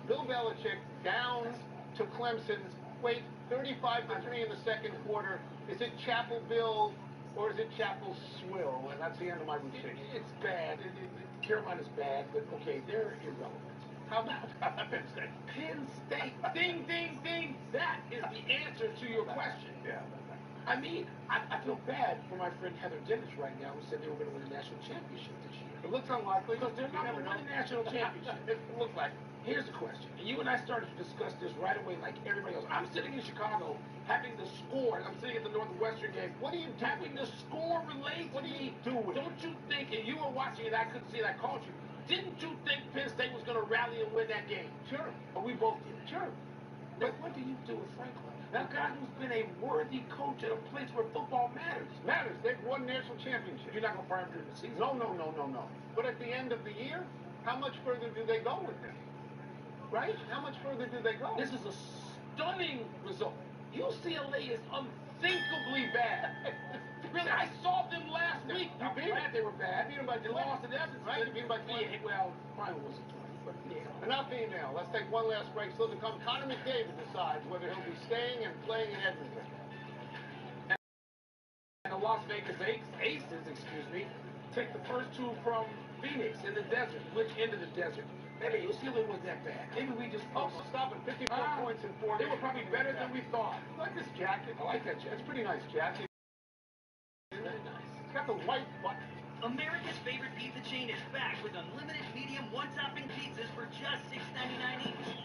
Bill Belichick down to Clemson's, 35-3 in the second quarter. Is it Chapel Bill or is it Chapel Swill? And that's the end of my routine. It's bad. Carolina's bad, but okay, they're irrelevant. How about Penn State? Penn State. Ding, ding, ding. That is the answer to your question. Yeah. I mean, I feel bad for my friend Heather Dennis right now, who said they were going to win a national championship this year. It looks unlikely because they're not going to win a national championship. It looks like. Here's the question. And you and I started to discuss this right away like everybody else. I'm sitting in Chicago having the score. I'm sitting at the Northwestern game. What are you doing? Having the score relayed to me. Don't you think, and you were watching it, I couldn't see it, I called you. Didn't you think Penn State was going to rally and win that game? Sure. Or we both did. Sure. But what do you do with Franklin? That guy who's been a worthy coach at a place where football matters. Matters. They've won national championships. You're not going to fire him during the season? No. But at the end of the year, how much further do they go with them? Right? How much further do they go? This is a stunning result. UCLA is unthinkably bad. Really, I saw them last week. I'm glad they were bad. You beat them by 20. They lost to Evanston. Right? You beat them by 20. Yeah, well, probably wasn't 20, but yeah. Enough email. Let's take one last break. Still to come, Connor McDavid decides whether he'll be staying and playing in Edmonton. And the Las Vegas Aces, take the first 2 from Phoenix in the desert. Which end of the desert? Maybe UCLA wasn't that bad. Maybe we just... Oh, stop it. 54 points in 4 games. They were probably better than we thought. You like this jacket? I like that jacket. It's a pretty nice jacket. Very nice. It's got the white button. America's favorite pizza chain is back with unlimited medium one-topping pizzas for just $6.99 each.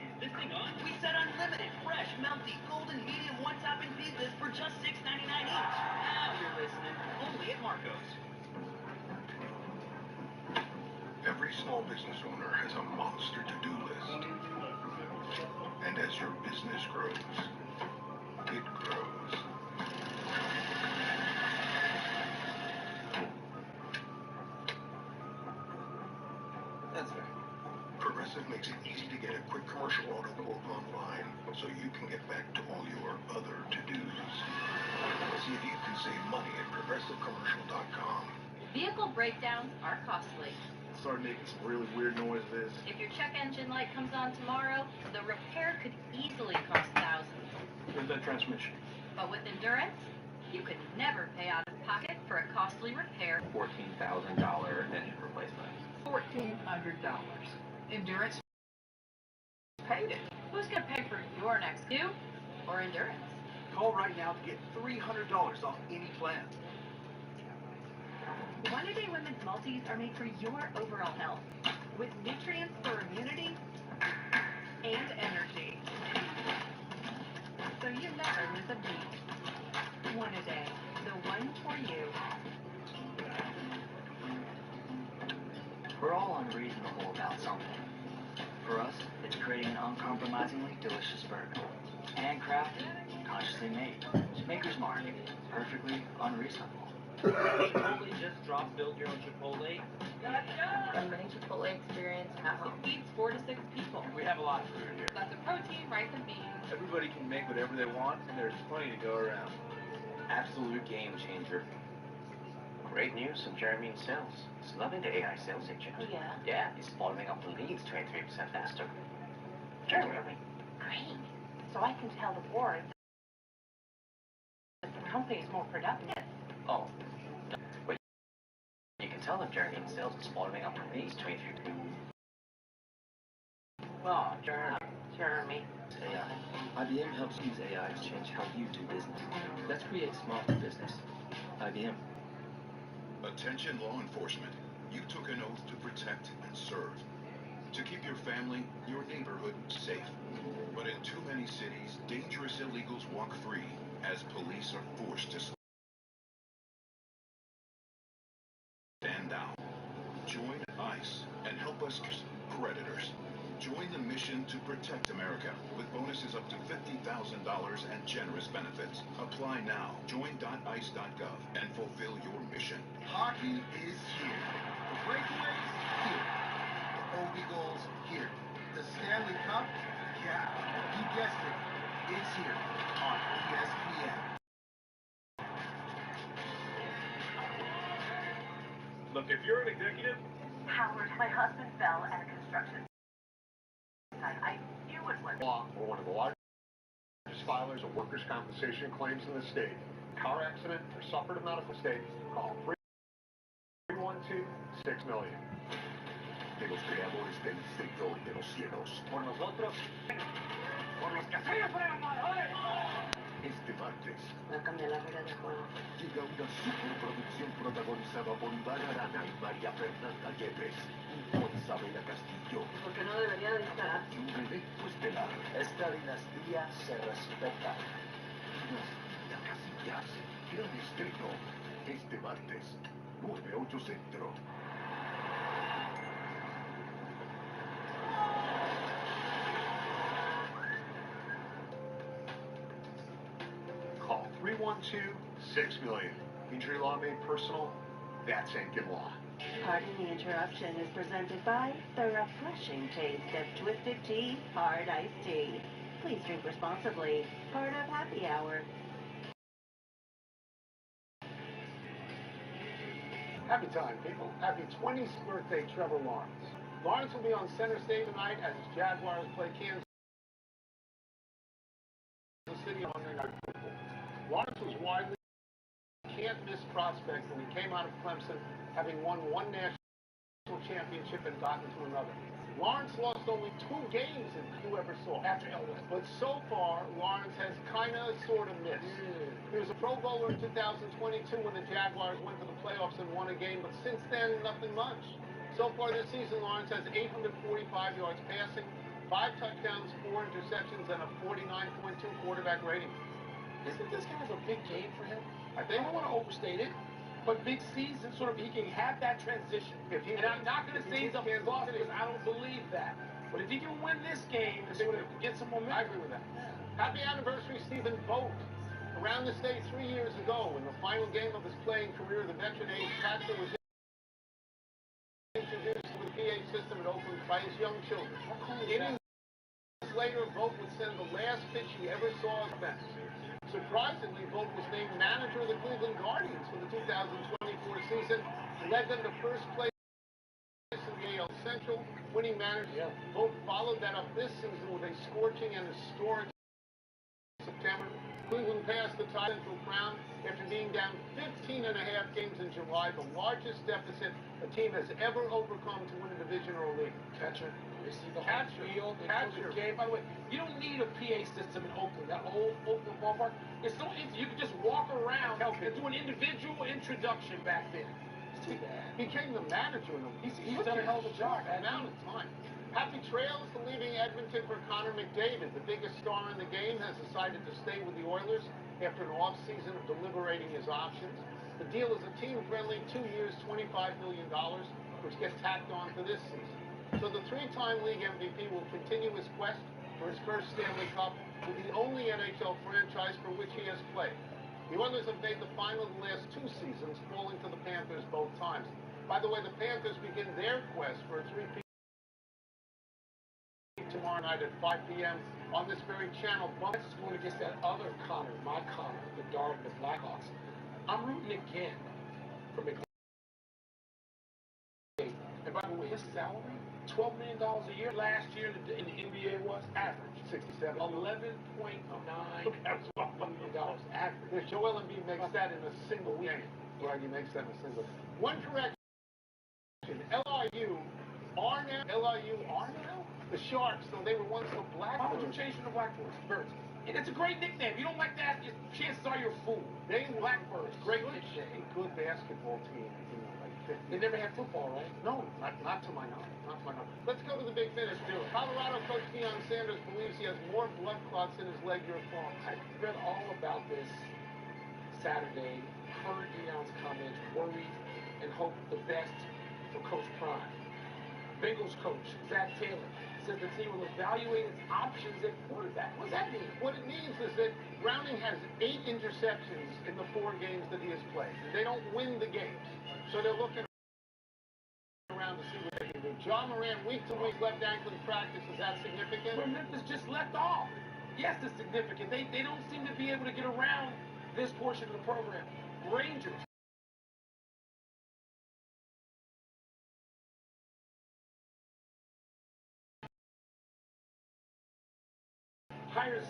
Is this thing on? We said unlimited, fresh, melty, golden medium one-topping pizzas for just $6.99 each. Now you're listening. Only at Marco's. Every small business owner has a monster to-do list. And as your business grows, it grows. That's fair. Progressive makes it easy to get a quick commercial auto quote online so you can get back to all your other to-dos. See if you can save money at progressivecommercial.com. Vehicle breakdowns are costly. Started making some really weird noises. If your check engine light comes on tomorrow, the repair could easily cost thousands. Where's that transmission? But with Endurance, you could never pay out of pocket for a costly repair. $14,000 engine replacement. $1,400. Endurance paid it. Who's going to pay for your next due or Endurance? Call right now to get $300 off any plan. Wonder Day Women's Multis are made for your overall health, with nutrients for immunity and energy. So you never miss a beat. One a day, the one for you. We're all unreasonable about something. For us, it's creating an uncompromisingly delicious burger. Handcrafted, consciously made. Maker's Mark. Perfectly unreasonable. Chipotle just dropped Build Your Own Chipotle. A mini Chipotle experience at home. It feeds 4 to 6 people. We have a lot of food here. Lots of protein, rice, and beans. Everybody can make whatever they want, and there's plenty to go around. Absolute game changer. Great news from Jeremy in sales. He's loving the AI sales agent. Oh, yeah? Yeah, he's following up the leads 23% faster. Jeremy. Great. So I can tell the board that the company is more productive. Oh. But you can tell them Jeremy in sales is following up the leads 23%. Oh, Jeremy. AI. IBM helps use AI to change how you do business. Let's create smarter business. IBM. Attention law enforcement. You took an oath to protect and serve. To keep your family, your neighborhood safe. But in too many cities, dangerous illegals walk free as police are forced to stand down. Join ICE and help us catch predators. Join the mission to protect America with bonuses up to $50,000 and generous benefits. Apply now. Join.ice.gov and fulfill your mission. Hockey is here. The breakaways, here. The Ogie goals, here. The Stanley Cup, yeah, you guessed it. It's here on ESPN. Look, if you're an executive... Howard, my husband fell at a construction site. I knew it was... Law, we're one of the largest filers of workers' compensation claims in the state. Car accident or suffered a medical mistake, call 312-6 million. De los creadores del distrito y de los cielos. Por nosotros, por los que hacemos fregadores. Este martes No cambia la regla del juego. llega una superproducción protagonizada por Iván Arana y María Fernanda Yepes, con Isabela Castillo Porque no debería disparar. y un elenco estelar. Esta dinastía se respeta. Dinastía Casillas, gran estreno, este martes, 9/8 Centro. call 312-6 million. Injury law made personal, that's Incan law. Pardon the interruption is presented by the refreshing taste of Twisted Tea Hard Iced Tea. Please drink responsibly. Part of Happy Hour. Happy time, people. Happy 20th birthday, Trevor Lawrence. Lawrence will be on center stage tonight as his Jaguars play Kansas City on Monday Night Football. Lawrence was widely can't-miss prospect when he came out of Clemson, having won one national championship and gotten to another. Lawrence lost only 2 games in whoever saw after Elway. But so far, Lawrence has kind of sort of missed. He was a Pro Bowler in 2022 when the Jaguars went to the playoffs and won a game, but since then, nothing much. So far this season, Lawrence has 845 yards passing, 5 touchdowns, 4 interceptions, and a 49.2 quarterback rating. Isn't this kind of a big game for him? I think I don't want to overstate it, but big season, sort of, he can have that transition. And I'm not going to say he's a bust because I don't believe that. But if he can win this game and sort of get some momentum. I agree with that. Happy anniversary, Stephen Vogt. Around this day 3 years ago, in the final game of his playing career, the veteran age catcher was introduced to the PA system at Oakland by his young children. Innings later, Vogt would send the last pitch he ever saw as bench. Surprisingly, Vogt was named manager of the Cleveland Guardians for the 2024 season, led them to first place in the AL Central, winning manager. Vogt followed that up this season with a scorching and historic September. Cleveland passed the Central crown after being down 15.5 games in July, the largest deficit a team has ever overcome to win a division or a league. Catcher. They see the whole field. They catcher. The game. By the way, you don't need a PA system in Oakland. That whole Oakland ballpark. It's so easy. You can just walk around and do an individual introduction back then. It's too bad. He became the manager in He's done a hell of a job. Amount of time. Happy trails to leaving Edmonton for Connor McDavid. The biggest star in the game has decided to stay with the Oilers after an off-season of deliberating his options. The deal is a team-friendly 2 years, $25 million, which gets tacked on to this season. So the 3-time league MVP will continue his quest for his first Stanley Cup with the only NHL franchise for which he has played. The Oilers have made the final of the last 2 seasons, falling to the Panthers both times. By the way, the Panthers begin their quest for a 3-peat tomorrow night at 5 p.m. on this very channel. That's going against that other Connor, my Connor, the Blackhawks. I'm rooting again for McLean. And by the way, his salary, $12 million a year. Last year in the NBA was average. 67. $11.9 million average. If Joel Embiid makes that in a single game. Right, he makes that in a single. One correction. LIU are now the Sharks, though they were once the Blackbirds. Why would you change from the Blackbirds? Birds. And it's a great nickname. You don't like that, chances are you're a fool. They were Blackbirds. Great nickname. a good basketball team in the late 50s. They never had football, right? No, not to my knowledge. Not to my knowledge. Let's go to the big finish, too. Colorado coach Deion Sanders believes he has more blood clots in his leg you're thoughts. I read all about this Saturday, heard Deion's comments, worried and hoped the best for Coach Prime. Bengals coach Zach Taylor says the team will evaluate its options at quarterback. What does that mean? What it means is that Browning has 8 interceptions in the 4 games that he has played. They don't win the games, so they're looking around to see what they can do. John Moran, week to week, left ankle in practice. Is that significant? Well, Memphis just left off. Yes, it's significant. They don't seem to be able to get around this portion of the program. Rangers. Hires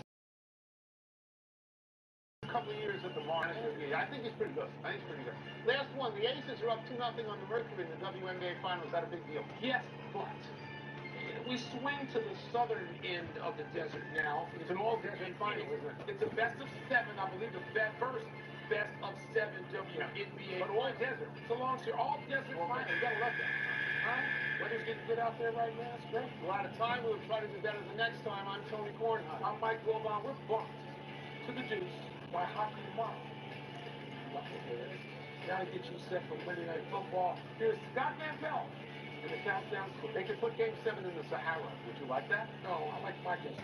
a couple of years at the Mark. I think he's pretty good. Last one, the Aces are up 2-0 on the Mercury in the WNBA Finals. Is that a big deal? Yes, but we swing to the southern end of the desert now. It's an all-desert final, isn't it? It's a best of 7, I believe, the first best of 7 WNBA. But all desert. It's a long series. All desert final. You gotta love that. Huh? Weather's getting good out there right now. It's great. We're out of time. We'll try to do better the next time. I'm Tony Kornheiser. I'm Mike Wilbon. We're bumped to the deuce by hockey tomorrow. Now to get you set for Monday Night Football, here's Scott Van Pelt in the countdown. They could put Game 7 in the Sahara. Would you like that? No, I like my game.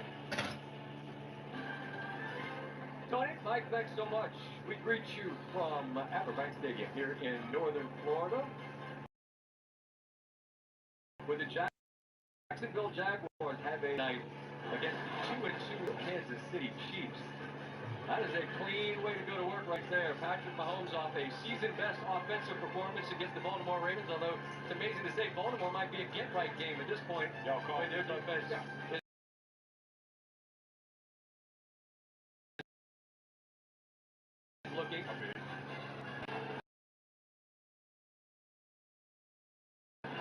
Tony, Mike, thanks so much. We greet you from AJTRIP Stadium here in northern Florida with the Jacksonville Jaguars have a night against the 2-2 Kansas City Chiefs. That is a clean way to go to work right there. Patrick Mahomes off a season-best offensive performance against the Baltimore Ravens, although it's amazing to say Baltimore might be a get-right game at this point. When their defense is looking.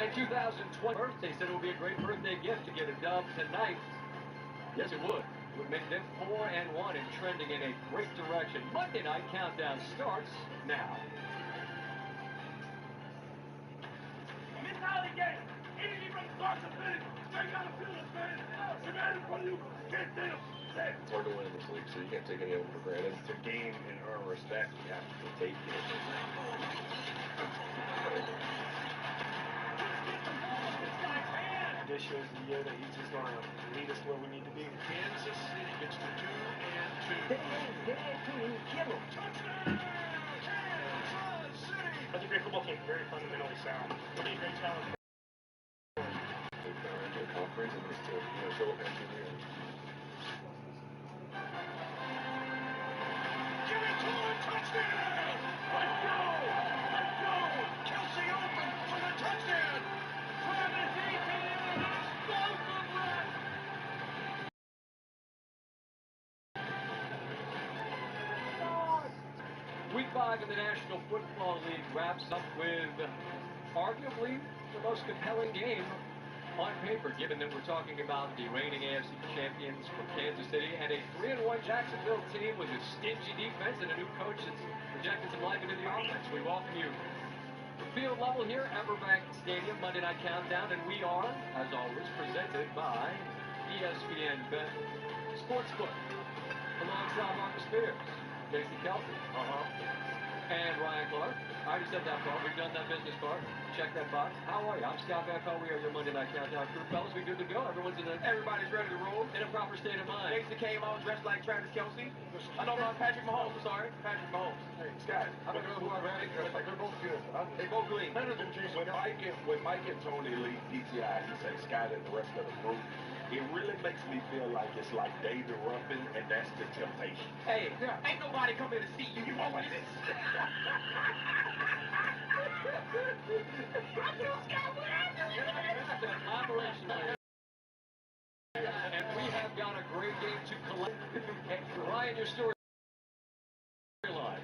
And 2020 birthday said it would be a great birthday gift to get a dub tonight. Yes, it would. It would make them 4-1 and trending in a great direction. Monday night countdown starts now. Mentality game. Energy from start to finish. Straight down the field, man. The man in front of you can't stay up. It's hard to win in this league, so you can't take any of them for granted. To gain and earn respect, you have to take it. This year's the year that he's just going to lead us where we need to be. Kansas City gets to 2-2. That's a great football team. Very fundamentally sound. It'll be a great challenge. They've gone into a conference and just to show up and do it. Give it to him, touchdown! Let's go! Let's go! Kelsey open for the touchdown! Travis Etienne, explosive run! Week 5 of the National Football League wraps up with arguably the most compelling game on paper, given that we're talking about the reigning AFC champions from Kansas City and a 3-1 Jacksonville team with a stingy defense and a new coach that's projected some life into the offense. We welcome you to field level here at AJTRIP Stadium, Monday Night Countdown, and we are, as always, presented by ESPN Bet Sportsbook. Alongside Marcus Spears, Jason Kelsey, and Ryan Clark. I already said that part. We've done that business part. Check that box. How are you? I'm Scott Van Pelt. We are your Monday Night Countdown crew. Fellas, we good to go. Everybody's ready to roll in a proper state of mind. Jason came on dressed like Travis Kelsey. No, Patrick Mahomes. Sorry. Patrick Mahomes. Hey, Scott, I don't know who I'm ready for. they're both good. They both clean. When Mike and Tony leave PTI, he says Scott and the rest of the group. It really makes me feel like it's like David Ruffin, and that's the temptation. Hey, ain't nobody coming to see you. You want what it is? And we have got a great game to collect. Ryan, your storyline.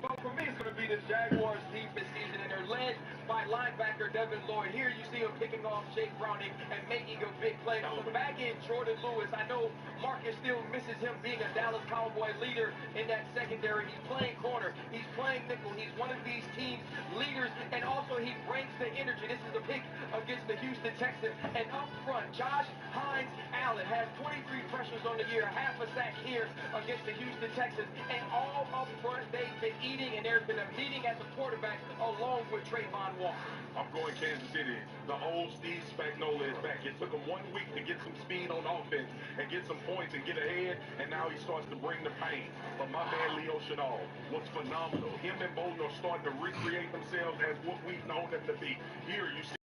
Well, for me, it's going to be the Jaguars defense season, and they're led by linebacker Devin Lloyd. Here you see him picking off Jake Browning and making a big play. On the back end, Jordan Lewis. I know Marcus still misses him being a Dallas Cowboy leader in that secondary. He's playing corner. He's playing nickel. He's one of these team's leaders, and also he brings the energy. This is a pick against the Houston Texans. And up front, Josh Hines Allen has 23 pressures on the year, half a sack here against the Houston Texans. And all up front, they've been eating, and there's been a meeting at the quarterback along with Trayvon Walker. I'm going Kansas City. The old Steve Spagnuolo is back. It took him 1 week to get some speed on offense and get some points and get ahead, and now he starts to bring the pain. But my man Leo Chenal was phenomenal. Him and Bolton are starting to recreate themselves as what we've known them to be. Here you see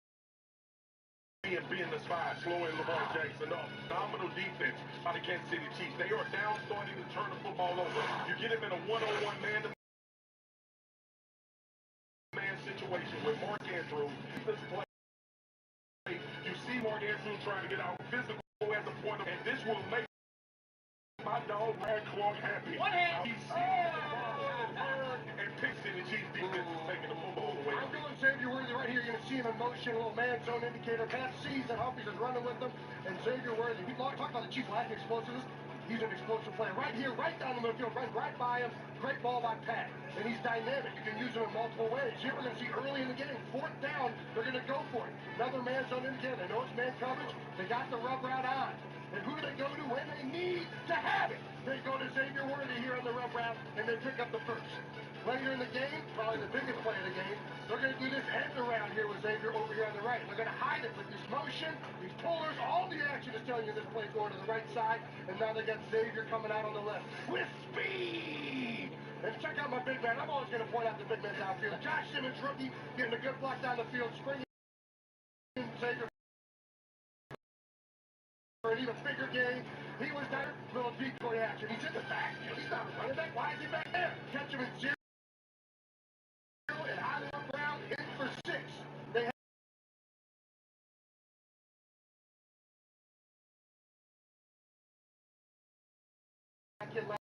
him being the spy, slowing Lamar Jackson up. Phenomenal defense by the Kansas City Chiefs. They are down, starting to turn the football over. You get him in a one-on-one man-to-man situation with Mark Andrews. This play, you see Mark Andrews trying to get out physical at the point of, and this will make my dog Brad Clark happy. One hand. He sees the ball and picks it, and Chiefs defense is taking the football away. I'm going Xavier Worthy right here. You're going to see him in motion, a little man zone indicator. Pat sees that Humphries is running with them, and Xavier Worthy. We talked about the Chiefs lacking explosiveness. He's an explosive player right here, right down the middle field, right by him. Great ball by Pat. And he's dynamic. You can use him in multiple ways. Here we're going to see early in the game, fourth down, they're going to go for it. Another man zone indicator. They know it's man coverage. They got the rub route on. And who do they go to when they need to have it? They go to Xavier Worthy here on the rub route, and they pick up the first. Later in the game, probably the biggest play of the game, they're going to do this end around here with Xavier over here on the right. They're going to hide it with this motion, these pullers. All the action is telling you this play going to the right side, and now they got Xavier coming out on the left with speed. And check out my big man. I'm always going to point out the big man downfield. Josh Simmons, rookie, getting a good block down the field, springing Xavier for an even bigger game. He was there, little decoy action. He's in the back. He's not running back. Why is he back there? Catch him in zero. And Hollywood Brown in for 6. They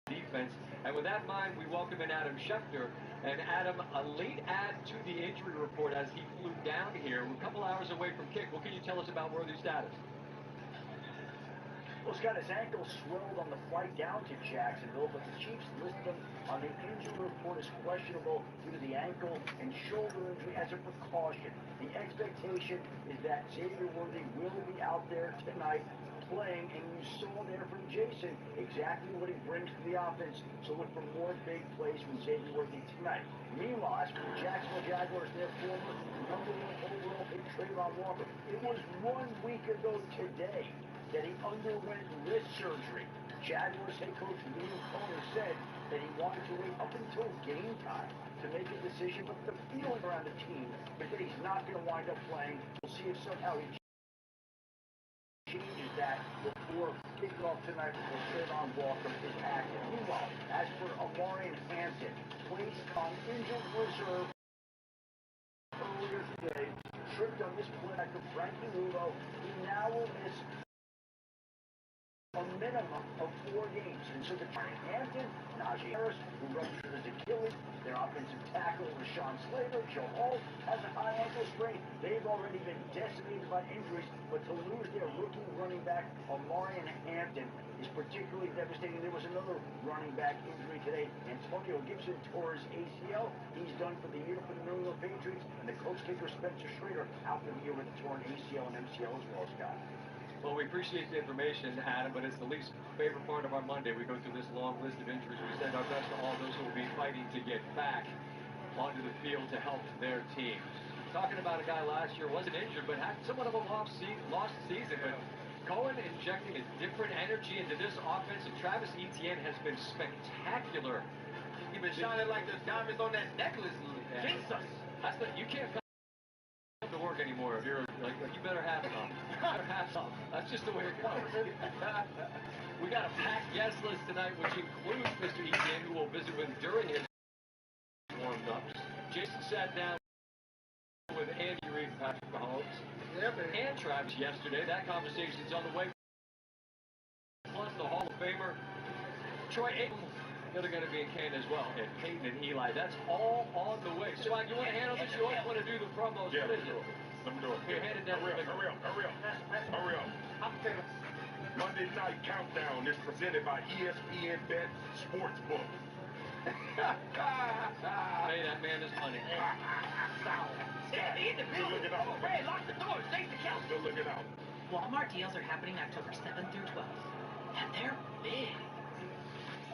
defense. And with that in mind, we welcome in Adam Schefter. And Adam, a late add to the injury report as he flew down here. We're a couple hours away from kick. What can you tell us about Worthy's status? Well, Scott, his ankle swelled on the flight down to Jacksonville, but the Chiefs list him on the injury report as questionable due to the ankle and shoulder injury as a precaution. The expectation is that Xavier Worthy will be out there tonight playing, and you saw there from Jason exactly what he brings to the offense. So look for more big plays from Xavier Worthy tonight. Meanwhile, as for the Jacksonville Jaguars, their former #1 overall pick Trayvon Walker, it was 1 week ago today that he underwent wrist surgery. Jaguars head coach Liam Cohen said that he wanted to wait up until game time to make a decision, but the feeling around the team is that he's not going to wind up playing. We'll see if somehow he changes that before kickoff tonight before Trayvon Walker is active. Meanwhile, as for Amari Hampton, placed on injured reserve earlier today, tripped on this play after Frankie Lulo. He now will miss a minimum of 4 games. And so the Hampton, Najee Harris, who ruptured his Achilles, their offensive tackle, Rashawn Slater, Joe Hall, has a high ankle sprain. They've already been decimated by injuries, but to lose their rookie running back, Amari Hampton, is particularly devastating. There was another running back injury today. Antonio Gibson tore his ACL. He's done for the year for the New England Patriots. And the coach kicker Spencer Schrader out for the year with a torn ACL and MCL as well, Scott. Well, we appreciate the information, Adam, but it's the least favorite part of our Monday. We go through this long list of injuries. We send our best to all those who will be fighting to get back onto the field to help their teams. Talking about a guy last year, wasn't injured, but had somewhat of a lost season. But Cohen injecting a different energy into this offense, and Travis Etienne has been spectacular. He's been shining like the diamonds on that necklace. Jesus! That's the, you can't come to work anymore if you're like you better have some. You better have some. That's just the way it goes. We got a packed guest list tonight, which includes Mr. Etienne, who will visit with during his warm-ups. Jason sat down with Andy Reid and Patrick Mahomes and Travis yesterday. That conversation's on the way. Plus the Hall of Famer Troy Aikman that are going to be in Canton as well. And Peyton and Eli, that's all on the way. Swag, you want to handle this? You always want to do the promos. Yeah, What let is me do it? it. Let me do it. You're headed down. Hurry up. Monday Night Countdown is presented by ESPN Bet Sportsbook. Pay that man his money. Stay in the building. Good looking out. Ray, lock the doors. Face the couch. Good looking out. Walmart deals are happening October 7th through 12th, and they're big.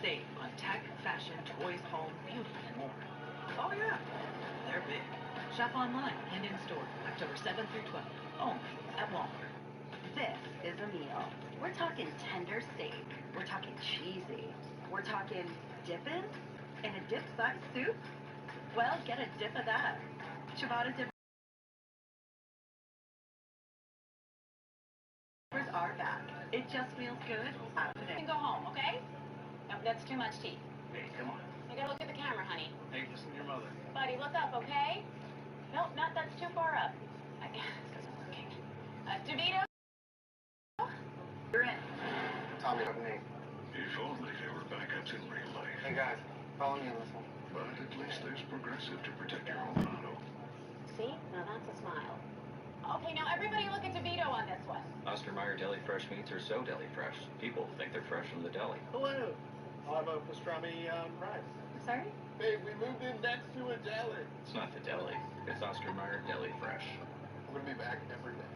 Save on tech, fashion, toys, home, beauty, and more. Oh yeah, they're big. Shop online and in store October 7th through 12th, only at Walmart. This is a meal. We're talking tender steak. We're talking cheesy. We're talking dipping in a dip-sized soup. Well, get a dip of that. Ciabatta dippers are back. It just feels good out You today. can go home, okay? No, that's too much tea. Hey, come on. You gotta look at the camera, honey. Hey, listen to your mother. Buddy, look up, okay? Nope, not that's too far up. This isn't working. DeVito? You're in. Tommy, up Nate. If only there were backups in real life. Hey guys, follow me on this one. But at least there's Progressive to protect your own auto. See? Now that's a smile. Okay, now everybody look at DeVito on this one. Oscar Mayer deli fresh meats are so deli fresh. People think they're fresh from the deli. Hello. I'll have a pastrami rice. Sorry? Hey, we moved in next to a deli. It's not the deli. It's Oscar Mayer deli fresh. I'm gonna be back every day.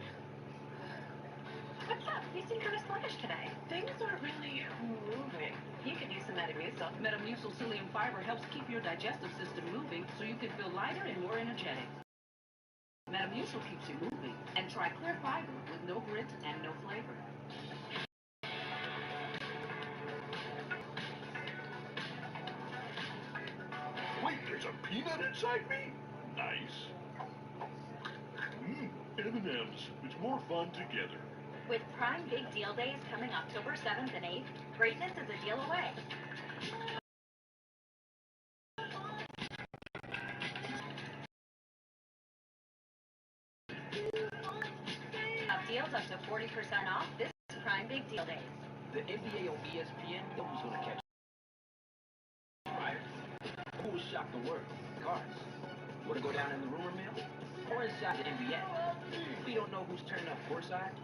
What's up? You seem kind of sluggish today. Things are really moving. You could use some Metamucil. Metamucil psyllium fiber helps keep your digestive system moving so you can feel lighter and more energetic. Metamucil keeps you moving. And try clear fiber with no grit and no flavor. Wait, there's a peanut inside me? Nice. M&M's. It's more fun together. With Prime Big Deal Days coming October 7th and 8th, greatness is a deal away. Deals up to 40% off this Prime Big Deal Days. The NBA on ESPN knows who to catch. Right? Who was shocked the world? Cars. Want to go down in the rumor mill? Or inside the NBA? We don't know who's turning up courtside.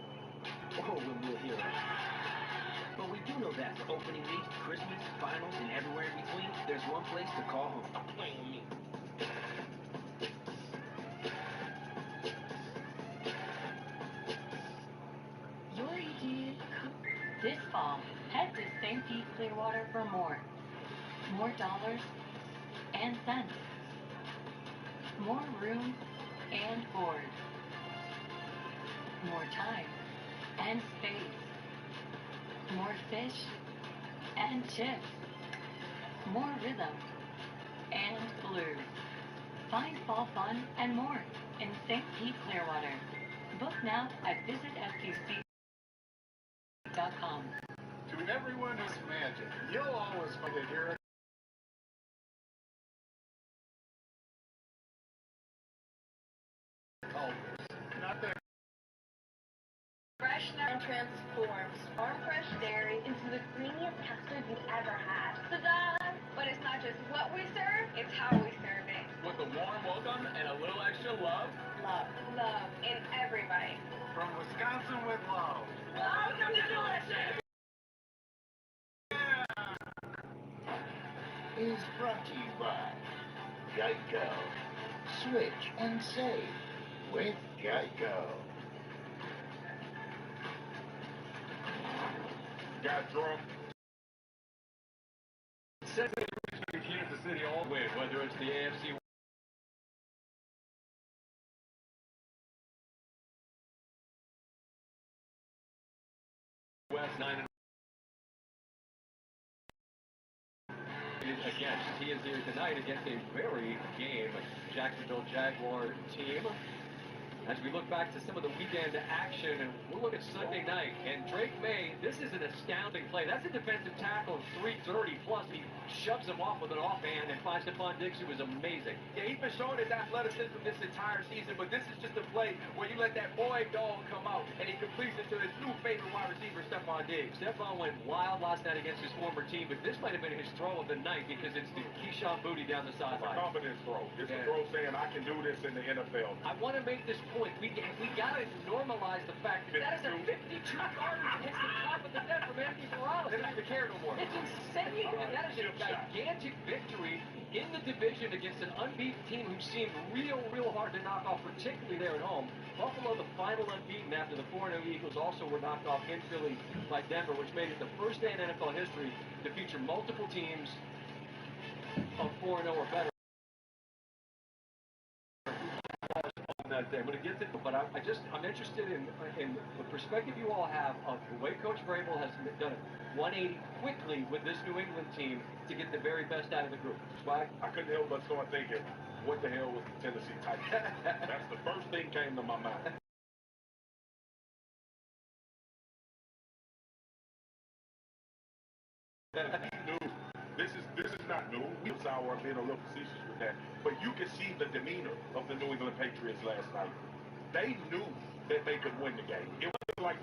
Or when we'll hear it. But we do know that for opening week, Christmas, finals, and everywhere in between, there's one place to call home. Stop playing with me. This fall, head to St. Pete Clearwater for more. More dollars and cents. More room and board. More time and space. More fish and chips. More rhythm and blues. Find fall fun and more in St. Pete Clearwater. Book now at visitstc.com. To everyone who's magic, you'll always find it here. Not there. Freshener transforms farm fresh dairy into the creamiest custard you've ever had. Ta-da! But it's not just what we serve, it's how we serve it. With a warm welcome and a little extra love. Love. Love in every bite. From Wisconsin with love. Welcome to Delicious! Is brought to you by Geico. Switch and save with Geico. Got drunk. Kansas City all win, whether it's the AFC West 9. Against. He is here tonight against a very game Jacksonville Jaguar team. as we look back to some of the weekend action, and we'll look at Sunday night. And Drake May, this is an astounding play. That's a defensive tackle, 330 plus. He shoves him off with an offhand and finds Stephon Diggs, who was amazing. Yeah, he's been showing his athleticism this entire season, but this is just a play where you let that boy dog come out and he completes it to his new favorite wide receiver, Stephon Diggs. Stephon went wild last night against his former team, but this might have been his throw of the night because it's the Keyshawn Booty down the sideline. It's a confidence throw. It's a throw saying, I can do this in the NFL. I want to make this point. We got to normalize the fact that that is a 52-yarder that hits the top of the net from Anthony Morales. They don't even care no more. It's insane, and that is a gigantic victory in the division against an unbeaten team who seemed real hard to knock off, particularly there at home. Buffalo, the final unbeaten after the 4-0 Eagles, also were knocked off in Philly by Denver, which made it the first day in NFL history to feature multiple teams of 4-0 or better. That day. I'm going to get to it, but I'm interested in the perspective you all have of the way Coach Vrabel has done it 180 quickly with this New England team to get the very best out of the group. I couldn't help but start thinking, what the hell was the Tennessee Titans? That's the first thing came to my mind. This is not new. We was our being a little facetious with that, but you could see the demeanor of the New England Patriots last night. They knew that they could win the game. It was like,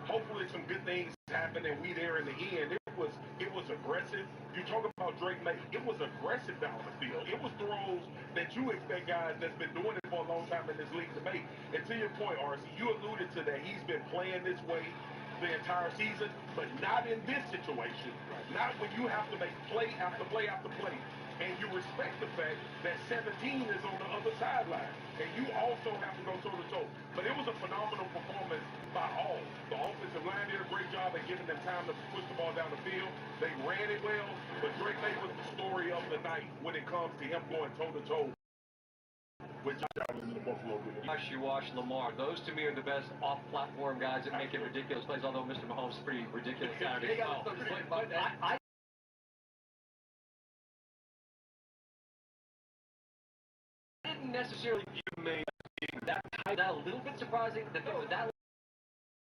hopefully some good things happen and we there in the end. It was aggressive. You talk about Drake May. It was aggressive down the field. It was throws that you expect guys that's been doing it for a long time in this league to make. And to your point, RC, you alluded to that he's been playing this way the entire season, but not in this situation. Not when you have to make play after play after play. And you respect the fact that 17 is on the other sideline. And you also have to go toe-to-toe. But it was a phenomenal performance by all. The offensive line did a great job at giving them time to push the ball down the field. They ran it well, but Drake May was the story of the night when it comes to him going toe-to-toe with Josh Allen in the Buffalo Bills. Wash Lamar. Those to me are the best off-platform guys that make it ridiculous plays, although Mr. Mahomes is pretty ridiculous Saturday as well. But I didn't necessarily view May being that high. That a little bit surprising that they were that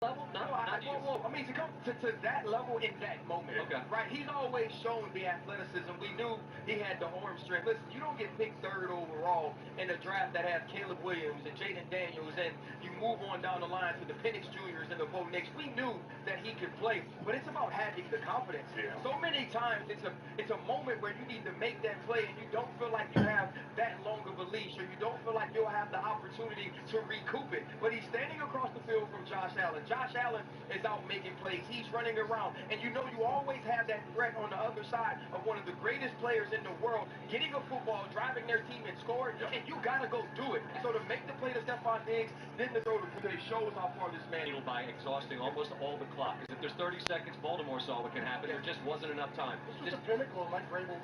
level. No, I mean, to come to that level in that moment, right? He's always shown the athleticism. We knew he had the arm strength. Listen, you don't get picked 3rd overall in a draft that has Caleb Williams and Jaden Daniels, and you move on down the line to the Penix Juniors and the Bo Nix. We knew that he could play, but it's about having the confidence. So many times it's a moment where you need to make that play, and you don't feel like you have that long of a leash, or you don't feel like you'll have the opportunity to recoup it. But he's standing across the field from Josh Allen. Josh Allen is out making plays. He's running around. And you know you always have that threat on the other side of one of the greatest players in the world, getting a football, driving their team and scoring, and you got to go do it. So to make the play to Stephon Diggs, then to throw the play shows how far this man is by exhausting almost all the clock. Because if there's 30 seconds, Baltimore saw what can happen. There just wasn't enough time. This was the pinnacle of Mike Vrabel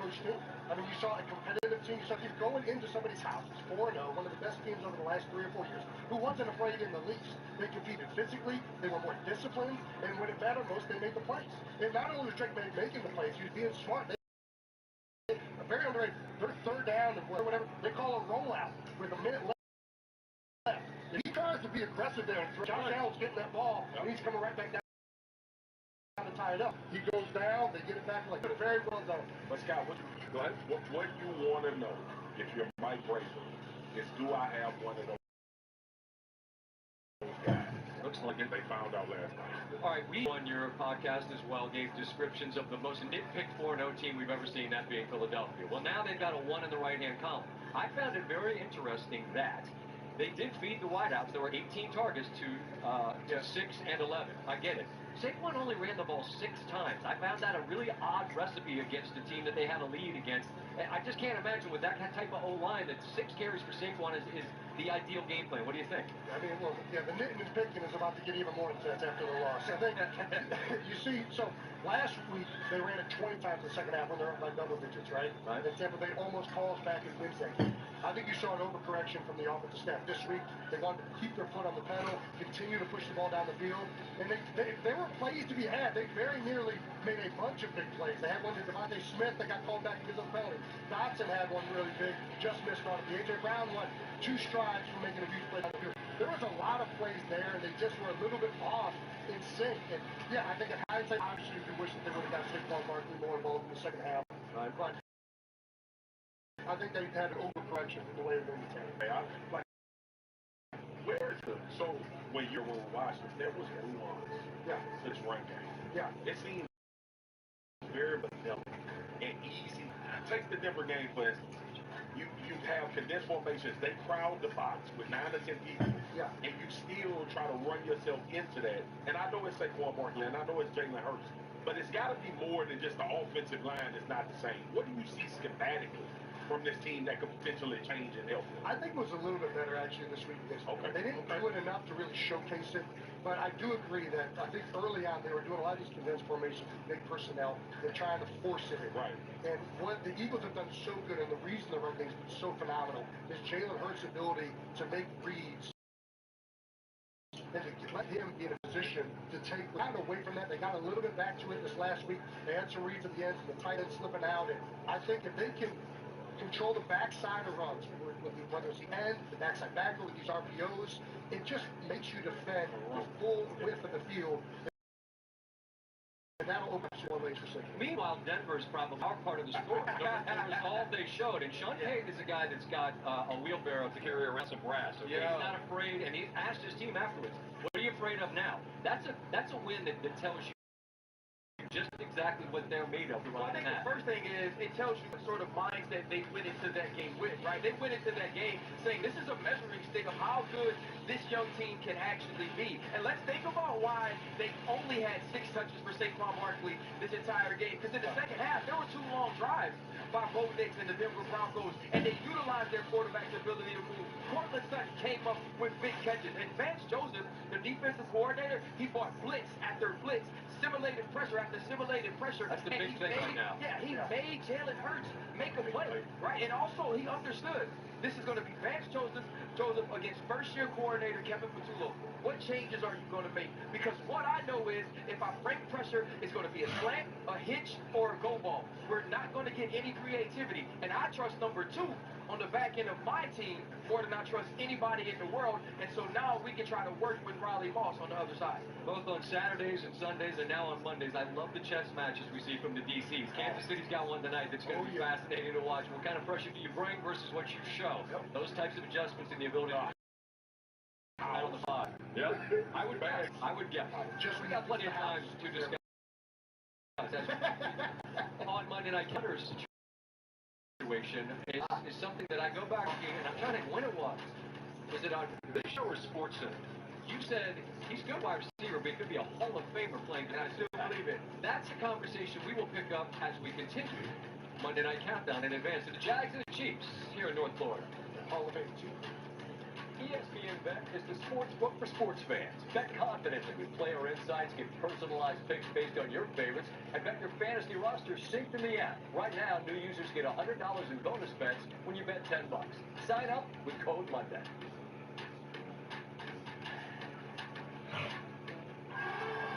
coach too. I mean, you saw a competitive team. So you're going into somebody's house, 4-0, one of the best teams over the last 3 or 4 years, who wasn't afraid in the least. They competed physically, they were more disciplined, and when it mattered most, they made the plays. And not only was Drake May making the plays, he was being smart. Very underrated. Their 3rd down and whatever, they call a rollout with a minute left. If he tries to be aggressive there, and Josh Allen's getting that ball, and he's coming right back down to tie it up. He goes down, they get it back like very well done. But Scott, what you want to know, if you're Mike Vrabel, is do I have one of those guys? Looks like it. They found out last night. All right, we on your podcast as well gave descriptions of the most nitpicked 4-0 team we've ever seen, that being Philadelphia. Well, now they've got a 1 in the right-hand column. I found it very interesting that they did feed the wideouts. There were 18 targets to 6 and 11. I get it. Saquon only ran the ball 6 times. I found that a really odd recipe against a team that they had a lead against. I just can't imagine with that type of O-line that 6 carries for Saquon is the ideal game plan. What do you think? I mean, well, yeah, the nitting and picking is about to get even more intense after the loss. I think you see, so last week they ran it 20 times in the second half when they're up by double digits, right? And Tampa Bay almost calls back in Wednesday. I think you saw an overcorrection from the offensive staff this week. They wanted to keep their foot on the pedal, continue to push the ball down the field, and they were were plays to be had. They very nearly made a bunch of big plays. They had one to Devontae Smith that got called back because of the penalty. Dotson had one really big, just missed on it. The A.J. Brown one, 2 strides from making a huge play. There was a lot of plays there, and they just were a little bit off in sync. And yeah, I think in hindsight, obviously, you wish that they would have got Saquon Barkley more involved in the second half. Right. But I think they had an overcorrection in the way they were taking. Where's the so when you were watching, there was nuance. Yeah. This run game. Yeah. It seemed very vanilla and easy. Take the Denver game for instance. You have condensed formations. They crowd the box with 9 or 10 people. Yeah. And you still try to run yourself into that. And I know it's Saquon Barkley, and I know it's Jalen Hurts, but it's got to be more than just the offensive line is not the same. What do you see schematically from this team that could potentially change and help them? I think it was a little bit better actually this week. Okay. They didn't do it enough to really showcase it, but I do agree that I think early on they were doing a lot of these condensed formations, big personnel, and trying to force it in. Right. And what the Eagles have done so good, and the reason the run game's been so phenomenal, is Jalen Hurts' ability to make reads and to let him be in a position to take kind of away from that. They got a little bit back to it this last week. They had some reads at the end, and the tight end slipping out. And I think if they can control the backside of runs, whether it's the end, the backside backer with these RPOs, it just makes you defend the full width of the field. And that'll open up more lanes for safety. Meanwhile, Denver's probably our part of the story. That was all they showed. And Sean Payton is a guy that's got a wheelbarrow to carry around some brass. Okay? Yeah. He's not afraid, and he asked his team afterwards, what are you afraid of now? That's a win that tells you just exactly what they're made of. Well, I think the first thing is it tells you what sort of mindset they went into that game with, right? They went into that game saying this is a measuring stick of how good this young team can actually be. And let's think about why they only had 6 touches for Saquon Barkley this entire game. Because in the second half, there were 2 long drives by Bo Nix and the Denver Broncos, and they utilized their quarterback's ability to move. Cortland Sutton came up with big catches, and Vance Joseph, the defensive coordinator, he fought blitz after blitz, simulated pressure after simulated pressure. That's the big thing right now. Yeah, he made Jalen Hurts make a play, right? And also, he understood this is going to be Vance Joseph against first-year coordinator Kevin Patullo. What changes are you going to make? Because what I know is if I break pressure, it's going to be a slant, a hitch, or a go ball. We're not going to get any creativity. And I trust number 2 on the back end of my team more than I trust anybody in the world. And so now we can try to work with Riley Moss on the other side. Both on Saturdays and Sundays and now on Mondays. I love the chess matches we see from the DCs. Kansas City's got one tonight that's going to be fascinating to watch. What kind of pressure do you bring versus what you show? Those types of adjustments and the ability to on the fly. Yeah, I would guess. We got plenty of time to discuss. On Monday Night Counters situation is something that I go back and I'm trying to think when it was. Was it on this show or SportsCenter? You said he's a good wide receiver, but he could be a Hall of Famer playing. And I still believe it. That's a conversation we will pick up as we continue Monday Night Countdown in advance to the Jags and the Chiefs here in North Florida. Hall of Fame, too. ESPN Bet is the sports book for sports fans. Bet confidently with player insights, get personalized picks based on your favorites, and bet your fantasy roster synced in the app. Right now, new users get $100 in bonus bets when you bet $10. Sign up with code Monday.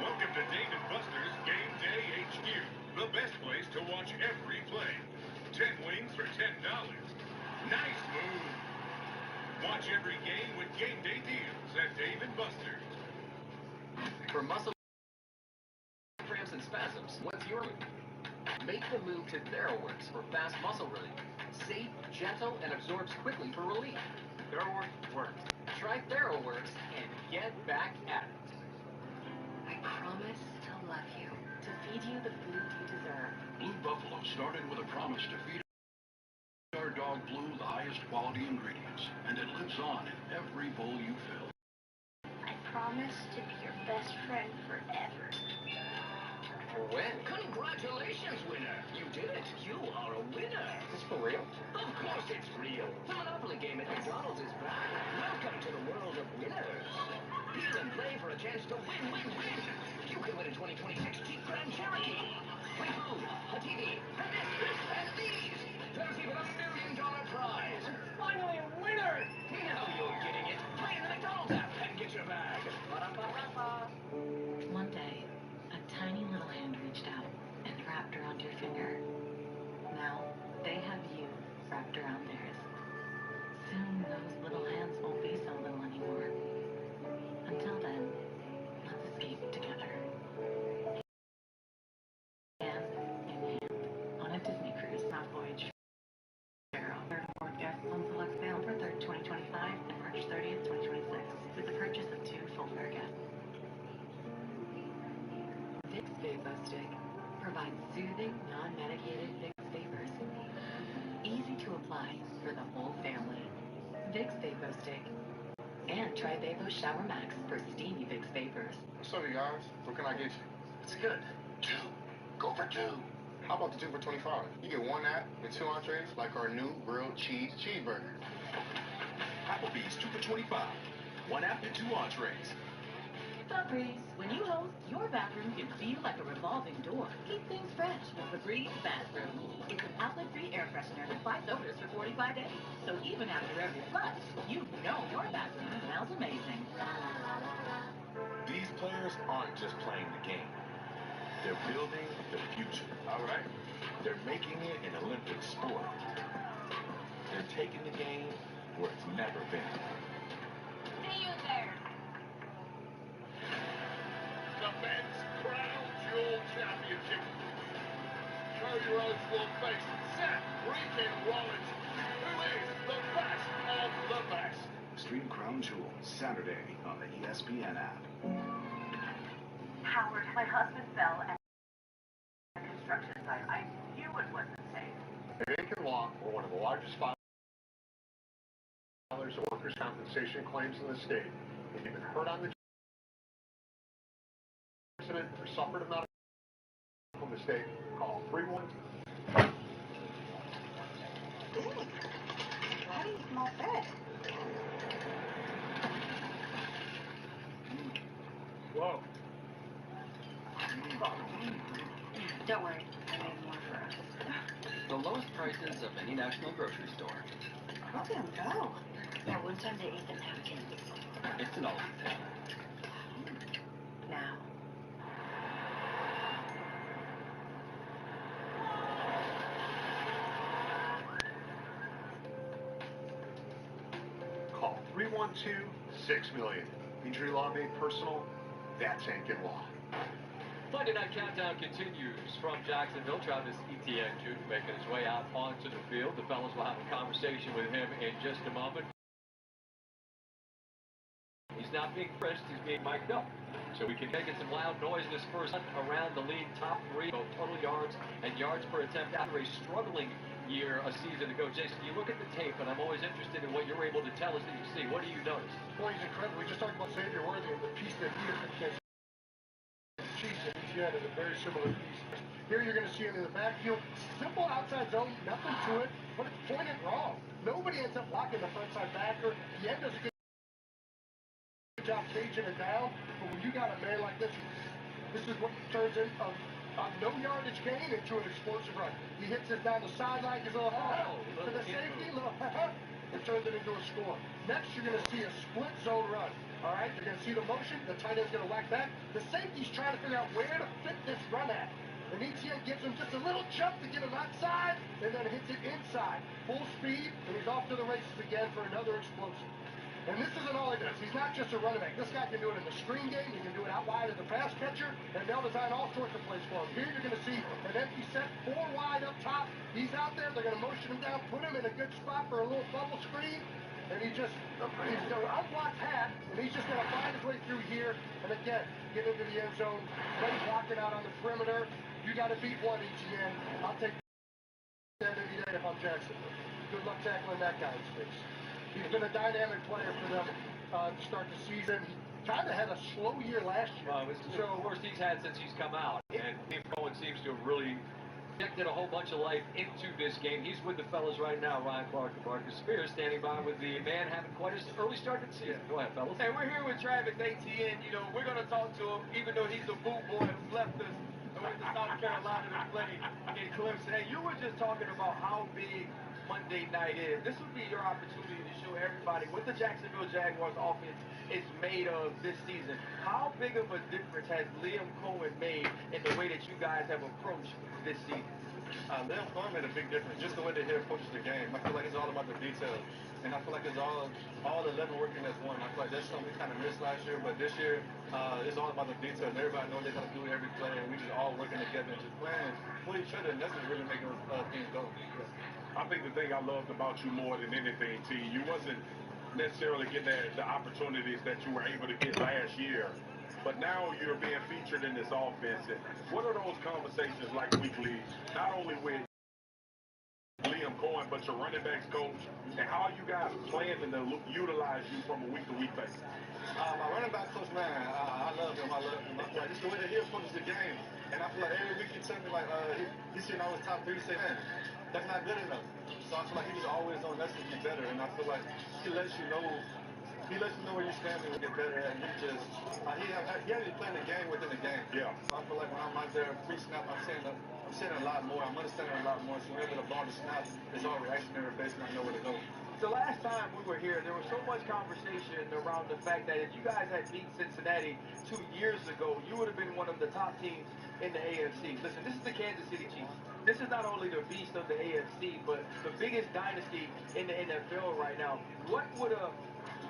Welcome to Dave & Buster's Game Day HQ, the best place to watch every play. 10 wings for $10. Nice move. Watch every game with game day deals at Dave & Buster's. For muscle cramps and spasms, what's your move? Make the move to TheraWorks for fast muscle relief. Safe, gentle, and absorbs quickly for relief. TheraWorks works. Try TheraWorks and get back at it. I promise to love you, to feed you the food you deserve. Blue Buffalo started with a promise to feed our dog Blue the highest quality ingredients, and it lives on in every bowl you fill. I promise to be your best friend forever. When? Congratulations, winner! You did it! You are a winner! Is this for real? Of course it's real! The Monopoly game at McDonald's is back! Welcome to the world of winners! Peel and play for a chance to win, win, win! You can win a 2026 Jeep Grand Cherokee! Free food, a TV, and this, and these! There's even $1 million prize! Finally a winner! Now you're getting it! Play in the McDonald's app and get your bag! Monday, Vapor Stick provides soothing, non-medicated Vicks Vapors. Easy to apply for the whole family. Vicks Vapor Stick. And try Vapo Shower Max for steamy Vicks Vapors. What's up, you guys? What can I get you? It's good. 2. Go for 2. How about the 2 for $25? You get 1 app and 2 entrees, like our new grilled cheese cheeseburger. Applebee's 2 for $25. 1 app and 2 entrees. Febreze, when you host, your bathroom can feel like a revolving door. Keep things fresh with Febreze Bathroom. It's an outlet-free air freshener that fights odors for 45 days. So even after every flush, you know your bathroom smells amazing. These players aren't just playing the game. They're building the future. All right. They're making it an Olympic sport. They're taking the game where it's never been. Hey, you there. The men's crown jewel championship. Show your own will face Seth Freakin' Rollins, who is the best of the best. Stream Crown Jewel Saturday on the ESPN app. Howard, my husband fell at a construction site. I knew it wasn't safe. Vacant lot were one of the largest filers of workers' compensation claims in the state. If you've been hurt on the accident or suffered a medical mistake, call 312. How do you smell that? Whoa. Don't worry, I made more for us. The lowest prices of any national grocery store. Look at them go. Yeah, one time they ate the napkins. It's an old thing. Now. Call 312-6-million. Injury law made personal. That's Ankin Law. Monday Night Countdown continues from Jacksonville. Travis Etienne Jr. making his way out onto the field. The fellas will have a conversation with him in just a moment. He's not being frisked, he's being mic'd up. So we can make some loud noise this first around the league. Top 3 both total yards and yards per attempt after a struggling year a season ago. Jason, you look at the tape, and I'm always interested in what you're able to tell us that you see. What do you notice? Well, he's incredible. We just talked about Xavier Worthy and the piece that he is against Chiefs, and Etienne is a very similar piece. Here you're going to see him in the backfield. Simple outside zone, nothing to it, but it's pointed wrong. Nobody ends up blocking the frontside backer. Etienne does a good job caging it down, but when you got a man like this is what turns in a no yardage gain into an explosive run. He hits it down the sideline, gives a little to the safety, and turns it into a score. Next, you're going to see a split zone run. All right, you're going to see the motion. The tight end's going to whack back. The safety's trying to figure out where to fit this run at. And Etienne gives him just a little jump to get him outside, and then hits it inside. Full speed, and he's off to the races again for another explosive. And this isn't all he does. He's not just a running back. This guy can do it in the screen game. He can do it out wide as a pass catcher, and they'll design all sorts of plays for him. Here you're going to see an empty set, 4 wide up top. He's out there. They're going to motion him down, put him in a good spot for a little bubble screen, and he's an unblocked hat, and he's just going to find his way through here, and again, get into the end zone. Great blocking out on the perimeter. You got to beat one, Etienne. I'll take that any day if I'm Jacksonville. Good luck tackling that guy in space. He's been a dynamic player for them to start the season. He kind of had a slow year last year. It's the worst he's had since he's come out. And Steve Cohen seems to have really injected a whole bunch of life into this game. He's with the fellas right now, Ryan Clark and Marcus Spears, standing by with the man having quite an early start to the season. Go ahead, fellas. Hey, we're here with Travis Etienne. You know, we're going to talk to him, even though he's a boot boy who left us and went to South Carolina to play in Clemson. Hey, you were just talking about how big Monday night is. This would be your opportunity to show everybody what the Jacksonville Jaguars offense is made of this season. How big of a difference has Liam Cohen made in the way that you guys have approached this season? Liam Cohen made a big difference, just the way that he approaches the game. I feel like it's all about the details. And I feel like it's all 11 working as one. I feel like that's something we kind of missed last year, but this year, it's all about the details. Everybody knows they got to do every play, and we just all working together and just playing for each other, and that's just really making things go. I think the thing I loved about you more than anything, T, you wasn't necessarily getting the opportunities that you were able to get last year but now you're being featured in this offense. And what are those conversations like weekly, not only with Liam Cohen, but your running backs coach, and how are you guys planning to utilize you from a week-to-week basis? My running back coach, man, I love him. I love him. Like, just the way that he approaches the game. And I feel like every week he tells me, like, he's seen I was top 3, he say, man, that's not good enough. So I feel like he's always on us to be better. And I feel like he lets you know where you stand and get better. And he just, he has you playing the game within the game. Yeah. So I feel like when I'm out there pre-snap, I'm saying a lot more. I'm understanding a lot more. So whenever the ball is snapped, it's all reactionary based and I know where to go. The last time we were here, there was so much conversation around the fact that if you guys had beat Cincinnati 2 years ago, you would have been one of the top teams in the AFC. Listen, this is the Kansas City Chiefs. This is not only the beast of the AFC, but the biggest dynasty in the NFL right now. What would a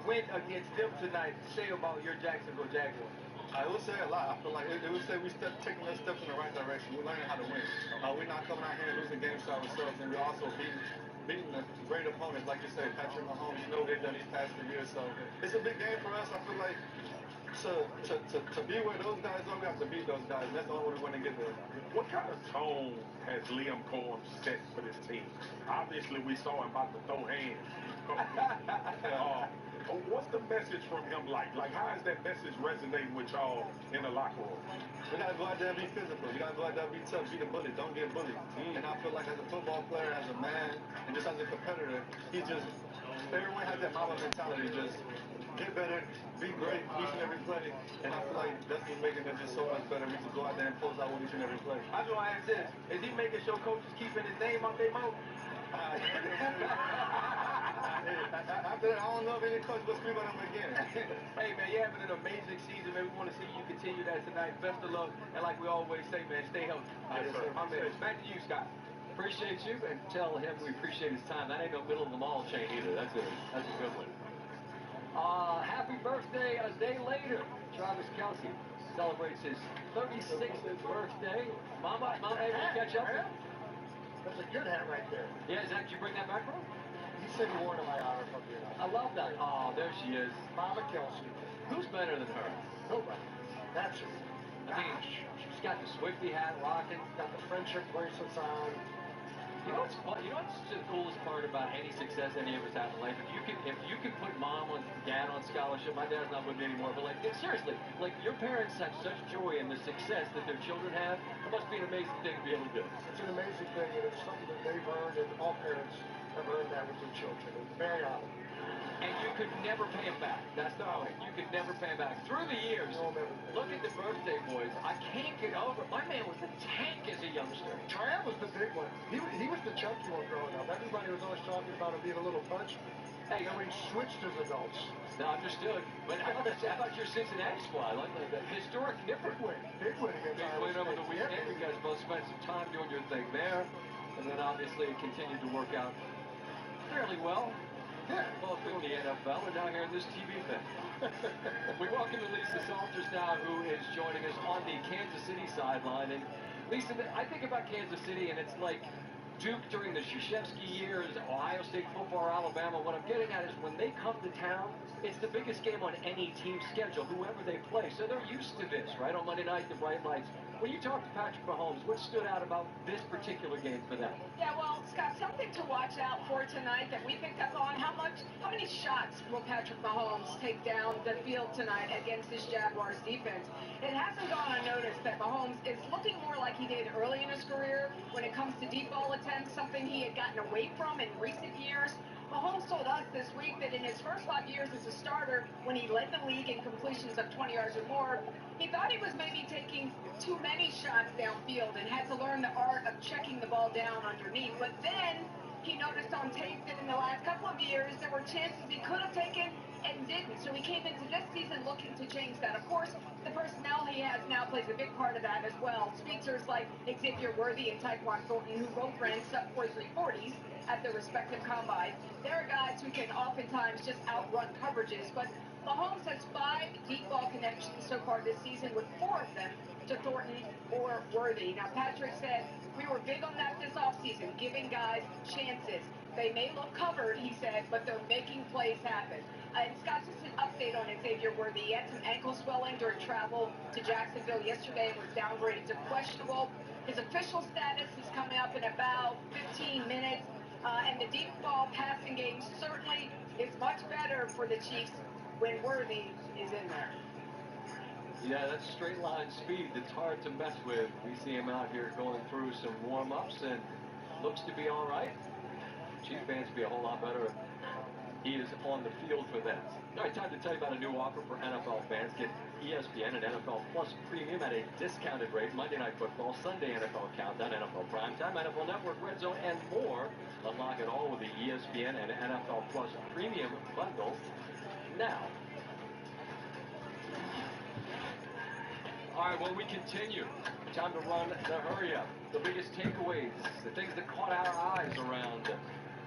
win against them tonight say about your Jacksonville Jaguars? I would say a lot. I feel like it would say we're taking those steps in the right direction. We're learning how to win. We're not coming out here and losing games to ourselves, and we're also beating the great opponents, like you said, Patrick Mahomes. You know what they've done these past 2 years, so it's a big game for us. I feel like to be where those guys are, we have to beat those guys. And that's the only way we're going to get there. What kind of tone has Liam Cohen set for this team? Obviously, we saw him about to throw hands. What's the message from him like? Like, how is that message resonating with y'all in the locker room? We got to go out there and be physical. We got to go out there and be tough, be the bully. Don't get bullied. And I feel like as a football player, as a man, and just as a competitor, everyone has that Mamba mentality. Just get better, be great each and every play. And I feel like that's what's making us just so much better. We just go out there and close out with each and every play. I just want to ask this. Is he making sure coaches keeping his name out their mouth? After that, I don't know if any coach will speak on him again. Hey, man, you're having an amazing season, man. We want to see you continue that tonight. Best of luck. And like we always say, man, stay healthy. Yes, sir. My man, back to you, Scott. Appreciate you, and tell him we appreciate his time. That ain't no middle of the mall chain either. That's a good one. Happy birthday a day later. Travis Kelce celebrates his 36th birthday. Mama, able to catch up? That's a good hat right there. Yeah, Zach, did you bring that back from? He said he wore it in my honor from here. I love that. Oh, there she is. Mama Kelsey. Who's better than her? Nobody. That's her. I mean, she's got the Swifty hat rocking. Got the friendship bracelets on. You know what's fun? You know what's the coolest part about any success any of us have in life? If you can put mom and dad on scholarship, my dad's not with me anymore, but like seriously, like your parents have such joy in the success that their children have. It must be an amazing thing to be able to do. It's an amazing thing, and it's something that they've earned, and all parents have earned that with their children. It's very honored. And you could never pay them back. That's the point. You could never pay them back. Through the years, look at the birthday boys. I can't get over it. My man was a tank as a youngster. Tram was the big one. He was the chunky one growing up. Everybody was always talking about him being a little punch. Hey, and when he switched as adults. No, understood. But how about your Cincinnati squad? Like the historic Nippert win. Big win against Big win over the weekend. You guys both spent some time doing your thing there. And then obviously it continued to work out fairly well. Yeah. Both in the NFL and now here in this TV thing. We welcome Lisa Salters now, who is joining us on the Kansas City sideline. And Lisa, I think about Kansas City, and it's like Duke during the Krzyzewski years, Ohio State football, or Alabama. What I'm getting at is when they come to town, it's the biggest game on any team's schedule, whoever they play. So they're used to this, right? On Monday night, the bright lights. When you talk to Patrick Mahomes, what stood out about this particular game for them? Yeah, well, Scott, something to watch out for tonight that we picked up on. How many shots will Patrick Mahomes take down the field tonight against this Jaguars defense? It hasn't gone unnoticed that Mahomes is looking more like he did early in his career when it comes to deep ball attempts, something he had gotten away from in recent years. Mahomes told us this week that in his first 5 years as a starter, when he led the league in completions of 20 yards or more, he thought he was maybe taking too many shots downfield and had to learn the art of checking the ball down underneath. But then he noticed on tape that in the last couple of years, there were chances he could have taken and didn't. So he came into this season looking to change that. Of course, the personnel he has now plays a big part of that as well. Speedsters like Xavier Worthy and Tyquan Thornton, who both ran sub-4.340s at their respective combines. They're guys who can oftentimes just outrun coverages. But Mahomes has 5 deep ball connections so far this season, with 4 of them to Thornton or Worthy. Now, Patrick said, we were big on that this offseason, giving guys chances. They may look covered, he said, but they're making plays happen. And Scott, just an update on Xavier Worthy. He had some ankle swelling during travel to Jacksonville yesterday and was downgraded to questionable. His official status is coming up in about 15 minutes. And the deep ball passing game certainly is much better for the Chiefs when Worthy is in there. Yeah, that's straight line speed that's hard to mess with. We see him out here going through some warm-ups and looks to be all right. Chief fans be a whole lot better if he is on the field for them. All right, time to tell you about a new offer for NFL fans. Get ESPN and NFL Plus Premium at a discounted rate. Monday Night Football, Sunday NFL Countdown, NFL Primetime, NFL Network, Red Zone, and more. Unlock it all with the ESPN and NFL Plus Premium bundle now. All right, well, we continue. Time to run the hurry up. The biggest takeaways, the things that caught our eyes around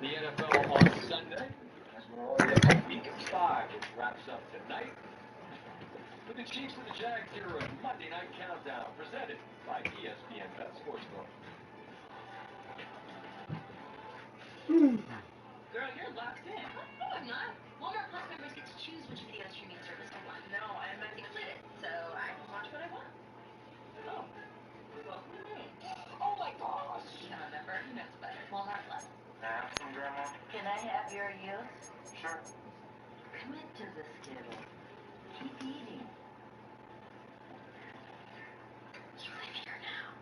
the NFL on Sunday. As we're already at week 5, which wraps up tonight. With the Chiefs and the Jags here on Monday Night Countdown, presented by ESPN Bet Sportsbook. Girl, you're locked in. No, I'm not. Walmart Plus members get to choose which video streaming service I want. No, I'm not included, so I can watch what I want. Oh. Well, Oh my gosh! No, never. Who knows better? Walmart Plus. Have some, Grandma? Can I have your youth? Sure. Commit to the Skittle. Keep eating. You live here now.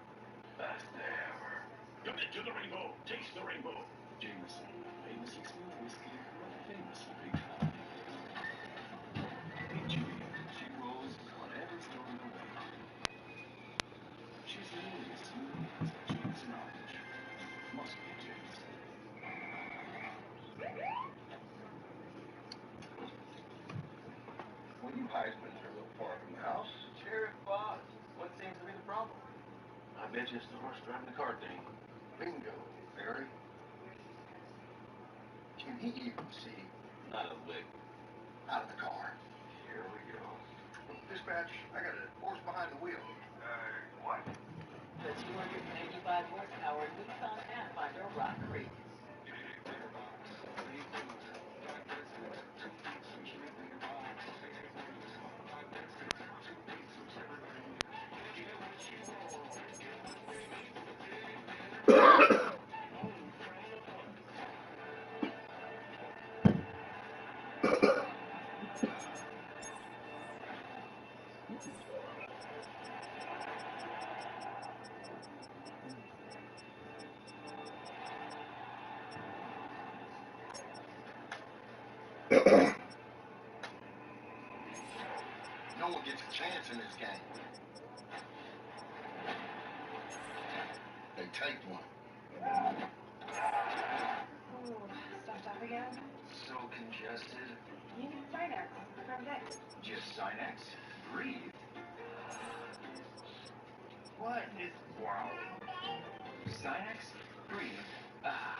Best day ever. Commit to the rainbow. Taste the rainbow. Jameson, famously smooth whiskey, famously big fun. Hey, Judy, she rolls on every storm in the way. She's nearly as smooth as a Jameson orange. Must be Jameson. Well, you Heismans are a little far from the house. Sheriff Boss, what seems to be the problem? I bet you it's the horse driving the cart thing. Bingo, Barry. Can he even see? Not a lick. Out of the car. Here we go. Dispatch, I got a horse behind the wheel. What? the 285 horsepower Nissan Pathfinder Rock Creek. No one gets a chance in this game. They take one. Ooh, stuffed up again? So congested. You need Sinex from Dick's. Just Sinex? Breathe. What is... Wow. Sinex? Breathe. Ah.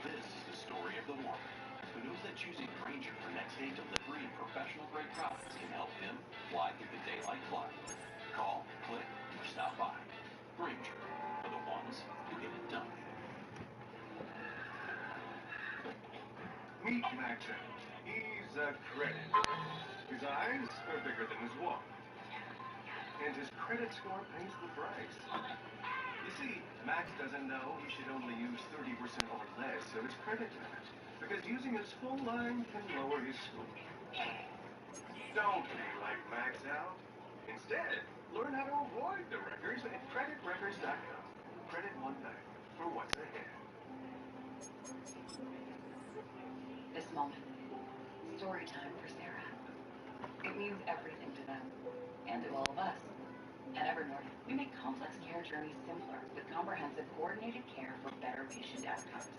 This is the story of the one who knows that choosing Granger for next day delivery and professional grade products can help him fly through the day like flying. Call, click, or stop by. Granger, for the ones who get it done. Meet Maxon. He's a credit. His eyes are bigger than his wallet. And his credit score pays the price. You see, Max doesn't know he should only use 30% or less of his credit limit, because using his full line can lower his score. Don't be like Max out. Instead, learn how to avoid the records at creditrecords.com. Credit one night for what's ahead. This moment, story time for Sarah. It means everything to them, and to all of us. At Evernorth, we make complex care journeys simpler with comprehensive coordinated care for better patient outcomes.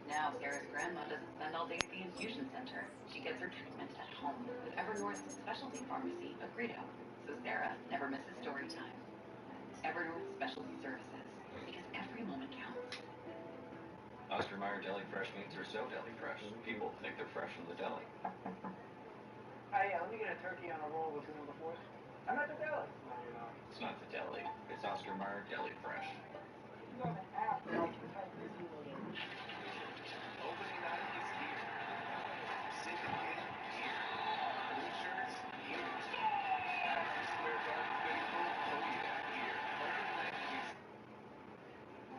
Now, Sarah's grandma doesn't spend all day at the infusion center. She gets her treatment at home with Evernorth's specialty pharmacy, Agredo, so Sarah never misses story time. Evernorth Specialty Services, because every moment counts. Oscar Mayer deli fresh meats are so deli fresh. People think they're fresh from the deli. Hey, let me get a turkey on a roll with one before. I'm at the deli. No, you're not. It's not the deli. It's Oscar Mayer deli fresh. You have an app that helps protect this email. Opening night is here. Syndicate here. Blue shirts here. Madison Square Garden faithful, oh yeah, here. Opening night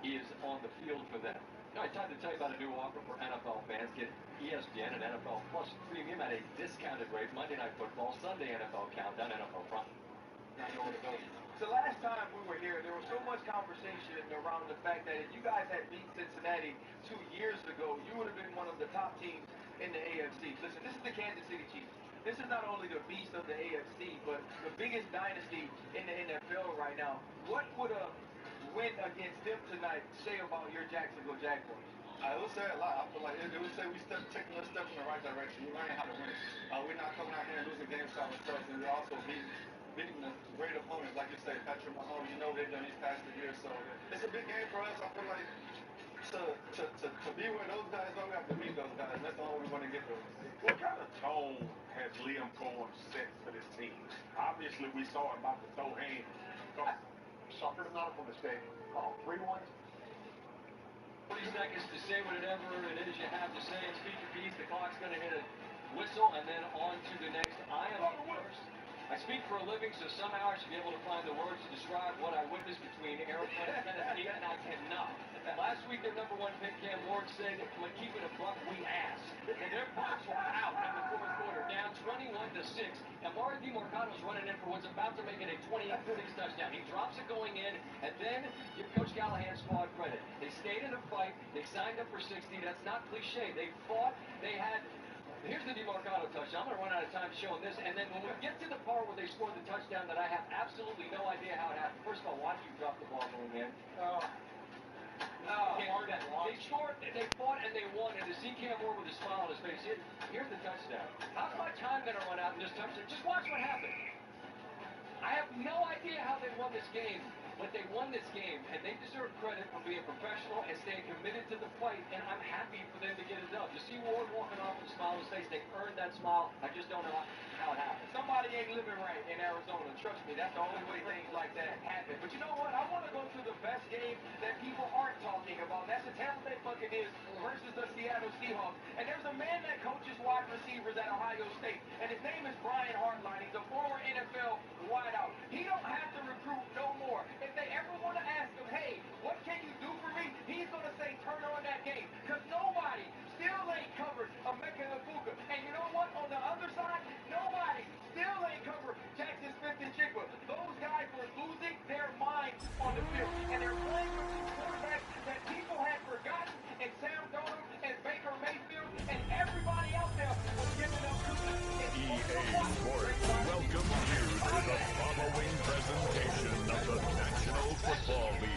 is on the field for them. All right, time to tell you about a new offer for NFL fans. Get ESPN and NFL Plus Premium at a discounted rate. Monday Night Football, Sunday NFL Countdown, NFL Prime. I know where to go. So last time we were here, there was so much conversation around the fact that if you guys had beat Cincinnati 2 years ago, you would have been one of the top teams in the AFC. Listen, this is the Kansas City Chiefs. This is not only the beast of the AFC, but the biggest dynasty in the NFL right now. What would a win against them tonight say about your Jacksonville Jaguars? I will say a lot. I feel like it would say we taking a step in the right direction. We're learning how to win. We're not coming out here and losing games to ourselves, and we're also beating the great opponents, like you say, Patrick Mahomes. You know what they've done these past 2 years, so it's a big game for us. I feel like to be where those guys are, we have to beat those guys. That's the only way we're going to get there. What kind of tone has Liam Cohen set for this team? Obviously, we saw him about to throw hands. Suffered a medical mistake. 3-1. 40 seconds to say whatever it is you have to say and speak your piece. The clock's going to hit a whistle, and then on to the next. I am up first. I speak for a living, so somehow I should be able to find the words to describe what I witnessed between Arizona and Tennessee, and I cannot. Last week, their #1 pick, Cam Ward, said, when keep it a buck, we ass. And their punts were out in the fourth quarter, down 21-6. And Mario DiMarcano's running in for what's about to make it a 28-6 touchdown. He drops it going in, and then give Coach Callahan's squad credit. They stayed in a fight. They signed up for 60. That's not cliche. They fought. They had... Here's the DiMarcano touchdown. I'm going to run out of time showing this. And then when we get to the part where they scored the touchdown that I have absolutely no idea how it happened. First of all, why did you drop the ball going in? They scored, they fought, and they won. And to see Cam Moore with a smile on his face, here's the touchdown. How's my time going to run out in this touchdown? Just watch what happened. I have no idea how they won this game. But they won this game, and they deserve credit for being professional and staying committed to the fight, and I'm happy for them to get it done. You see Ward walking off with a smile on his face. They earned that smile. I just don't know how it happened. Somebody ain't living right in Arizona. Trust me, that's the only way things like that happen. But you know what? I want to go to the best game that people aren't talking about. That's the Tampa Bay Buccaneers versus the Seattle Seahawks. And there's a man that coaches wide receivers at Ohio State, and his name is Brian Hartline. He's a former NFL wideout. He don't have to recruit no more. If they ever want to ask him, hey, what can you do for me? He's going to say, turn on that game. Because nobody still ain't covered Emeka Ifuka. And you know what? On the other side, nobody still ain't covered Jackson Smith and Jigba. Those guys were losing their minds on the field. And they're playing with two quarterbacks that people had forgotten, and Sam Darnold and Baker Mayfield and everybody out there was giving up cookies. EA Sports welcome you to the following presentation of the National Football League.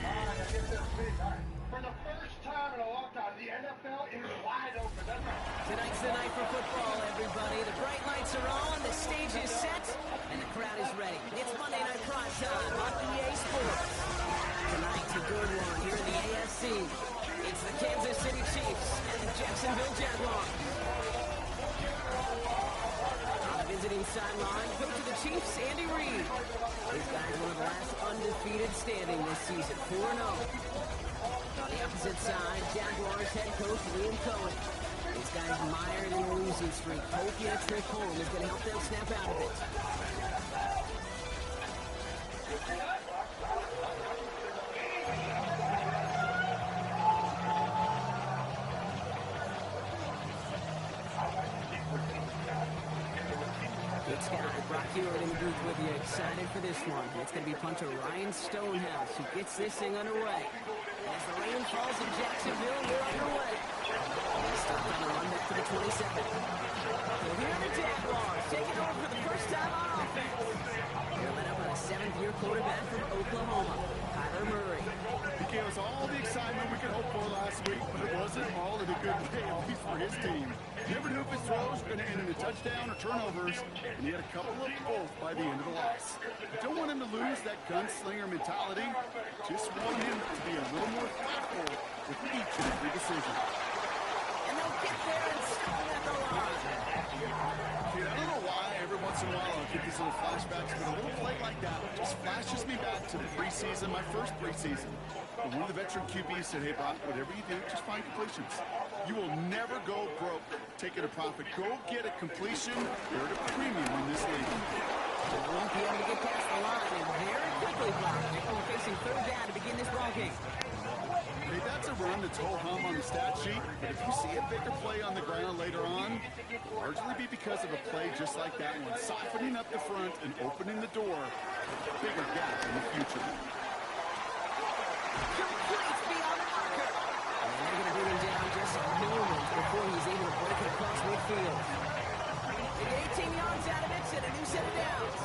For the first time in a long time, the NFL is wide open. That's right. Tonight's the night for football, everybody. The bright lights are on, the stage is set, and the crowd is ready. It's Monday Night Prime Time on EA Sports. Tonight's a good one here in the AFC. It's the Kansas City Chiefs and the Jacksonville Jaguars. On the visiting sideline, coach of the Chiefs, Andy Reid. This guy's one of the last undefeated standing this season, 4-0. On the opposite side, Jaguars head coach Liam Cohen. This guy's mired in a losing streak. Hoping a trip home is going to help them snap out of it. Big Sky, Brock Hewitt in the booth with you. Excited for this one. It's going to be punter Ryan Stonehouse who gets this thing underway. As the rain falls in Jacksonville, we're underway. Stopped on the run back to the 27th. So here are the Jaguars taking over for the first time on offense. They're led up by a seventh-year quarterback from Oklahoma, Kyler Murray. He gave us all the excitement we could hope for last week, but it wasn't all in a good way, at least for his team. Never knew if his throws were going to end in a touchdown or turnovers, and he had a couple of both by the end of the loss. You don't want him to lose that gunslinger mentality. Just want him to be a little more thoughtful with each and every decision. And they'll get there and stop at the line. Dude, I don't know why every once in a while I'll get these little flashbacks, but a little play like that just flashes me back to the preseason, my first preseason. And one of the veteran QBs said, hey, Brock, whatever you do, just find completions. You will never go broke taking a profit. Go get a completion. They're at a premium in this league. They won't be able to get past the line and very quickly, Brock. They're facing third down to begin this ball game. Hey, that's a run that's ho-hum on the stat sheet, but if you see a bigger play on the ground later on, it'll largely be because of a play just like that one, softening up the front and opening the door, bigger gap in the future. Complete beyond the marker. And they're going to bring him down just moments before he's able to break it across midfield. They get 18 yards out of it and a new set of downs.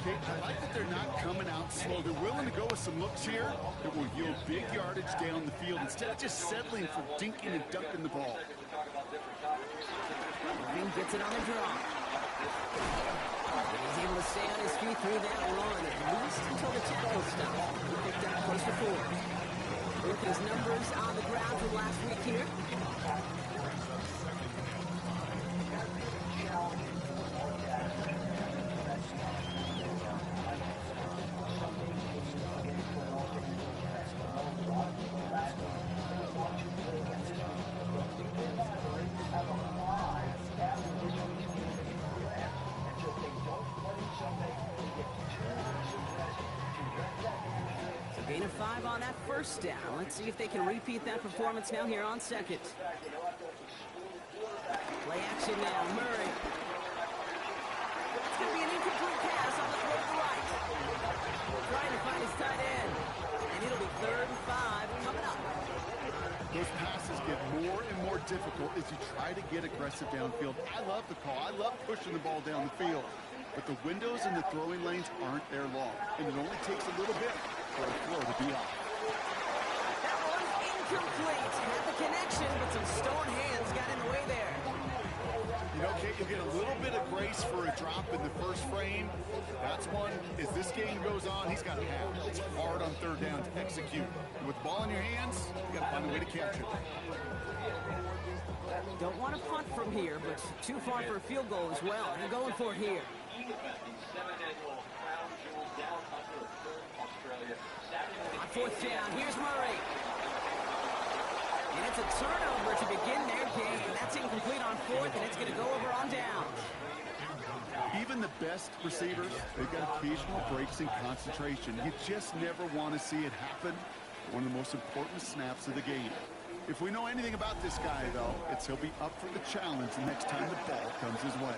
I like that they're not coming out slow. They're willing to go with some looks here that will yield big yardage down the field instead of just settling for dinking and dunking the ball. Green gets it on the draw. And he's able to stay on his feet through that run, at least until the tackle stop. He picked up close to 4. Look at his numbers on the ground from last week here. Gain of 5 on that first down. Let's see if they can repeat that performance now here on second. Play action now, Murray. It's going to be an incomplete pass on the throw to the right. Trying to find his tight end. And it'll be 3rd and 5 coming up. Those passes get more and more difficult as you try to get aggressive downfield. I love the call. I love pushing the ball down the field. But the windows in the throwing lanes aren't there long. And it only takes a little bit for a throw to be off. That one's incomplete. Had the connection, but some stone hands got in the way there. You know, Kate, you get a little bit of grace for a drop in the first frame. That's one, as this game goes on, he's got to have. It's hard on 3rd down to execute. And with the ball in your hands, you got to find a way to catch it. Don't want to punt from here, but too far for a field goal as well. They're going for it here. On 4th down, here's Murray. And it's a turnover to begin their game. That's incomplete on 4th, and it's going to go over on downs. Even the best receivers, they've got occasional breaks in concentration. You just never want to see it happen. One of the most important snaps of the game. If we know anything about this guy, though, it's he'll be up for the challenge the next time the ball comes his way.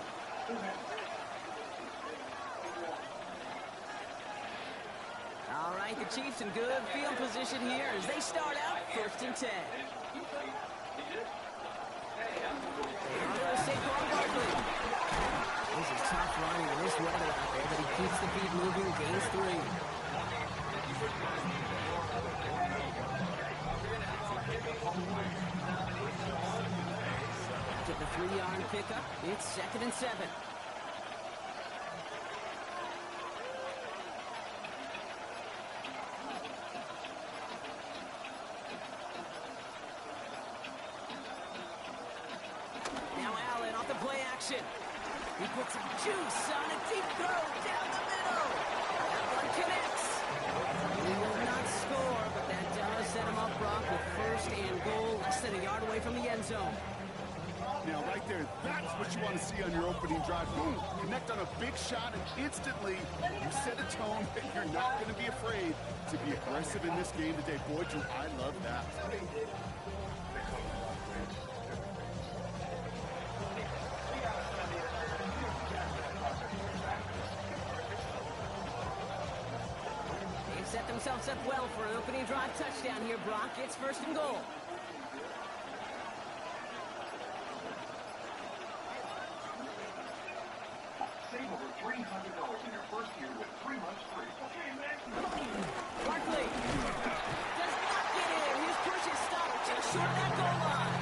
All right, the Chiefs in good field position here as they start out 1st and 10. This is tough running in this weather out there, but he keeps the feet moving, gains 3. After the 3-yard pickup, it's 2nd and 7. Now Allen off the play action. He puts some juice on a deep throw down the middle. That one connects. He will not score, but that does set him up, Brock, with 1st and goal, less than a yard away from the end zone. Now, right there, that's what you want to see on your opening drive. Boom, connect on a big shot, and instantly you set a tone that you're not going to be afraid to be aggressive in this game today. Boy, Drew, I love that. They've set themselves up well for an opening drive touchdown here, Brock. It's 1st and goal. Save over $300 in your first year with 3 months free. Okay, man. Barkley does not get in. His push is stopped just short of that goal line.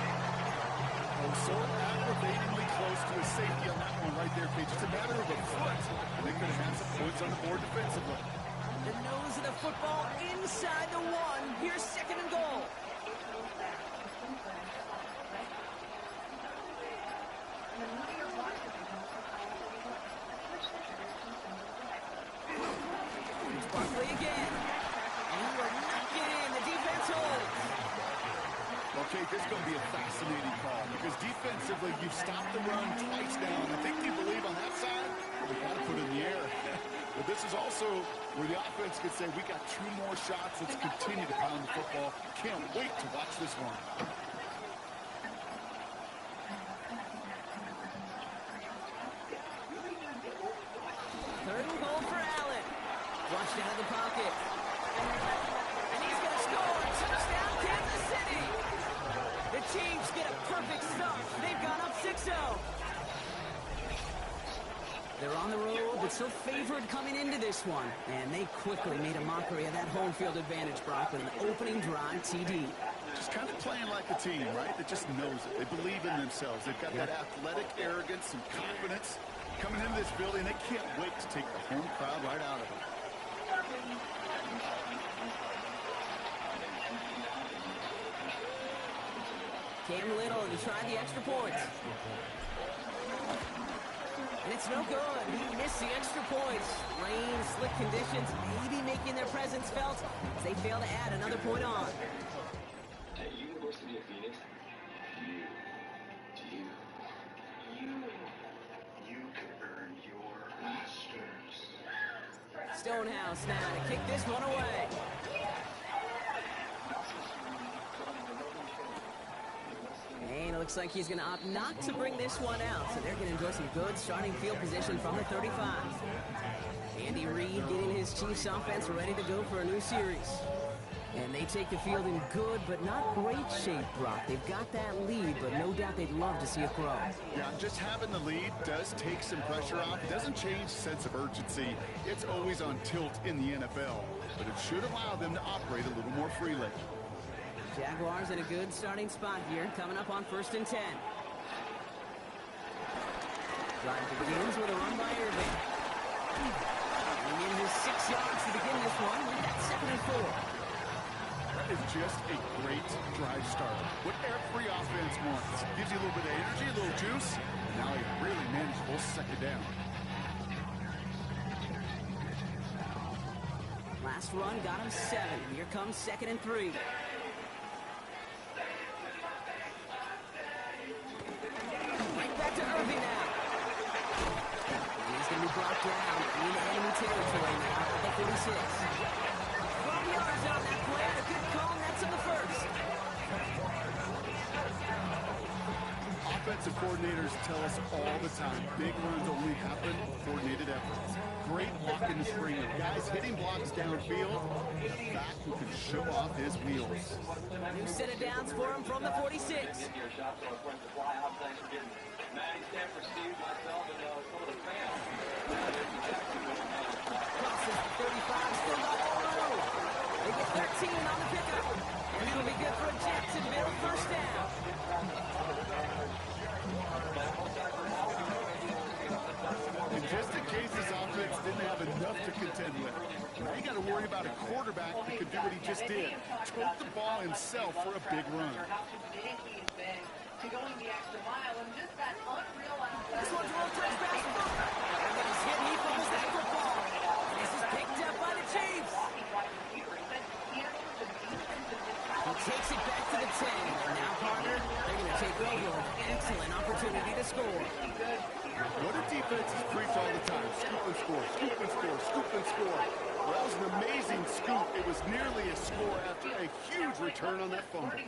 Oh, so aggravatingly close to a safety football inside the 1. Here's 2nd and goal. It's Barkley again. And he will knock it in. The defense holds. Okay, this is going to be a fascinating call because defensively, you've stopped the run twice now. And I think you believe on that side, we got to put it in the air. But this is also where the offense could say, we got 2 more shots. Let's continue to pound the football. Can't wait to watch this one. 3rd and goal for Allen. Flushed out of the pocket. And he's going to score. Touchdown, Kansas City. The Chiefs get a perfect start. They've gone up 6-0. They're on the road, but still favored coming into this one. And they quickly made a mockery of that home field advantage, Brock, with an opening drive TD. Just kind of playing like a team, right? That just knows it. They believe in themselves. They've got that athletic arrogance and confidence coming into this building. They can't wait to take the home crowd right out of them. Cam Little to try the extra points. And it's no good. He missed the extra points. Rain, slick conditions, maybe making their presence felt as they fail to add another point on. At University of Phoenix, you can earn your masters. Stonehouse now to kick this one away. And it looks like he's going to opt not to bring this one out. So they're going to enjoy some good starting field position from the 35. Andy Reid getting his Chiefs offense ready to go for a new series. And they take the field in good but not great shape, Brock. They've got that lead, but no doubt they'd love to see it grow. Yeah, just having the lead does take some pressure off. It doesn't change the sense of urgency. It's always on tilt in the NFL. But it should allow them to operate a little more freely. Jaguars in a good starting spot here, coming up on 1st and 10. Drive begins with a run by Irving. Bringing in his 6 yards to begin this one with that 2nd and 4. That is just a great drive starter. What every offense wants. Gives you a little bit of energy, a little juice. And now a really manageable 2nd down. Last run got him 7. Here comes 2nd and 3. Right back to Irving now. And he's going to be brought down in enemy territory now at the 46. 12 yards on that play. A good call, and that's on the 1st. Offensive coordinators tell us all the time, big runs only happen with coordinated efforts. Great block in the spring. Guys hitting blocks downfield. And a back who can show off his wheels. New set of downs for him from the 46. Crosses the 35, still got all room. They get 13 on the pickup. And it'll be good for a Jacksonville 1st down. And just in case this offense didn't have enough to contend with, now you got to worry about a quarterback that could do what he just did. Took the ball himself for a big run. To going the extra mile and just that unreal This one's rolled to his back foot. And then he's hit, he fumbles that football. This is picked up by the Chiefs. He takes it back to the 10. Now, partner, they're going to take over. Excellent opportunity to score. What do defenses preach all the time? Scoop and score, scoop and score, scoop and score. Well, that was an amazing scoop. It was nearly a score after a huge return on that fumble. That's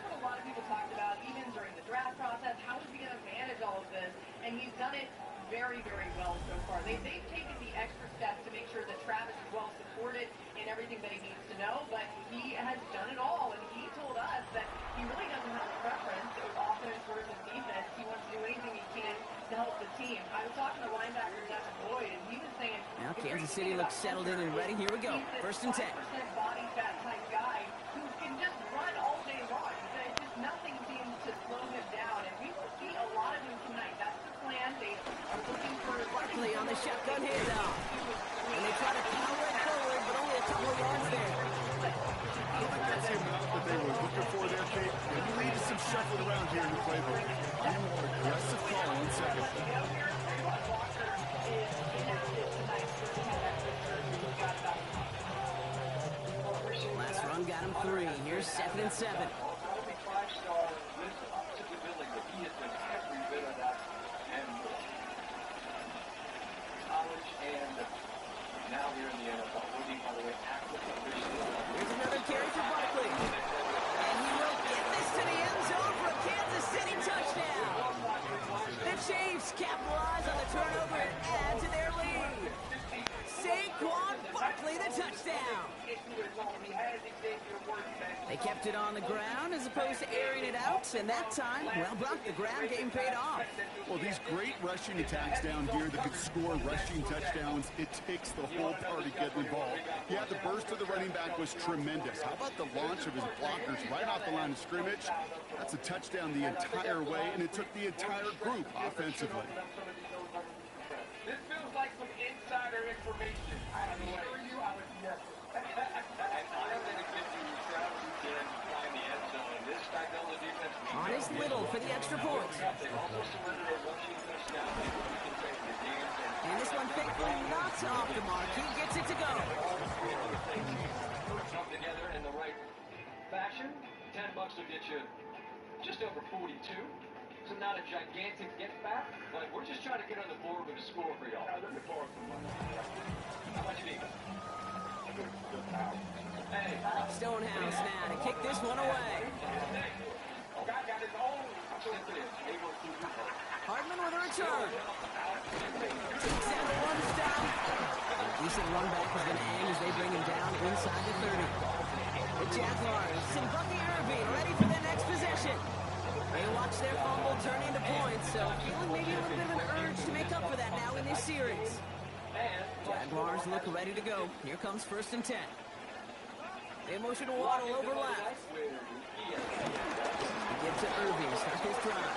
what a lot of people talked about, even during the draft process. How is he going to manage all of this? And he's done it very, very well so far. They've taken the extra steps to make sure that Travis is well supported in everything that he needs to know, but he has done it all, and he told us that he really doesn't have a preference of offense versus defense. He wants to do anything he can to help the team. I was talking to linebacker Devin Boyd, and he was saying... Now Kansas City looks settled in and ready. Here we go. 1st and 10. Body fat type guy who can just run all day long. Just nothing seems to slow him down, and we will see a lot of him tonight. That's the plan. They are looking for... Barkley on the shotgun handoff. And they try to power it forward, but only a shuffled around here in the playbook. I'm more aggressive call on second. Last run got him 3. Here's 2nd and 7. Only 5-star lives up to the billing, but he has done every bit of that. And college and now here in the NFL. Rudy, by the way, active officially. Here's another carry for Barkley. And he will get this to the end zone for a Kansas City touchdown. The Chiefs capitalize on the turnover and add to their lead. Saquon Barkley, the touchdown. They kept it on the ground as opposed to airing it out, and that time, well, Brock, the ground game paid off. Well, these great rushing attacks down here that could score rushing touchdowns, it takes the whole party getting involved. Yeah, the burst of the running back was tremendous. How about the launch of his blockers right off the line of scrimmage? That's a touchdown the entire way, and it took the entire group offensively. This feels like some insider information. I assure you, I would guess. On his Little for the extra point. And this one thankfully not off the mark. He gets it to go. Come together in the right fashion. $10 will get you just over 42. So not a gigantic get back, but we're just trying to get on the board with a score for y'all. How much you need? Hey. Stonehouse now to kick this one away. Hardman with a return. Takes out one stop. A decent run back is going to end as they bring him down inside the 30. The Jaguars and Bucky Irving ready for their next possession. They watch their fumble turn into points, so feeling maybe a little bit of an urge to make up for that now in this series. Jaguars look ready to go. Here comes 1st and 10. They motion to Waddle over left. He gives to Irving to start this drive.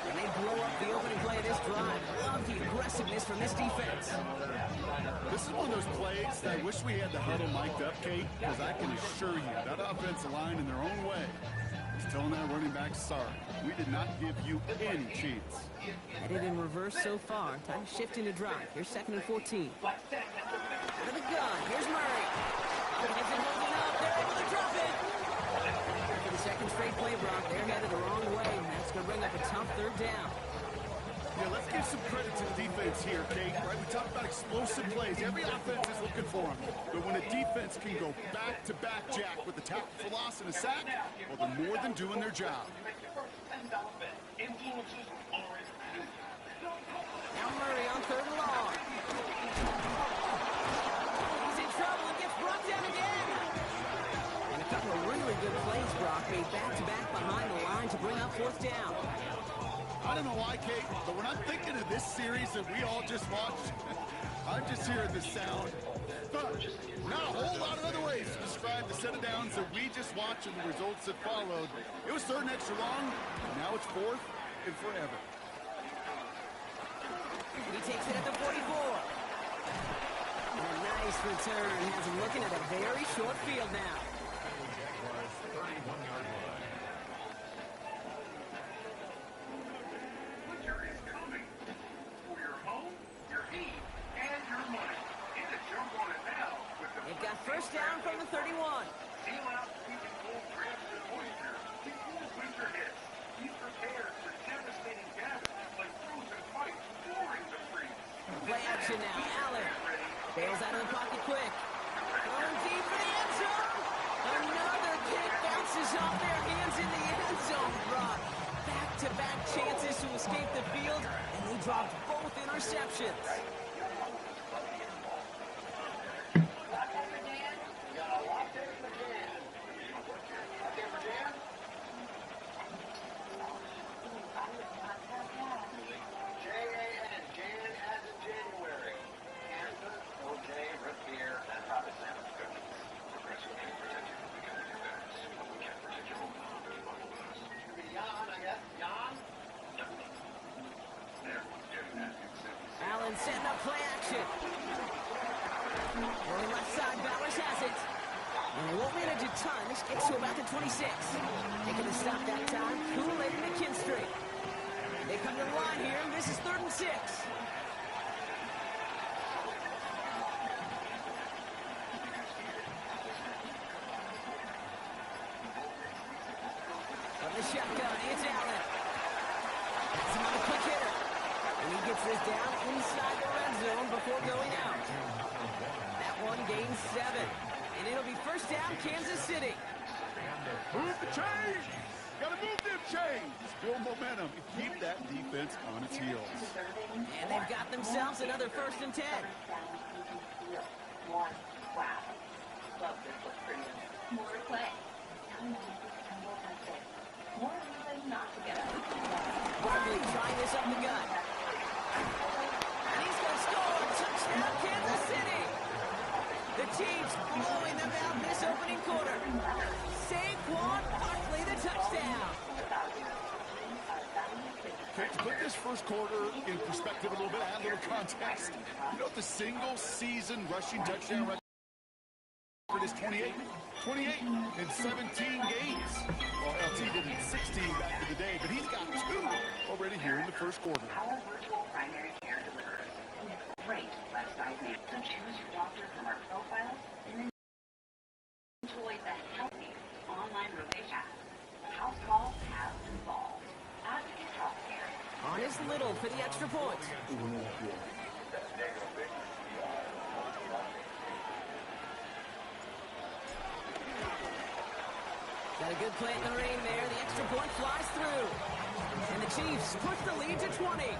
And they blow up the opening play of this drive. Love the aggressiveness from this defense. This is one of those plays that I wish we had the huddle mic'd up, Kate, because I can assure you that offensive line in their own way is telling that running back, sorry, we did not give you any chance. Headed in reverse so far. Time to shift into drive. Here's 2nd and 14. Out of the gun. Here's Murray. Isn't holding up. They're able to drop it. For the second straight play, Brock, they're headed the wrong way, and that's going to bring up a tough 3rd down. Yeah, let's give some credit to the defense here, Kate. Right, we talk about explosive plays. Every offense is looking for them. But when a defense can go back-to-back, Jack, with the tackle for loss and a sack, well, they're more than doing their job. Now Murray on 3rd and long. He's in trouble and gets brought down again. And a couple of really good plays, Brock, made back-to-back behind the line to bring up 4th down. I don't know why, Kate, but when I'm thinking of this series that we all just watched, I'm just hearing the sound. Not a whole lot of other ways to describe the set of downs that we just watched and the results that followed. It was 3rd and extra long, and now it's 4th and forever. He takes it at the 44. And a nice return has him looking at a very short field now. Jaguars 31-yard line. They've got 1st down from the 31. Play action now. Allen bails out of the pocket quick. Going deep for the end zone. Another kick bounces off their hands in the end zone, Brock. Back-to-back chances to escape the field, and they dropped both interceptions. Allen setting up play action. Going left side, Bowers has it. And they won't manage a ton. This gets to about the 26. Taking the stop that time. Kool-Aid and McKinstry. They come to the line here, and this is 3rd and 6. From the shotgun, it's Allen. That's another quick hitter. And he gets this down inside the red zone before going out. That one gains 7. And it'll be first down, Kansas City. Move the chains! Gotta move them chains! Build momentum and keep that defense on its heels. And they've got themselves another 1st and 10. Wow. Love this look for you. More play. More reason not to get up. Barkley trying this up the gut. And he's going to score. Touchdown, Kansas City. The Chiefs blowing them out this opening quarter. Saquon Barkley, the touchdown. Okay, to put this first quarter in perspective a little bit, add a little context. You know what the single-season rushing touchdown record is? 28. 28 in 17 games. Well, LT did it in 16 back in the day, but he's got 2 already here in the first quarter. Our virtual primary care delivers great lifestyle needs. So choose your doctor from our profiles and then enjoy the healthy online rotation. House calls have involved. Advocate Healthcare. On his Little for the extra point. Got a good play in the rain there. The extra point flies through. And the Chiefs push the lead to 20.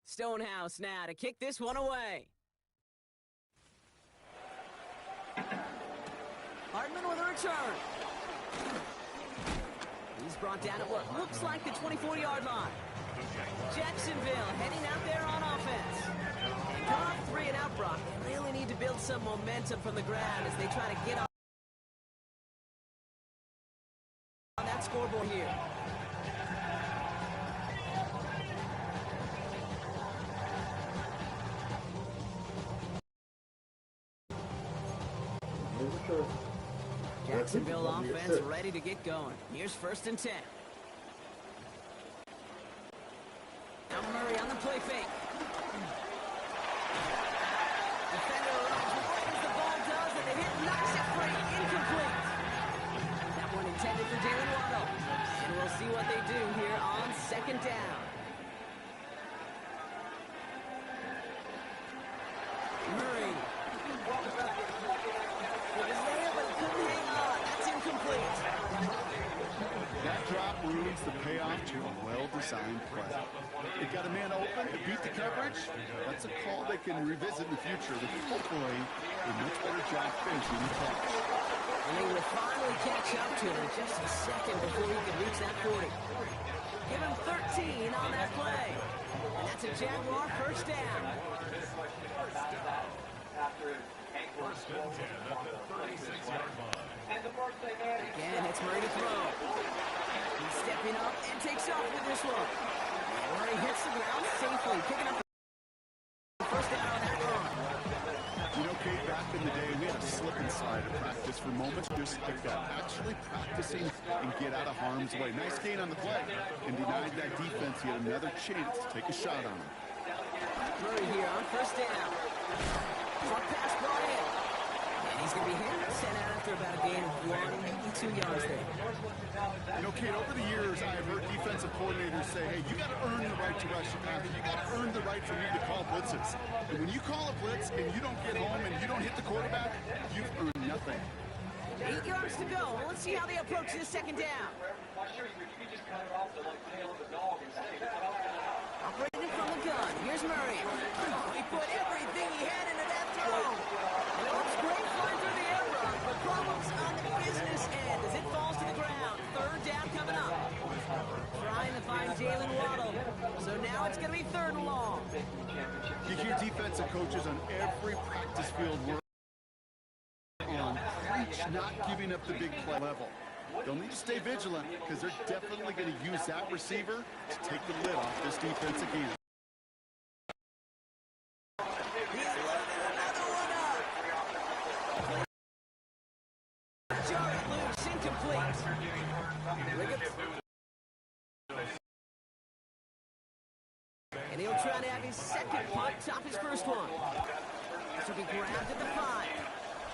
Stonehouse now to kick this one away. Hardman with a return. He's brought down at what looks like the 24-yard line. Jacksonville heading out there on offense. And come off 3 and out, Brock. They really need to build some momentum from the ground as they try to get on that scoreboard here. Jacksonville offense ready to get going. Here's 1st and 10. Now Murray on the play fake. Defender runs right as the ball does, and the hit knocks it free. Incomplete. That one intended for Jalen Waddle. And we'll see what they do here on 2nd down. Murray. It was there, but he couldn't hang on. That's incomplete. That drop ruins the payoff to a well-designed play. It got a man open to beat the coverage. That's a call they can revisit in the future with hopefully a much better job finishing the catch. And they will finally catch up to him in just a second before he can reach that 40. Give him 13 on that play. And that's a Jaguar 1st down. Again, it's Murray to throw. He's stepping up and takes off with this one. Murray hits the ground safely, picking up the 1st down on that run. You know, Kate, back in the day, we had a slip and slide at practice for moments just like that. Actually practicing and get out of harm's way. Nice gain on the play. And denied that defense yet another chance to take a shot on him. Murray here on 1st down. Front pass brought in. And he's going to be sent out after about a gain of 1, maybe 2 yards there. You know, Kate, over the years, I have heard defensive coordinators say, hey, you got to earn the right to rush the passer. You got to earn the right for me to call blitzes. And when you call a blitz and you don't get home and you don't hit the quarterback, you've earned nothing. 8 yards to go. Well, let's see how they approach this 2nd down. Operating from the gun. Here's Murray. He put everything he had into that throw. And it looks great flying through the air, Brock, but problems on the business end as it falls to the ground. 3rd down coming up. Trying to find Jalen Waddle. So now it's going to be 3rd and long. You hear defensive coaches on every practice field work on preach not giving up the big play level. They'll need to stay vigilant because they're definitely going to use that receiver to take the lid off this defense again. And he'll try to have his second punt top his first one. This will be grabbed at the 5.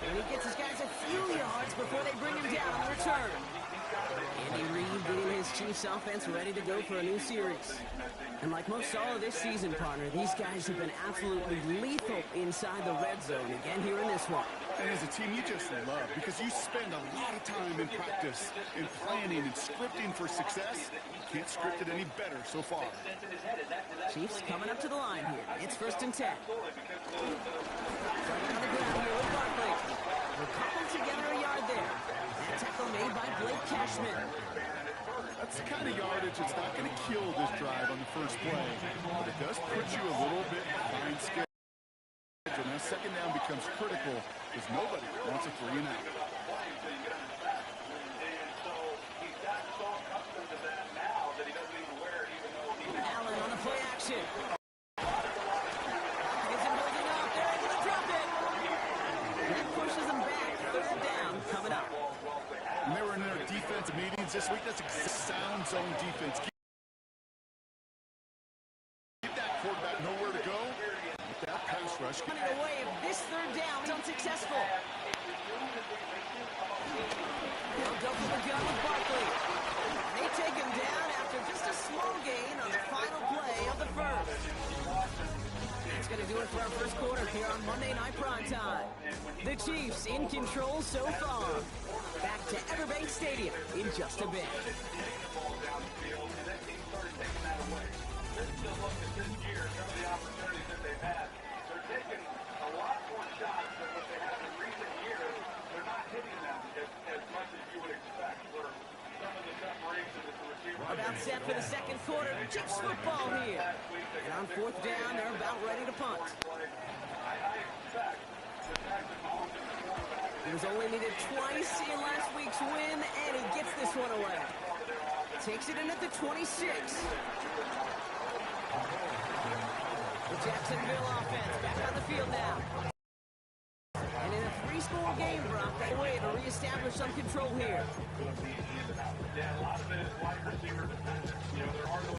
And he gets his guys a few yards before they bring him down on the return. Andy Reid getting his Chiefs offense ready to go for a new series. And like most all of this season, partner, these guys have been absolutely lethal inside the red zone. Again here in this one. And as a team, you just love because you spend a lot of time in practice, in planning and scripting for success. You can't script it any better so far. Chiefs coming up to the line here. It's 1st and 10. Starting on the ground here with Barkley. We're coupled together a yard there. That tackle made by BYTE Cashman. That's the kind of yardage that's not going to kill this drive on the first play, but it does put you a little bit behind schedule. And that second down becomes critical because nobody wants a 3 and out. Allen on the play action. Gets him holding up. They're able to drop it. That pushes them back. 3rd down coming up. And they were in their defensive meetings this week. That's a sound zone defense. Keep that quarterback nowhere to go. With that pass rush. Running away if this 3rd down is unsuccessful. They'll go for the gun with Barkley. They take him down after just a small gain on the final play of the first. That's going to do it for our first quarter here on Monday Night Primetime. The Chiefs in control so far. Back to Everbank Stadium in just a bit. About set for the second quarter. Chiefs football here. And on 4th down, they're about ready to punt. He was only needed twice in last week's win, and he gets this one away. Takes it in at the 26. The Jacksonville offense back on the field now. And in a 3-score game, Brock, they way to reestablish some control here. Yeah, a lot of it is wide receiver dependent. You know, there are those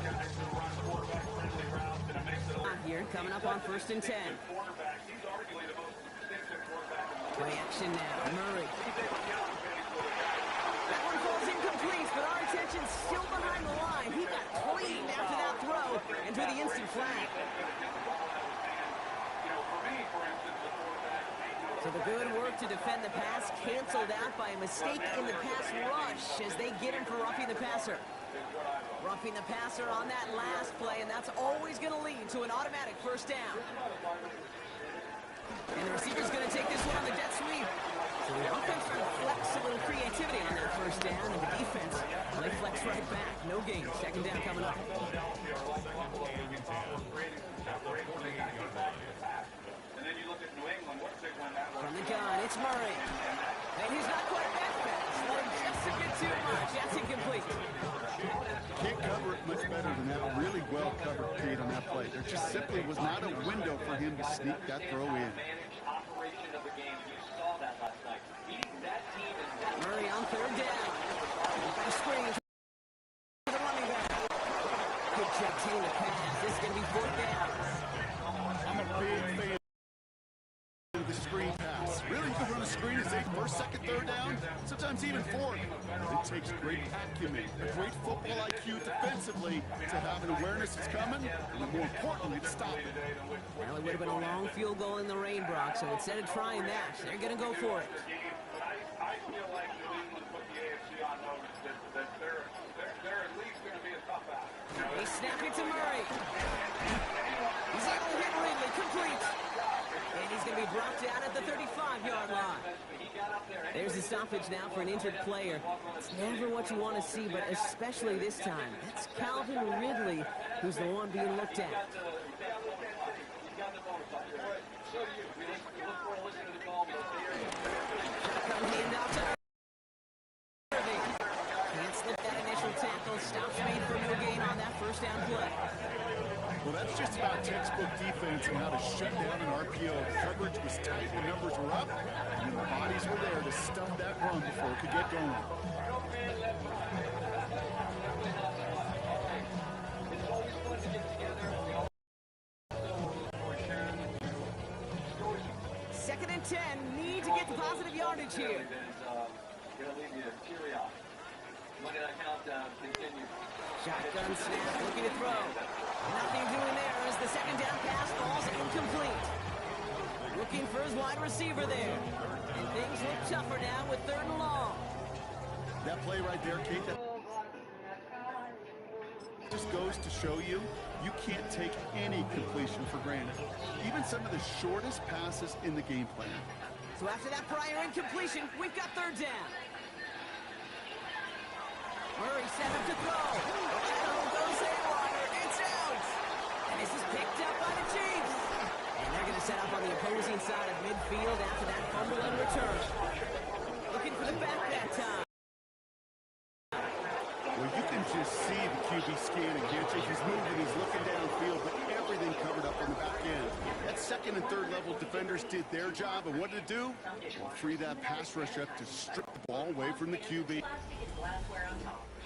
guys who run quarterback-friendly routes, and it makes it a little here, coming up on 1st and 10. quarterback. He's arguably the most distinctive quarterback in the league. Play action now, Murray. That one falls incomplete, but our attention's still behind the line. He got cleaned after that throw and drew the instant flag. So the good work to defend the pass canceled out by a mistake in the pass rush as they get him for roughing the passer. Roughing the passer on that last play, and that's always going to lead to an automatic 1st down. And the receiver's going to take this one on the jet sweep. So the offense trying to flex a little creativity on that 1st down, and the defense, well, they flex right back. No gain. 2nd down coming up. From the gun, it's Murray. And he's not quite that fast. Let him just a bit too much. That's incomplete. Can't cover it much better than that. Really well covered, Pete, on that play. There just simply was not a window for him to sneak that throw in. Murray on 3rd down. Got a screen. The running back. Good job taking the pass. This is going to be 4th down. I'm a big fan of the screen pass. Really, you can run a screen and say 1st, 2nd, 3rd down, sometimes even 4th. It takes great acumen, a great football IQ defensively to have an awareness it's coming, and more importantly, to stop it. Well, it would have been a long field goal in the rain, Brock, so instead of trying that, they're going to go for it. I feel like New England put the AFC on notice that they're at least going to be a tough out. They snap it to Murray. He's able to hit Ridley, complete. And he's going to be brought down at the 35-yard line. There's the stoppage now for an injured player. It's never what you want to see, but especially this time. That's Calvin Ridley, who's the one being looked at. Hand off to tackle. Stops made for no gain on that first down play. Well, that's just about textbook defense and how to shut down an RPO. Coverage was tight, the numbers were up, and the bodies were there to stop that run before it could get going. Second and 10. Need to get the positive yardage here. Gonna leave you teary-eyed. Look at that countdown. Continue. Shotgun snap, looking to throw. Nothing doing there as the second down pass falls incomplete. Looking for his wide receiver there. And things look tougher now with 3rd and long. That play right there, Kate, that just goes to show you, you can't take any completion for granted. Even some of the shortest passes in the game plan. So after that prior incompletion, we've got 3rd down. Murray set up to throw. And goes haywire. It's out. And this is picked up by the Chiefs. And they're going to set up on the opposing side of midfield after that fumble and return. Looking for the back that time. Well, you can just see the QB scanning, can't you? He's moving, he's looking downfield, but everything covered up on the back end. That 2nd and 3rd level defenders did their job, and what did it do? Well, free that pass rush up to strip the ball away from the QB.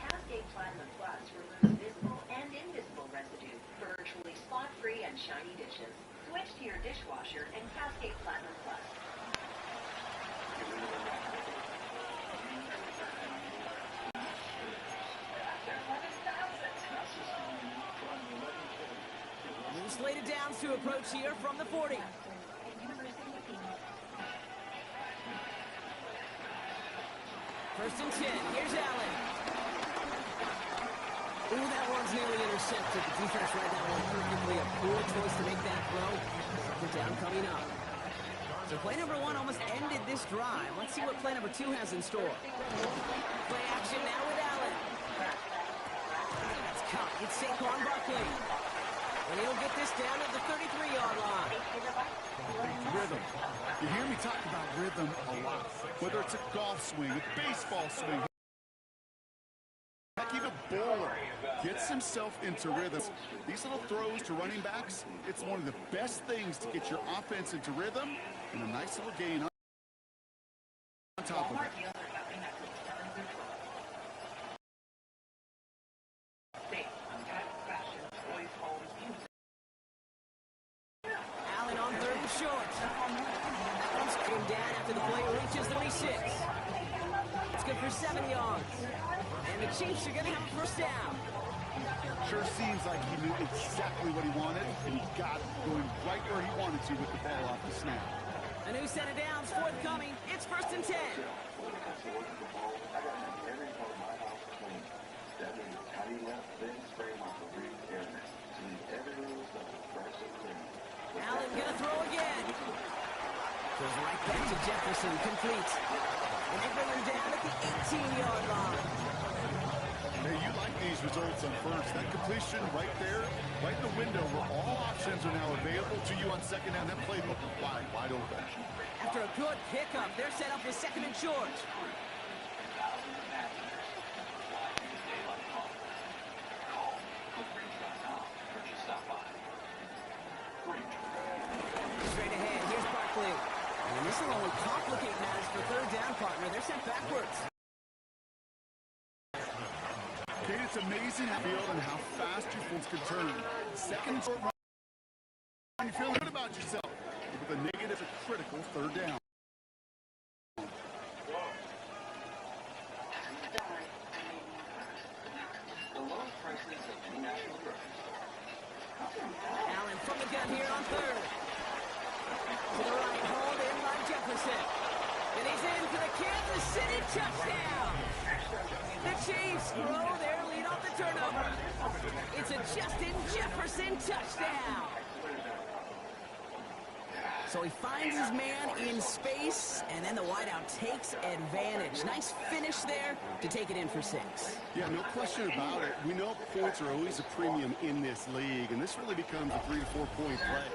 Cascade Platinum Plus removes visible and invisible residue, virtually spot-free and shiny dishes. Switch to your dishwasher and Cascade Platinum Plus. Slated downs to approach here from the 40. First and 10. Here's Allen. Ooh, that one's nearly intercepted. The defense read that one perfectly. A poor choice to make that throw. Second down coming up. So play number 1 almost ended this drive. Let's see what play number 2 has in store. Play action now with Allen. That's caught. It's Saquon Barkley. And he'll get this down at the 33-yard line. Rhythm. You hear me talk about rhythm a lot. Whether it's a golf swing, a baseball swing, heck, even a bowler gets himself into rhythm. These little throws to running backs, it's one of the best things to get your offense into rhythm and a nice little gain on top of it. Allen on 3rd and short. That one's came down after the play reaches the 36. It's good for 7 yards. And the Chiefs are going to have a first down. Sure seems like he knew exactly what he wanted, and he got it going right where he wanted to with the ball off the snap. A new set of downs forthcoming. It's 1st and 10. Allen gonna throw again. Goes right back to Jefferson, complete. And they bring him down at the 18-yard line. Hey, you like these results on first. That completion right there, right in the window where all options are now available to you on second down. That playbook wide open. After a good pickup, they're set up with 2nd and short. Straight ahead, here's Barkley. And this will only complicate matters for 3rd down, partner. They're sent backwards. Kate, it's amazing how field and how fast your phones can turn. 2nd and short run, you feel good about yourself. But with a negative, a critical 3rd down. Allen from the gun here on 3rd. To the right, hauled in by Jefferson. And he's in for the Kansas City touchdown. The Chiefs grow their lead off the turnover. It's a Justin Jefferson touchdown. So he finds his man in space, and then the wideout takes advantage. Nice finish there to take it in for 6. Yeah, no question about it. We know points are always a premium in this league, and this really becomes a 3 to 4 point play.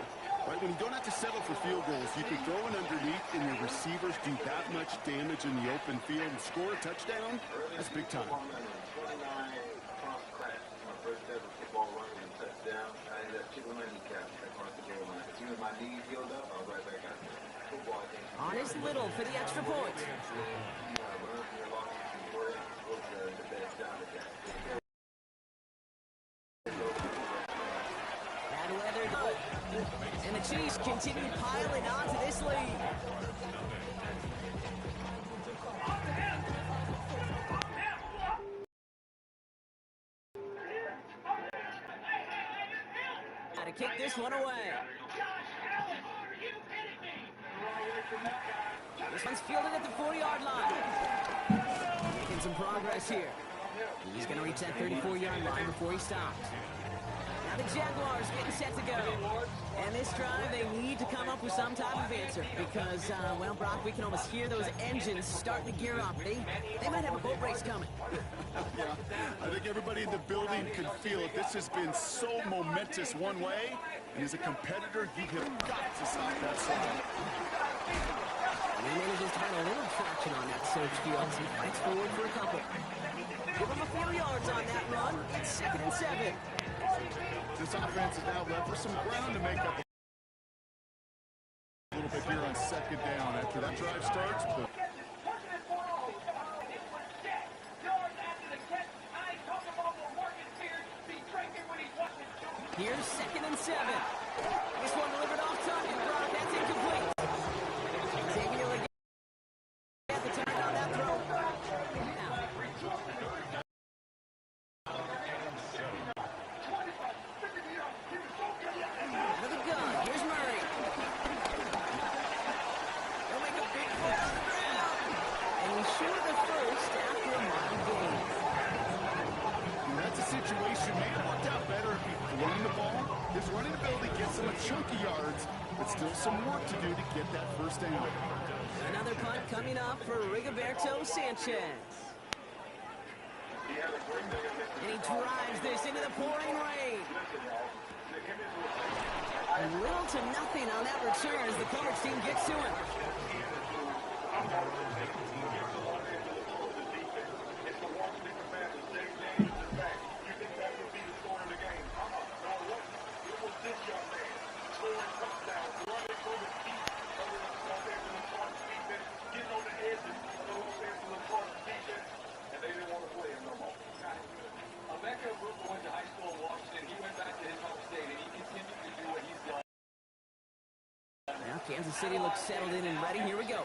Right, when you don't have to settle for field goals, you can throw it underneath, and your receivers do that much damage in the open field and score a touchdown. That's big time. 29 across the class. My first ever football run and touchdown. I ended up chipping my kneecap across the goal line. As soon as my knee healed up, I was right back out there. Football, I think. On his little for the extra point. Learn from your losses and work was the best job at that. Bad weather, and the Chiefs continue piling on to this lead. Got to kick this one away. This one's fielded at the 40-yard line. Making some progress here. He's going to reach that 34-yard line before he stops. Now the Jaguars getting set to go. And this drive, they need to come up with some type of answer because, well, Brock, we can almost hear those engines starting to gear up. They might have a boat race coming. Yeah, I think everybody in the building could feel it. This has been so momentous one way, and as a competitor, you have got to stop that slide. And he manages to find a little traction on that surge field as he fights forward for a couple. Give him a few yards on that run. It's 2nd and 7. This offense is now left for some ground to make up a little bit here on 2nd down. After that drive starts, here's 2nd and 7. This one delivered off target. Brock, that's incomplete. Xavier again at the time on that throw. Out of the gun. Here's Murray. They'll make a big push on the ground. And he's short the first after a mild gain. that's a situation maybe it worked out better if he thrown the ball. His running ability gets him a chunky yards, but still some work to do to get that first down. Another punt coming up for Rigoberto Sanchez. And he drives this into the pouring rain. Little to nothing on that return as the coverage team gets to him. Now Kansas City looks settled in and ready. Here we go.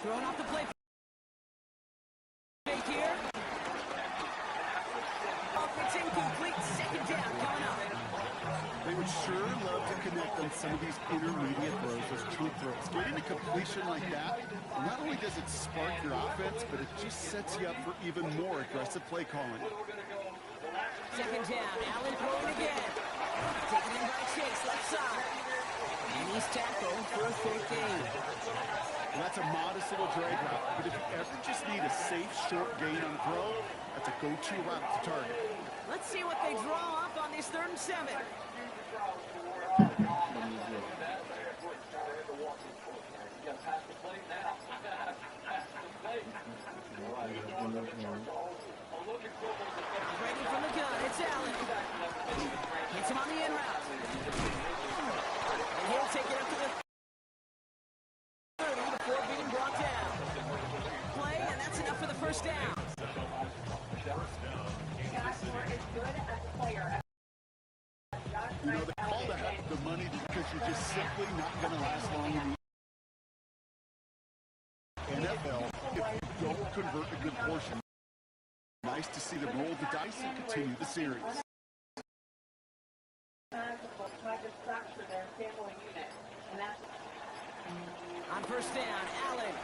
Throwing off the play. Fake here. It's incomplete. 2nd down coming up. They would sure love to connect on some of these intermediate throws, those true throws. Getting a completion like that, not only does it spark your offense, but it just sets you up for even more aggressive play calling. 2nd down. Allen throwing again. Taken in by Chase, left side. And he's tackled for a 3rd gain. And that's a modest little drag route, but if you ever just need a safe, short gain on throw, that's a go-to route to target. Let's see what they draw up on this 3rd and 7. Ready from the gun, it's Allen. Hits him on the in route. And he'll take it up to the 30 before being brought down. Play, and that's enough for the first down. You know, they call the heck of the money because you're just simply not going to last long in the NFL if you don't convert a good portion. Nice to see them roll the dice and continue the series. On first down, Allen.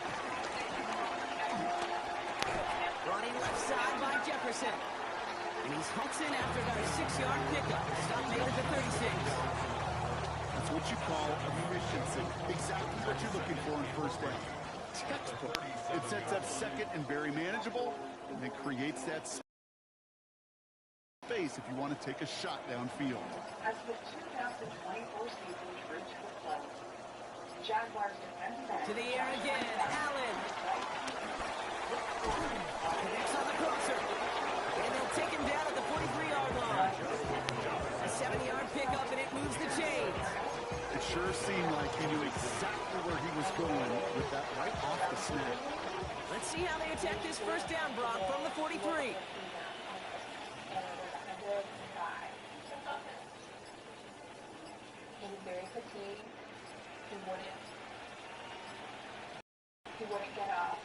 Running left side by Jefferson. And he's hooks in after about a 6-yard pickup. Stop made at the 36. That's what you call efficiency. Exactly what you're looking for in first down. Textbook. It sets up 2nd and very manageable, and it creates that space if you want to take a shot downfield. As the 2024 season reached the close, Jaguars defensive end. To the air again, Allen. Connects on the crosser. And they'll take him down at the 43-yard line. A 7-yard pickup, and it moves the chains. It sure seemed like he knew exactly where he was going with that right off the snap. Let's see how they attack this first down, Brock, from the 43. He was very fatigued. He wouldn't get up.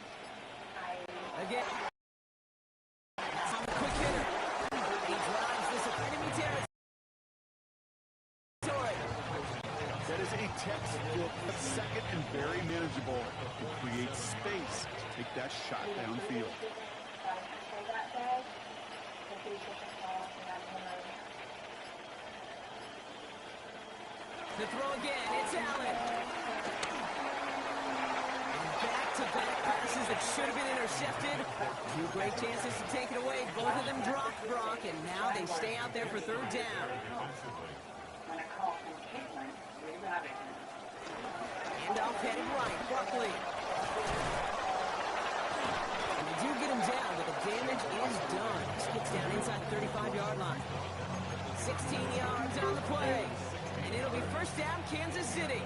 Again. That's on the quick hitter. He drives this enemy territory. That is a textbook second and very manageable to create space to take that shot downfield. The throw again, it's Allen. Back-to-back passes that should have been intercepted. Two great chances to take it away. Both of them dropped, Brock, and now they stay out there for third down. And off headed right, Buckley. And they do get him down, but the damage is done. This gets down inside the 35-yard line. 16 yards on the play. And it'll be first down, Kansas City.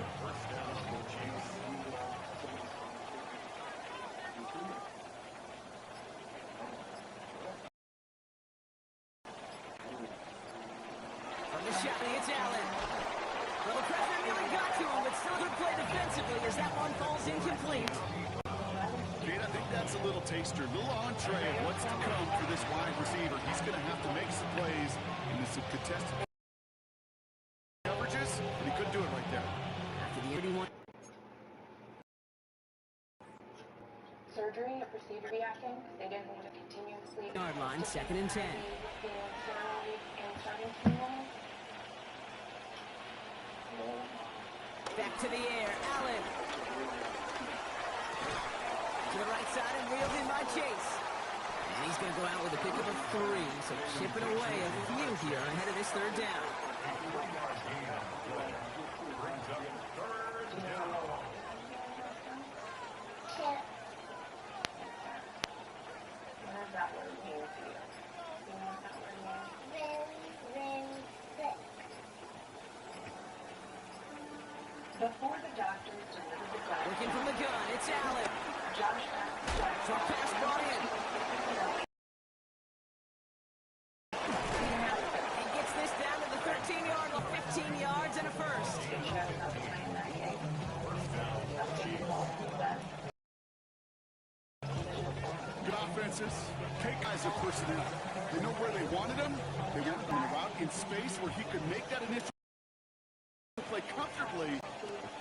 From the shot, it's Allen. Well, the pressure nearly got to him, but still good play defensively as that one falls incomplete. Kate, I think that's a little taster, a little entree of what's to come for this wide receiver. He's going to have to make some plays into some contested coverages, and he couldn't do it right there. After the 31. Surgery, a procedure reacting. They didn't want to continuously. Yard line, 2nd and 10. Back to the air, Allen. To the right side and reeled in by Chase. And he's going to go out with a pickup of 3, so chipping away a few here ahead of this third down. Before the doctors delivered the gun. Looking from the gun, it's Allen. Short pass brought in. He gets this down to the 13-yard line, 15 yards and a first. Good offenses. Take guys of personnel. They know where they wanted him. They wanted him out in space where he could make that initial play comfortably,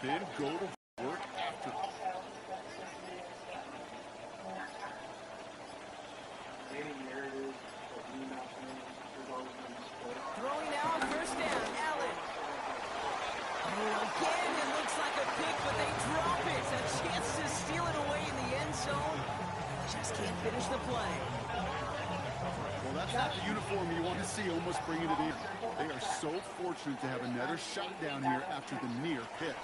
then go to work after. Throwing now on first down, Allen. Oh, again, it looks like a pick, but they drop it. A chance to steal it away in the end zone. Just can't finish the play. Well, that's not the uniform you want to see almost bringing it in. They are so fortunate to have another shot down here after the near pick.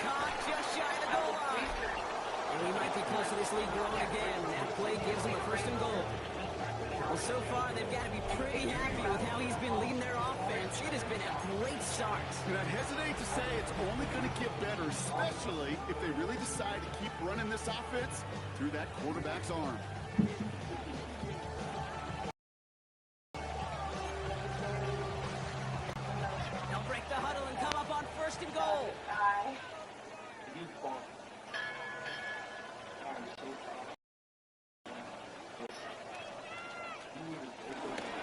Caught just shy of the goal line. And we might be close to this lead growing again. That play gives them a first and goal. Well, so far, they've got to be pretty happy with how he's been leading their offense. It has been a great start. And I'd hesitate to say it's only going to get better, especially if they really decide to keep running this offense through that quarterback's arm. They'll break the huddle and come up on first and goal.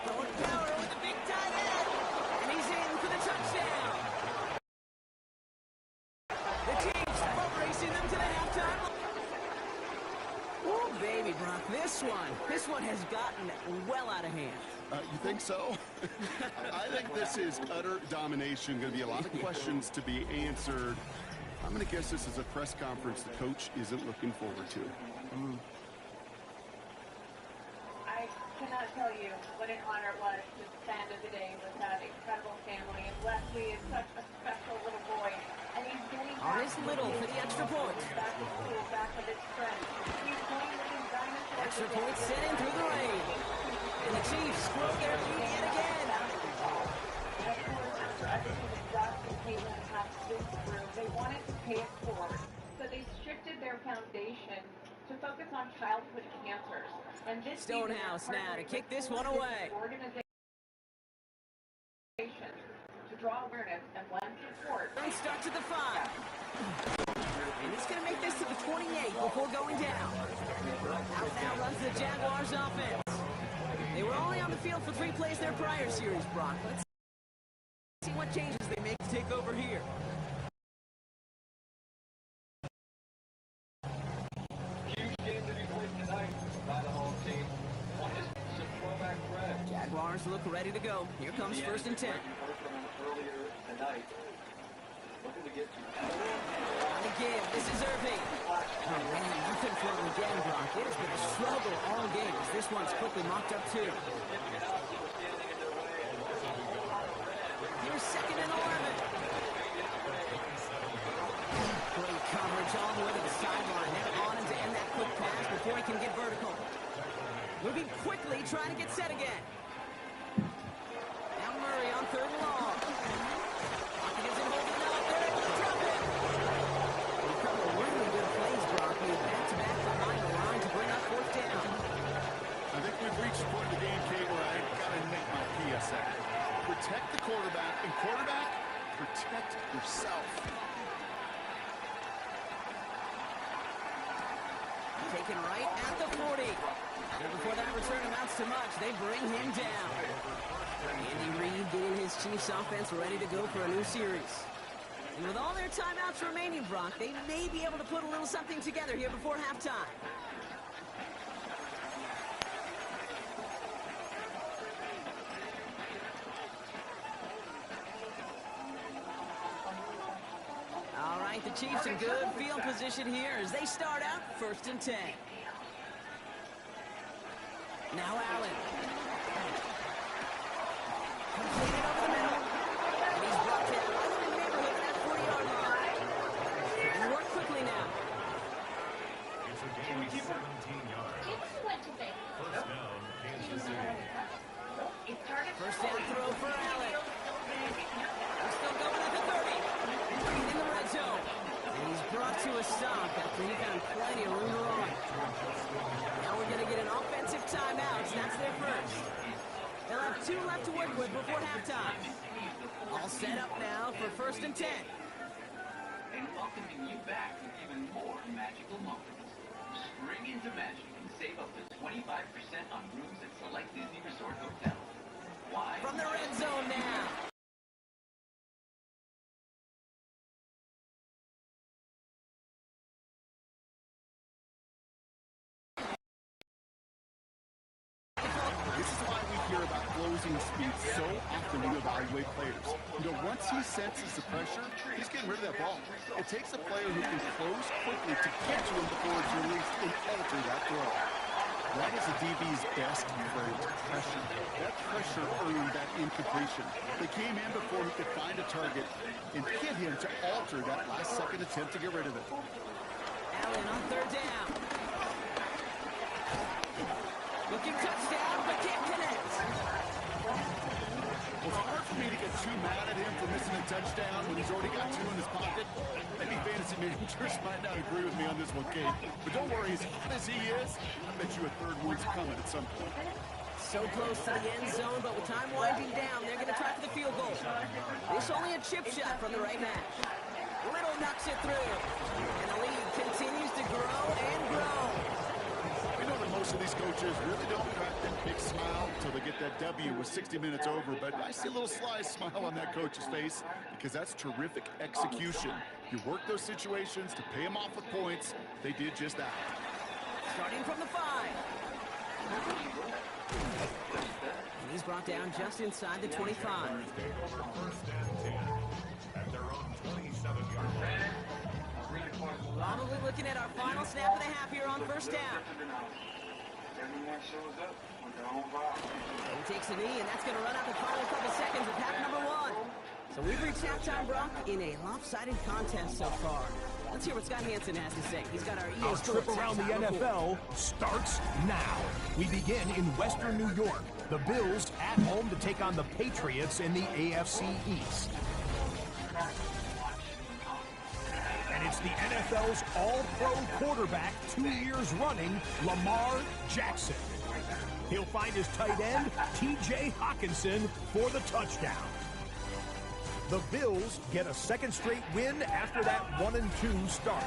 Throwing power with the big tight end. And he's in for the touchdown. The Chiefs boat racing them to the halftime. Oh, baby, Brock, this one has gotten well out of hand. You think so? I think this is utter domination. Going to be a lot of questions to be answered. I'm going to guess this is a press conference the coach isn't looking forward to. I cannot tell you what an honor it was to spend the day with that incredible family. And Leslie is such a special little boy. And On his Little for the extra point. Extra point sent in through the rain. And the Chiefs squirrel their lead yet again. They wanted to pay it forward, so they shifted their foundation to focus on childhood cancers. And this Stonehouse now to kick this one away. To draw awareness and lend support. And starts at the 5. And he's going to make this to the 28 before going down. Out now runs the Jaguars offense. They were only on the field for 3 plays their prior series, Brock. Let's see what changes they make to take over here. Huge game to be played tonight by the home team. Some throwback threat. Jaguars look ready to go. Here comes 1st and 10. Earlier tonight. Looking to get On again, this is Irving. Oh man, you couldn't throw it again, Brock. It has been a struggle all game as this one's quickly mocked up too. Here's 2nd and 11. Great coverage all the way to the sideline. They're on him to end that quick pass before he can get vertical. Moving quickly, trying to get set again. Now Murray on 3rd and long. Pocket isn't holding up. They're able to drop it. A couple of really good plays, Brock. Back-to-back behind the line to bring up 4th down. I think we've reached the point of the game, Kate, where I gotta make my PSA. Protect the quarterback, and quarterback, protect yourself. Taken right at the 40. And before that return amounts to much, they bring him down. Andy Reid getting his Chiefs offense ready to go for a new series. And with all their timeouts remaining, Brock, they may be able to put a little something together here before halftime. All right, the Chiefs in good field position here as they start out 1st and 10. Now Allen. Completed over the middle. And he's brought down right in the neighborhood of that 40-yard line. Trying to work quickly now. It's a gain of 17 yards. First down, Kansas City. First down throw for Allen. He's still going at the 30. In the red zone. And he's brought to a stop after he found plenty of room to run. Now we're going to get an offensive timeout. That's their first. They'll have 2 left to work with before halftime. All set up now for 1st and 10. And welcoming you back with even more magical moments. Spring into magic and save up to 25% on rooms at select Disney Resort hotels. Why? From the red zone now. This is why we hear about closing speed so often when you evaluate players. You know, once he senses the pressure, he's getting rid of that ball. It takes a player who can close quickly to get to him before it's released and alter that throw. That is a DB's best friend, pressure. That pressure earned that incompletion. They came in before he could find a target and hit him to alter that last-second attempt to get rid of it. Allen on 3rd down. Looking touchdown, but can't connect. Well, it's hard for me to get too mad at him for missing a touchdown when he's already got 2 in his pocket. Maybe fantasy managers might not agree with me on this one, Kate. But don't worry, as hot as he is, I bet you a 3rd one's coming at some point. So close to the end zone, but with time winding down, they're going to try for the field goal. This only a chip shot from the right hash. Little knocks it through. And the lead continues to grow and grow. We know that most of these coaches really don't crack that big smile until they get that W with 60 minutes over, but I see a little sly smile on that coach's face because that's terrific execution. You work those situations to pay them off with points. They did just that. Starting from the 5. And he's brought down just inside the 25. First and 10 at their own 27-yard line. Probably looking at our final snap of the half here on 1st down. Everyone shows up with their own vibe. He takes a knee, and that's going to run out the final couple seconds of half number 1. So we've reached halftime, Brock, in a lopsided contest so far. Let's hear what Scott Hansen has to say. He's got our Our trip around the NFL starts now. We begin in Western New York. The Bills at home to take on the Patriots in the AFC East. And it's the NFL's all-pro quarterback 2 years running, Lamar Jackson. He'll find his tight end, T.J. Hockenson, for the touchdown. The Bills get a second straight win after that 1-2 start.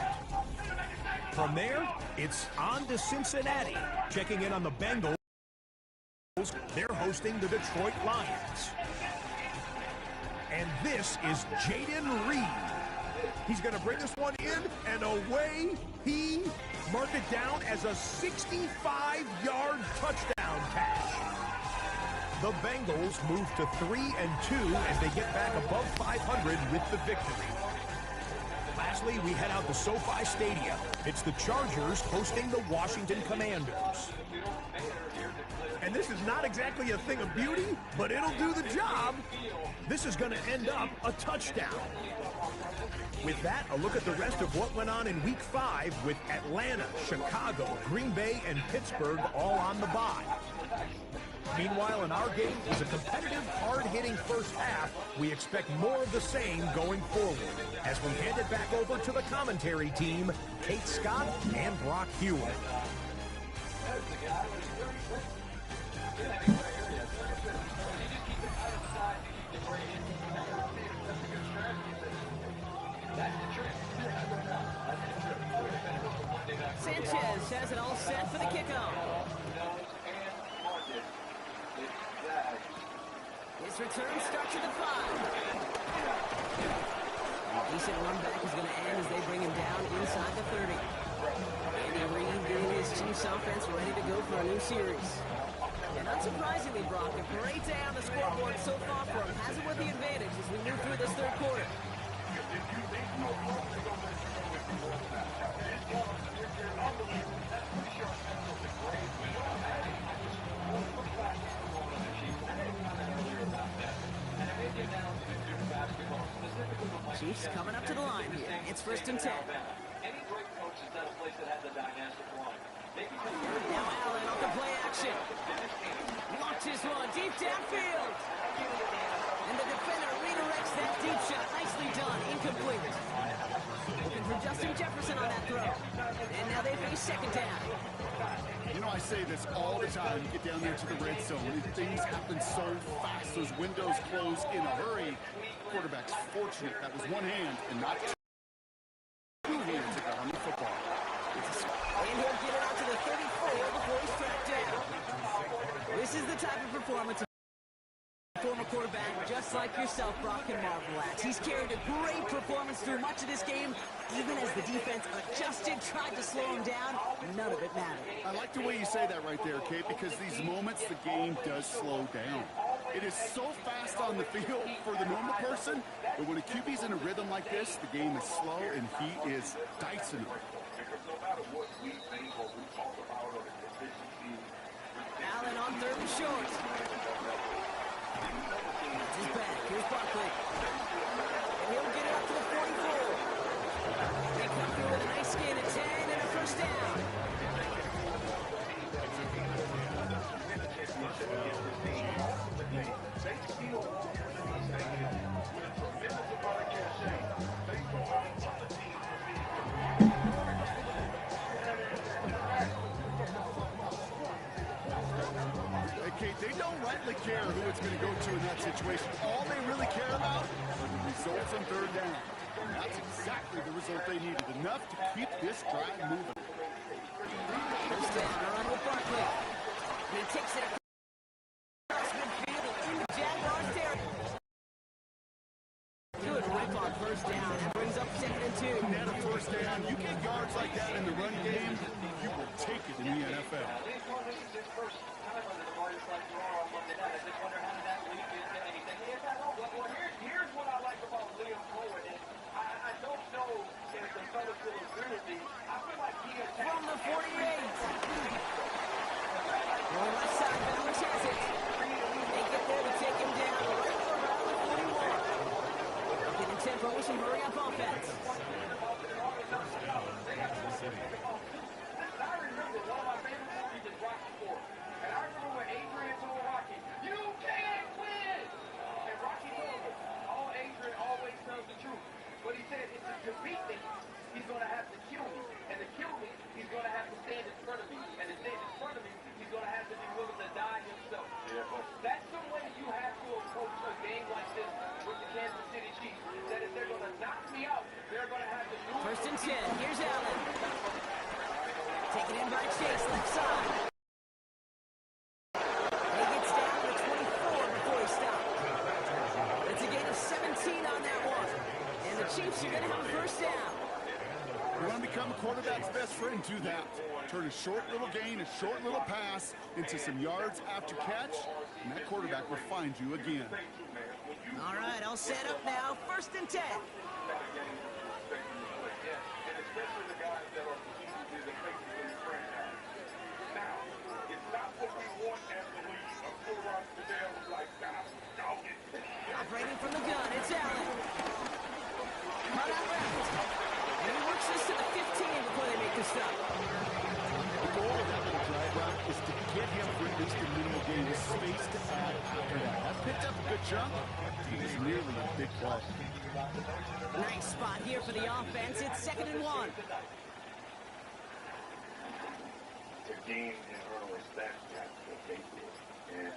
From there, it's on to Cincinnati, checking in on the Bengals. They're hosting the Detroit Lions. And this is Jaden Reed. He's going to bring this one in, and away he marked it down as a 65-yard touchdown catch. The Bengals move to 3-2 as they get back above 500 with the victory. Lastly, we head out to SoFi Stadium. It's the Chargers hosting the Washington Commanders. And this is not exactly a thing of beauty, but it'll do the job. This is going to end up a touchdown. With that, a look at the rest of what went on in Week 5 with Atlanta, Chicago, Green Bay, and Pittsburgh all on the bye. Meanwhile, in our game, it was a competitive, hard-hitting first half. We expect more of the same going forward as we hand it back over to the commentary team, Kate Scott and Brock Hewitt. Sanchez has it all set for the kickoff. His return starts at the 5. A decent run back is going to end as they bring him down inside the 30. Andy Reid getting his Chiefs offense ready to go for a new series. And unsurprisingly, Brock, a great day on the scoreboard so far for him. Has it with the advantage as we move through this third quarter. Chiefs coming up to the line here. It's 1st and 10. Any great coach has done a place that has a dynamic line. Now Allen off the play action. Launches one deep downfield. And the defender redirects that deep shot. Nicely done. Incomplete. Looking for Justin Jefferson on that throw. And now they face second down. You know, I say this all the time. You get down there to the red zone, and things happen so fast. Those windows close in a hurry. Quarterback's fortunate that was one hand and not two hands that got on the football. And he'll get it out to the 34 before he's tracked down. This is the type of performance a former quarterback just like yourself, Brock, can marvel at. He's carried a great performance through much of this game, even as the defense adjusted, tried to slow him down. None of it mattered. I like the way you say that right there, Kate, because these moments the game does slow down. It is so fast on the field for the normal person, but when a QB's in a rhythm like this, the game is slow and he is dicing it. Allen on 3rd and short. He's back. Here's Barkley. And he'll get it up to the 44. They come through with a nice gain of 10 and a first down. They don't rightly care who it's going to go to in that situation. All they really care about are the results on 3rd down. And that's exactly the result they needed. Enough to keep this drive moving. First down, run with Barkley. And he takes it across midfield and into Jaguars territory. Good rip on first down. That brings up 2nd and 2. And a first down. You get yards like that in the run game, you will take it in the NFL. Here's what I like about Liam Cohen, and I don't know if the fellas will agree with me. I feel like he attacked from the 48. Going left side, some hurry-up offense. But he said, it's to beat me, he's going to have to kill me. And to kill me, he's going to have to stand in front of me. And to stand in front of me, he's going to have to be willing to die himself. That's the way you have to approach a game like this with the Kansas City Chiefs. That if they're going to knock me out, they're going to have to do it. First and 10. Here's Allen. Taken in by Chase, left side. He gets down to 24 before he stops. It's a gain of 17 on that one. And the Chiefs are going to have a first down. You want to become a quarterback's best friend, do that. Turn a short little gain, a short little pass into some yards after catch, and that quarterback will find you again. All right, all set up now. First and 10. Operating from the gun, it's Allen. Cut out left. And he works this to the 15 before they make the stop. The goal of that little drive route is to get him for at least a minimal gain of space to add after that. That picked up a good chunk. It was nearly a big play. Nice spot here for the offense. It's 2nd and 1. To gain and earn respect, you have to take it. And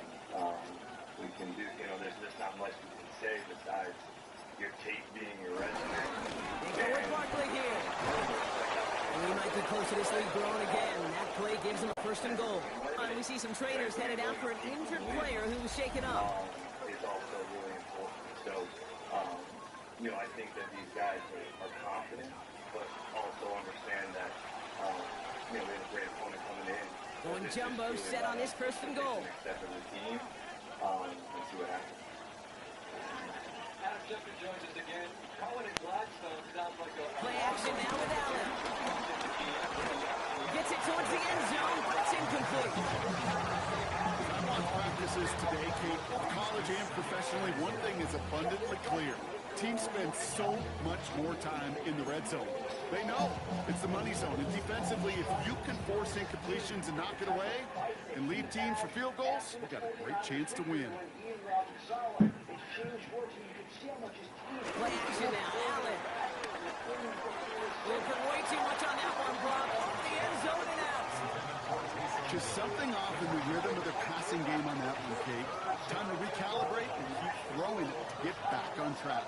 we can do, there's just not much we can say besides your tape being your resume. They go with Barkley here. And we might be close to this league growing again. That play gives them a 1st and goal. We see some trainers headed out for an injured player who was shaken up. It's also really important. So, I think that these guys are confident, but also understand that, they have a great opponent coming in. Going jumbo set on this 1st and goal. Next step in the team. Let's see what happens. Adam Shepard joins us again. Cohen and Gladstone sounds like a... Play action now with Allen. Gets it towards the end zone, but it's incomplete. Practices today, Kate, college and professionally, one thing is abundantly clear. Teams spend so much more time in the red zone. They know it's the money zone. And defensively, if you can force incompletions and knock it away and lead teams for field goals, you got a great chance to win. Play action now, Allen. We'll put way too much on that one, Brock. Over the end zone and out. Just something off in the rhythm of their passing game on that one, Kate. Time to recalibrate and keep throwing it to get back on track.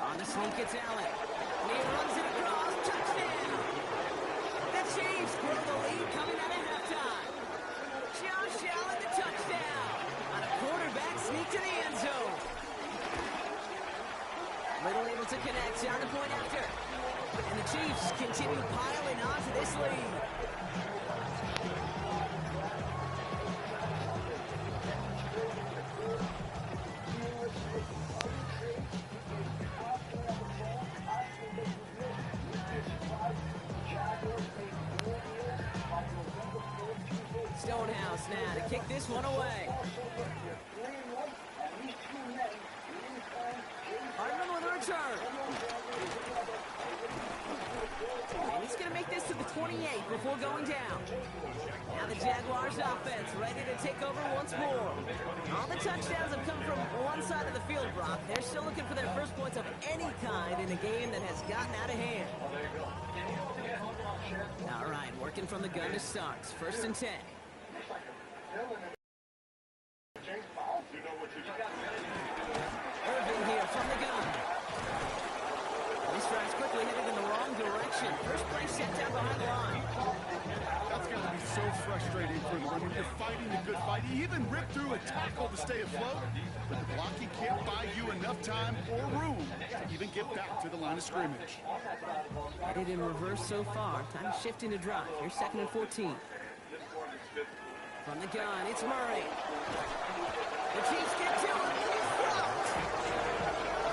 On the sneak, it's Allen. And he runs it across. Touchdown! The Chiefs grow the lead coming out of halftime. Josh Allen, the touchdown! On a quarterback sneak to the end zone. Little able to connect on the point after. And the Chiefs continue piling on to this lead. Stonehouse now to kick this one away. Hardman with a return. And he's going to make this to the 28 before going down. Now the Jaguars offense ready to take over once more. All the touchdowns have come from one side of the field, Brock. They're still looking for their first points of any kind in a game that has gotten out of hand. All right, working from the gun to start. 1st and 10. Irving here from the gun. This drive's quickly headed in the wrong direction. First play set down behind the line. That's got to be so frustrating for him. When you're fighting a good fight, he even ripped through a tackle to stay afloat, but the blocking can't buy you enough time or room to even get back to the line of scrimmage. Headed in reverse so far. Time to shift into drive. Here's 2nd and 14. From the gun, it's Murray. The Chiefs get to him. He's blocked.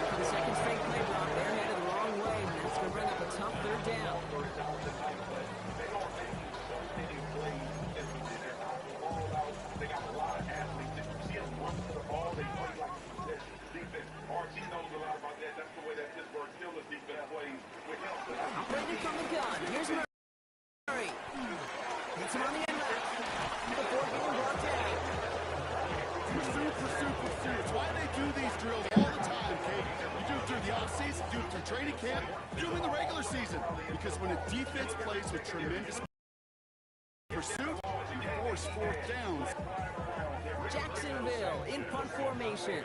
For the second straight play block, they're headed the wrong way. And that's going to bring up a tough 3rd down. They got a lot of athletes that you see them run to the ball. They play like this. the offseason, do it through training camp, do it in the regular season. Because when a defense plays with tremendous pursuit, you force fourth downs. Jacksonville in punt formation.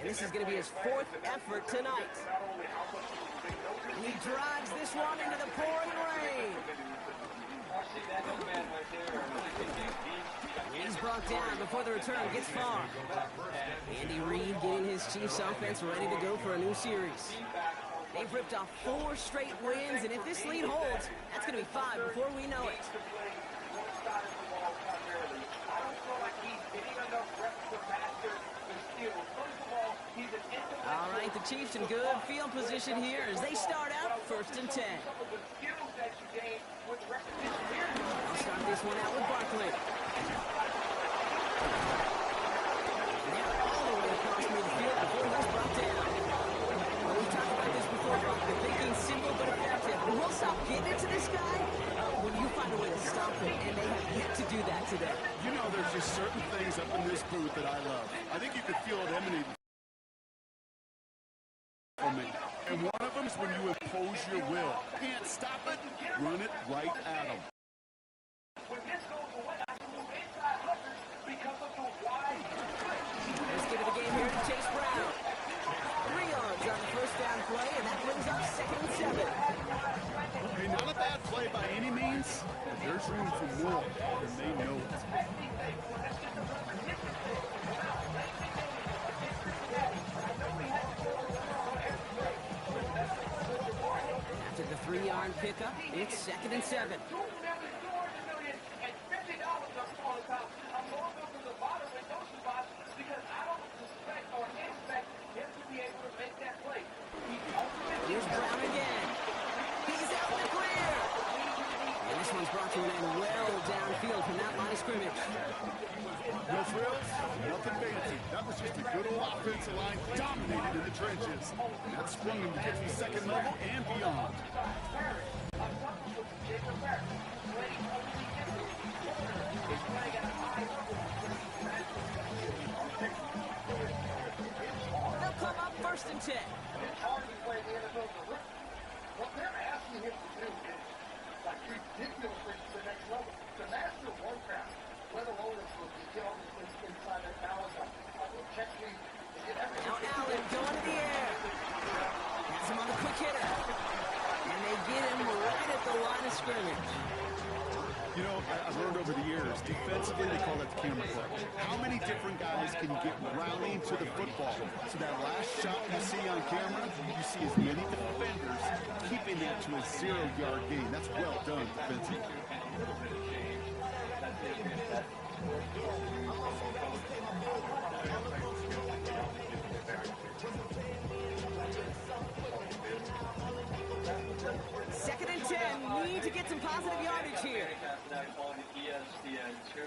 And this is going to be his fourth effort tonight. He drives this one into the pouring rain. He's brought down before the return gets far. Andy Reid getting his Chiefs offense ready to go for a new series. They've ripped off 4 straight wins, and if this lead holds, that's going to be 5 before we know it. All right, the Chiefs in good field position here as they start out 1st and 10. I'll start this one out with Barkley. Now all the way across midfield before he's brought down. Well, we've talked about this before, Barkley. Thinking simple but effective. And we'll stop getting into this guy when you find a way to stop him, and they have yet to do that today. You know, there's just certain things up in this booth that I love. I think you could feel it emanating from me. And one of them is when you impose your will. Can't stop it, run it right at them. Let's get to the game here to Chase Brown. 3 yards on the first down play, and that brings up 2nd and 7. Okay, not a bad play by any means, but there's room for more, and they know it. After the 3-yard pickup, it's 2nd and 7. Here's Brown again. He's out the clear. And this one's brought to an end well downfield from that line of scrimmage. No frills, nothing fancy. That was just a good old offensive line dominated in the trenches. And that sprung him to get to the 2nd level and beyond. They'll come up 1st and 10. What they're asking him to do is like ridiculously to the next level. To master one craft, let alone to get all these things inside that balance on technique. Now Allen going to the air. Has him on the quick hitter. And they get him right at the line of scrimmage. You know, I've learned over the years, defensively they call that the camera clutch. How many different guys can get rallied to the football? So that last shot you see on camera, you see as many defenders keeping that to a 0-yard gain. That's well done defensively. Second and 10, need to get some positive yardage here. On ESPN2.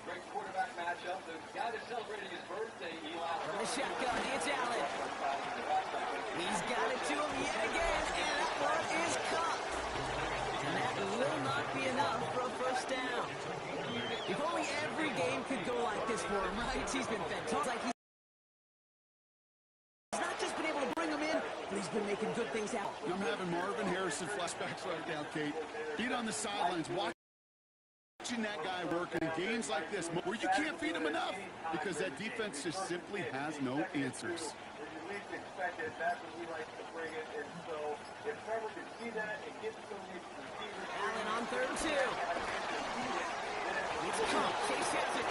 Great quarterback matchup. The guy that celebrated his birthday, Eli. From the shotgun, it's Allen. He's got it to him yet again, and that one is caught. And that will not be enough for a 1st down. If only every game could go like this for him, right? He's been fantastic. Like he's not just been able to bring them in, but he's been making good things happen. I'm having Marvin Harrison flashbacks right now, Kate. Being on the sidelines, watching that guy work in games like this where you can't feed him enough because that defense just simply has no answers. Allen on 3rd and 2. It's a call. Chase has it.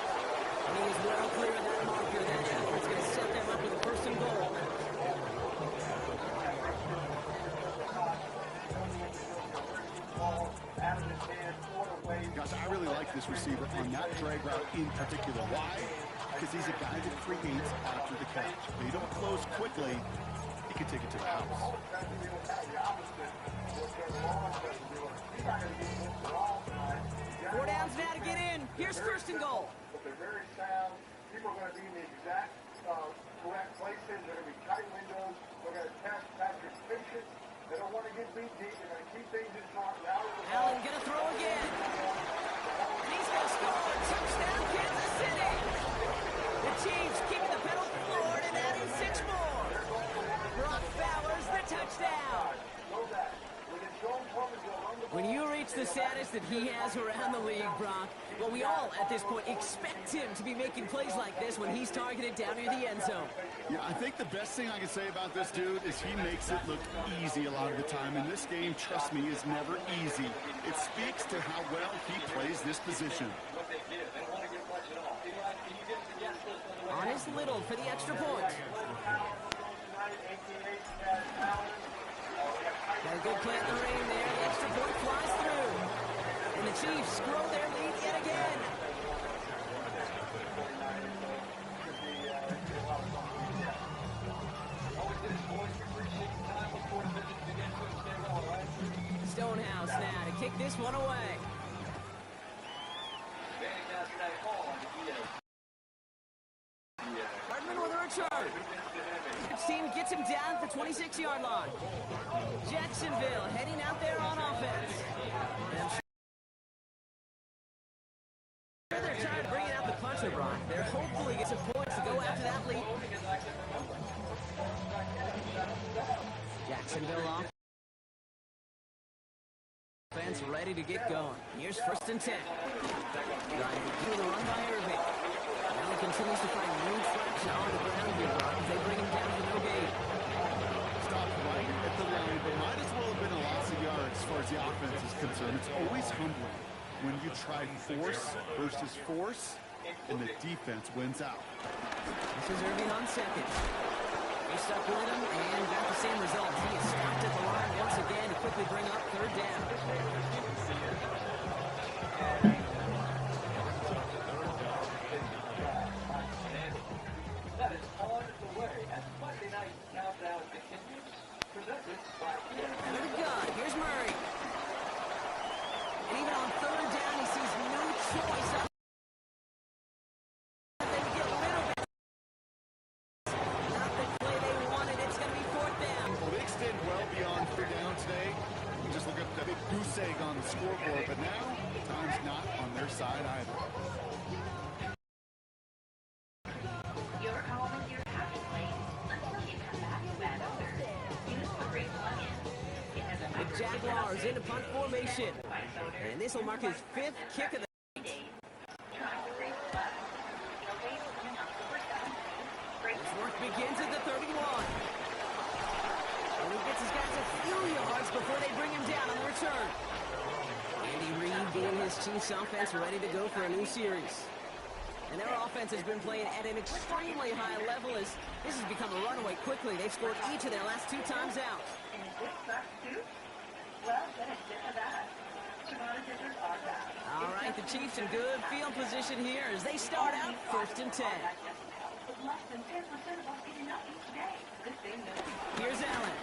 And he is well clear of that marker. That effort's going to set them up with a 1st and goal. Gosh, I really like this receiver on that drag route in particular. Why? Because he's a guy that creates after the catch. If they don't close quickly, he can take it to the house. 4 downs now to get in. Here's 1st and goal. They're very sound. People are going to be in the exact correct places. They're going to be tight windows. They're going to test Patrick's patience. They don't want to get beat deep. They're going to keep things in front. Allen going to throw again. He's going to score. Touchdown, Kansas City. The Chiefs keeping the pedal forward and adding 6 more. Brock Fowler reached the status that he has around the league, Brock. Well, we all, at this point, expect him to be making plays like this when he's targeted down near the end zone. Yeah, I think the best thing I can say about this dude is he makes it look easy a lot of the time. And this game, trust me, is never easy. It speaks to how well he plays this position. On his Little for the extra point. Got a good play at the ring there. The extra point flies through. And the Chiefs grow their lead yet again. Stonehouse now to kick this one away. Hardman with a return. Team gets him down at the 26-yard line. Jacksonville heading out there on offense. They're trying to bring it out the puncher, Brock. They're hopefully get some points to go after that lead. Jacksonville off. Offense ready to get going. Here's 1st and 10. Ryan through the run by Irving. Now he continues to find new traction on the ground here, Brock. They bring him down for no gain. Stop right at the line, but might as well have been a loss of yards as far as the offense is concerned. It's always humbling when you try force versus force, and the defense wins out. This is Irving on 2nd. He stuck with him and got the same result. He is stopped at the line once again to quickly bring up 3rd down. That is on the way as Monday night countdown continues. Presented by Under the gun, here's Murray. And even on 3rd down, he sees no choice other than to get rid of it. Not the play they wanted. It's going to be 4th down. Well, they extend well beyond 3rd down today. You just look at the big goose egg on the scoreboard, but now time's not on their side either. You're home with your happy place until you come back to bad odor. Use the great plug-in. It has a The Jaguars into punt formation. And this will mark his 5th kick of the This work begins at the 31. And he gets his guys a few yards before they bring him down on the return. Andy Reid getting his Chiefs offense ready to go for a new series. And their offense has been playing at an extremely high level as this has become a runaway quickly. They've scored each of their last 2 times out. All right, the Chiefs in good field position here as they start out 1st and 10. Here's Allen.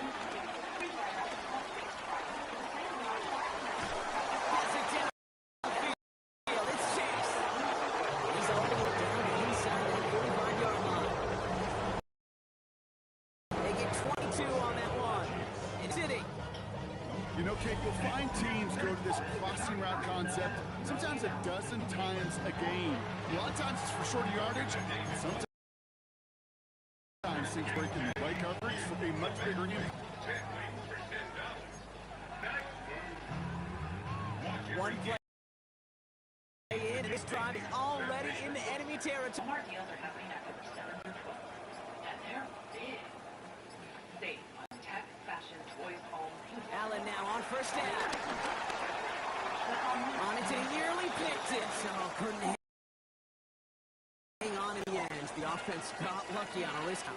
Pass it down the field. It's Chase. He's all the way down the inside of the 45-yard line. They get 22 on that one. It's City. You know, Kate, you'll find teams go to this crossing route concept sometimes a dozen times a game. A lot of times it's for shorter yardage. Sometimes things break in the right coverage for a much bigger impact. One play in, and this drive is already into enemy territory. Allen now on 1st down. On it to Yearly, picked it, so couldn't hang on in the end. The offense got lucky on a wrist out.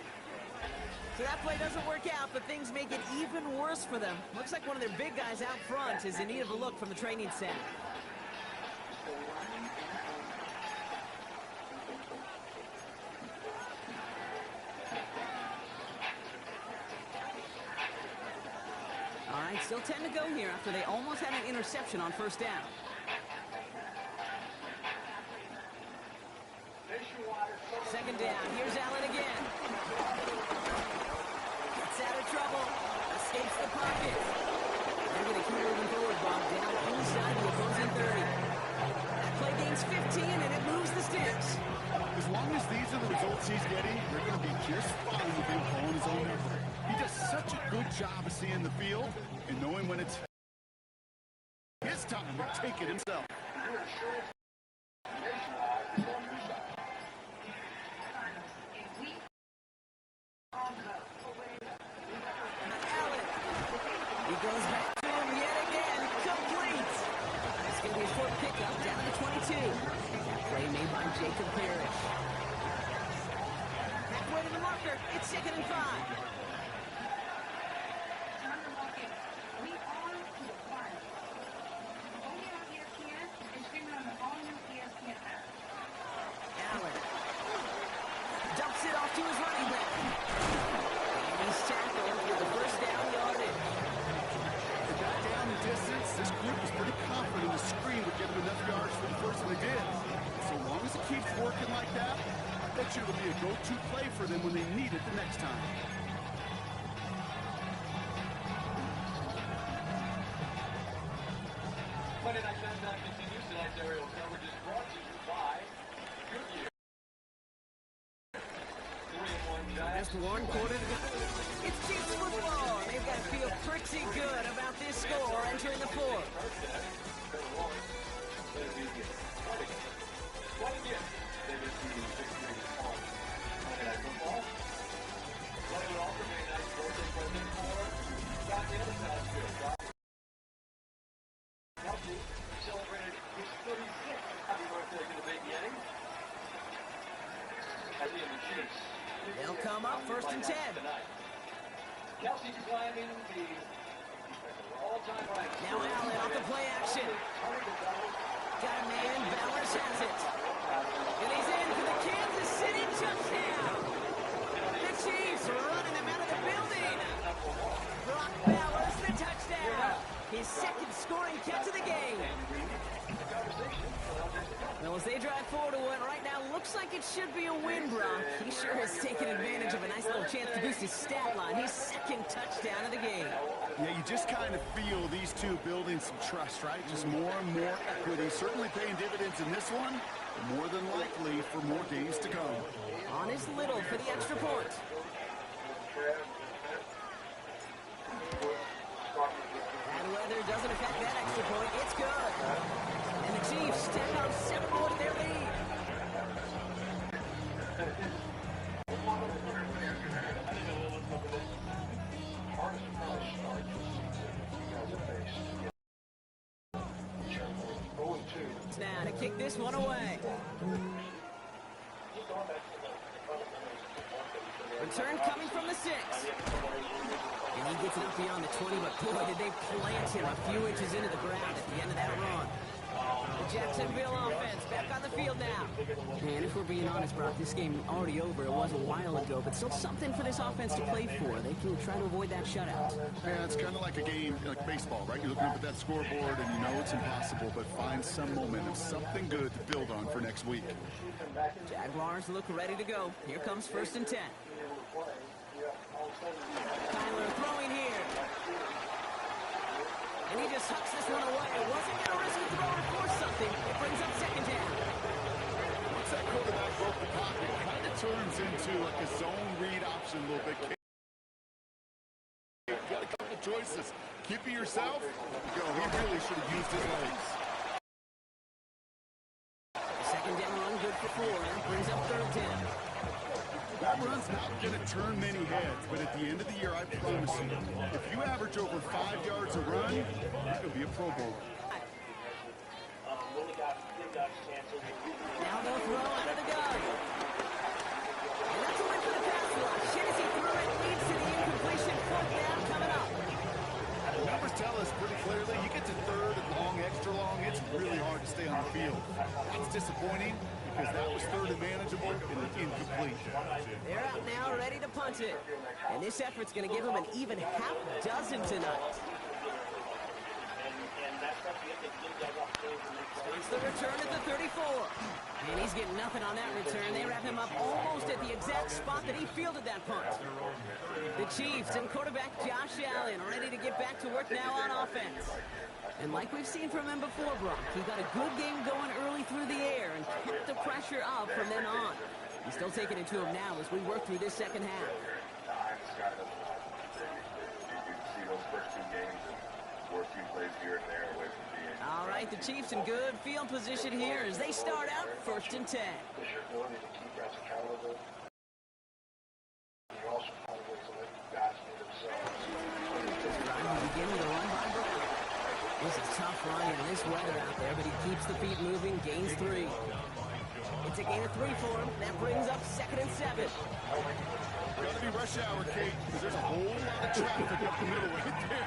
So that play doesn't work out, but things make it even worse for them. Looks like one of their big guys out front is in need of a look from the training center. All right, still 10 to go here after they almost had an interception on 1st down. Second down, here's Allen again. Gets out of trouble, escapes the pocket. They're going to keep moving forward, Bob, down inside the opposing 30. That play gains 15, and it moves the sticks. As long as these are the results he's getting, they're going to be just fine with him calling his own number. He does such a good job of seeing the field and knowing when it's his time. and he'll take it himself. He goes back to him yet again. Complete. It's going to be a short pickup down to 22. That play made by Jacob Parrish. Halfway to the marker. It's 2nd and 5. Allen dumps it off to his running back. And he's tackled with the first down yardage. They got down the distance. This group was pretty confident the screen would get them enough yards for the first one they did. So long as it keeps working like that, I bet you it'll be a go-to play for them when they need it the next time. Monday Night Countdown continues. Tonight's aerial coverage is brought to you by Goodyear. 3-1 Giants. Just one quarter to go. It's Chiefs football. They've got to feel pretty good about this score entering the fourth. Celebrated his 36th happy birthday to the Big Yeti. They'll come up 1st and 10. Kelsey climbing the all-time ranks. Now Allen off the play action. Got a man, Bowers has it. And he's in for the Kansas City touchdown. The Chiefs are running him out of the building. Brock Bowers, the touchdown. His 2nd scoring catch of the game. Well, as they drive forward to one right now, looks like it should be a win, Brock. He sure has taken advantage of a nice little chance to boost his stat line. His 2nd touchdown of the game. Yeah, you just kind of feel these two building some trust, right? Just more and more equity. Certainly paying dividends in this one. More than likely for more games to come. On his little for the extra point. Bad weather doesn't affect that extra point. It's good. And the Chiefs step up 7 more to their lead. Now to kick this one away. Return coming from the 6. And he gets it up beyond the 20, but boy, did they plant him a few inches into the ground at the end of that run. The Jacksonville offense back on the field now. And if we're being honest, Brock, this game already over. It was a while ago, but still something for this offense to play for. They can try to avoid that shutout. Yeah, it's kind of like a game, like baseball, right? You're looking up at that scoreboard, and you know it's impossible, but find some momentum, something good to build on for next week. Jaguars look ready to go. Here comes 1st and 10. Tyler throwing here. And he just hucks this one away. Wasn't going to risk a throw or force something. It brings up 2nd down. Once that quarterback broke the pocket, it kind of turns into like a zone read option a little bit. You've got a couple choices. Keep it yourself. He really should have used his legs. 2nd down run, good for 4. Brings up 3rd down. That run's not going to turn many heads, but at the end of the year, I promise you, if you average over 5 yards a run, it'll be a Pro Bowl. Now they'll throw out of the gun. And that's a win for the pass rush. Hennessy threw it, leads to the incompletion. 4th down coming up. The numbers tell us pretty clearly, you get to 3rd and long, extra long, it's really hard to stay on the field. That's disappointing because that was 3rd and manageable and incomplete. They're out now, ready to punt it. And this effort's going to give them an even half dozen tonight. It's the return at the 34. And he's getting nothing on that return. They wrap him up almost at the exact spot that he fielded that punt. The Chiefs and quarterback Josh Allen ready to get back to work now on offense. And like we've seen from him before, Brock, he got a good game going early through the air and kept the pressure up from then on. He's still taking it to him now as we work through this 2nd half. You see those first 2 games, for a few plays here and there away from being. All right, the Chiefs in good field position here as they start out 1st and 10. It's your ability to keep guys accountable. You also find ways to let guys be themselves. This drive will begin with a run by Brown. This is tough run in this weather out there, but he keeps the feet moving, gains 3. It's a gain of 3 for him. That brings up 2nd and 7. Gotta be rush hour, Kate, because there's a whole lot of traffic up the middle right there.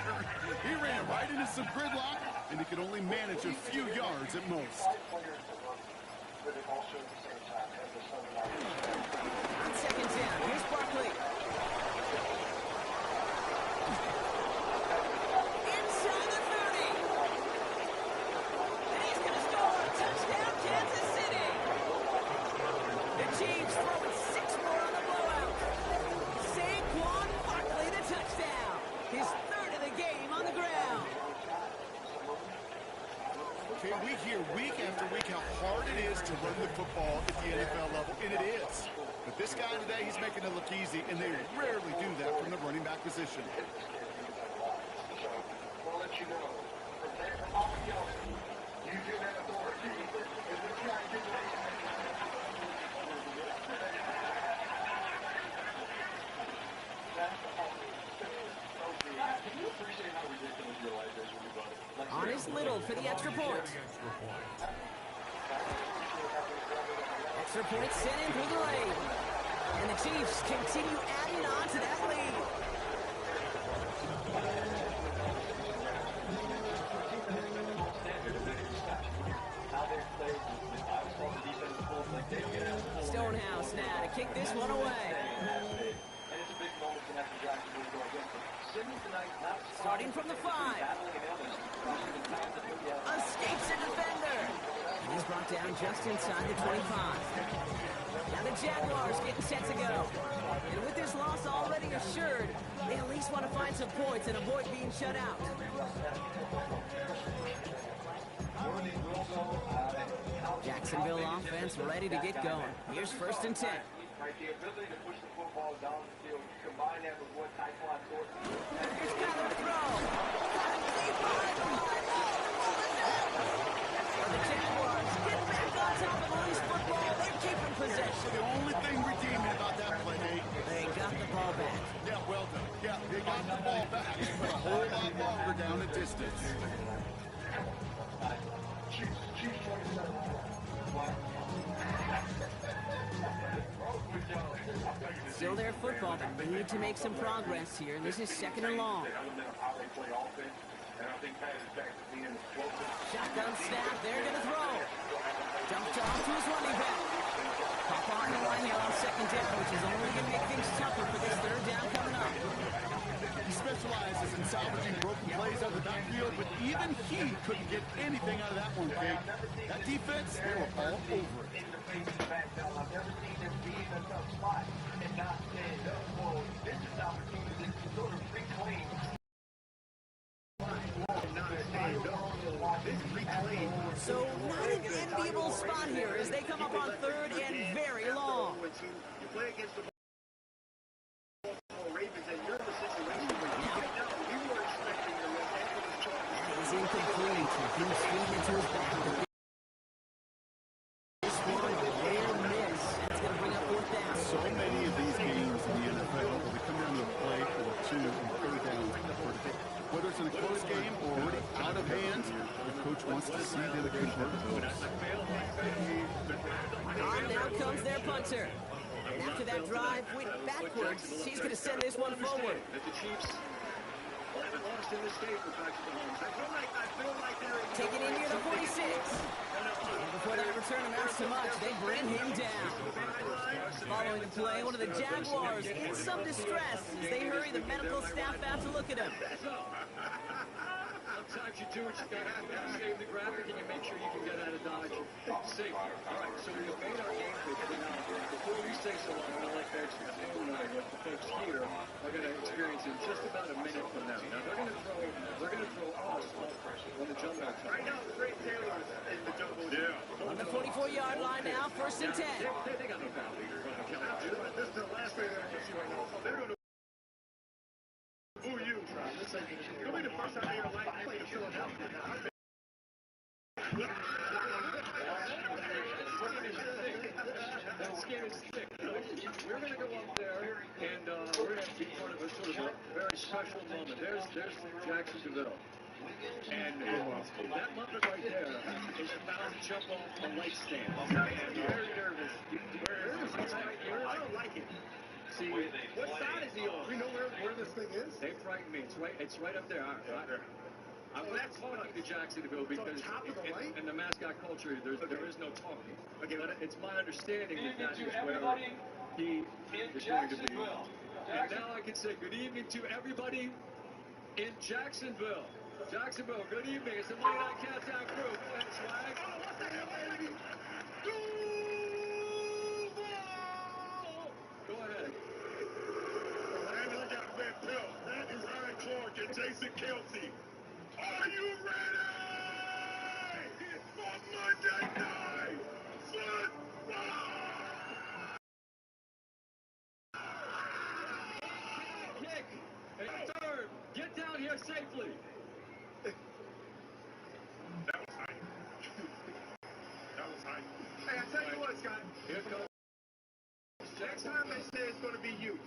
He ran right into some gridlock, and he could only manage a few yards at most. On 2nd down, here's Barkley. Inside the 30. And he's going to score. Touchdown, Kansas City. The Chiefs throwing 6 more on the blowout. Saquon Barkley, the touchdown. His 3rd of the game on the ground. Okay, we hear week after week how hard it is to run the football at the NFL level, and it is. But this guy today, he's making it look easy, and they rarely do that from the running back position. I'll let you know. You do that authority. Honest Little for the extra point. Extra point sent in through the lane. And the Chiefs continue adding on to that lead. Stonehouse now to kick this one away. Starting from the 5. Escapes a defender. And he's brought down just inside the 25. Now the Jaguars getting set to go. And with this loss already assured, they at least want to find some points and avoid being shut out. Jacksonville offense ready to get going. Here's 1st and 10. Right, the ability to push the football down the field, combine that with what Tyquan Thornton. Here's Kyler to throw. Deep behind the line. The Jaguars get back on top of the loose football. They're keeping possession. The only thing redeeming about that play, Nate. They got the ball back. Yeah, well done. Yeah, they got the ball back, but a whole lot longer down the distance. Still their football, but they need to make some progress here. This is 2nd and long. Shotgun snap, they're going to throw. Dumped off to his running back. Pop on the line here on 2nd down, which is only going to make things tougher for this 3rd down coming up. He specializes in salvaging broken plays out of the backfield, but even he couldn't get anything out of that one, Kate. That defense, they were all over it. I've never seen them be in a tough spot and not stand up. Well, this is an opportunity to sort of reclaim. So not an enviable spot here as they come up on 3rd and very long. You play against the Ravens and you're in the situation where right now we were expecting the Los Angeles Chargers. That is incomplete. He's feeding it to his back. This one, a rare miss. That's going to bring up 4th down. So many of these games in the NFL where they come down to a play or 2 and 3rd down. Whether it's in a close game or already out of hand, the coach wants to see them convert those. On now comes their punter. And after that drive went backwards, he's going to send this one forward. Taking in near the 46. And before that return amounts to much, they bring him down. Following the play, one of the Jaguars in some distress as they hurry the medical staff out to look at him. Sometimes you do what you gotta do. You save the graphic and you make sure you can get out of Dodge. Safe. All right, so we made our game with before we say so long, I'd like to actually tell what the folks here are going to experience in just about a minute from now. Now they're going to throw all small pressure on the jump back. Right now, Trey Taylor is the jump ball. Yeah. On the 44-yard line now, 1st and 10. They got no penalty. This is the last thing they're going to see right now. They're going to. Who are you, Travis? You'll be the first time in your life. Skin is thick. We're going to go up there, and we're going to be part of a sort of a very special moment. There's Jacksonville. And that moment right there is about to jump off the light stand. And you're very nervous. You're I don't like it. See, what side is he on? We know where this thing is? They frighten me. It's right up there. I'm not talking to Jacksonville because in the mascot culture, there is no talking. Okay, but it's my understanding that is where he is going to be. And now I can say good evening to everybody in Jacksonville. Jacksonville, good evening. It's the Monday Night CASHAPP crew. Go ahead, Swag. Oh, what the hell, baby? Go ahead. And I got Red Pill. That is Ryan Clark and Jason Kelsey. Are you ready for Monday Night Football? Kick and third. Get down here safely. That was hype. That was hype. Hey, I tell you what, Scott. Here comes. Next time they say it's going to be you.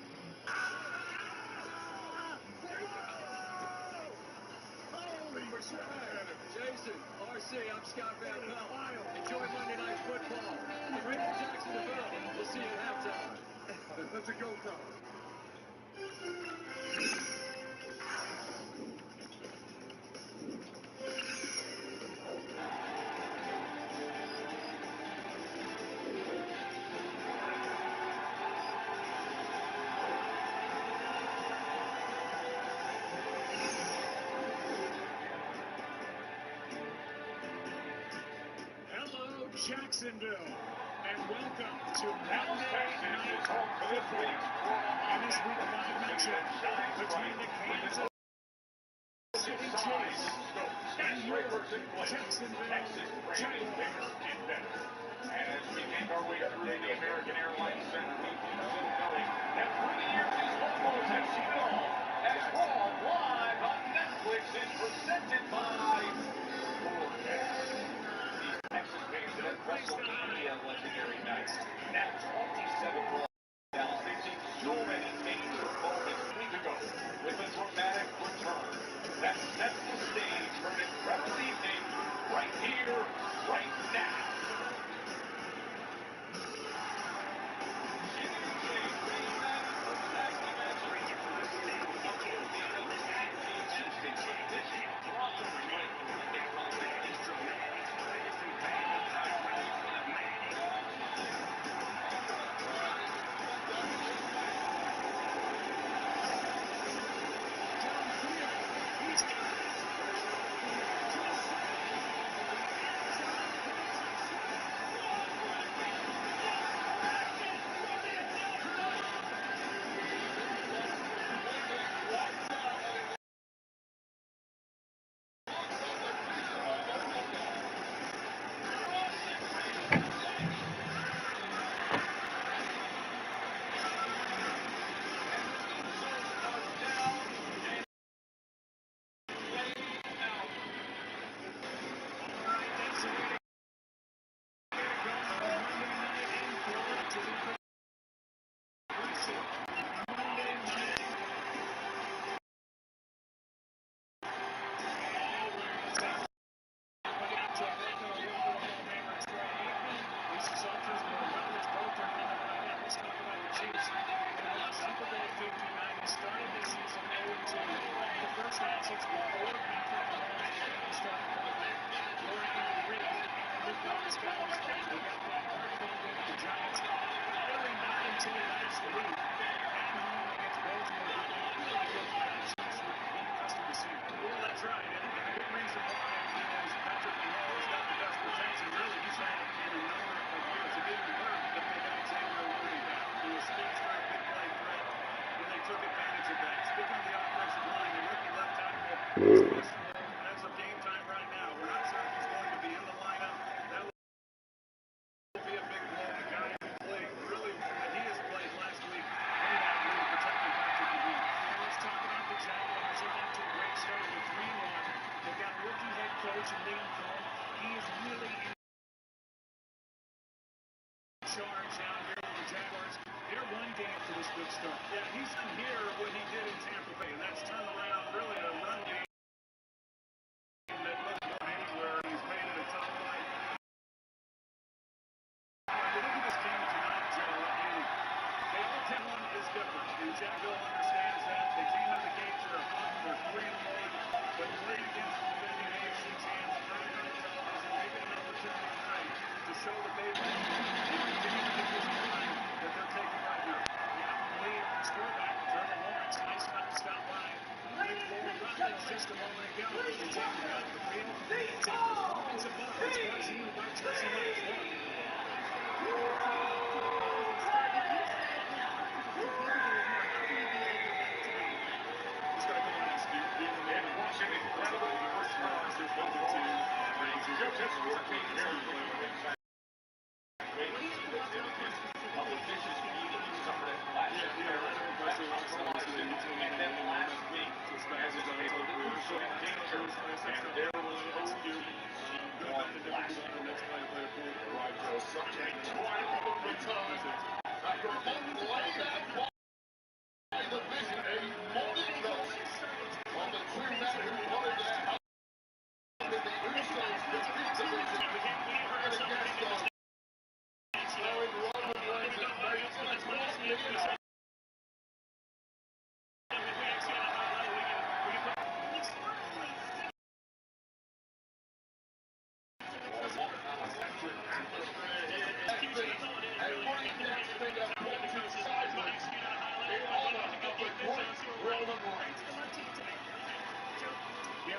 Holy shit. Jason, RC, I'm Scott Van Pelt. Enjoy Monday Night Football. Great for Jacksonville. We'll see you at halftime. That's a GoPro. Jacksonville, and welcome to Monday Night Football. In this Week 5 matchup between the Kansas City Chiefs and your Jacksonville Jaguars. As we make our way through the American Airlines Center, people still knowing that for the years these locals have seen it all. As Raw live on Netflix is presented by Vortex. Texas fans at WrestleMania legendary nights. Now 27 Raw. They've seen so many major moments a week ago with a dramatic return that sets the stage for an incredible evening right here, right now. As of game time right now, we're not certain he's going to be in the lineup. That will be a big blow. The guy who played really, and he has played last week in that league, protecting Patrick Mahomes. And let's talk about the Jaguars. They're off to a great start with 3-1. They've got rookie head coach Liam Cohen, good start. Yeah, he's in here what he did in Tampa Bay, and that's turned around really a run game that doesn't go anywhere. He's made it a top flight. When you look at this team tonight, Joe, they all talent is different. And Jacksonville understands that. They came out of the gates, they're hot, they're 3-1, but playing against the defending AFC champs, very, very television, they get an opportunity tonight to show that they've continued to get this time that they're taking right now. The lead on the quarterback, Trevor Lawrence, nice enough to stop by. Big forward running system on the go. They take it out of the field. It's a ball. It's Carson in the box. Carson Wentz.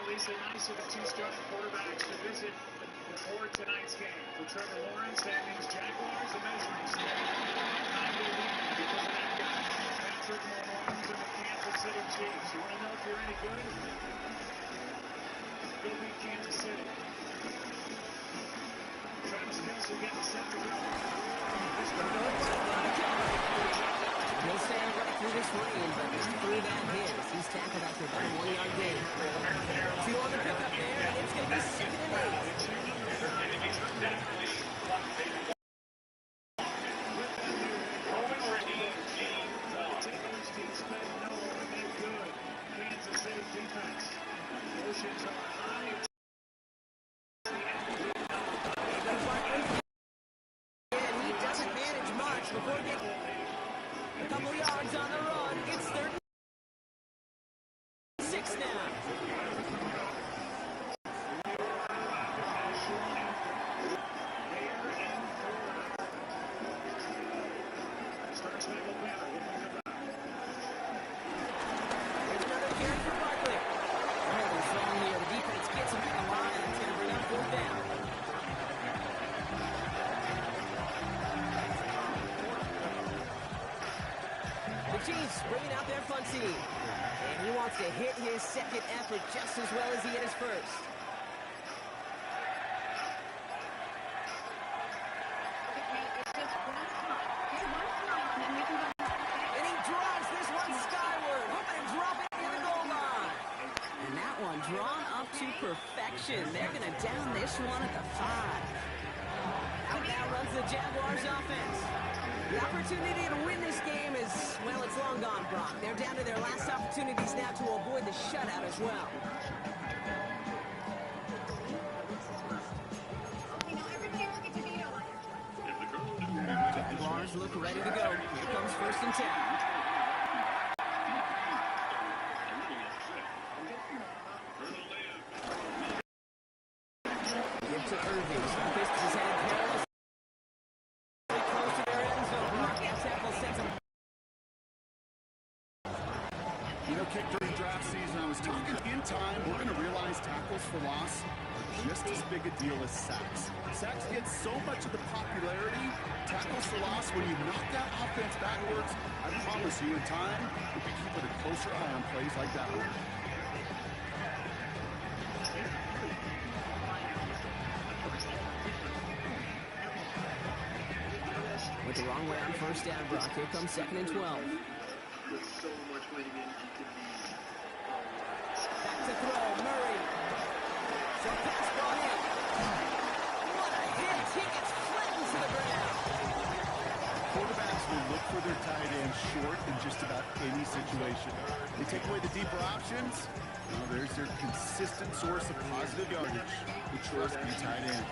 Lisa, nice of the two starting quarterbacks to visit before tonight's game. For Trevor Lawrence and his Jaguars, a measuring stick. Time to win because of that guy. Patrick Mahomes and the Kansas City Chiefs. You want to know if you're any good? Go beat Kansas City. Travis Kelce getting set to go. He'll stand right through this rain, but through that hit, he's tackled after about a 1-yard gain. 2 on the pickup there, and it's going to be 2nd and 8. Kansas City defense. Motions are high. And he doesn't manage much before getting a couple yards on the run. It's 3rd and 6 now. Starts to go better. Here's another carry for Barkley. Holding strong here. The defense gets him to the line, and it's going to bring up 4th down. The Chiefs bringing out their punt team. And he wants to hit his second effort just as well as he hit his first. And he drives this one skyward, hoping to drop it near the goal line. And that one drawn up to perfection. They're going to down this one at the 5. Out now runs the Jaguars offense. The opportunity to win this game is, well, it's long gone, Brock. They're down to their last opportunities now to avoid the shutout as well. Jaguars look ready to go. Here comes 1st and 10. Give to Irving. This is headed perilously close to their end zone. Brock, that tackle sends him. You know, Kick, during draft season, I was talking in time, we're going to realize tackles for loss are just as big a deal as sacks. Sacks get so much of the popularity. Tackles for loss, when you knock that offense backwards, I promise you in time, we'll be keeping a closer eye on plays like that one. With the wrong way on 1st down, Brock. Here comes 2nd and 12. With so much winning energy can be. Back to throw, Murray. So pass ball in. What a hit! He gets flattened to the ground. Quarterbacks will look for their tight end short in just about any situation. They take away the deeper options. Well, there's their consistent source of positive yardage, the trusty tight end.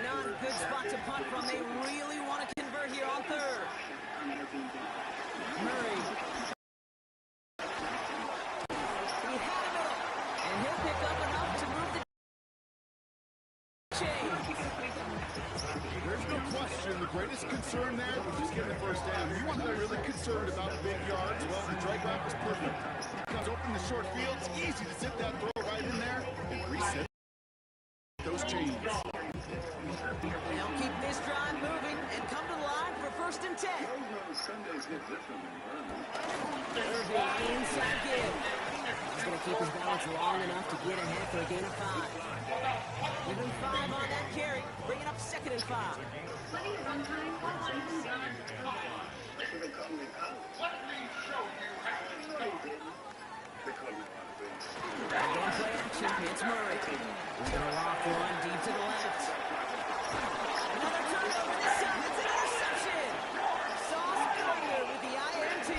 Not a good spot to punt from. They really want to convert here on third. Murray. He had a middle, and he'll pick up enough to move the chains. There's no question the greatest concern there was just getting the first down. You want to be really concerned about the big yards. Well, the drag route was perfect. Comes open the short field. It's easy to sit that throw right in there and reset those chains. They'll keep this drive moving and come to the line for 1st and 10. Sundays hit different than Irving inside give. He's going to keep his balance long enough to get ahead for a gain of 5. Even 5 on that carry, bringing up 2nd and 5. Let me show you Again, play action. It's Murray. He's going to lock one deep to the left. Another turnover this time. It's an interception. Sauce Gardner with the INT.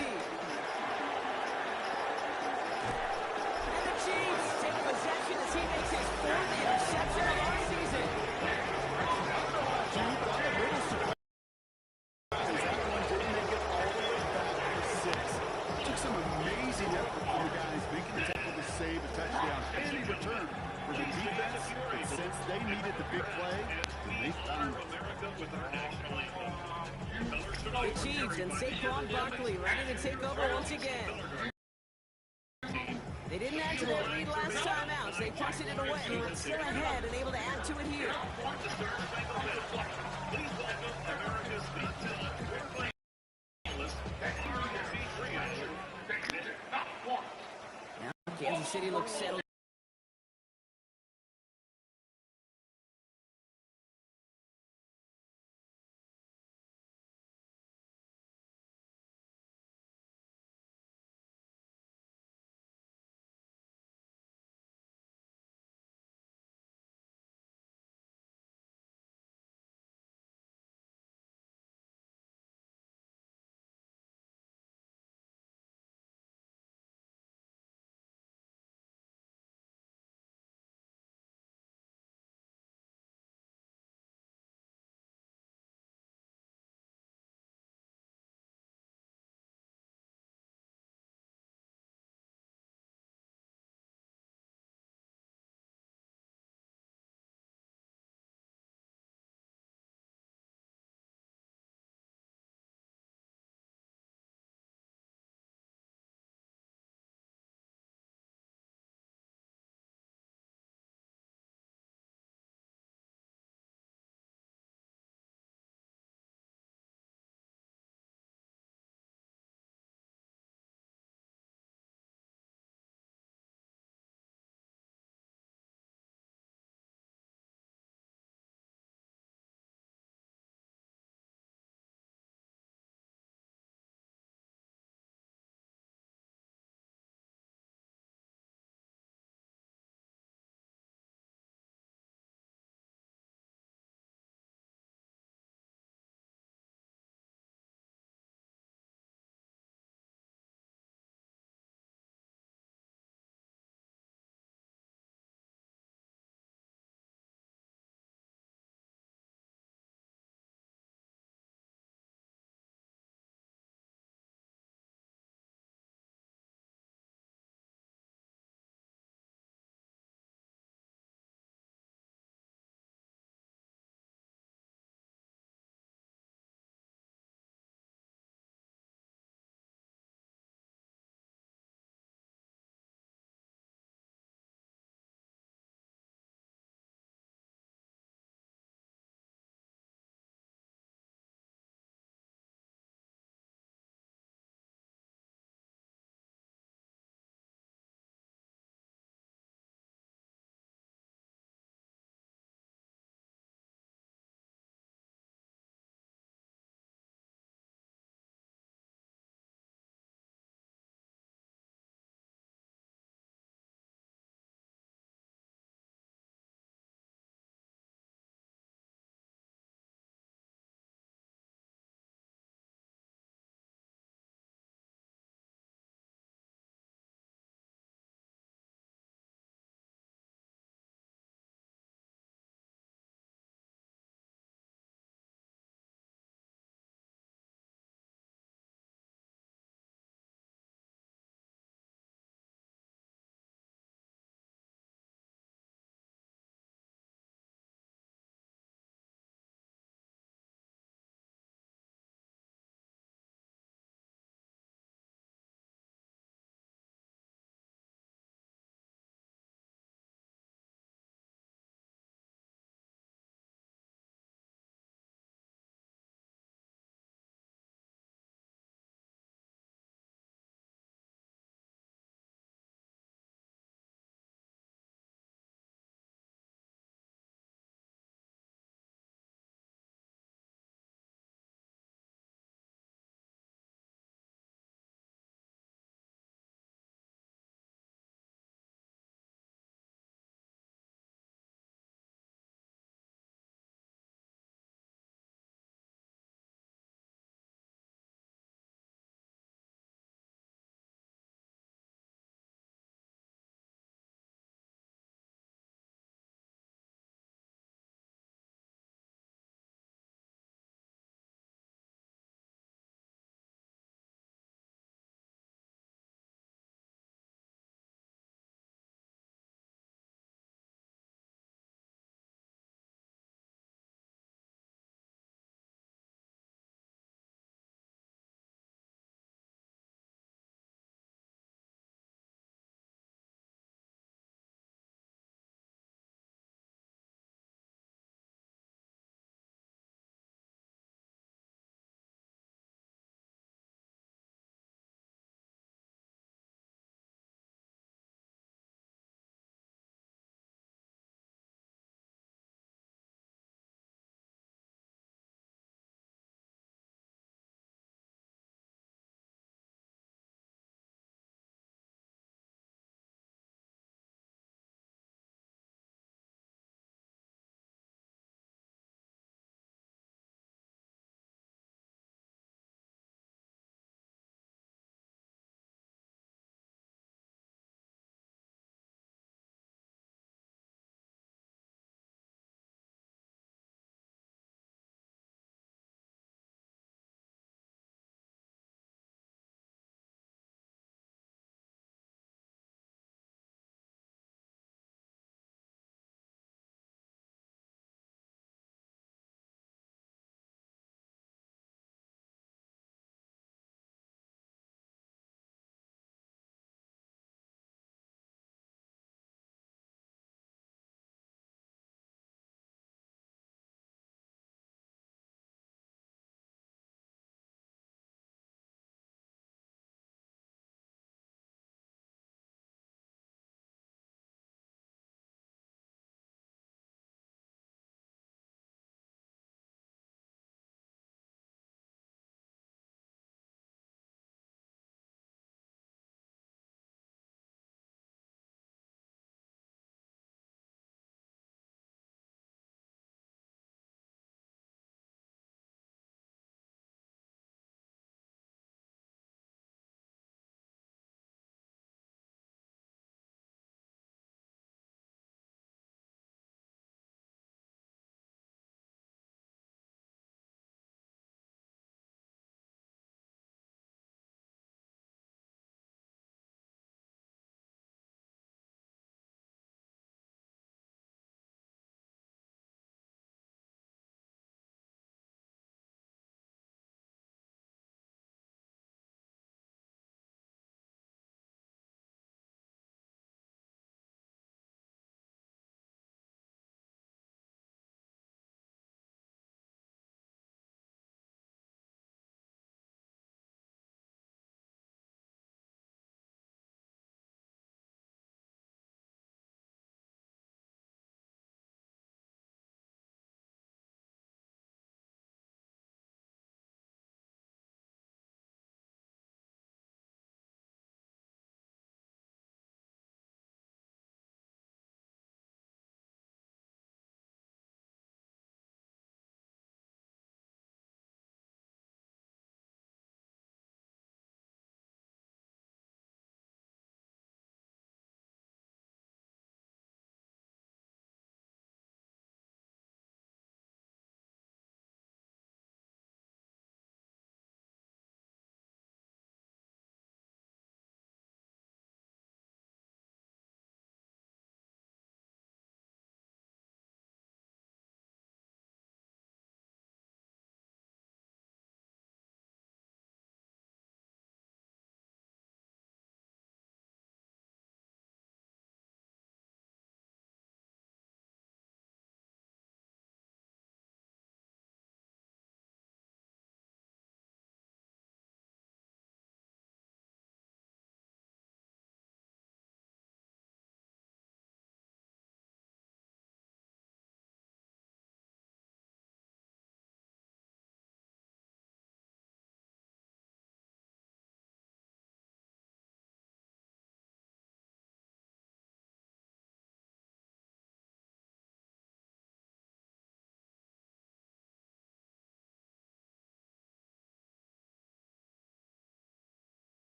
And the Chiefs take possession as he makes his 4th interception of our season. Took some amazing effort from the guys making the tackle to save a touchdown. And he returned for the defense. But since they needed the big play, they found it. The Chiefs and Saquon Barkley ready to take over once again. They didn't add to that lead last time out, so they punted it away, but still ahead and able to add to it here. Now Kansas City looks settled.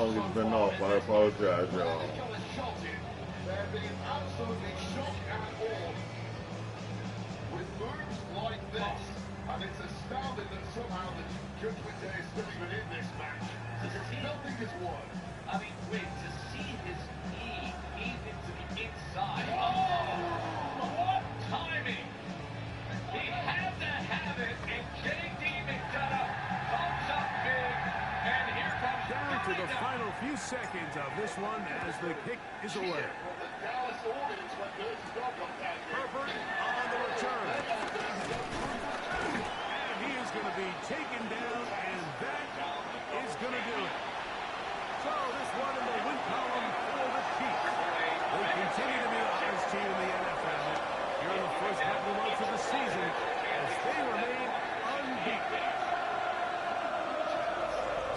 long it's been off. I apologize, y'all. They're being absolutely shocked and awed with moves like this. And it's astounding that somehow the Judgment Day is still even in this match. Because nothing has won. I mean, wait, to see his knee heave into the inside. Oh, what timing! He had to have it, and J.D. McDonough comes up big, and here comes down to the final few seconds of this one as the kick is away. Herbert on the return. And he is going to be taken down, and that is going to do it. So this one in the win column for the Chiefs. They continue to be the hottest team in the NFL here in the first couple of months of the season as they remain unbeaten.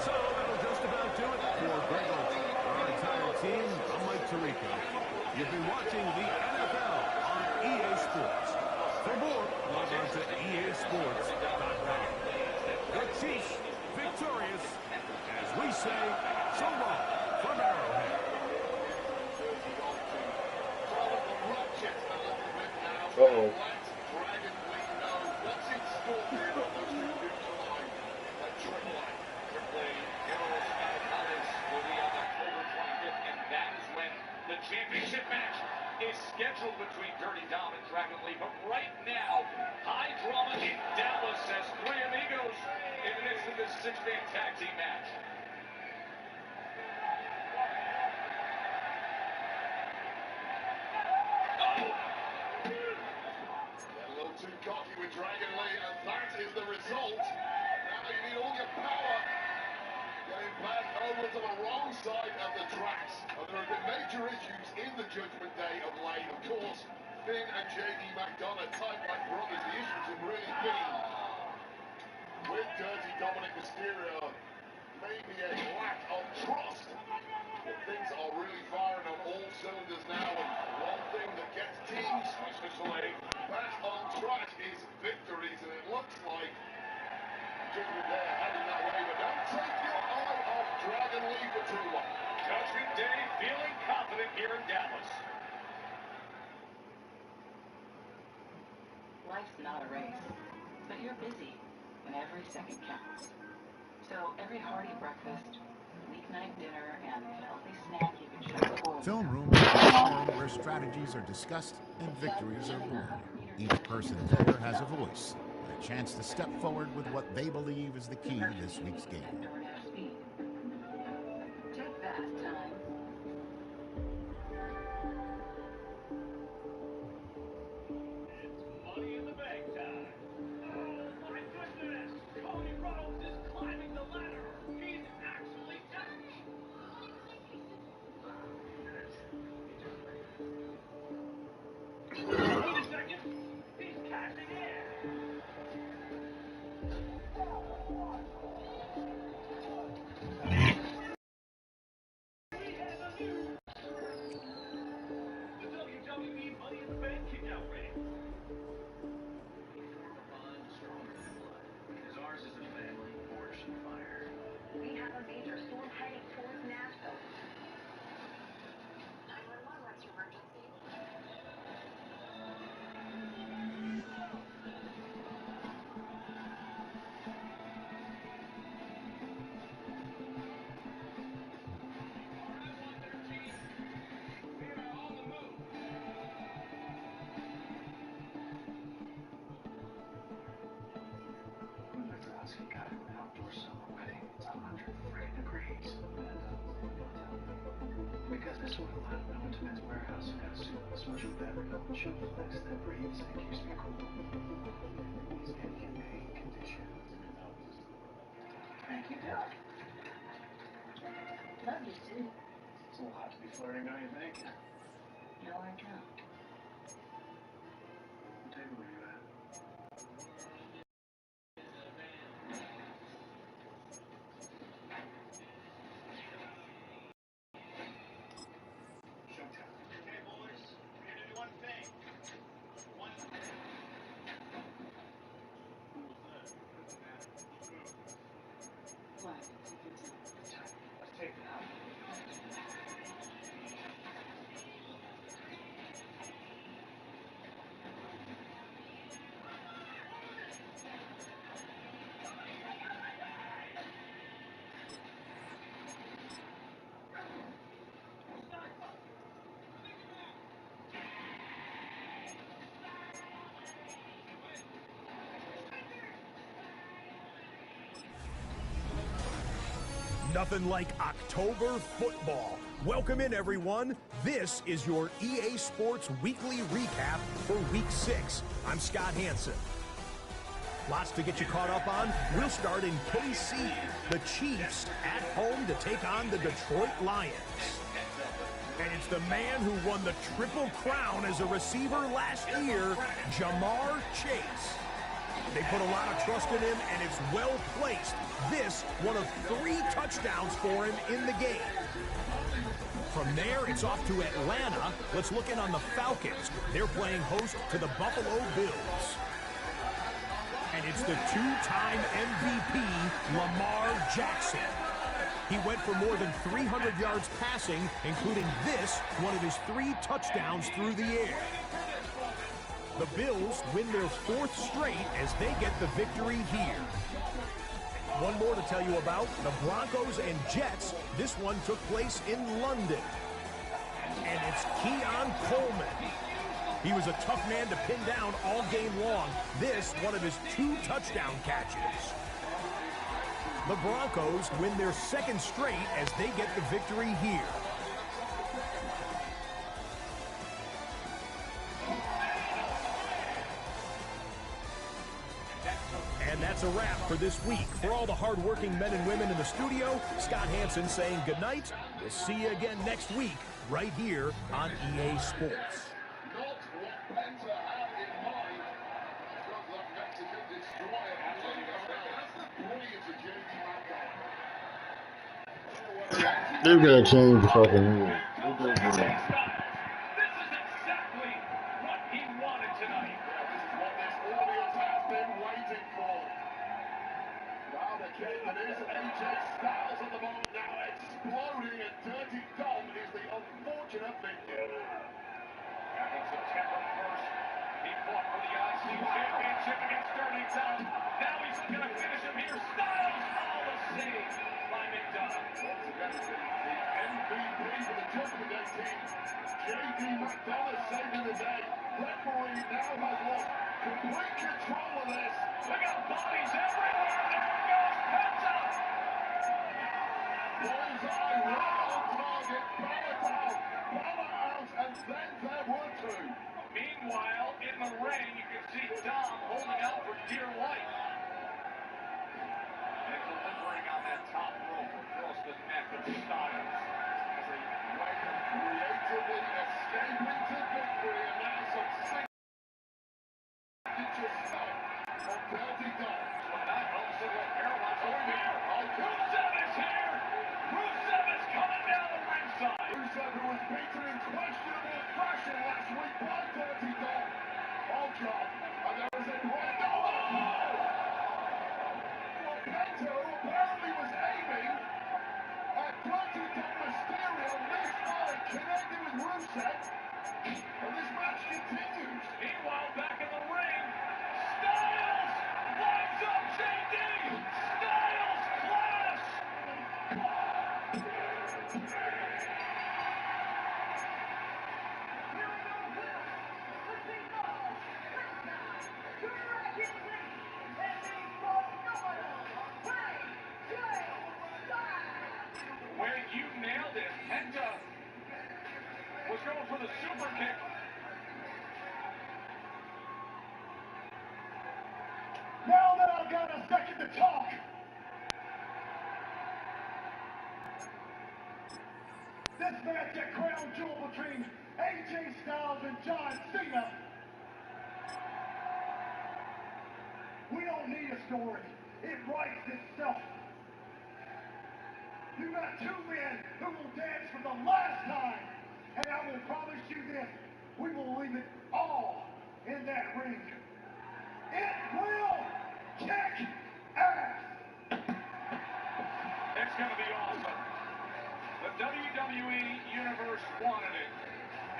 So that'll just about do it for Greg Olson, our entire team. I'm Mike Tirico. You've been watching the NFL on EA Sports. For more, log on to easports.com. The Chiefs victorious, as we say, so long from Arrowhead. Uh-oh. The championship match is scheduled between Dirty Dom and Dragon Lee, but right now, high drama in Dallas as three amigos in the midst of this six-man tag team match. A little too cocky with Dragon Lee, and that is the result. Now you need all your power. Getting back over to the wrong side of the tracks. And there have been major issues in the Judgment Day of late. Of course, Finn and J.D. McDonough, tight like brothers. The issues have really been with Dirty Dominic Mysterio. Maybe a lack of trust. But things are really firing on all cylinders now. And one thing that gets teams back on track is victories. And it looks like Judgment Day are heading that way. But don't take your eye off Dragon Lee for too long. Judgment Day feeling confident here in Dallas. Life's not a race, but you're busy, and every second counts. So every hearty breakfast, weeknight dinner, and healthy snack you can shove forward. Film Room is a forum where strategies are discussed and victories are born. Each person there has a voice, a chance to step forward with what they believe is the key to this week's game. Take that time. Money in the bank time. Oh my goodness! Cody Rhodes is climbing the ladder. He's actually done it. Wait a second. He's cashing in. The WWE Money in the Bank kickout ready. Because ours is a family fortune fire. We have a major storm heading towards Nashville. 911, what's your emergency? Because this will allow no one to men's warehouse and got a suit with a special fabric on the shelf flex that breathes and keeps me cool. These inhumane conditions. Thank you, Doc. Love you too. It's a little hot to be flirting, don't you think? No, I don't. What table are you at? What? Let's take it out. Nothing like October football. Welcome in, everyone. This is your EA Sports Weekly Recap for Week 6. I'm Scott Hansen. Lots to get you caught up on. We'll start in KC. The Chiefs at home to take on the Detroit Lions. And it's the man who won the Triple Crown as a receiver last year, Jamar Chase. They put a lot of trust in him, and it's well placed. This, one of 3 touchdowns for him in the game. From there, it's off to Atlanta. Let's look in on the Falcons. They're playing host to the Buffalo Bills. And it's the 2-time MVP, Lamar Jackson. He went for more than 300 yards passing, including this, one of his 3 touchdowns through the air. The Bills win their 4th straight as they get the victory here. One more to tell you about, the Broncos and Jets. This one took place in London. And it's Keon Coleman. He was a tough man to pin down all game long. This, one of his 2 touchdown catches. The Broncos win their 2nd straight as they get the victory here. And that's a wrap for this week. For all the hard-working men and women in the studio, Scott Hansen saying goodnight. We'll see you again next week, right here on EA Sports. They're gonna change the fucking rule. This is exactly what he wanted tonight. This is what this audience has been waiting for. Well, the kid that is AJ Styles at the moment now exploding, and Dirty Dom is the unfortunate victim. Back on September 1st, he fought for the IC championship against Dirty Dom. Now he's going to finish him here. Styles, all the saves by McDonough. Once again, the MVP for the Judgment team. J.D. McDonough saving the day. Referee now has lost complete control of this. Look at bodies everywhere. There goes Penta. Bullseye right on target. Balla down, Balla out, and then there were 2. Meanwhile, in the ring, you can see Dom holding out for dear life. And delivering on that top rope across the neck of Styles. As a writer creatively escaping to victory, and now some signature stuff from Dirty Dom. Well, that helps a little paralyzed over here. Rusev is here. Rusev is coming down the ringside. Rusev, who was beaten in questionable fashion last week by Dirty Dom. Oh, God. And there is a right. No! Well, Penta, who apparently was aiming at Dirty Dom Mysterio, missed by connecting with Rusev. And this match continues. Meanwhile, back in the ring, Styles lines up JD. Styles clash. Where you nailed it, Penta was going for the super kick. Now that I've got a second to talk, this match at Crown Jewel between AJ Styles and John Cena. We don't need a story. It writes itself. You got 2 men who will dance for the last time. And I will promise you this, we will leave it all in that ring. It will kick ass. It's going to be awesome. The WWE Universe wanted it,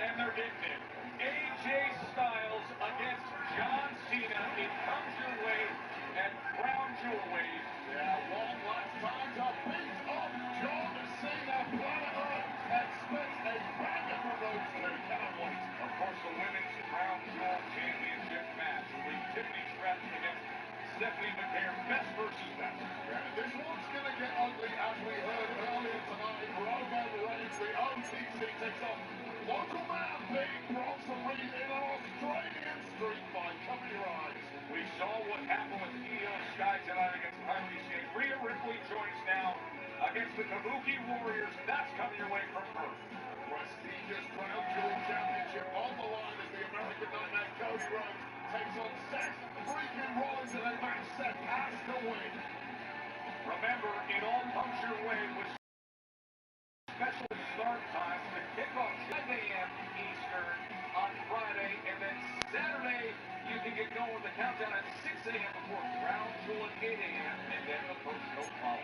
and they're getting it. AJ Styles against John Cena. It comes your way at Crown Jewel Weight. Yeah, one last time to beat up John Cena. Planet Earth expects a banger from those 2. Cannot wait. Of course, the Women's Crown Jewel Championship match will be Tiffany Stratton against Stephanie McNair, best versus best. Yeah, this one's going to get ugly, as we heard earlier tonight. Roman Reigns, the OTC, takes on local man, Big Bronson Reed in an Australian street fight. Cover your eyes. We saw what happened with Io Sky tonight against Kylie Sane. Rhea Ripley joins now against the Kabuki Warriors. That's coming your way from Perth. Prestigious Crown Jewel Championship on the line as the American Nightmare Cody Rhodes takes on Seth freaking Rollins in a match Seth has to win. Remember, it all comes your way with special start times. The kickoff 10 a.m. Eastern on Friday, and then Saturday you can get going with the countdown at 6 a.m. before Crown Jewel at 8 a.m. and then the post-show follow.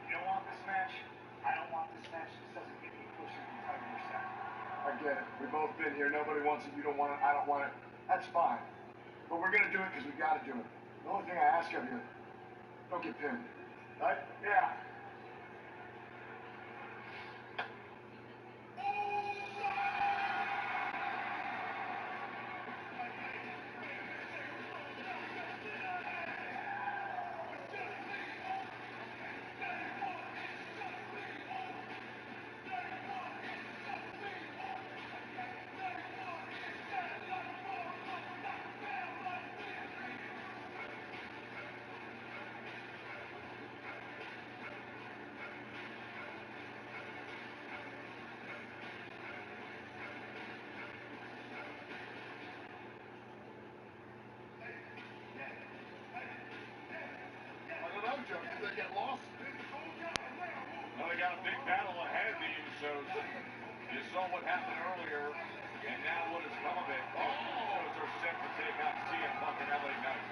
You don't want this match? I don't want this match. This doesn't get me pushing the title set. I get it. We've both been here. Nobody wants it. You don't want it. I don't want it. That's fine. But we're going to do it because we got to do it. The only thing I ask of you, don't get pinned. Right? Yeah. Did they get lost? Well, they got a big battle ahead of the Usos. You saw what happened earlier, and now what has come of it. The Usos are set to take on CM Punk and LA Knight.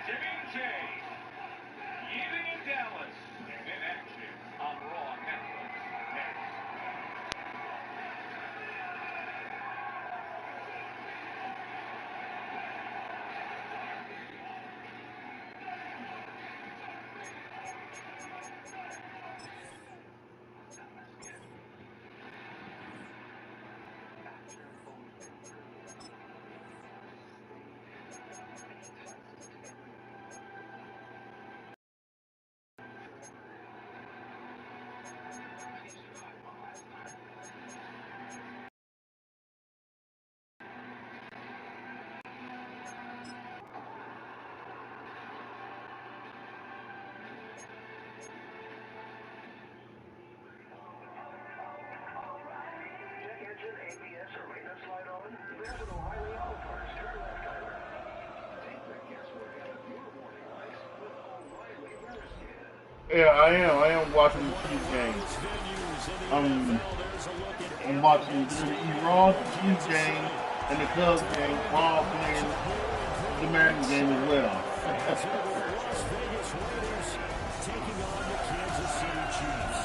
Jimmy and Jay, Eating in Dallas, in action on Raw Network. Next. Yeah, I am watching the Chiefs game. I'm watching the Raw, the Chiefs game, and the Cubs game while playing the Madden game as well. Taking on the Kansas City Chiefs.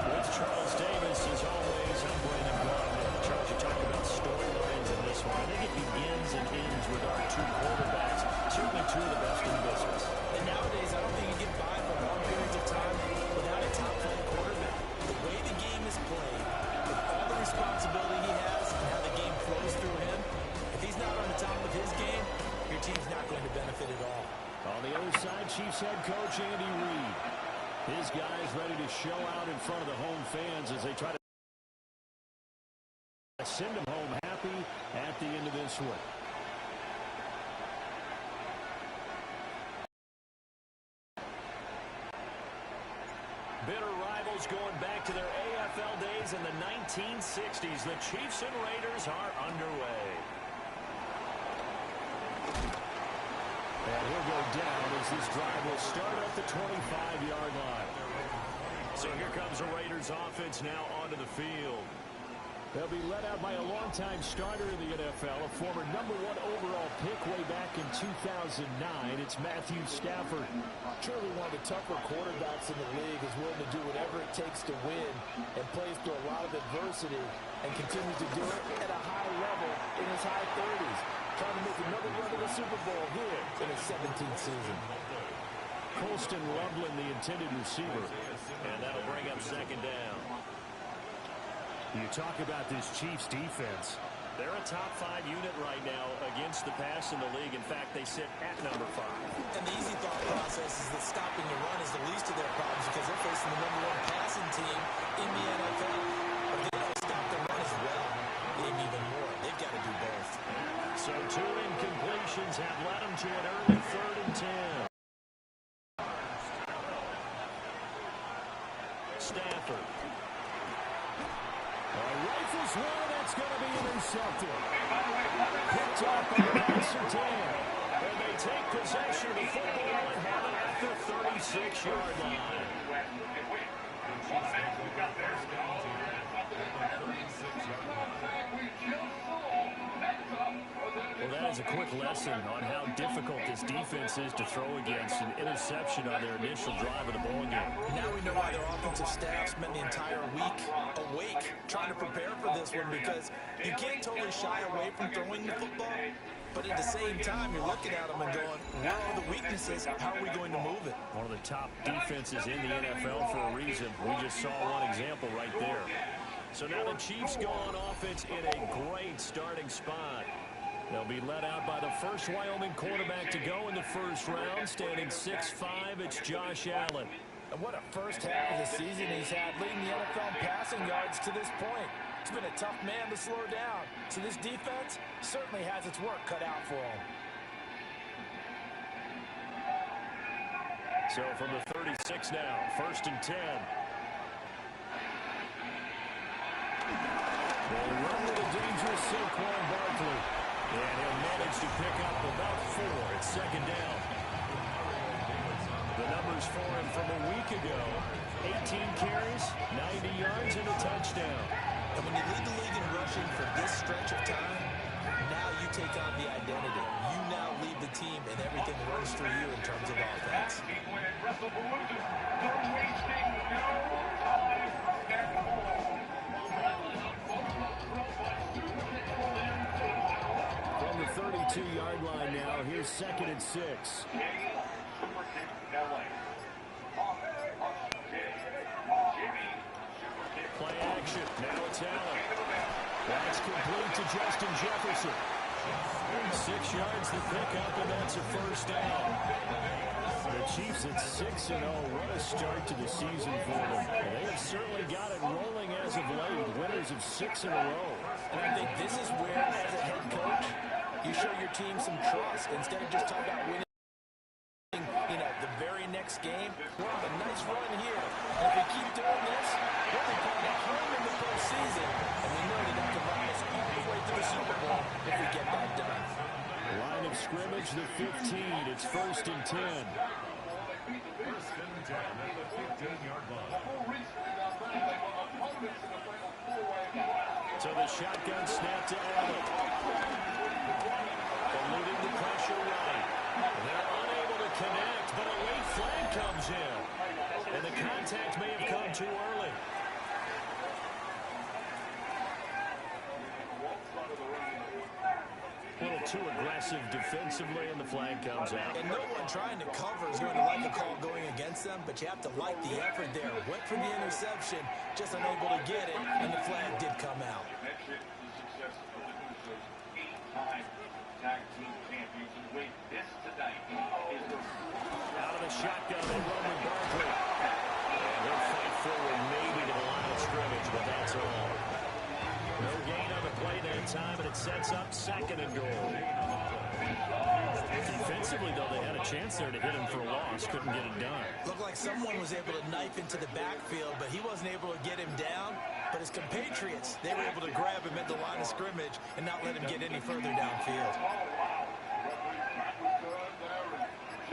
With Charles Davis, as always, I'm Brandon Gauntlet. Charles, you talk about storylines in this one. I think it begins and ends with our two quarterbacks, certainly two of the best in the business. And nowadays, I don't think you get by for long periods of time without a top-flight quarterback. The way the game is played, with all the responsibility he has and how the game flows through him, if he's not on the top of his game, your team's not going to benefit at all. On the other side, Chiefs head coach Andy Reid. His guys ready to show out in front of the home fans as they try to send them home happy at the end of this one. Bitter rivals going back to their AFL days in the 1960s. The Chiefs and Raiders are underway. And he'll go down as this drive will start at the 25-yard line. So here comes the Raiders offense now onto the field. They'll be led out by a longtime starter in the NFL, a former #1 overall pick way back in 2009. It's Matthew Stafford. Truly one of the tougher quarterbacks in the league, is willing to do whatever it takes to win and plays through a lot of adversity and continues to do it at a high level in his high 30s. Trying to make another run to the Super Bowl here in his 17th season. Colston Loveland, the intended receiver. And that'll bring up second down. You talk about this Chiefs defense. They're a top 5 unit right now against the pass in the league. In fact, they sit at #5. And the easy thought process is that stopping the run is the least of their problems because they're facing the #1 passing team in the NFL. But they got to stop the run as well. Maybe even more. They've got to do both. So 2 incompletions have led them to an early 3rd and 10. Stafford. Rifles one, that's going to be intercepted. Picked up by Sertan. And they take possession of the football and have it at the 36-yard line. Well, that is a quick lesson on how difficult this defense is to throw against. An interception on their initial drive of the ball game. Now we know why their offensive staff spent the entire week awake trying to prepare for this one, because you can't totally shy away from throwing the football, but at the same time you're looking at them and going, where are the weaknesses? How are we going to move it? One of the top defenses in the NFL for a reason. We just saw one example right there. So now the Chiefs go on offense in a great starting spot. They'll be led out by the first Wyoming quarterback to go in the first round, standing 6'5". It's Josh Allen. And what a first half of the season he's had, leading the NFL in passing yards to this point. He's been a tough man to slow down. So this defense certainly has its work cut out for him. So from the 36 now, 1st and 10. They run with a dangerous Saquon Barkley. And he'll manage to pick up about 4 at 2nd down. The numbers for him from a week ago: 18 carries, 90 yards, and a touchdown. And when you lead the league in rushing for this stretch of time, now you take on the identity. You now lead the team, and everything runs through you in terms of offense. From the 32-yard line now, here's 2nd and 6. Play action. Now it's Allen. That's complete to Justin Jefferson. 6 yards to pick up, and that's a first down. The Chiefs at 6-0. What a start to the season for them. They have certainly got it rolling as of late. Winners of 6 in a row. And I think this is where, as a head coach, you show your team some trust instead of just talking about winning. The very next game, we're on a nice run here. And if we keep doing this, we'll be playing at home in the postseason. And we know that can run us all the way to the Super Bowl if we get that done. Line of scrimmage, the 15. It's 1st and 10. So the shotgun snap to Allen. Eluding the pressure right. They're unable to connect, but a late flag comes in. And the contact may have come too early. A little too aggressive defensively, and the flag comes out. And no one trying to cover is going to like a call going against them, but you have to like the effort there. Went for the interception, just unable to get it, and the flag did come out. Out of the shotgun, they run with Barkley. And they'll fight forward maybe to the line of scrimmage, but that's all. No gain on the play that time, and it sets up 2nd and goal. Defensively, though, they had a chance there to hit him for a loss. Couldn't get it done. Looked like someone was able to knife into the backfield, but he wasn't able to get him down. But his compatriots, they were able to grab him at the line of scrimmage and not let him get any further downfield.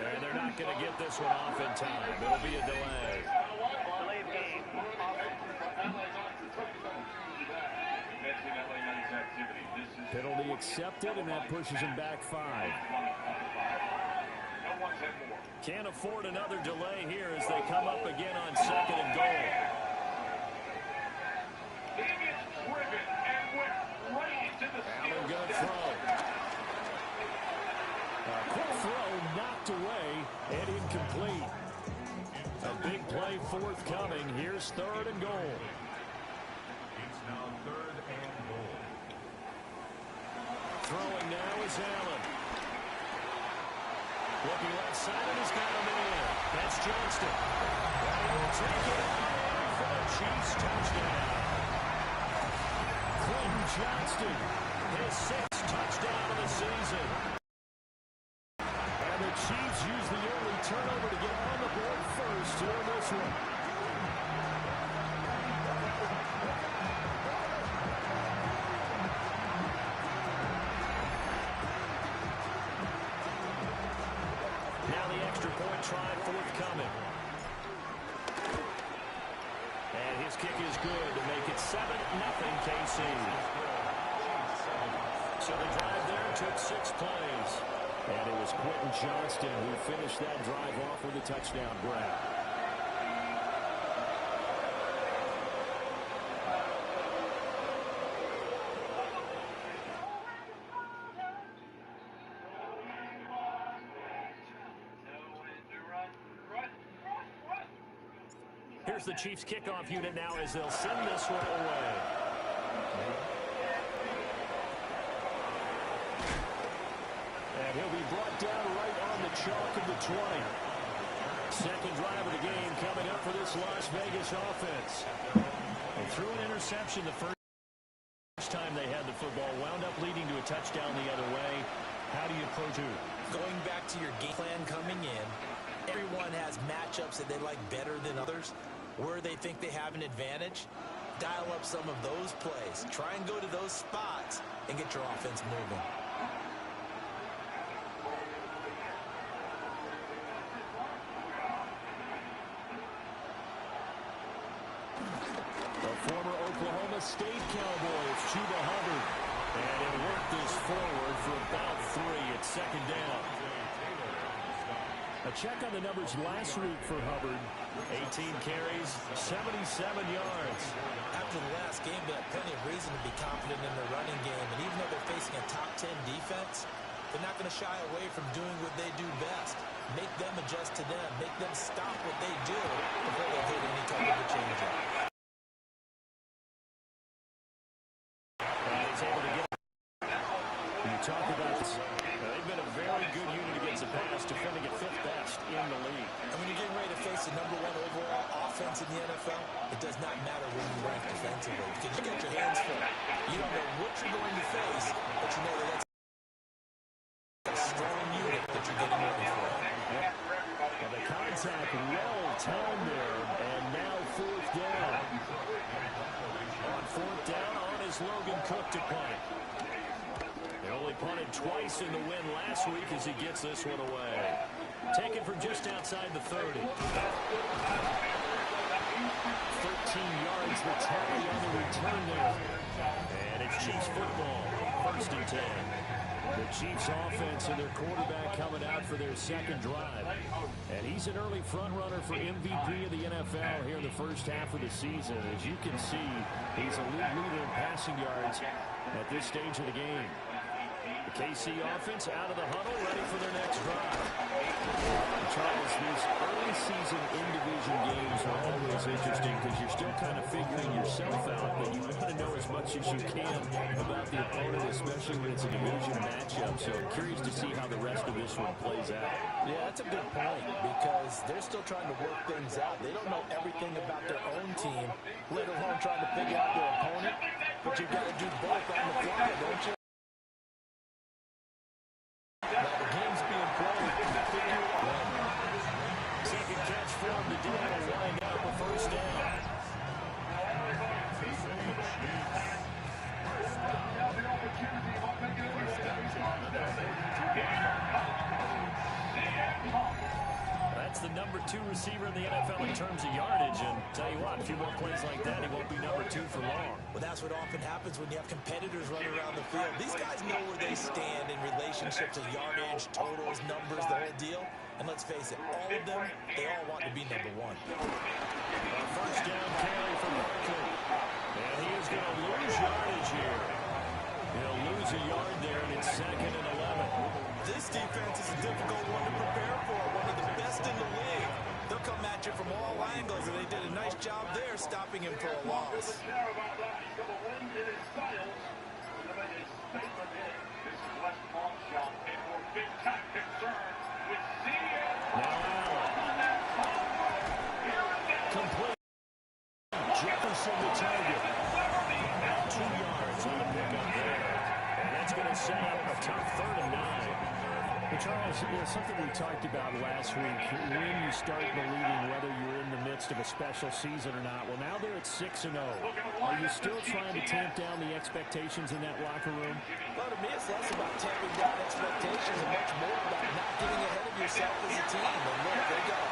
And they're not going to get this one off in time. It'll be a delay. accepted, and that pushes him back 5. Can't afford another delay here as they come up again on 2nd and goal. Allen going to throw. A quick throw knocked away and incomplete. A big play forthcoming. Here's 3rd and goal. It's now 3rd and goal. Throwing now is Allen. Looking left side, and he's got him in. That's Johnston. And he will take it out for the Chiefs touchdown. Quentin Johnston, his 6th touchdown of the season. And the Chiefs use the early turnover to get on the board first here in this one. Now the extra point try forthcoming. And his kick is good to make it 7-0 KC. So the drive there took 6 plays. And it was Quentin Johnston who finished that drive off with a touchdown grab. Here's the Chiefs kickoff unit now as they'll send this one away. And he'll be brought down right on the chalk of the 20. Second drive of the game coming up for this Las Vegas offense. And threw an interception the first time they had the football. Wound up leading to a touchdown the other way. How do you approach it? Going back to your game plan coming in, everyone has matchups that they like better than others. Where they think they have an advantage, dial up some of those plays. Try and go to those spots and get your offense moving. The former Oklahoma State Cowboy, it's Chuba Hubbard. And he'll work this forward for about 3 at 2nd down. A check on the numbers last week for Hubbard. 18 carries, 77 yards. After the last game, they had plenty of reason to be confident in their running game. And even though they're facing a top 10 defense, they're not going to shy away from doing what they do best. Make them adjust to them. Make them stop what they do before they hit any type of a change-up. And he's able to get it. You talk about this. They've been a very good unit against the pass, defending at 5th best in the league. And when you're getting ready to face the #1 overall offense in the NFL, it does not matter when you rank defensively because you got your hands full. You don't know what you're going to face, but you know that that's a strong unit that you're getting ready for. Well, the contact well timed there, and now 4th down. On 4th down, on is Logan Cook to punt. They only punted twice in the win last week as he gets this one away. Taken from just outside the 30. 13 yards the tally on the return there. And it's Chiefs football, 1st and 10. The Chiefs offense and their quarterback coming out for their 2nd drive. And he's an early front runner for MVP of the NFL here in the first half of the season. As you can see, he's a league leader in passing yards at this stage of the game. The KC offense out of the huddle, ready for their next drive. Charles, these early season in-division games are always interesting because you're still kind of figuring yourself out, but you want to know as much as you can about the opponent, especially when it's a division matchup. So I'm curious to see how the rest of this one plays out. Yeah, that's a good point because they're still trying to work things out. They don't know everything about their own team, let alone trying to figure out their opponent. But you've got to do both on the fly, don't you? Now the game's being played. Second catch for him today will wind up a 1st down. That's the #2 2 receiver in the NFL in terms of yardage, and tell you what, a few more plays like that, he won't be number 2 for long. Well, that's what often happens when you have competitors running around the field. These guys know where they stand in relationship to yardage, totals, numbers, the whole deal. And let's face it, all of them, they all want to be number 1. A first down carry for Barkley. And he is going to lose yardage here. He'll lose a yard there, and it's 2nd and 11. This defense is a difficult one to prepare for, one of the best in the league. They'll come at you from all angles, and they did a nice job there stopping him for a loss. Complete. Jefferson the target. 2 yards on the pickup there. And that's going to set up a tough 3rd and 9. Well, Charles, something we talked about last week, when you start believing whether you're in the midst of a special season or not. Well, now they're at 6-0. Are you still trying to tamp down the expectations in that locker room? Well, to me, it's less about tamping down expectations and much more about not getting ahead of yourself as a team. And look, they got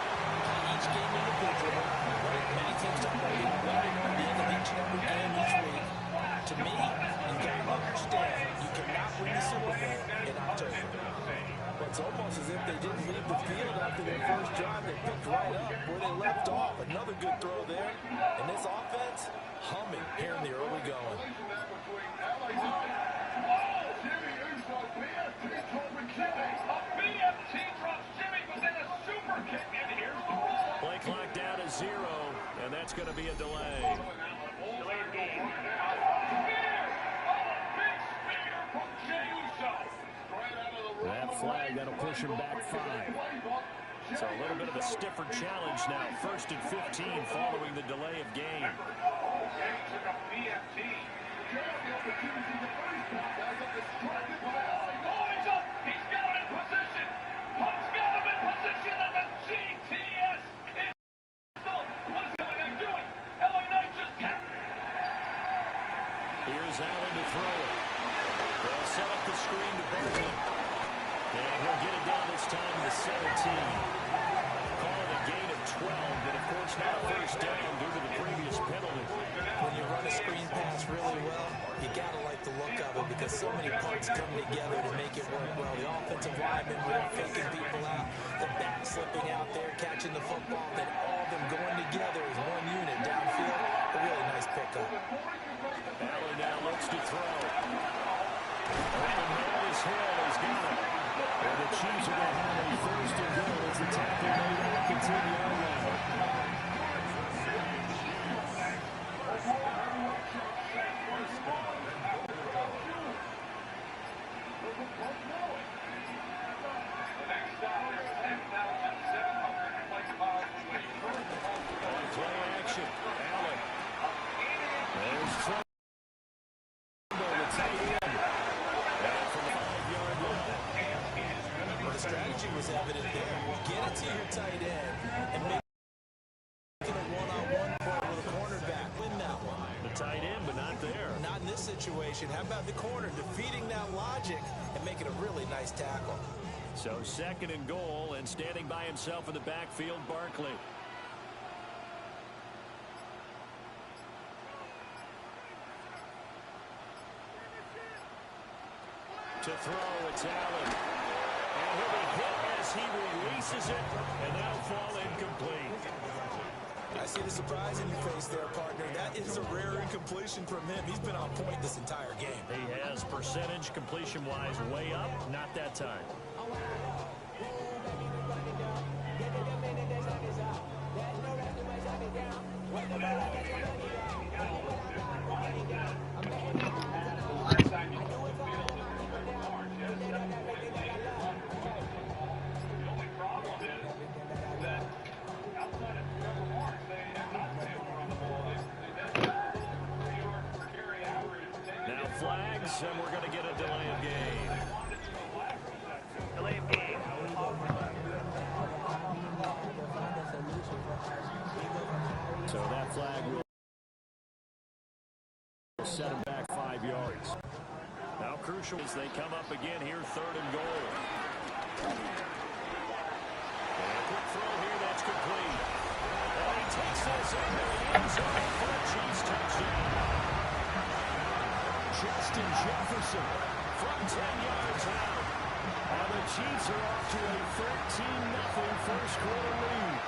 each game individually. Right? Many teams talk about being winning at the end of each and every game each week. To me, you got to understand you cannot win the Super Bowl in October. It's almost as if they didn't leave the field after their first drive. They picked right up where they left off. Another good throw there. And this offense, humming here in the early going. Play clock down to 0, and that's going to be a delay. That flag, that'll push him back 5. So a little bit of a stiffer challenge now. 1st and 15 following the delay of game. Here's Allen to throw it. They'll set up the screen to Barkley. And he'll get it down this time to 17. Call it a gain of 12, but of course not a first down due to the previous penalty. When you run a screen pass really well, you got to like the look of it because so many parts come together to make it work well. The offensive lineman really faking people out, the back slipping out there, catching the football, then all of them going together as one unit downfield. A really nice pickup. Allen now looks to throw. Open man is Hill. He's got it. And the Chiefs are going to have a 1st and goal as the tackle made at the 10-yard line. Play action. Allen. There's Trump. The strategy was evident there. Get it to your tight end and make it a one-on-one play with a cornerback. Win that one. The tight end, but not there. Not in this situation. How about the corner defeating that logic and making a really nice tackle? So 2nd and goal, and standing by himself in the backfield, Barkley. To throw, it's Allen. And he'll be hit as he releases it, and that'll fall incomplete. I see the surprise in your face there, partner. That is a rare incompletion from him. He's been on point this entire game. He has percentage completion-wise way up, not that time. Flags, and we're going to get a delay of game. Delay of game. So that flag will set him back 5 yards. Now crucial as they come up again here, 3rd and goal. And a quick throw here, that's complete. is into the end zone for a Chiefs touchdown. Justin Jefferson from 10 yards out. And the Chiefs are off to a 13-0 first quarter lead.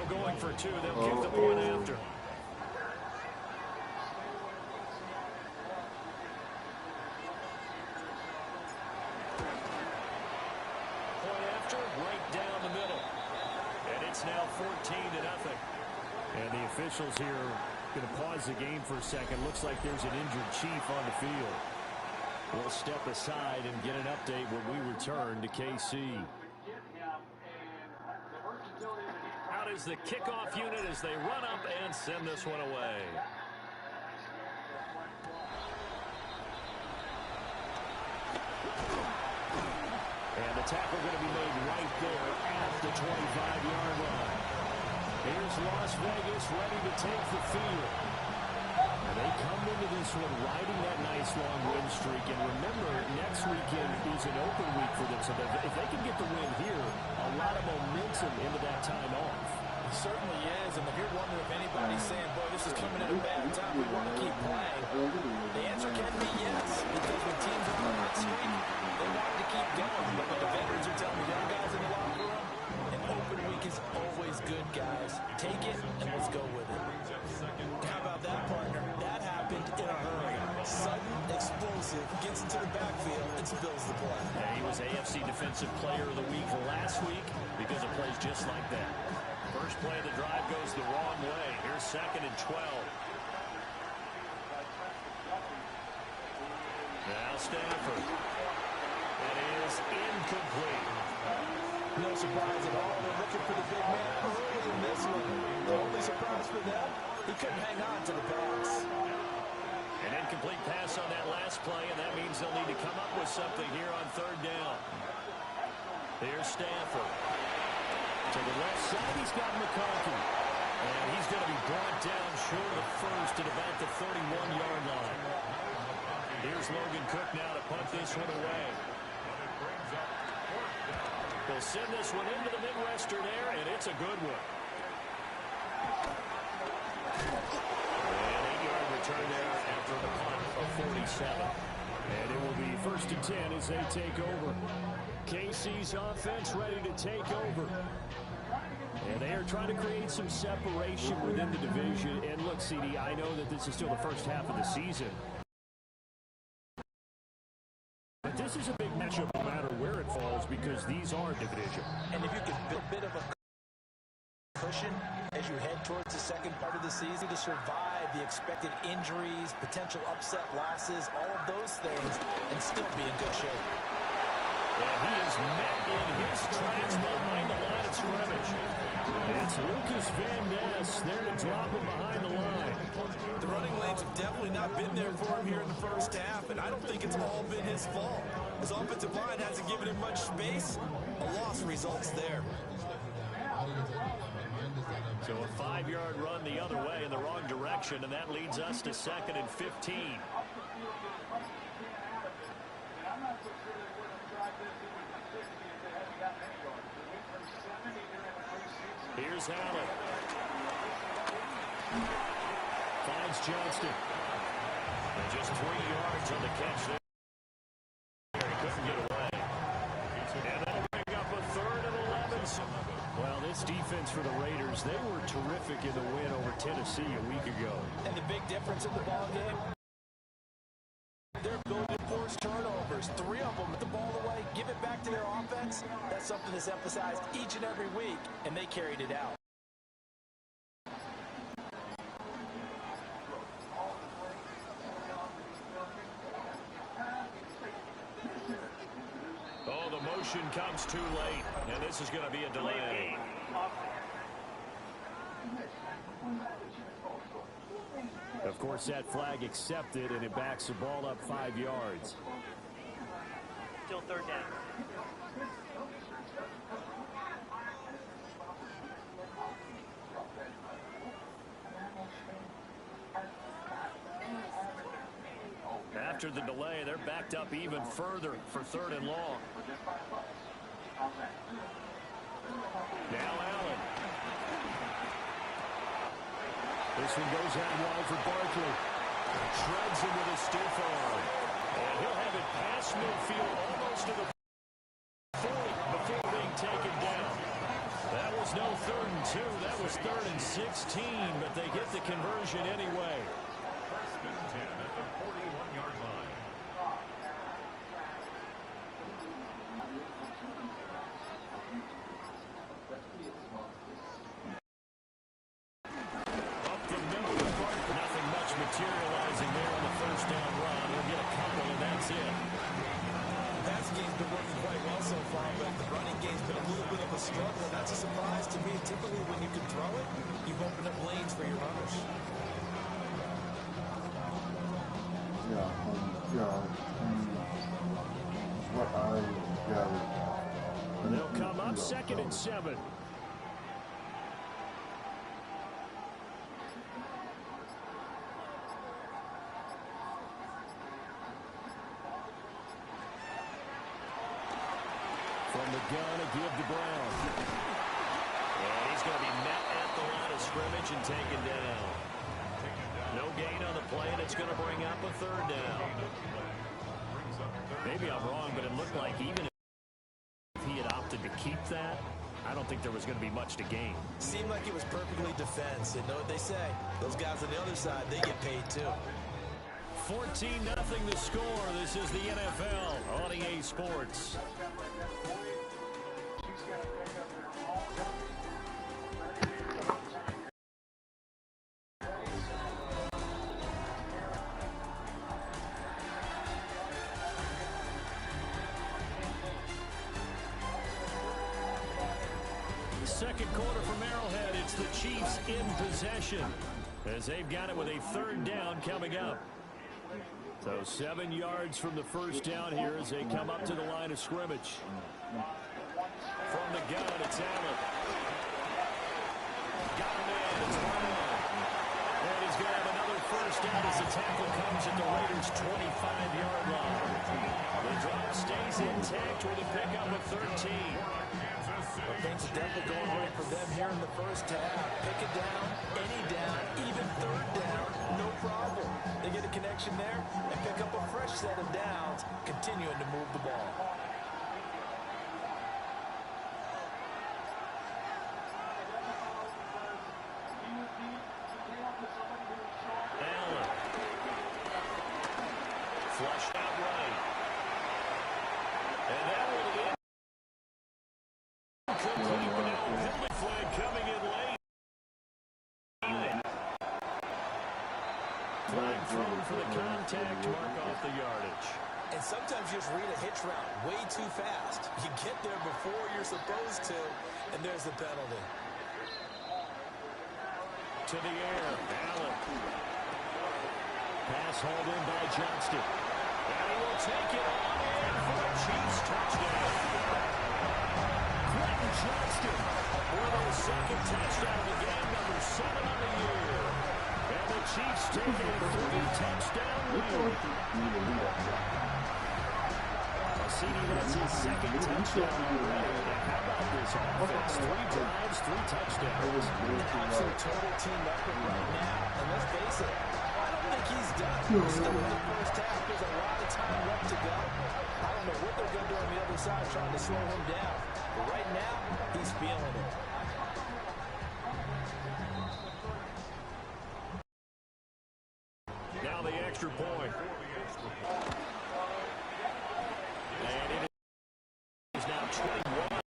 Going for two, they'll kick the point after. Point after, right down the middle. And it's now 14-0. And the officials here going to pause the game for a second. Looks like there's an injured Chief on the field. We'll step aside and get an update when we return to KC. Is the kickoff unit as they run up and send this one away. And the tackle going to be made right there at the 25-yard line. Here's Las Vegas ready to take the field. And they come into this one riding that nice long win streak. And remember, next weekend is an open week for them. So if they can get the win here, a lot of momentum into that time off. It certainly is, and if you're wondering if anybody's saying, boy, this is coming at a bad time, we want to keep playing, the answer can be yes, because when teams are on that streak, they want to keep going. But when the veterans are telling the young guys in the locker room, an open week is always good, guys. Take it, and let's go with it. How about that, partner? That happened in a hurry. Sudden, explosive, gets into the backfield, and spills the play. And he was AFC Defensive Player of the Week last week because of plays just like that. First play of the drive goes the wrong way. Here's 2nd and 12. Now Stafford. That is incomplete. No surprise at all. They're looking for the big man early in this one. The only surprise for them, he couldn't hang on to the pass. An incomplete pass on that last play, and that means they'll need to come up with something here on 3rd down. Here's Stafford. To the left side, he's got McCarthy. And he's going to be brought down short of first at about the 31-yard line. Here's Logan Cook now to punt this one away. They'll send this one into the Midwestern air, and it's a good one. An 8-yard return there after the punt of 47. And it will be 1st and 10 as they take over. KC's offense ready to take over. And they are trying to create some separation within the division. And look, CD, I know that this is still the first half of the season. But this is a big matchup no matter where it falls because these are division. And if you could build a bit of a cushion as you head towards the second part of the season to survive the expected injuries, potential upset losses, all of those things, and still be in good shape. And he is met in his tracks behind the line of scrimmage. It's Lucas Van Ness there to drop him behind the line. The running lanes have definitely not been there for him here in the first half, and I don't think it's all been his fault. His offensive line hasn't given him much space. A loss results there. So a 5-yard run the other way in the wrong direction, and that leads us to 2nd and 15. Here's Allen. Finds Johnston. And just 3 yards on the catch there. He couldn't get away. And that'll bring up a 3rd and 11. Well, this defense for the Raiders, they were terrific in the win over Tennessee a week ago. And the big difference in the ball game, their ability to force turnovers. 3 of them with the ball away, give it back to their offense. That's something that's emphasized each and every week, and they carried it out. Oh, the motion comes too late, and this is going to be a delay. Of course, that flag accepted, and it backs the ball up 5 yards. Still third down. After the delay, they're backed up even further for 3rd and long. Now Allen. This one goes out wide for Barkley. Shreds him with a stiff arm. And he'll have it past midfield almost to the 40 before being taken down. That was no 3rd and 2. That was 3rd and 16, but they get the conversion anyway. First and 10 at the 41-yard line. Up the middle of Barkley. Nothing much materializing there on the 1st down run. We'll get a couple, and that's it. The passing game's been working quite well so far, but the running game's been a little bit of a struggle. That's a surprise to me. Typically, when you can throw it, you've opened up lanes for your runners. What I gathered. They'll come up 2nd and 7. From the gun, a give to Brown. And he's going to be met at the line of scrimmage and taken down. No gain on the play, and it's going to bring up a 3rd down. Maybe I'm wrong, but it looked like even if he had opted to keep that, I don't think there was going to be much to gain. Seemed like it was perfectly defense. And know what they say? Those guys on the other side, they get paid too. 14-0 the score. This is the NFL on EA Sports. Second quarter from Arrowhead. It's the Chiefs in possession as they've got it with a 3rd down coming up. So 7 yards from the 1st down here as they come up to the line of scrimmage. From the gun, it's Allen. Got a man. It's Brown. And he's going to have another 1st down as the tackle comes at the Raiders' 25-yard line. The drop stays intact with a pickup of 13. Well, things are definitely going right for them here in the 1st half. Pick it down, any down, even 3rd down, no problem. They get a connection there and pick up a fresh set of downs, continuing to move the ball. Allen. Flushed out right. And that will be complete, but now penalty flag coming in late. Flag thrown for the contact to mark off the yardage. And sometimes you just read a hitch route way too fast. You get there before you're supposed to, and there's the penalty. To the air, Allen. Pass hauled in by Johnston. And he will take it on in for a Chiefs touchdown. Johnston with his 2nd touchdown of the game, number 7 on the year. And the Chiefs take a 3-touchdown lead. CD, that's his 2nd touchdown already. How about this offense? 3 drives, 3 touchdowns. Absolute total team effort right now. And let's face it, I don't think he's done. Still in the 1st half. There's a lot of time left to go. I don't know what they're going to do on the other side trying to slow him down. But right now, he's feeling it. Now the extra point. And it is now 21-0.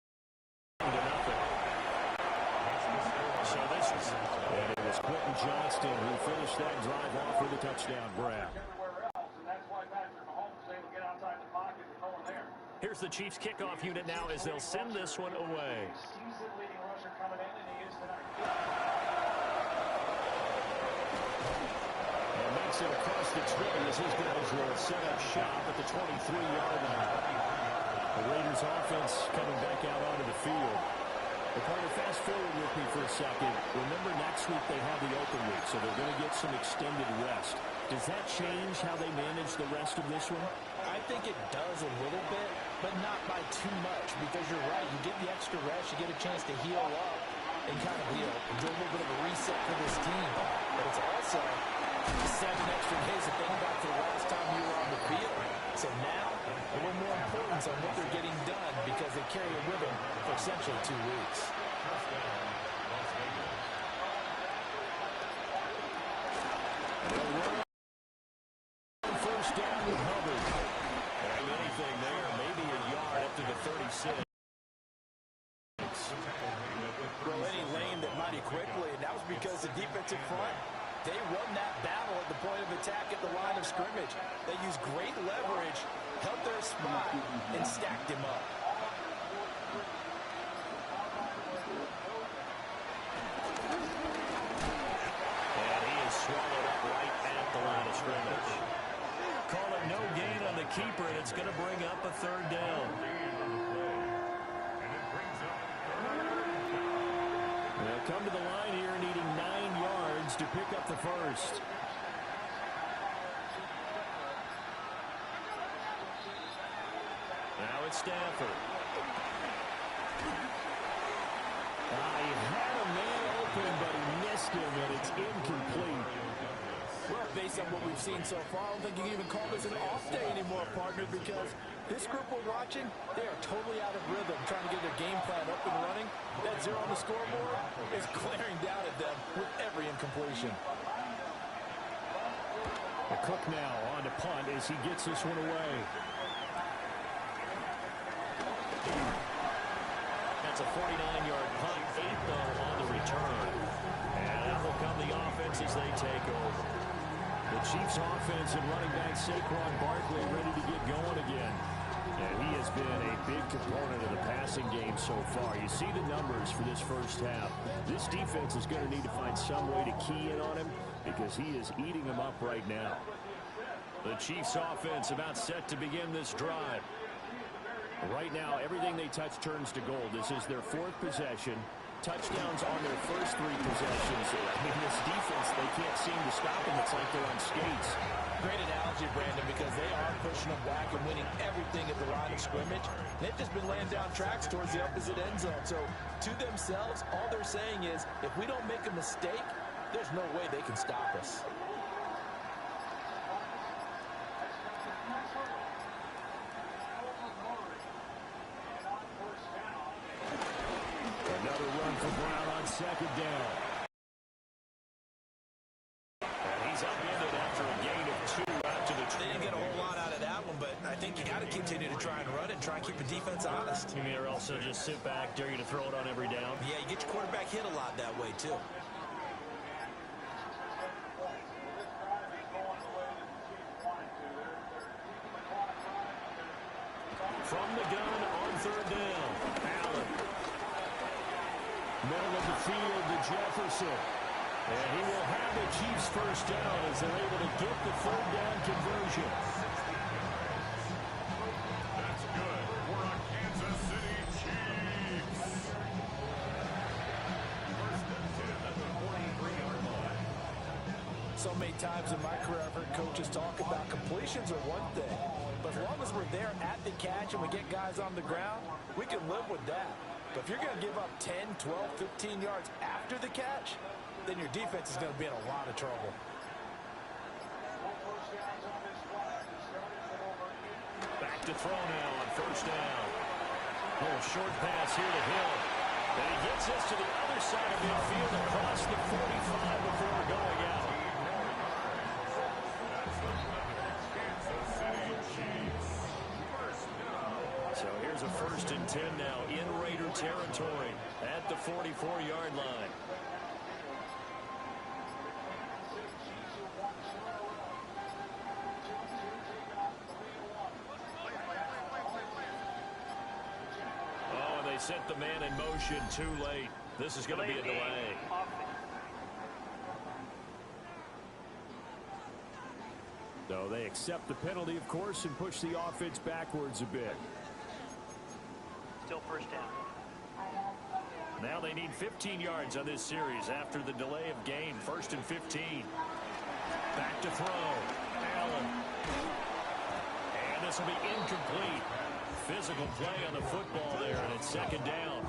So this is, and it was Quentin Johnston who finished that drive off with a touchdown grab. Here's the Chiefs kickoff unit now as they'll send this one away. Season-leading rusher coming in, and he is tonight. the trip as his guys will set up shop at the 23-yard line. The Raiders offense coming back out onto the field. The partner, fast forward with me for a second. Remember, next week they have the open week, so they're going to get some extended rest. Does that change how they manage the rest of this one? I think it does a little bit, but not by too much, because you're right. You get the extra rest, you get a chance to heal up and kind of, do a little bit of a reset for this team. But it's also 7 extra days to think back to the last time you were on the field. So now, a little more importance on what they're getting done because they carry it with them for essentially 2 weeks. First down with Hubbard. And anything there, maybe a yard up to the 36. Well, any lane that mighty quickly, and that was because the defensive front, they won that battle at the point of attack at the line of scrimmage. They used great leverage, held their spot, and stacked him up. And he is swallowed up right at the line of scrimmage. Call it no gain on the keeper, and it's going to bring up a 3rd down. They'll come to the line here needing 9 yards to pick up the first. Now it's Stafford. He had a man open, but he missed him, and it's incomplete. Well, based on what we've seen so far, I don't think you can even call this an off day anymore, partner, because this group we're watching, they are totally out of rhythm, trying to get their game plan up and running. That 0 on the scoreboard is glaring down at them with every incompletion. The Cook now on to punt as he gets this one away. That's a 49-yard punt, 8 though on the return. And that will come the offense as they take over. The Chiefs offense and running back Saquon Barkley ready to get going again. And he has been a big component of the passing game so far. You see the numbers for this first half. This defense is going to need to find some way to key in on him because he is eating them up right now. The Chiefs offense about set to begin this drive. Right now, everything they touch turns to gold. This is their 4th possession. Touchdowns on their first 3 possessions. I mean, this defense, they can't seem to stop them. It's like they're on skates. Great analogy, Brandon, because they are pushing them back and winning everything at the line of scrimmage. They've just been laying down tracks towards the opposite end zone. So, to themselves, all they're saying is, if we don't make a mistake, there's no way they can stop us. Another run for Brown on 2nd down. And he's upended after a gain of 2 out to the 20. They didn't get a whole lot out of that one, but I think you got to continue to try and run and try and keep the defense honest. You mean, or also just sit back, dare you to throw it on every down? Yeah, you get your quarterback hit a lot that way, too. From the gun on 3rd down, Allen. Middle of the field to Jefferson. And he will have the Chiefs first down as they're able to get the 3rd down conversion. That's good for a Kansas City Chiefs. First and 10 at the 43-yard line. So many times in my career, I've heard coaches talk about completions are one thing. But as long as we're there at the catch and we get guys on the ground, we can live with that. But if you're going to give up 10, 12, 15 yards after the catch, then your defense is going to be in a lot of trouble. Back to throw now on 1st down. Little short pass here to Hill. And he gets us to the other side of midfield across the 45 before going out. So here's a 1st and 10 now in Raider territory at the 44-yard line. Oh, and they sent the man in motion too late. This is going to be a delay. Though they accept the penalty, of course, and push the offense backwards a bit. Still first down. Now they need 15 yards on this series after the delay of game. 1st and 15. Back to throw. Allen. And this will be incomplete. Physical play on the football there, and it's 2nd down.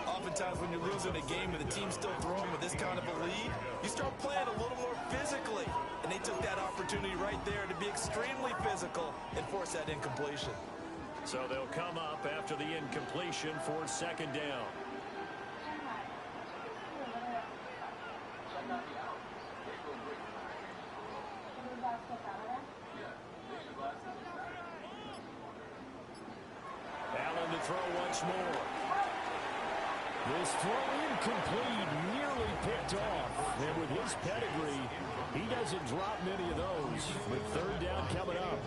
Oftentimes when you're losing a game and the team's still throwing with this kind of a lead, you start playing a little more physically. And they took that opportunity right there to be extremely physical and force that incompletion. So they'll come up after the incompletion for 2nd down. Allen to throw once more. This throw incomplete, nearly picked off. And with his pedigree, he doesn't drop many of those. With 3rd down coming up.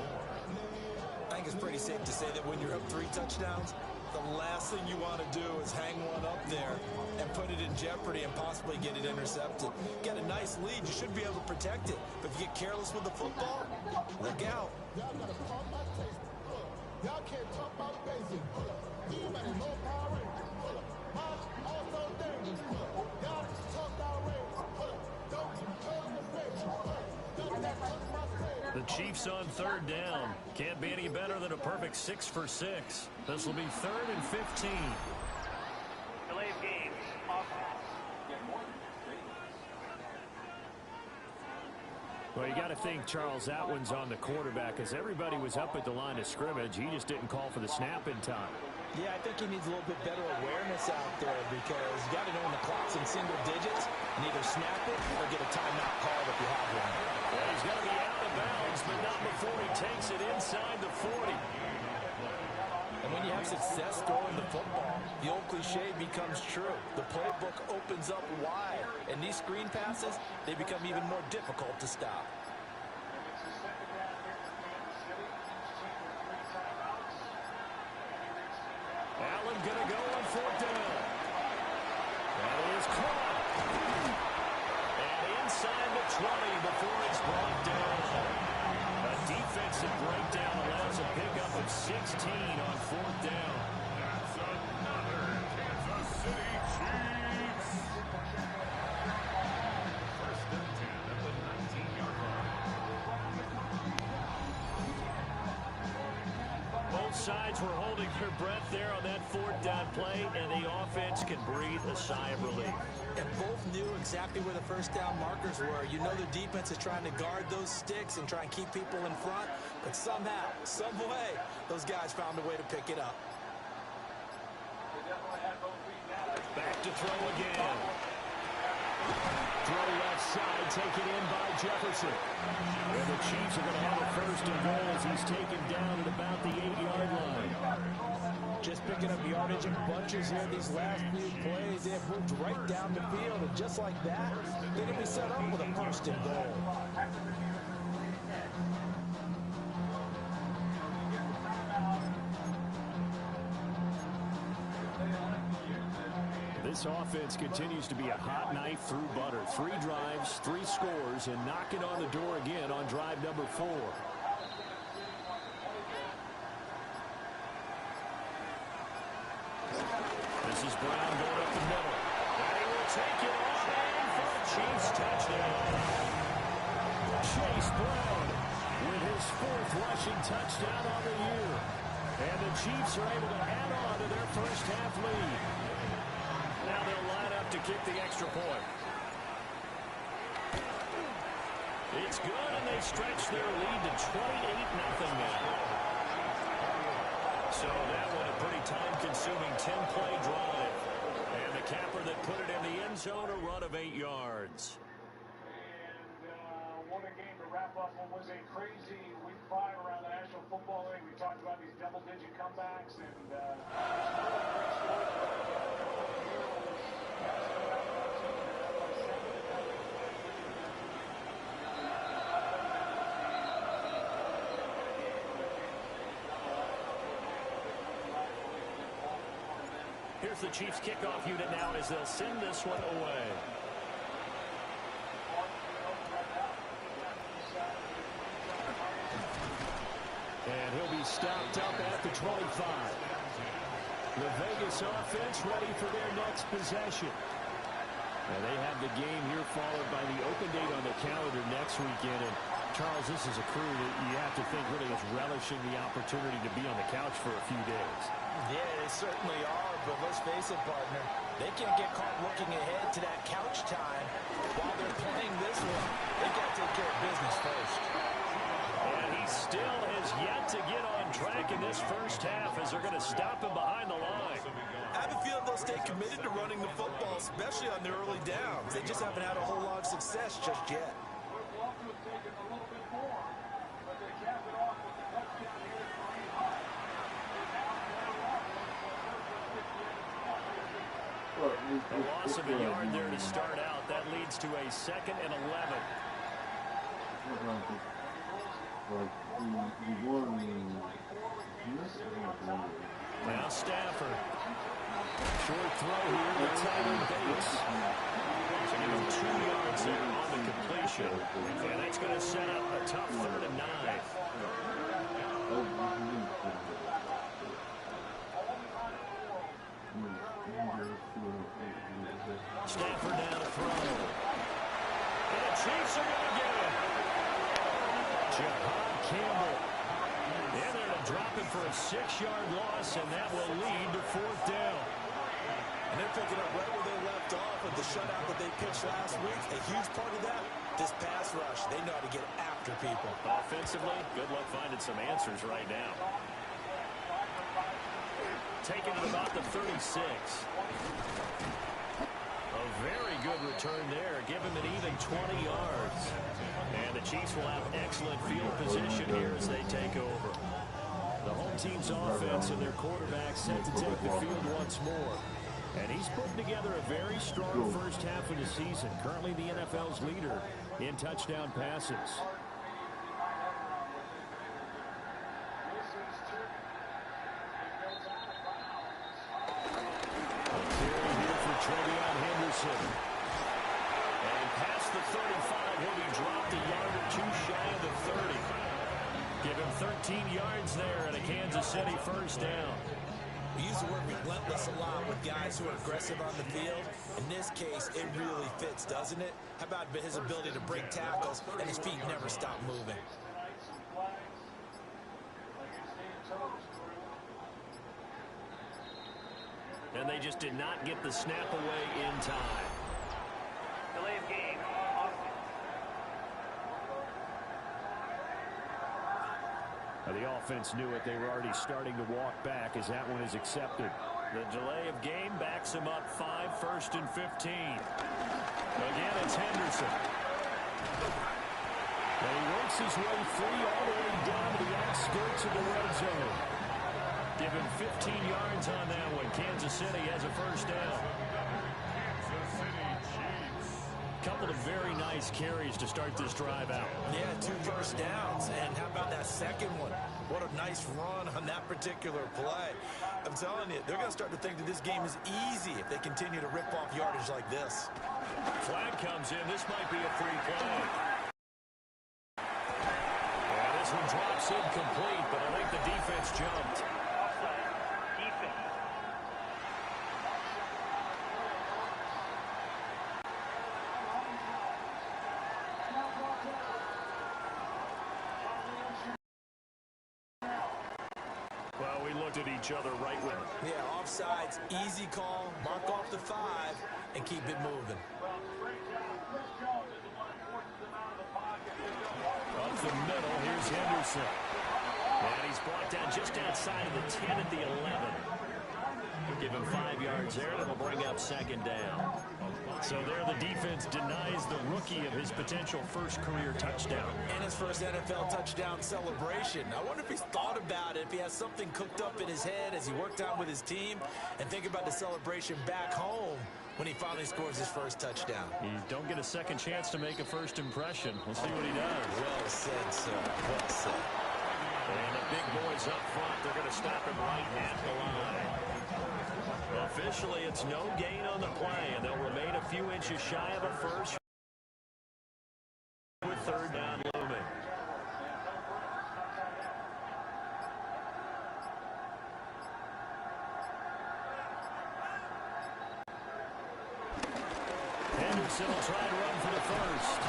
I think it's pretty safe to say that when you're up 3 touchdowns, the last thing you want to do is hang one up there and put it in jeopardy and possibly get it intercepted. Get a nice lead, you should be able to protect it. But if you get careless with the football, look out. Y'all can't talk about basic. Anybody low power rangers. Also dangerous. Y'all talk about rangers. Don't The Chiefs on 3rd down. Can't be any better than a perfect 6 for 6. This will be 3rd and 15. Delay of game. Offense. Well, you got to think, Charles, that one's on the quarterback, as everybody was up at the line of scrimmage. He just didn't call for the snap in time. Yeah, I think he needs a little bit better awareness out there because you got to know when the clock's in single digits and either snap it or get a timeout called if you have one. Well, he's going to be out of bounds, but not before he takes it inside the 40. And when you have success throwing the football, the old cliche becomes true. The playbook opens up wide, and these screen passes, they become even more difficult to stop. Allen going to go on 4th down. That is caught. And inside the 20 before it's brought down. A defensive breakdown allows a pickup of 16 on 4th down. That's another Kansas City Chiefs. 1st and 10 at the 19-yard line. Both sides were holding their breath there on that 4th down play, and the offense can breathe a sigh of relief. And both knew exactly where the 1st down markers were. You know the defense is trying to guard those sticks and try and keep people in front, but somehow, some way, those guys found a way to pick it up. Back to throw again. Throw left side, taken in by Jefferson. And the Chiefs are going to have a 1st and goal as he's taken down at about the 8-yard line. Just picking up yardage in bunches here these last few plays. They have moved right down the field, and just like that, they're going to be set up with a 1st and goal. This offense continues to be a hot knife through butter. 3 drives, 3 scores, and knocking on the door again on drive number 4. This is Brown going up the middle. And he will take it on in for a Chiefs touchdown. Chase Brown with his 4th rushing touchdown on the year. And the Chiefs are able to add on to their 1st half lead. Now they'll line up to kick the extra point. It's good, and they stretch their lead to 28-0 now. So that one a pretty time-consuming 10-play drive. And the capper that put it in the end zone, a run of 8 yards. And what a game to wrap up what was a crazy week 5 around the National Football League. We talked about these double-digit comebacks, and Here's the Chiefs kickoff unit now as they'll send this one away. And he'll be stopped up at the 25. The Vegas offense ready for their next possession. And they have the game here followed by the open date on the calendar next weekend. And Charles, this is a crew that you have to think really is relishing the opportunity to be on the couch for a few days. Yeah, they certainly are, but let's face it, partner. They can't get caught looking ahead to that couch time while they're playing this one. They got to take care of business first. And he still has yet to get on track in this first half as they're going to stop him behind the line. I have a feeling they'll stay committed to running the football, especially on their early downs. They just haven't had a whole lot of success just yet. A loss of a yard there to start out. That leads to a 2nd and 11. Now Stafford. Short throw here to Tyler Bates. So give him 2 yards there on the completion. And that's going to set up a tough 3rd and 9. Stafford down to throw. And the Chiefs are going to get it. Jahan Campbell. And they're going to drop it for a 6-yard loss, and that will lead to 4th down. And they're picking up right where they left off with the shutout that they pitched last week. A huge part of that, this pass rush. They know how to get after people. Offensively, good luck finding some answers right now. Taking it about the 36. A very good return there. Give him an even 20 yards. And the Chiefs will have excellent field position here as they take over. The home team's offense and their quarterback set to take the field once more. And he's putting together a very strong first half of the season. Currently the NFL's leader in touchdown passes. And past the 35, he'll be dropped a yard or 2 shy of the 30. Give him 13 yards there and a Kansas City first down. We use the word relentless a lot with guys who are aggressive on the field. In this case, it really fits, doesn't it? How about his ability to break tackles and his feet never stop moving? And they just did not get the snap away in time. Delay of game. The offense knew it. They were already starting to walk back as that one is accepted. The delay of game backs him up 5, 1st and 15. Again, it's Henderson. And he works his way free all the way down to the outskirts of the red zone. Give him 15 yards on that one. Kansas City has a first down. Couple of very nice carries to start this drive out. Yeah, 2 first downs. And how about that second one? What a nice run on that particular play. I'm telling you, they're going to start to think that this game is easy if they continue to rip off yardage like this. Flag comes in. This might be a free play. And this one drops incomplete, but I think the defense jumped. Well, we looked at each other right with it. Yeah, offsides, easy call, mark off the 5, and keep it moving. Up the middle, here's Henderson. And he's brought down just outside of the 10 at the 11. We'll give him 5 yards there, and it'll bring up 2nd down. So there the defense denies the rookie of his potential first career touchdown. And his first NFL touchdown celebration. I wonder if he's thought about it, if he has something cooked up in his head as he worked out with his team, and think about the celebration back home when he finally scores his first touchdown. You don't get a second chance to make a first impression. We'll see what he does. Well said, sir. Well said. And the big boys up front, they're going to stop him right at the line. Officially, it's no gain on the play, and they'll remain a few inches shy of a first with 3rd down looming. Robertson will try and run for the first.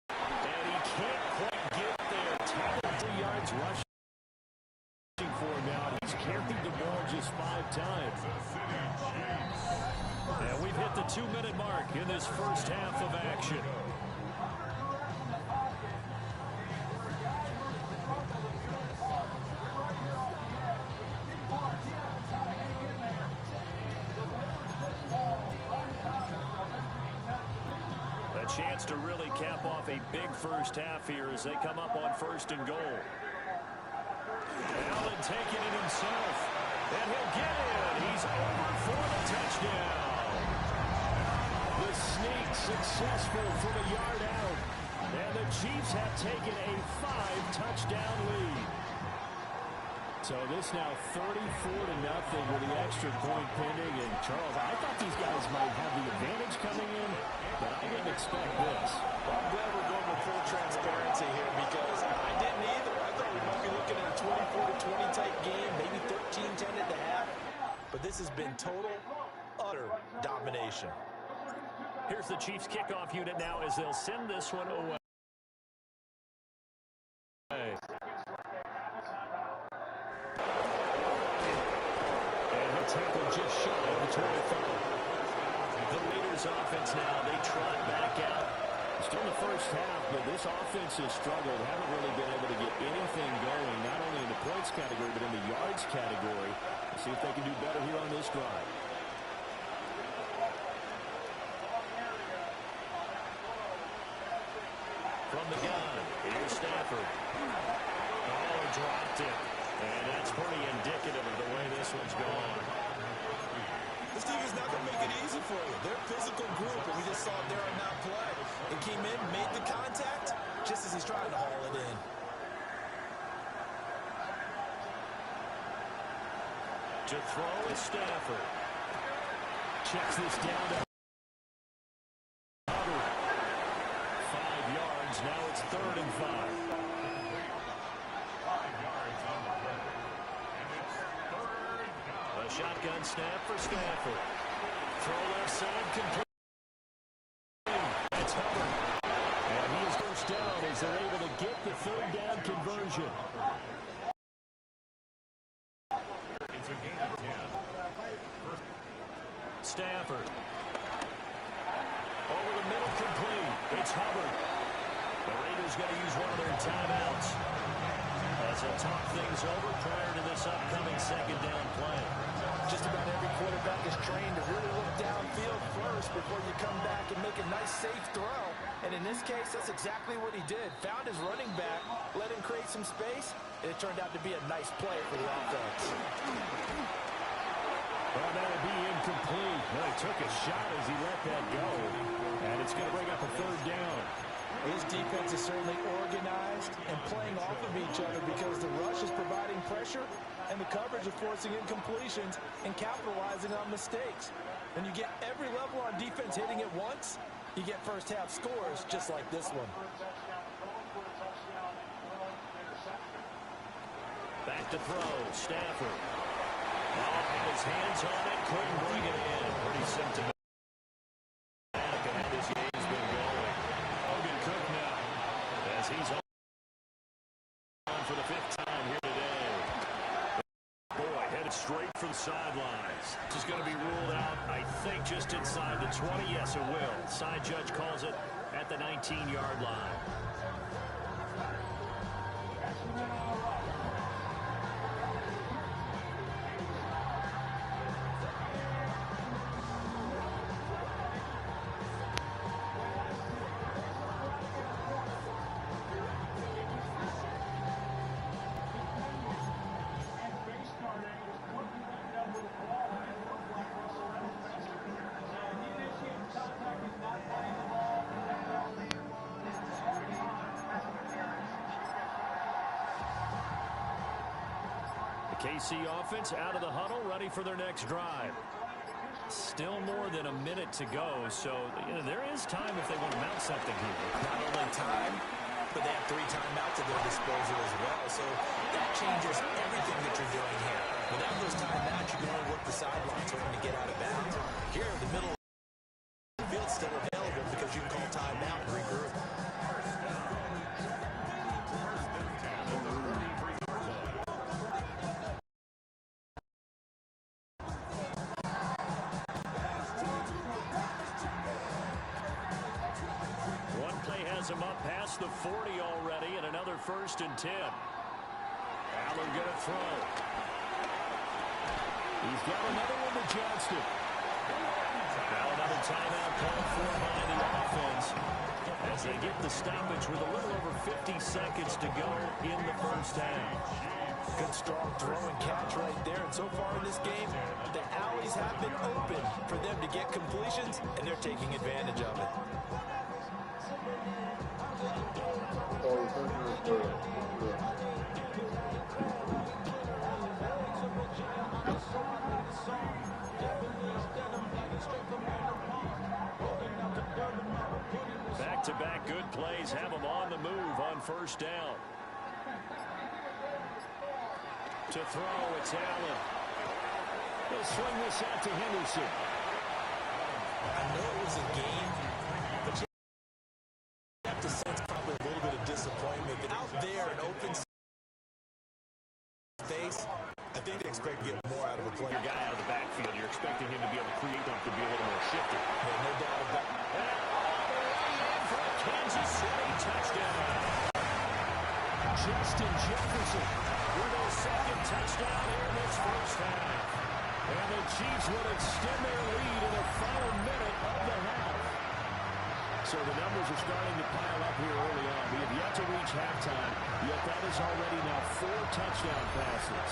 And he can't quite get there. 2 yards rushing for him now. He's carried the ball just 5 times. And we've hit the 2-minute mark in this first half of action. A chance to really cap off a big first half here as they come up on 1st and goal. Allen taking it himself. And he'll get in. He's over for the touchdown. The sneak successful from a yard out. And the Chiefs have taken a 5-touchdown lead. So this now 34-0 with the extra point pending. And Charles, I thought these guys might have the advantage coming in, but I didn't expect this. Well, I'm glad we're going with full transparency here because I didn't either. I thought we might be looking at a 24-20 type game, maybe 13-10 at the half. But this has been total, utter domination. Here's the Chiefs kickoff unit now as they'll send this one away. Tackle just shy of the 25. The Raiders offense now, they trot back out. Still in the first half, but this offense has struggled. Haven't really been able to get anything going, not only in the points category, but in the yards category. Let's see if they can do better here on this drive. From the gun, here's Stafford. Oh, dropped it. And that's pretty indicative of the way this one's gone. This team is not going to make it easy for you. They're a physical group, and we just saw Darren not play. And came in, made the contact, just as he's trying to haul it in. To throw is Stafford. Checks this down to Hubbard. 5 yards, now it's 3rd and 5. A shotgun snap for Stafford. Throw left side, complete. That's Hubbard. And he is first down as they're able to get the 3rd down conversion. It's a gain of 10. Stafford. Over the middle, complete. It's Hubbard. The Raiders going to use one of their timeouts as they talk things over prior to this upcoming 2nd down play. Just about every quarterback is trained to really look downfield first before you come back and make a nice, safe throw. And in this case, that's exactly what he did. Found his running back, let him create some space, and it turned out to be a nice play for the offense. Well, that'll be incomplete. Well, he took a shot as he let that go. And it's going to bring up a 3rd down. His defense is certainly organized and playing off of each other because the rush is providing pressure and the coverage is forcing incompletions and capitalizing on mistakes. When you get every level on defense hitting it once, you get first half scores just like this one. Back to throw, Stafford. Oh, had his hands on it, couldn't bring it in. Pretty symptomatic of how this game's been going. Hogan Cook now, as he's on for the 5th time here today. Boy, headed straight for the sidelines. This is going to be ruled out, I think, just inside the 20. Yes, it will. Side judge calls it at the 19-yard line. KC offense out of the huddle, ready for their next drive. Still more than a minute to go, so there is time if they want to mount something here. Not only time, but they have 3 timeouts at their disposal as well, so that changes everything that you're doing here. Without those timeouts, you can only work the sidelines hoping to get out of bounds. past the 40 already, and another 1st and 10. Allen going to throw. He's got another one to Johnston. Now another timeout called for by the offense as they get the stoppage with a little over 50 seconds to go in the first half. Good strong throw and catch right there. And so far in this game, the alleys have been open for them to get completions, and they're taking advantage of it. Back-to-back good plays have them on the move on 1st down. To throw, it's Allen. He'll swing this out to Henderson. I know it was a game, but you have to sense probably a little bit of disappointment that out there in open space, I think they expect to get more out of a player. Your guy out of the backfield, you're expecting him to be able to create them to be a little more shifty. Yeah, no doubt about it. For a Kansas City touchdown. Justin Jefferson with a 2nd touchdown here in this first half. And the Chiefs will extend their lead in the final minute of the half. So the numbers are starting to pile up here early on. We have yet to reach halftime, yet that is already now 4 touchdown passes.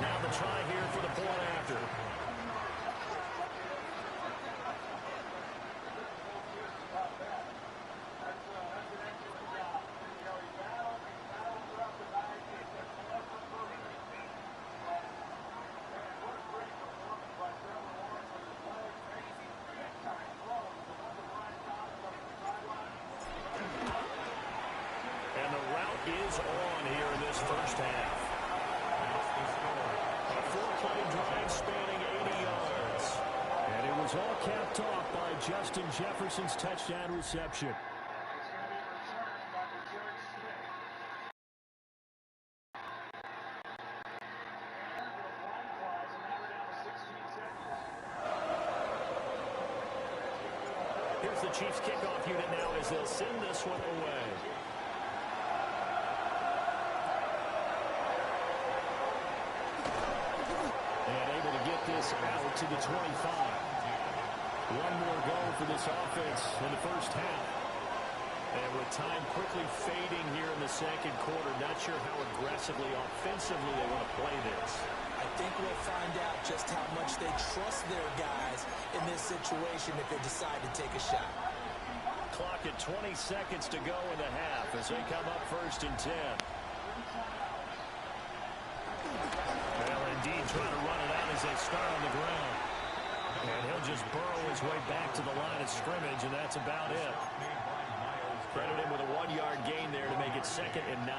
Now the try here for the point after. Is on here in this first half. A 4-play drive spanning 80 yards. And it was all capped off by Justin Jefferson's touchdown reception. Here's the Chiefs kickoff unit now as they'll send this one away. Out to the 25. One more goal for this offense in the first half. And with time quickly fading here in the second quarter, not sure how aggressively, offensively they want to play this. I think we'll find out just how much they trust their guys in this situation if they decide to take a shot. Clock at 20 seconds to go in the half as they come up 1st and 10. Well, indeed, trying to run it out as they start on the ground. And he'll just burrow his way back to the line of scrimmage, and that's about it. Credit him with a 1-yard gain there to make it 2nd and 9.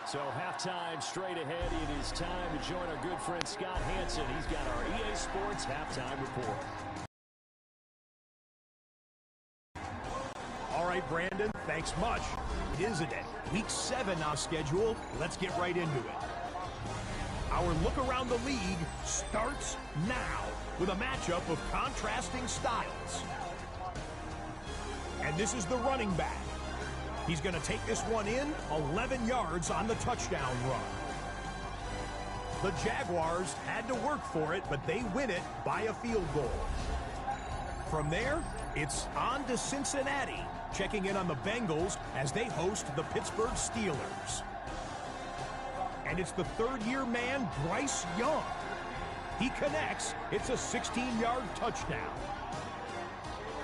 So halftime straight ahead. It is time to join our good friend Scott Hansen. He's got our EA Sports halftime report. All right, Brandon, thanks much. It is a day. Week 7 on schedule. Let's get right into it. Our look around the league starts now with a matchup of contrasting styles. And this is the running back. He's going to take this one in 11 yards on the touchdown run. The Jaguars had to work for it, but they win it by a field goal. From there, it's on to Cincinnati, checking in on the Bengals as they host the Pittsburgh Steelers. And it's the 3rd-year man, Bryce Young. He connects. It's a 16-yard touchdown.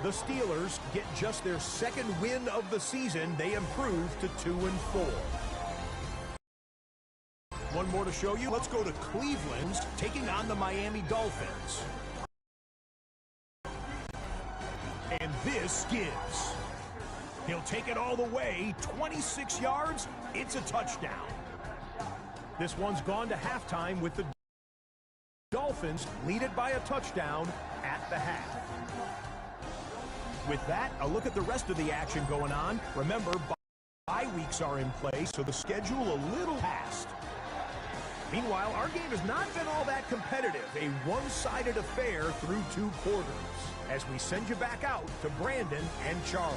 The Steelers get just their 2nd win of the season. They improve to 2-4. One more to show you. Let's go to Cleveland, taking on the Miami Dolphins. And this gives. He'll take it all the way, 26 yards. It's a touchdown. This one's gone to halftime with the Dolphins lead it by a touchdown at the half. With that, a look at the rest of the action going on. Remember, bye weeks are in place, so the schedule a little past. Meanwhile, our game has not been all that competitive, a one-sided affair through 2 quarters. As we send you back out to Brandon and Charles.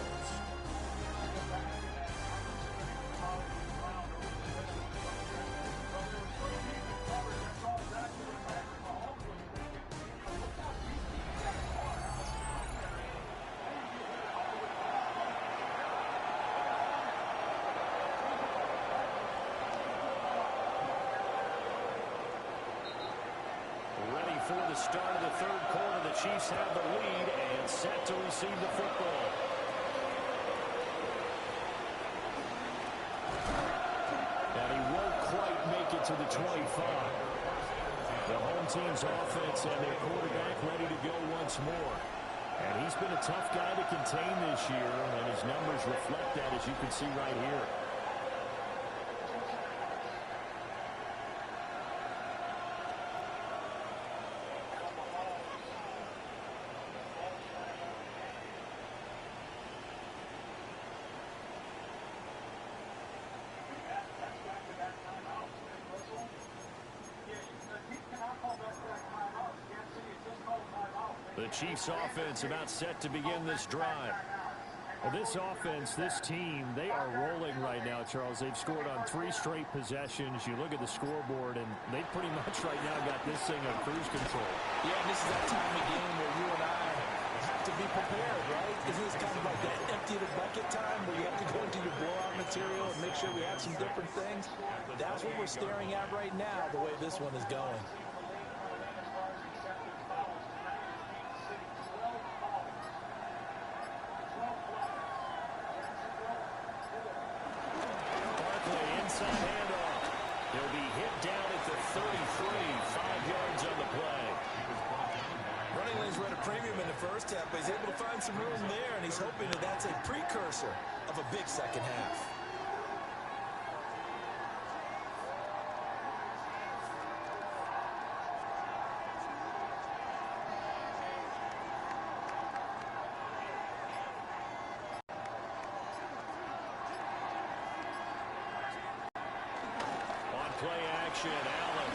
For the start of the 3rd quarter, the Chiefs have the lead and set to receive the football. And he won't quite make it to the 25. The home team's offense and their quarterback ready to go once more. And he's been a tough guy to contain this year, and his numbers reflect that, as you can see right here. The Chiefs offense about set to begin this drive. Well, this offense, this team, they are rolling right now, Charles. They've scored on 3 straight possessions. You look at the scoreboard, and they pretty much right now got this thing on cruise control. Yeah, and this is that time of game where you and I have to be prepared, right? Isn't this kind of like that empty the bucket time where you have to go into your blowout material and make sure we have some different things? That's what we're staring at right now, the way this one is going. First half, but he's able to find some room there, and he's hoping that that's a precursor of a big second half. On play action, Allen.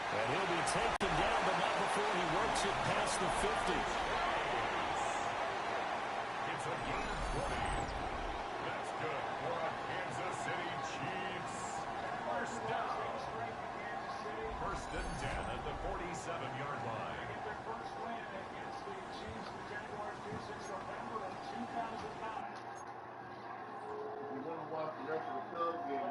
And he'll be taken down, but not before he works it past the 50. It's a gain of 20. That's good for our Kansas City Chiefs. First down. First and 10 at the 47-yard line. Their first win against the Chiefs, the Jaguars, 26 November of 2009. If you want to watch the rest of the Cubs game,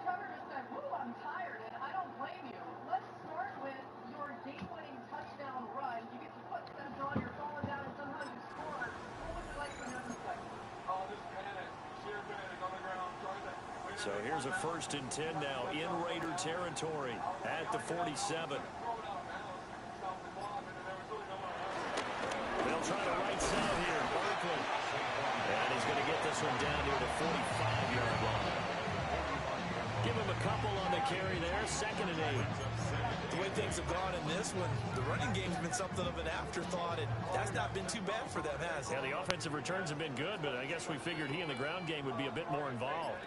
Trevor just said, "Woo, I'm tired," and I don't blame you. Let's start with your game-winning touchdown run. You get your footsteps on, you're falling down, and somehow you score. What was it like from your perspective? Oh, just panic, sheer panic on the ground. So here's a 1st and 10 now in Raider territory at the 47. They'll try to right side here, Berkeley. And he's going to get this one down near the 45-yard line. Give him a couple on the carry there. 2nd and 8. The way things have gone in this one, the running game's been something of an afterthought, and that's not been too bad for them, has it? Yeah, the offensive returns have been good, but I guess we figured he in the ground game would be a bit more involved.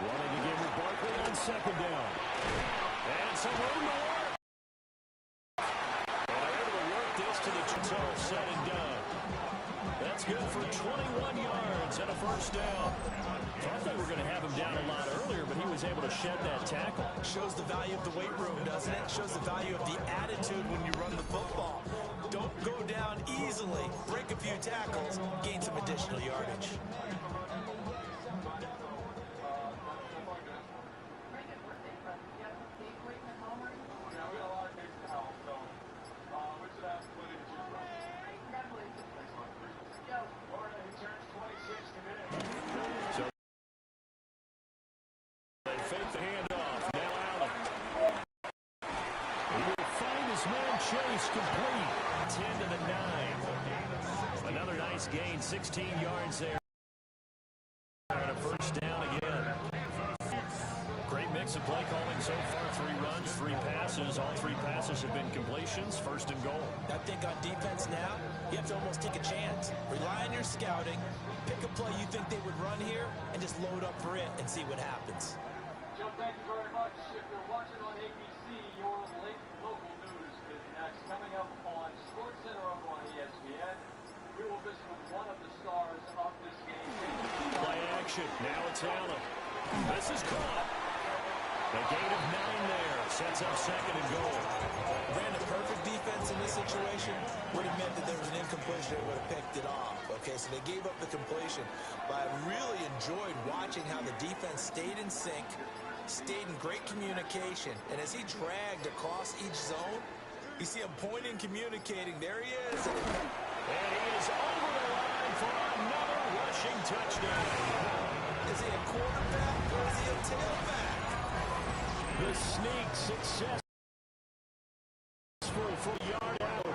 Running again with Barkley on 2nd down. And some room to work. To the all said and done. That's good for 21 yards and a 1st down. Thought they were going to have him down a lot earlier, but he was able to shed that tackle. Shows the value of the weight room, doesn't it? Shows the value of the attitude when you run the football. Don't go down easily. Break a few tackles, gain some additional yardage. Complete. 10 to the 9. Another nice gain, 16 yards there. And a 1st down again. Great Mix of play calling so far, 3 runs, 3 passes. All 3 passes have been completions. First and goal. I think on defense now, you have to almost take a chance. Rely on your scouting. Pick a play you think they would run here and just load up for it and see what happens. Joe, thank you very much. If you're watching on ABC, your late local news is next. Coming up on SportsCenter over on ESPN, we will visit with one of the stars of this game. Play action. Now it's Allen. This is caught. A gain of 9 there. Sets up second and goal. Brandon, perfect defense in this situation would have meant that there was an incompletion. They would have picked it off. Okay, so they gave up the completion. But I really enjoyed watching how the defense stayed in sync, stayed in great communication. And as he dragged across each zone, you see him pointing, communicating. There he is. And he is over the line for another rushing touchdown. Is he a quarterback or is he a tailback? The sneak successful for yard out.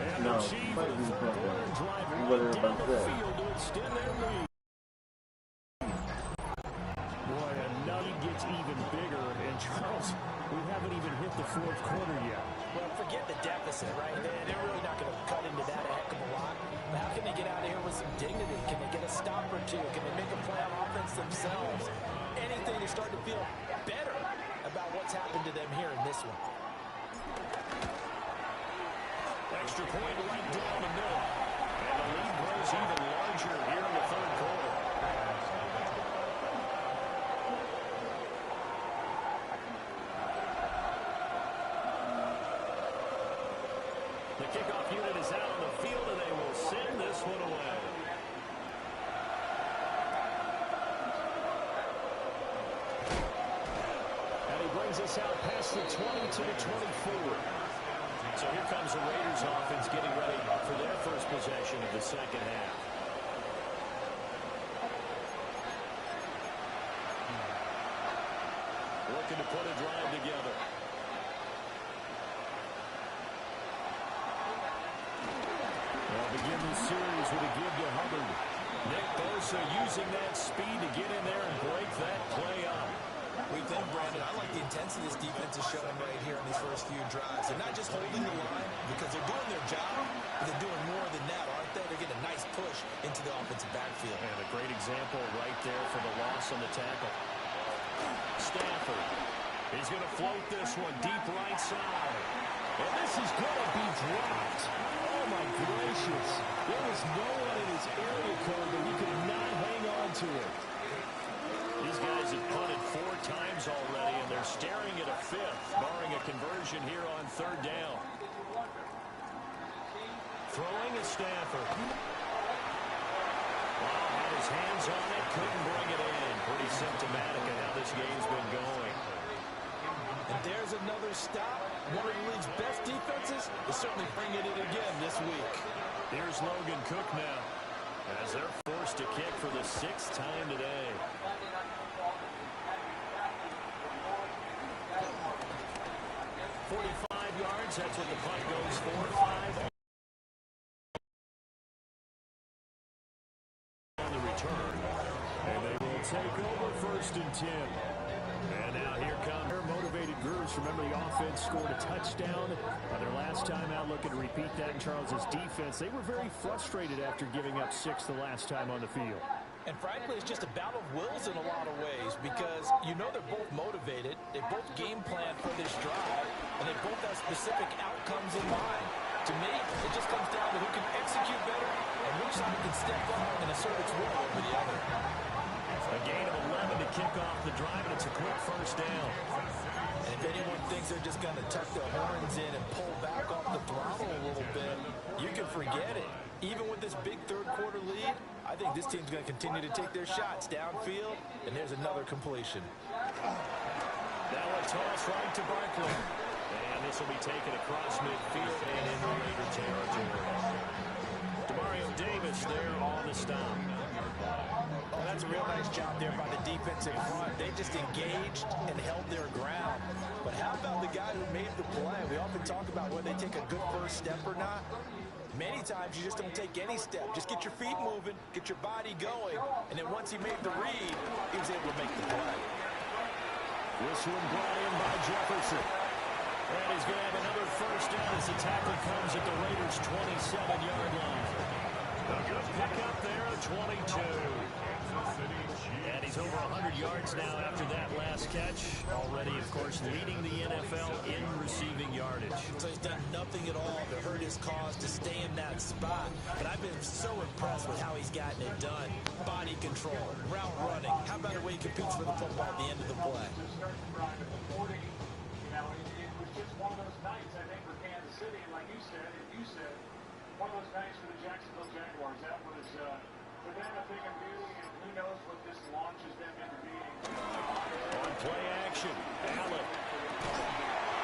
And No, achieve might a be third quarter and drive what right down everybody the said. field to extend their lead. Boy, and now he gets even bigger. And Charles, we haven't even hit the 4th quarter yet. Well, forget the deficit, right? They're really not going to cut into that a heck of a lot. But how can they get out of here with some dignity? Can they get a stop or two? Can they make a play on offense themselves? Anything to start to feel better about what's happened to them here in this one. Extra point right down the middle. And the lead grows even larger here in the 3rd quarter. The kickoff unit is out on the field, and they will send this one away. And he brings us out past the 20 to the 24. So here comes the Raiders offense getting ready for their first possession of the second half. Looking to put a drive together. They'll begin the series with a give to Hubbard. Nick Bosa using that speed to get in there and break that play up. We think, Brandon, I like the intensity this defense is showing right here in these first few drives. They're not just holding the line because they're doing their job, but they're doing more than that, aren't they? They're getting a nice push into the offensive backfield. And a great example right there for the loss on the tackle. Stafford. He's going to float this one deep right side. And this is going to be dropped. Oh, my gracious. There was no one in his area code that he could not hang on to it. These guys have punted 4 times already, and they're staring at a 5th, barring a conversion here on 3rd down. Throwing is Stafford. Wow, had his hands on it, couldn't bring it in. Pretty symptomatic of how this game's been going. And there's another stop. One of the league's best defenses is certainly bringing it again this week. Here's Logan Cook now, as they're forced to kick for the 6th time today. Yards, that's what the punt goes for. 5 on the return. And they will take over 1st and 10. And now here come their motivated groups. Remember, the offense scored a touchdown on their last time out. Looking to repeat that in Charles's defense. They were very frustrated after giving up 6 the last time on the field. And frankly, it's just a battle of wills in a lot of ways because you know they're both motivated. They both game plan for this drive, and they both have specific outcomes in mind. To me, it just comes down to who can execute better and which side can step up and assert its will over the other. A gain of 11 to kick off the drive, and it's a quick 1st down. And if anyone thinks they're just going to tuck their horns in and pull back off the throttle a little bit, you can forget it. Even with this big 3rd quarter lead, I think this team's going to continue to take their shots downfield, and there's another completion. Now a toss right to Barkley. And this will be taken across midfield and into Raider territory. Demario Davis there on the stop. Oh, that's a real nice job there by the defensive front. They just engaged and held their ground. But how about the guy who made the play? We often talk about whether they take a good first step or not. Many times you just don't take any step. Just get your feet moving, get your body going, and then once he made the read, he was able to make the play. This one brought in by Jefferson. And he's going to have another first down as the tackle comes at the Raiders' 27-yard line. A good pickup there at 22. And he's over 100 yards now after that last catch. Already, of course, leading the NFL in receiving yardage. So he's done nothing at all to hurt his cause to stay in that spot. But I've been so impressed with how he's gotten it done. Body control, route running. How about the way he competes for the football at the end of the play? It's one of those nights, I think, for Kansas City, and like you said, one of those nights for the Jacksonville Jaguars. That was, for them, a big beauty, and who knows what this launches them into being. On play action, Allen.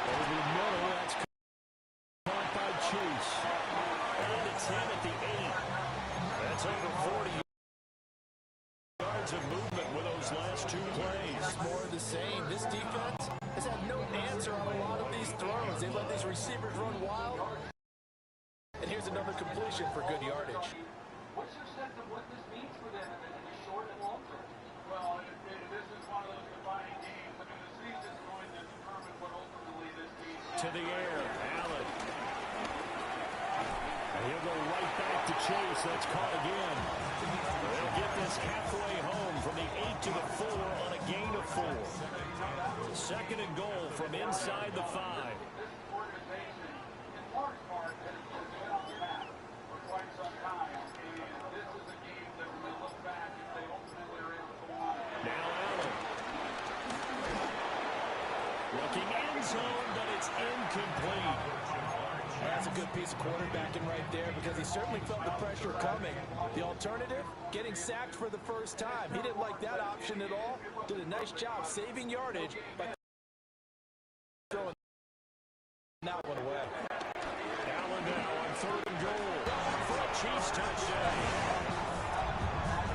Over the middle, that's caught by Chase. And it's him at the 8. That's over 40 yards of movement with those last 2 plays. More of the same. This defense has had no answer on a lot of these throws. They let these receivers run wild. And here's another completion for good yardage. What's your sense of what this means for them in the short and long term? Well, this is one of those defining games. I mean, the season is going to determine what ultimately this team to the air, Allen. And he'll go right back to Chase. That's caught again. They'll get this halfway home from the 8 to the 4 on a gain of 4. Second and goal from inside the 5. This organization, in large part, has been on the map for quite some time. And this is a game that when they look back, if they ultimately are able to win. Now Allen. Looking end zone, but it's incomplete. That's a good piece of quarterbacking right there because he certainly felt the pressure coming. The alternative, getting sacked for the first time. He didn't like that option at all. Did a nice job saving yardage by throwing that one away. Allen now on 3rd and goal for a Chiefs touchdown.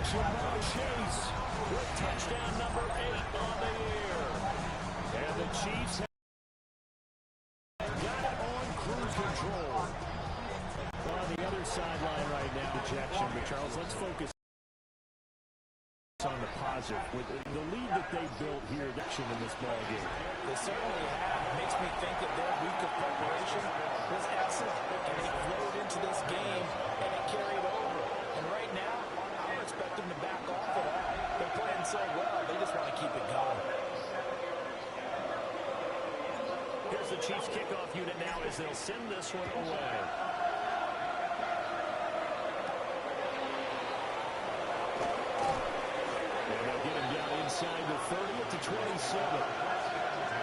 Jamar Chase with touchdown number 8 on the air. And the Chiefs have got it on cruise control. On the other sideline right now, ejection. But Charles, let's focus on the positive. With the lead that they built here in this ball game. They certainly have. It makes me think that their week of preparation was excellent. And they flowed into this game, and it carried over. And right now, I don't expect them to back off at all. They're playing so well, they just want to keep it going. Here's the Chiefs kickoff unit now as they'll send this one away. And they'll get him down inside the 30 to 27.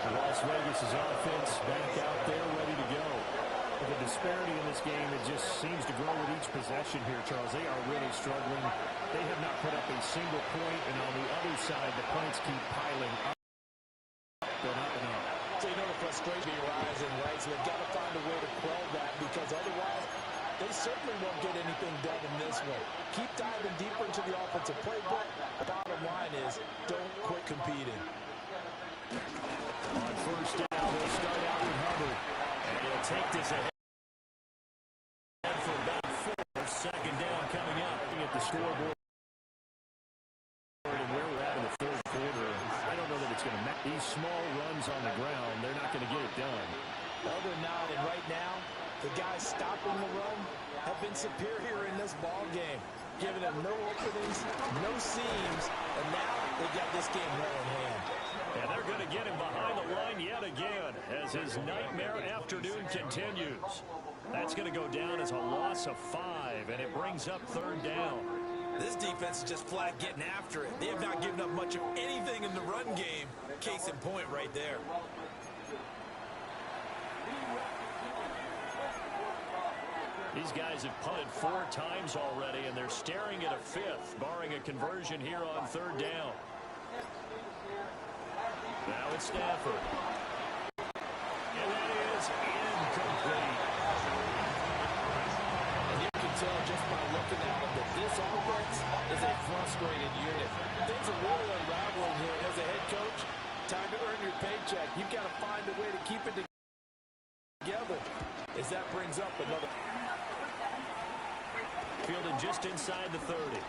Las Vegas' offense back out there ready to go. The disparity in this game, it just seems to grow with each possession here, Charles. They are really struggling. They have not put up a single point, and on the other side, the points keep piling up. Going up and up. So you know the frustration rising, right? So they've got to find a way to quell that because otherwise they certainly won't get anything done in this one. Keep diving deeper into the offensive playbook. The bottom line is don't quit competing. On first down, they'll start out with Hubbard. And he'll take this ahead for about 4. Second down coming up. Looking at the scoreboard and where we're at in the 3rd quarter. I don't know that it's going to match. These small runs on the ground, they're not going to get it done. No, they're not. And right now, the guys stopping the run have been superior in this ball game, giving them no openings, no seams, and now they got this game well in hand. And they're going to get him behind the line yet again as his nightmare afternoon continues. That's going to go down as a loss of 5, and it brings up 3rd down. This defense is just flat getting after it. They have not given up much of anything in the run game. Case in point right there. These guys have punted 4 times already, and they're staring at a 5th, barring a conversion here on 3rd down. Now it's Stafford. And that is incomplete. And you can tell just by looking at them that this offense is a frustrated unit. Things are really unraveling here. As a head coach, time to earn your paycheck. You've got to find a way to keep it together. As that brings up another. Fielded just inside the 30.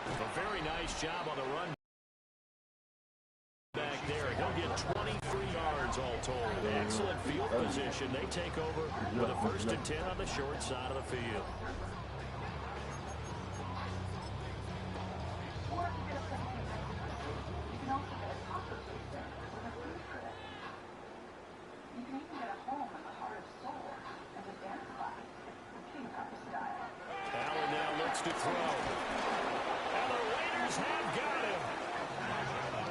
A very nice Nice job on the run back there. He'll get 23 yards all told. Excellent field position. They take over with a 1st and 10 on the short side of the field. Allen now looks to throw. And the Raiders have got him.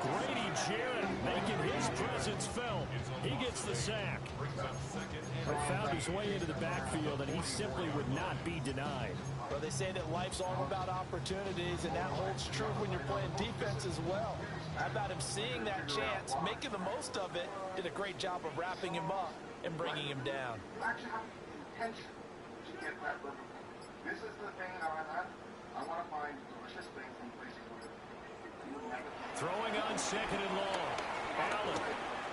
Grady Jarrett making his presence felt. He gets the sack. But found his way into the backfield, and he simply would not be denied. Well, they say that life's all about opportunities, and that holds true when you're playing defense as well. How about him seeing that chance, making the most of it, did a great job of wrapping him up and bringing him down. Actually have the intention to get that rubber. This is the thing that I want to find delicious things in places where you would never. Throwing on 2nd and long. Allen.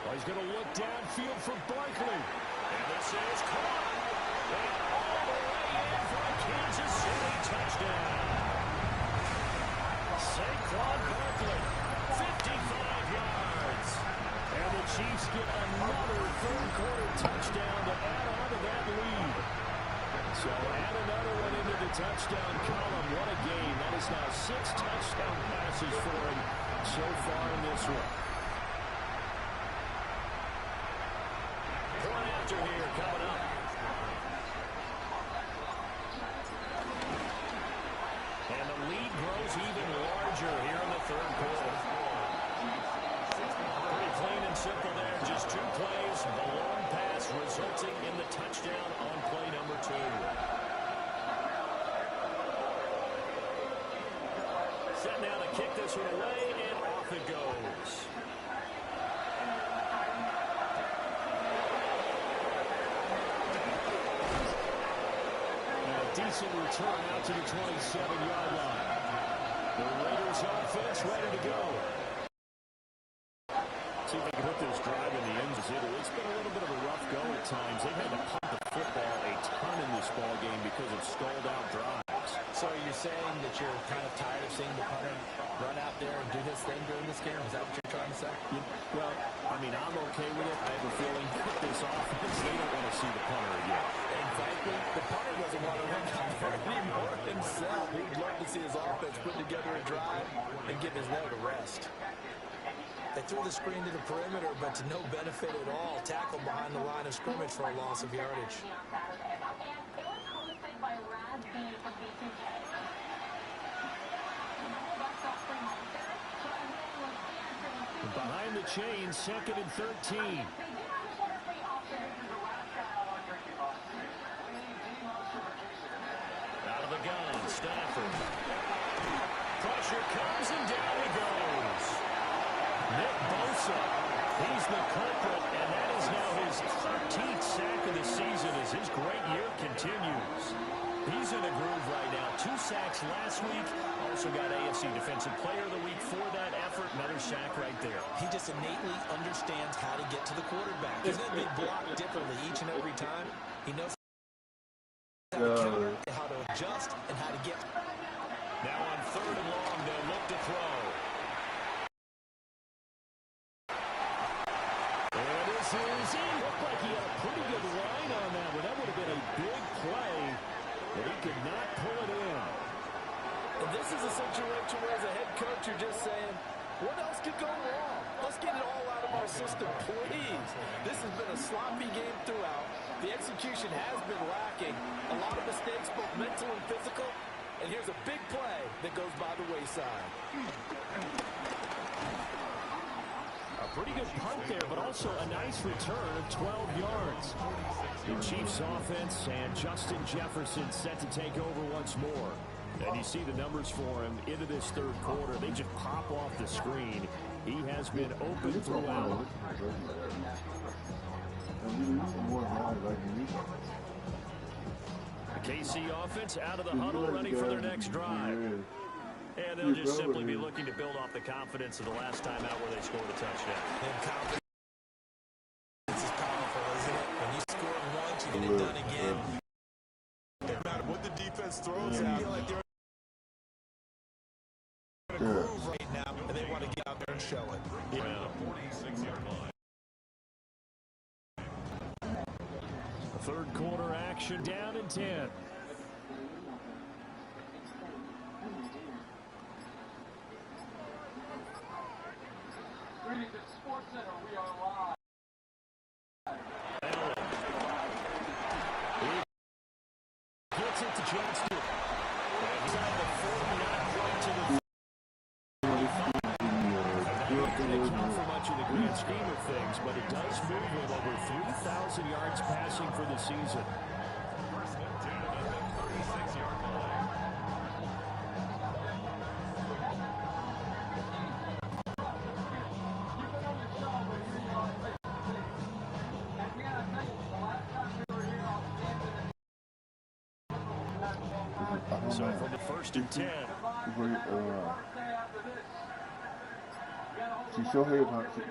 Well, he's going to look downfield for Barkley. And this is caught. And all the way in for a Kansas City touchdown. Saquon Barkley, 55 yards. And the Chiefs get another 3rd-quarter touchdown to add on to that lead. So add another one into the touchdown column. What a game. That is now 6 touchdown passes for him so far in this one. Point after here coming up. And the lead grows even larger here in the 3rd quarter. Pretty clean and simple there. Just 2 plays. The long pass resulting in the touchdown on play number 2. Set now to kick this one away, and off it goes. And a decent return out to the 27-yard line. The Raiders offense ready to go. See if they can put this drive in the end. It's been a little bit of a rough go at times. They've had to punt the football a ton in this ball game because of stalled out drives. So you're saying that you're kind of tired of seeing the punter run out there and do his thing during this game? Is that what you're trying to say? Well, I mean, I'm okay with it. I have a feeling with this offense, they don't want to see the punter again. And frankly, the punter doesn't want to run out there anymore himself. He'd love to see his offense put together a drive and give his leg a rest. They threw the screen to the perimeter, but to no benefit at all. Tackle behind the line of scrimmage for a loss of yardage. Behind the chain, 2nd and 13. Out of the gun, Stafford. Pressure comes, and down he goes. Nick Bosa, he's the culprit, and that is now his 13th sack of the season as his great year continues. He's in a groove right now. 2 sacks last week. Also got AFC Defensive Player of the Week for that effort. Another sack right there. He just innately understands how to get to the quarterback. He's going to be blocked differently each and every time. He knows how to counter, how to adjust, and how to get. Now on 3rd and long, they'll look to throw. And this is in. Looked like he had a pretty good line on that one. That would have been a big play, but he could not pull it in. And this is a situation where as a head coach, you're just saying, what else could go wrong? Let's get it all out of our system, please. This has been a sloppy game throughout. The execution has been lacking. A lot of mistakes, both mental and physical. And here's a big play that goes by the wayside. A pretty good punt there, but also a nice return of 12 yards. The Chiefs offense and Justin Jefferson set to take over once more. And you see the numbers for him into this 3rd quarter. They just pop off the screen. He has been open throughout. The KC offense out of the huddle, ready for their next drive. And they'll just simply be looking to build off the confidence of the last time out where they scored a touchdown. And confidence is powerful, isn't it? When you score once, you get it done again. No matter what the defense throws out, I feel like they're in a groove and they want to get out there and show it. Yeah. 46-yard line. Third quarter action down in 10. Greetings at Sports Center. We are live. He gets it to Johnston. Inside the 40, not quite to the... Didn't count for much in the grand scheme of things, but it does move with over 3,000 yards passing for the season. First and 10 at the 36-yard line. So from the first and 10. See, show her. Allen off the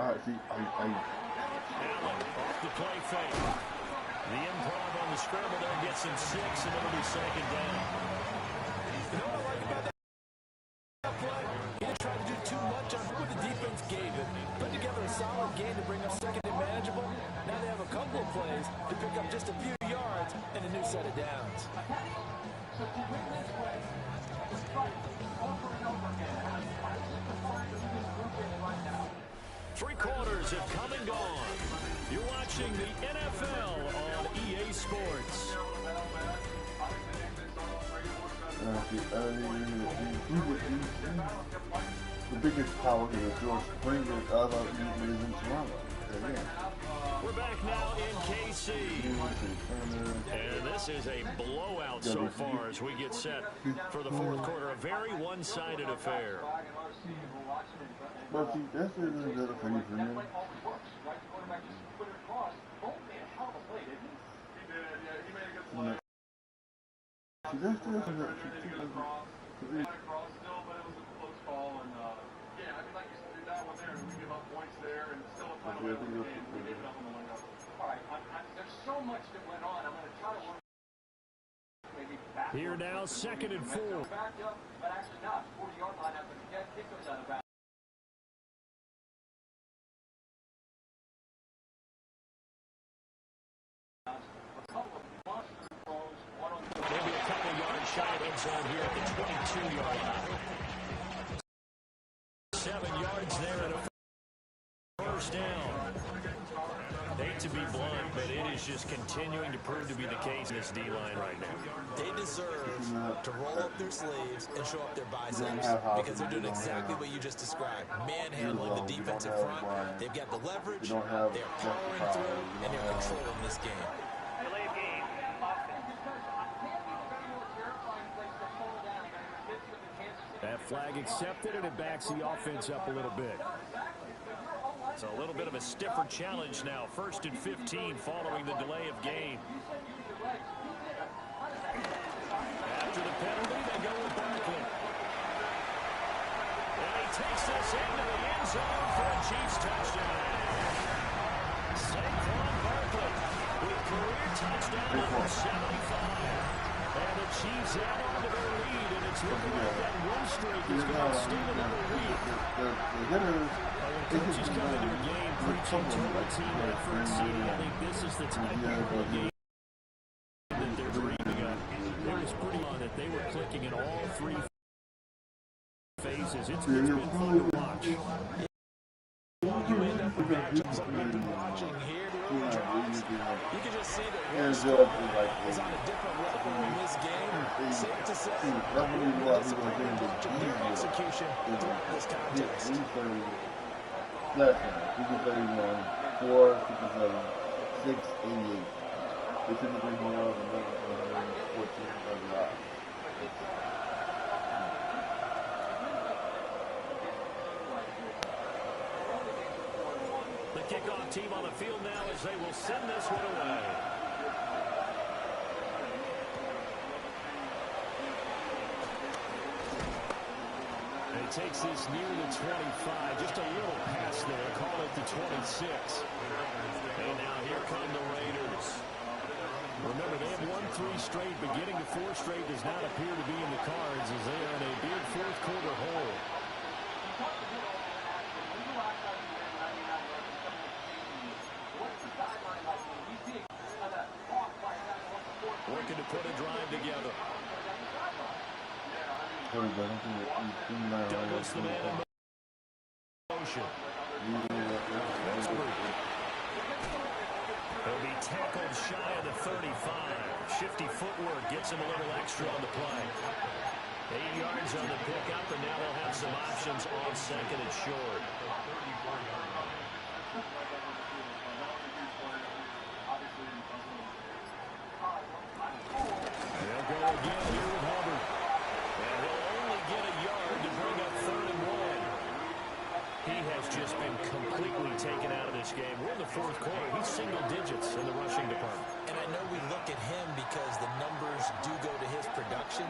play fake. The improv on the scramble there gets him 6, and it'll be second down. You know what I like about that play? He didn't try to do too much on what the defense gave him. Put together a solid game to bring up second and manageable. Now they have a couple of plays to pick up just a few yards and a new set of downs. So to win this race, it's fight over and over again. This is the fight that this group is right now. 3 quarters have come and gone. You're watching the NFL on EA Sports. The biggest power here is George Springer. He is in Toronto. Again. We're back now in KC. And this is a blowout so far as we get set for the fourth quarter. A very one-sided affair. But see, that's another thing for me. See, that's so much that went on. I'm going to try to work maybe back. Here now, 2nd and 4. Back up, but actually not. 40-yard line after the kick goes out of bounds. Maybe a couple yards shy of end zone here at the 22-yard line. 7 yards there and a first down. Hate to be blunt, but it is just continuing to prove to be the case in this D-line right now. They deserve to roll up their sleeves and show up their biceps because they're doing exactly what you just described. Manhandling the defensive front. They've got the leverage, they're powering through, and they're controlling this game. Delay of game. That flag accepted, and it backs the offense up a little bit. It's a little bit of a stiffer challenge now. 1st and 15 following the delay of game. After the penalty, they go with Barkley. And he takes this into the end zone for a Chiefs touchdown. Saquon Barkley with career touchdown number 75. And the Chiefs add on to their lead, and it's looking like that win streak is going to steal another week. Coaches come into a game preaching total team effort, seeding. I think this is the type of game that they're dreaming of. It was pretty on that they were clicking in all 3 phases. It's been fun to watch. You end up with matchups like we've been watching here. You can just see that Washington is on a different level in this game. Safe to say, their execution throughout this contest. Last time, 231, 4, 57, 6, 88. They typically hold out the 114 of the lot. The kickoff team on the field now as they will send this one away. Takes this near the 25. Just a little pass there. Call it the 26. And now here come the Raiders. Remember, they have won 3 straight, but getting to 4 straight does not appear to be in the cards as they are in a big fourth quarter hole. looking to put a drive together. Douglas, the man in motion. He'll be tackled shy of the 35. Shifty footwork gets him a little extra on the play. 8 yards on the pickup, and now they'll have some options on second and short. They'll go again here with Hubbard. And he'll only get a yard to bring up 3rd and 1. He has just been completely taken out of this game. We're in the 4th quarter. He's single digits in the rushing department. And I know we look at him because the numbers do go to his production.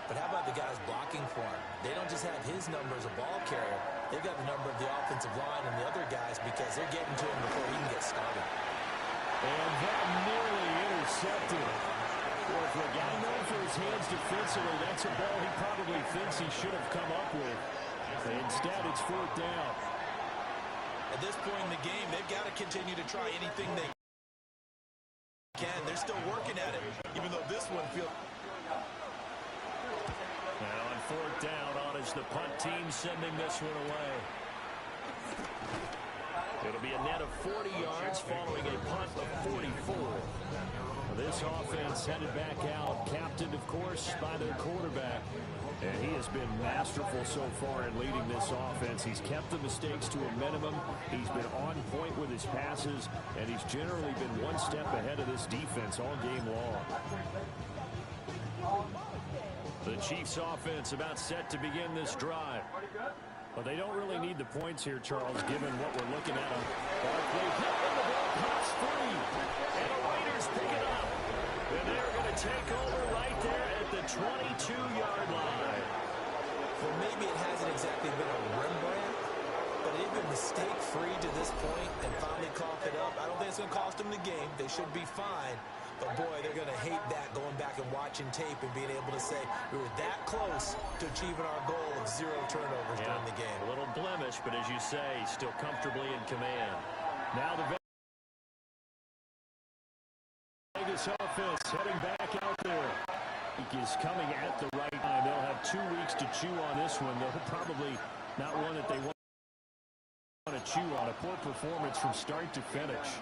But how about the guys blocking for him? They don't just have his number as a ball carrier. They've got the number of the offensive line and the other guys because they're getting to him before he can get started. And that nearly intercepted. Well, for a guy known for his hands defensively, that's a ball he probably thinks he should have come up with. Instead, it's 4th down. At this point in the game, they've got to continue to try anything they can. They're still working at it, even though this one feels... Now on 4th down, is the punt team sending this one away. It'll be a net of 40 yards following a punt of 44. This offense headed back out, captained, of course, by their quarterback. And he has been masterful so far in leading this offense. He's kept the mistakes to a minimum. He's been on point with his passes, and he's generally been one step ahead of this defense all game long. The Chiefs offense about set to begin this drive. But they don't really need the points here, Charles, given what we're looking at. Barkley hit and the ball pops free. And the Raiders pick it up. And they're going to take over right there at the 22-yard line. Well, maybe it hasn't exactly been a Rembrandt, but they've been mistake-free to this point and finally coughed it up. I don't think it's going to cost them the game. They should be fine. But, boy, they're going to hate that, going back and watching tape and being able to say we were that close to achieving our goal of 0 turnovers during the game. A little blemish, but as you say, still comfortably in command. Now the Vegas offense heading back out there. He is coming at the right time. They'll have 2 weeks to chew on this one. They'll probably not one that they want to chew on. A poor performance from start to finish.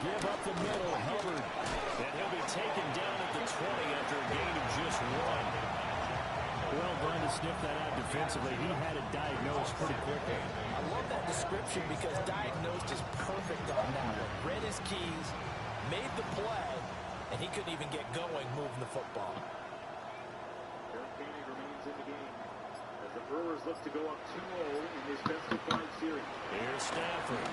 Give up the middle, Hubbard, and he'll be taken down at the 20 after a gain of just 1. Well done to sniff that out defensively. He had it diagnosed pretty quickly. I love that description because diagnosed is perfect on that one. Read his keys, made the play, and he couldn't even get going moving the football. Remains in the game as the Brewers look to go up 2-0 in this best-of-5 series. Here's Stafford.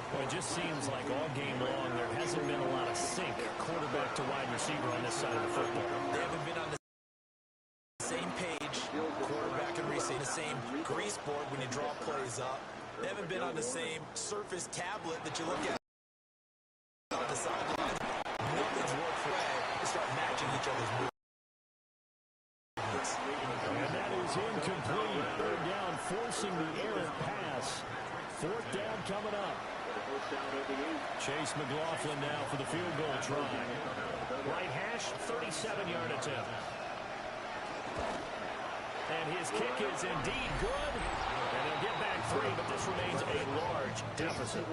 Well, it just seems like all game long there hasn't been a lot of sync quarterback to wide receiver on this side of the football. They haven't been on the same page, quarterback and receiver, the same grease board when you draw plays up. They haven't been on the same surface tablet that you look at on the sideline. Nothing's worked for them to start matching each other's movements. And that is incomplete. 3rd down, forcing the errant pass. 4th down coming up. Chase McLaughlin now for the field goal try. Right hash, 37-yard attempt. And his kick is indeed good. And they'll get back 3, but this remains a large deficit.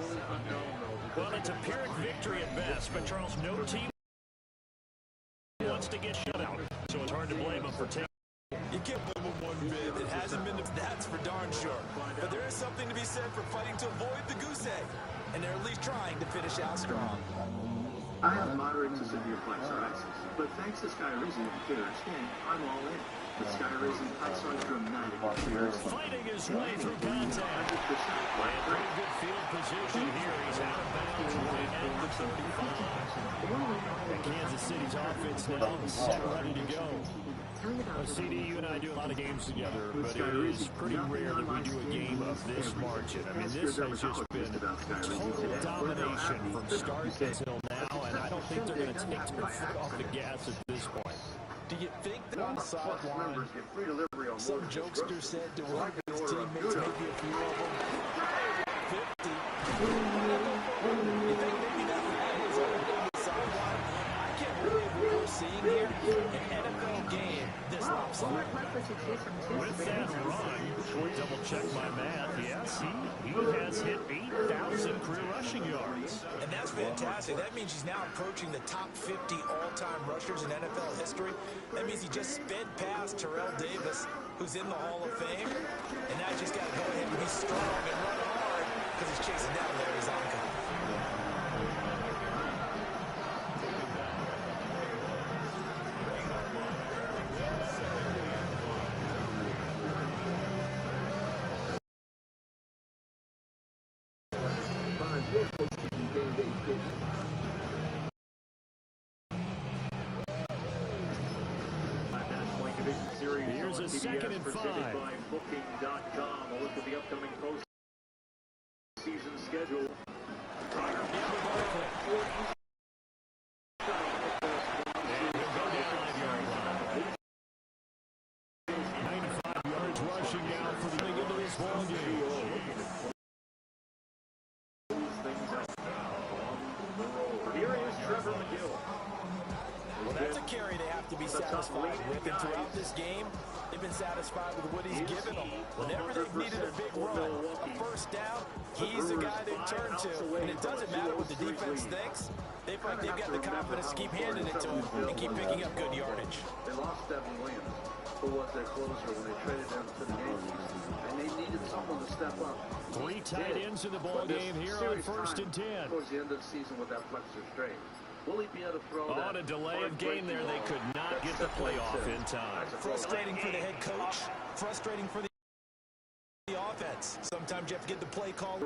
Well, it's a Pyrrhic victory at best, but Charles, no team wants to get shut out. So it's hard to blame them for taking. You can't blame them one bit. It hasn't been the stats for darn sure. But there is something to be said for fighting to avoid the goose egg. And they're at least trying to finish out strong. I have moderate to severe plexoritis, but thanks to Skyreason and Computer Skin, I'm all in. Fighting his way through contact. And pretty good field position here. He's out of bounds right at the 35. And Kansas City's offense now set, ready to go. Well, CD, you and I do a lot of games together, but it is pretty rare that we do a game of this margin. I mean, this has just been total domination from start until now, and I don't think they're going to take their foot off the gas at this point. Do you think that on the sideline, some jokester said to one of his teammates, maybe a few of them, 50? You think maybe that was on the sideline? I can't believe what we're seeing here. An NFL game this lopsided. With that run, double check my math. Yes, he has hit 8,000 career rushing yards. And that's fantastic. That means he's now approaching the top 50 all-time rushers in NFL history. That means he just sped past Terrell Davis, who's in the Hall of Fame. And now he's just got to go ahead and be strong and run hard because he's chasing down Larry Zonka. Here's a second and 5. Booking.com. A look at the upcoming postseason schedule. And he'll go down 9-yard line. 95 yards rushing now for the into this ball game. Here is Trevor McGill. Well, that's a carry they have to be satisfied with. And throughout this game, they've been satisfied with what he's given them. Whenever they've needed a big run, a first down, he's the guy they turn to. And it doesn't matter what the defense thinks. They feel like they've got the confidence to keep handing it to him and keep picking up good yardage. They lost Devin Williams, who was their closer when they traded him to the game. And they needed someone to step up. 3 tight ends in the ball game here on 1st and 10. Towards the end of the season with that flexor straight. Will he be able to throw that? On a delay of game there, they could not get the playoff in time. Frustrating for the head coach. Frustrating for the offense. Sometimes you have to get the play call.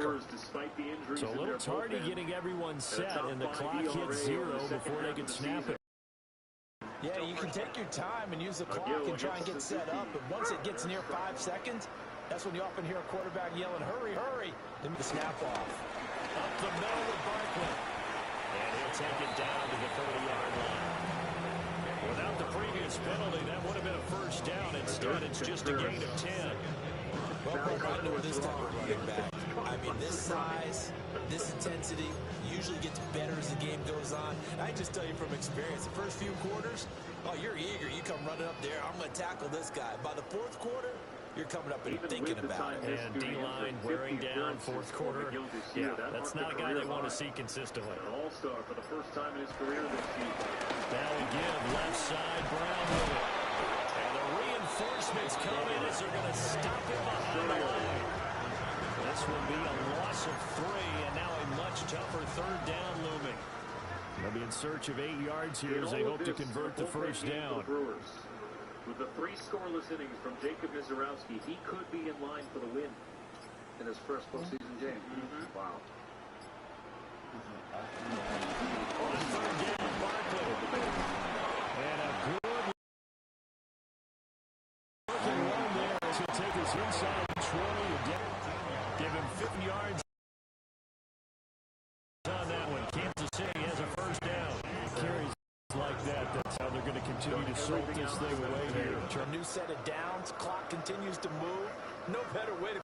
So a little tardy getting everyone set, and the clock hits 0 before they can snap it. Yeah, you can take your time and use the clock and try and get set up, but once it gets near 5 seconds, that's when you often hear a quarterback yelling, hurry, hurry, then the snap off. Up the middle with Barkley. And he'll take it down to the 30-yard line. Without the previous penalty, that would have been a first down. Instead, it's just a gain of 10. Well, I know this type of running back. I mean, this size, this intensity usually gets better as the game goes on. I just tell you from experience, the first few quarters, oh, you're eager. You come running up there. I'm going to tackle this guy. By the 4th quarter, you're coming up and thinking about it. And D-line wearing down 4th quarter. Yeah, that's not a guy they want to see consistently. All-star for the first time in his career this season. Now we give left side, Brown with it. And the reinforcements come in as they're going to stop him behind the line. This will be a loss of 3, and now a much tougher 3rd down looming. They'll be in search of 8 yards here as they hope to convert the first down. With the 3 scoreless innings from Jacob Mizorowski, he could be in line for the win in his first postseason game. Wow. On 3rd down, Barkley. And a good looking run there as he'll take his inside 20 and give him 50 yards on that one. Kansas City has a first down. Carries like that. That's how they're going to continue to salt this thing away here. A new set of downs. Clock continues to move. No better way to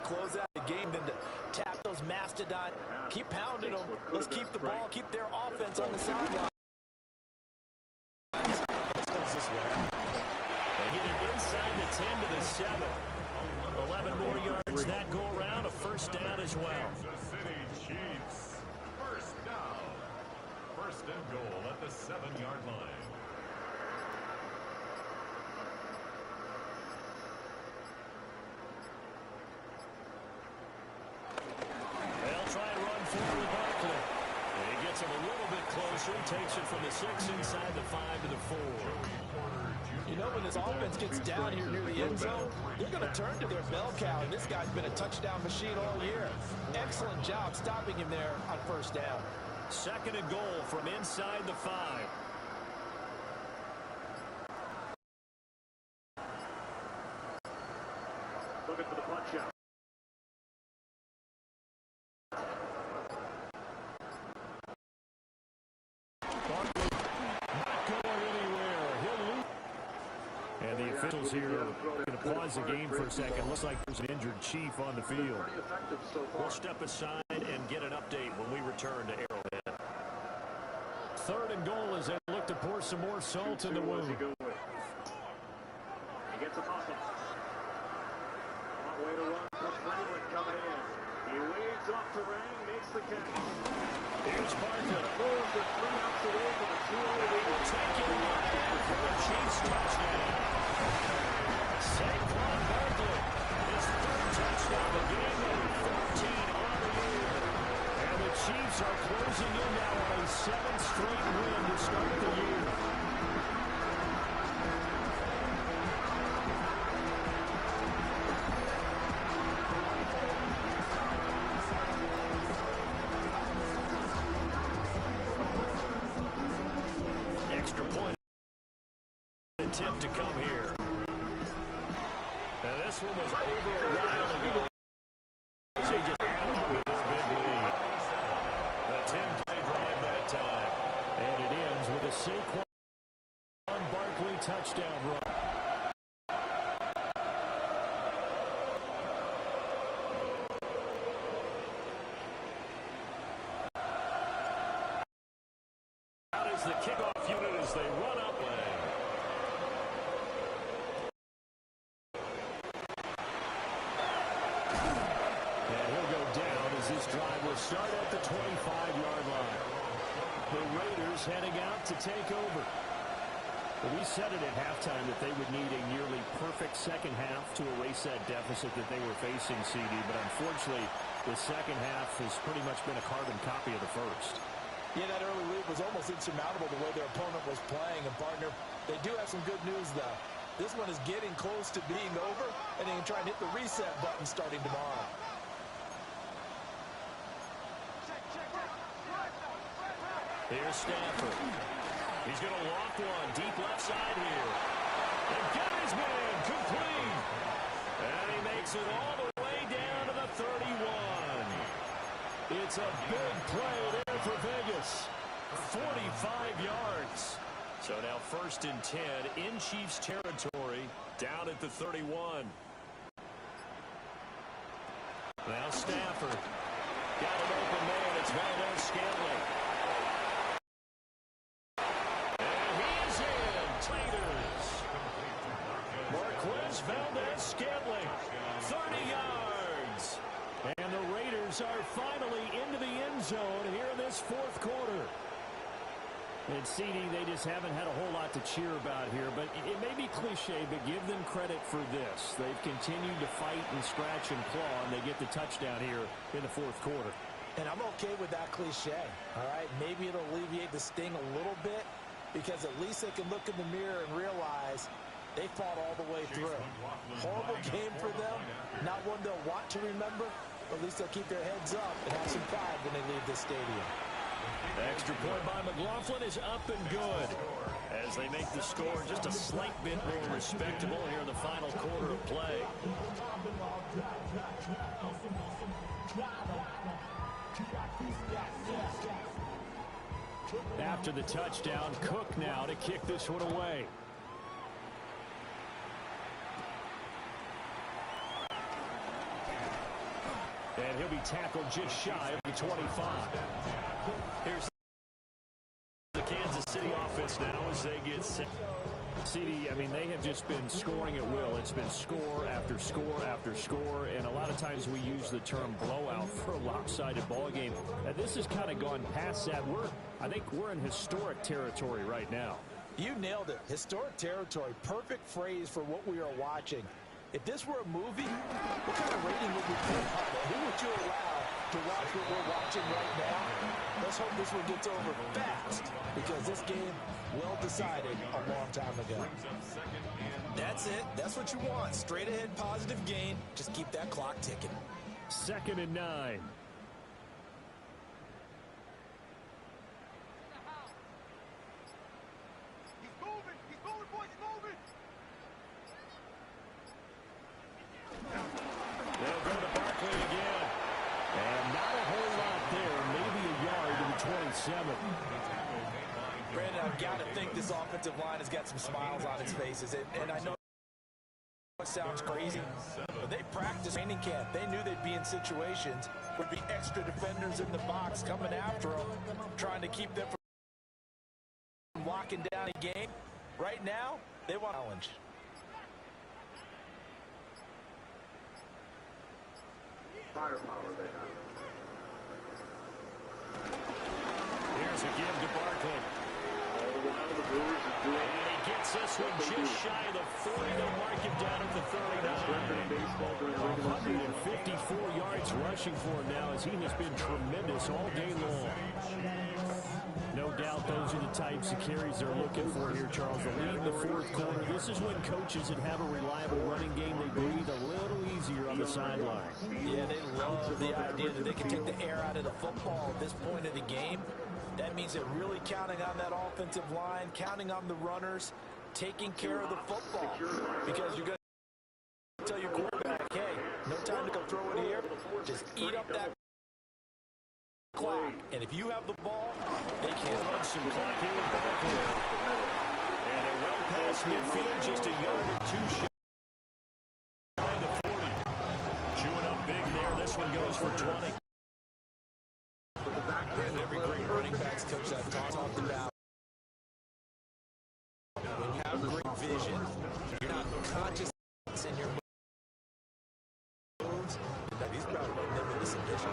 close out the game than to tap those mastodon. Keep pounding them. Let's keep the ball. Keep their offense on the sideline. Let's go this way. They get it inside the 10 to the 7. 11 more yards that go around. A first down as well. Kansas City Chiefs. First down. 1st and goal at the 7-yard line. They'll try and run forward with Barkley. And he gets him a little bit closer. Takes it from the 6 inside the 5 to the 4. You know, when this offense gets down here near the end zone, they're going to turn to their bell cow, and this guy's been a touchdown machine all year. Excellent job stopping him there on first down. 2nd and goal from inside the 5. Looking for the punch out. And the officials here are going to pause the game for a second. Looks like there's an injured Chief on the field. We'll step aside and get an update when we return to Arrowhead. 3rd and goal as they look to pour some more salt in the wound. He gets a muscle. Way to run for Franklin coming in. He leads off to Rang, makes the catch. Here's Barker. Moves it 3 outs away from a 2-0 lead. Taking one for the Chiefs touchdown. Saquon Barkley, his 3rd touchdown of the game, number 14 on the year. And the Chiefs are closing in now on a 7th straight win to start the year. Extra point attempt to come here. And this one was over a while ago. They just added on to this big lead. A 10-play drive that time. And it ends with a Saquon Barkley touchdown run. Out is the kickoff unit as they run up. This drive will start at the 25-yard line. The Raiders heading out to take over. Well, we said it at halftime that they would need a nearly perfect second half to erase that deficit that they were facing, CD, but unfortunately, the second half has pretty much been a carbon copy of the first. Yeah, that early lead was almost insurmountable the way their opponent was playing. And, partner, they do have some good news, though. This one is getting close to being over, and they can try and hit the reset button starting tomorrow. Here's Stafford. He's going to lock one deep left side here. And got his man complete. And he makes it all the way down to the 31. It's a big play there for Vegas. 45 yards. So now 1st and 10 in Chiefs territory down at the 31. Now Stafford. Got an open man. It's Valdez-Scantling. Marquez Valdez-Scantling, 30 yards. And the Raiders are finally into the end zone here in this 4th quarter. And CD, they just haven't had a whole lot to cheer about here, but it may be cliche, but give them credit for this. They've continued to fight and scratch and claw, and they get the touchdown here in the 4th quarter. And I'm okay with that cliche, all right? Maybe it'll alleviate the sting a little bit, because at least they can look in the mirror and realize they fought all the way through. Horrible game for them. Not one they'll want to remember, but at least they'll keep their heads up and have some pride when they leave this stadium. Extra point by McLaughlin is up and good as they make the score just a slight bit more respectable here in the final quarter of play. After the touchdown, Cook now to kick this one away. And he'll be tackled just shy of the 25. Here's the Kansas City offense now as they get set. CD, I mean, they have just been scoring at will. It's been score after score after score, and a lot of times we use the term blowout for a lopsided ball game. This has kind of gone past that. I think we're in historic territory right now. You nailed it. Historic territory. Perfect phrase for what we are watching. If this were a movie, what kind of rating would we put on it? Who would you allow to watch what we're watching right now. Let's hope this one gets over fast, because this game, well decided a long time ago. That's it. That's what you want. Straight ahead positive gain. Just keep that clock ticking. 2nd and 9. They'll go to Barkley again. And not a whole lot there. Maybe a yard to the 27. Brandon, I've got to think this offensive line has got some smiles on its faces. And I know it sounds crazy, but they practiced training camp. They knew they'd be in situations where there'd be extra defenders in the box coming after them, trying to keep them from locking down a game. Right now, they want a challenge. Firepower they have. Here's a give to Barkley. All the while the Brewers are doing. And he gets this one just shy of the 40. They'll mark him down at the 39. 154 yards rushing for him now, as he has been tremendous all day long. No doubt those are the types of carries they're looking for here, Charles. The lead in the 4th quarter. This is when coaches that have a reliable running game, they breathe a little easier on the sideline. Yeah, they love the idea that they can take the air out of the football at this point of the game. That means they're really counting on that offensive line, counting on the runners, taking care of the football. Because you're going to tell your quarterback, hey, no time to go throw it here. Just eat up that clock. And if you have the ball, they can run some clock here with Barkley. And a well past midfield, just a yard or 2 shy of the 40. Chewing up big there. This one goes for 20. Every great running backs coach I've talked about, when you have great vision, you're not conscious in your moves. He's about running them into submission.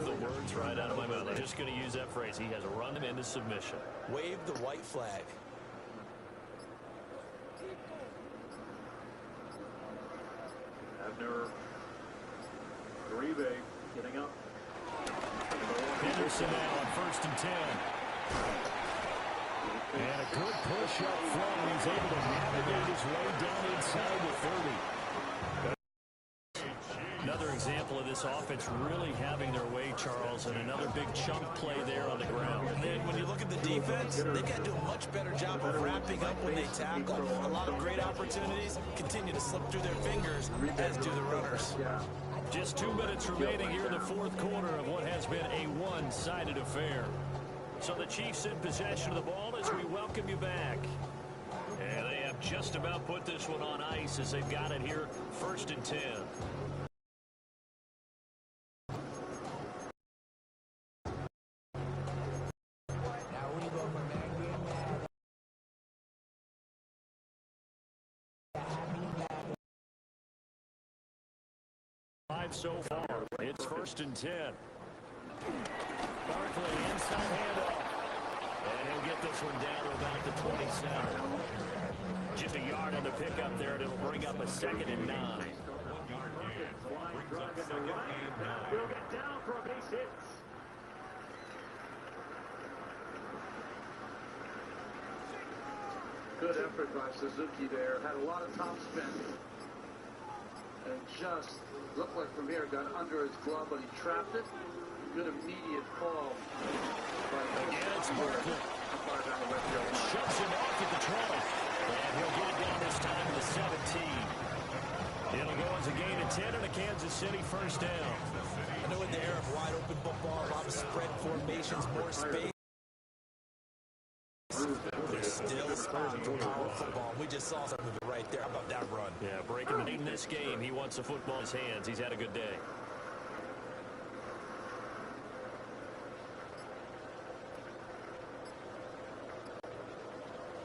The words right out of my mouth. I'm just going to use that phrase. He has run them into submission. Wave the white flag. Abner, Uribe getting up. Henderson now on 1st and 10. And a good push up front. He's able to navigate his way down inside the 30. Another example of this offense really having their way, Charles, and another big chunk play there on the ground. And then when you look at the defense, they got to do a much better job of wrapping up when they tackle. A lot of great opportunities continue to slip through their fingers, as do the runners. Just 2 minutes remaining here in the 4th quarter of what has been a one-sided affair. So the Chiefs in possession of the ball as we welcome you back. And they have just about put this one on ice as they've got it here, 1st and 10. So far, it's 1st and 10. Barkley inside handoff. And he'll get this one down to about the 27. Just a yard on the pickup there, and it'll bring up a 2nd and 9. He'll get down for a base hit. Good effort by Suzuki there. Had a lot of top spin. And just looked like from here got under his glove, but he trapped it. Good immediate call. Again, it's Barkley. Shuts him off at the 20. And he'll get it down this time to the 17. It'll go as a gain of 10 and a Kansas City 1st down. I know in the era of wide open football, a lot of spread formations, more space. There's still a spot for power football. We just saw something of it right there. How about that run? Yeah, breaking the lead in this game. He wants the football in his hands. He's had a good day.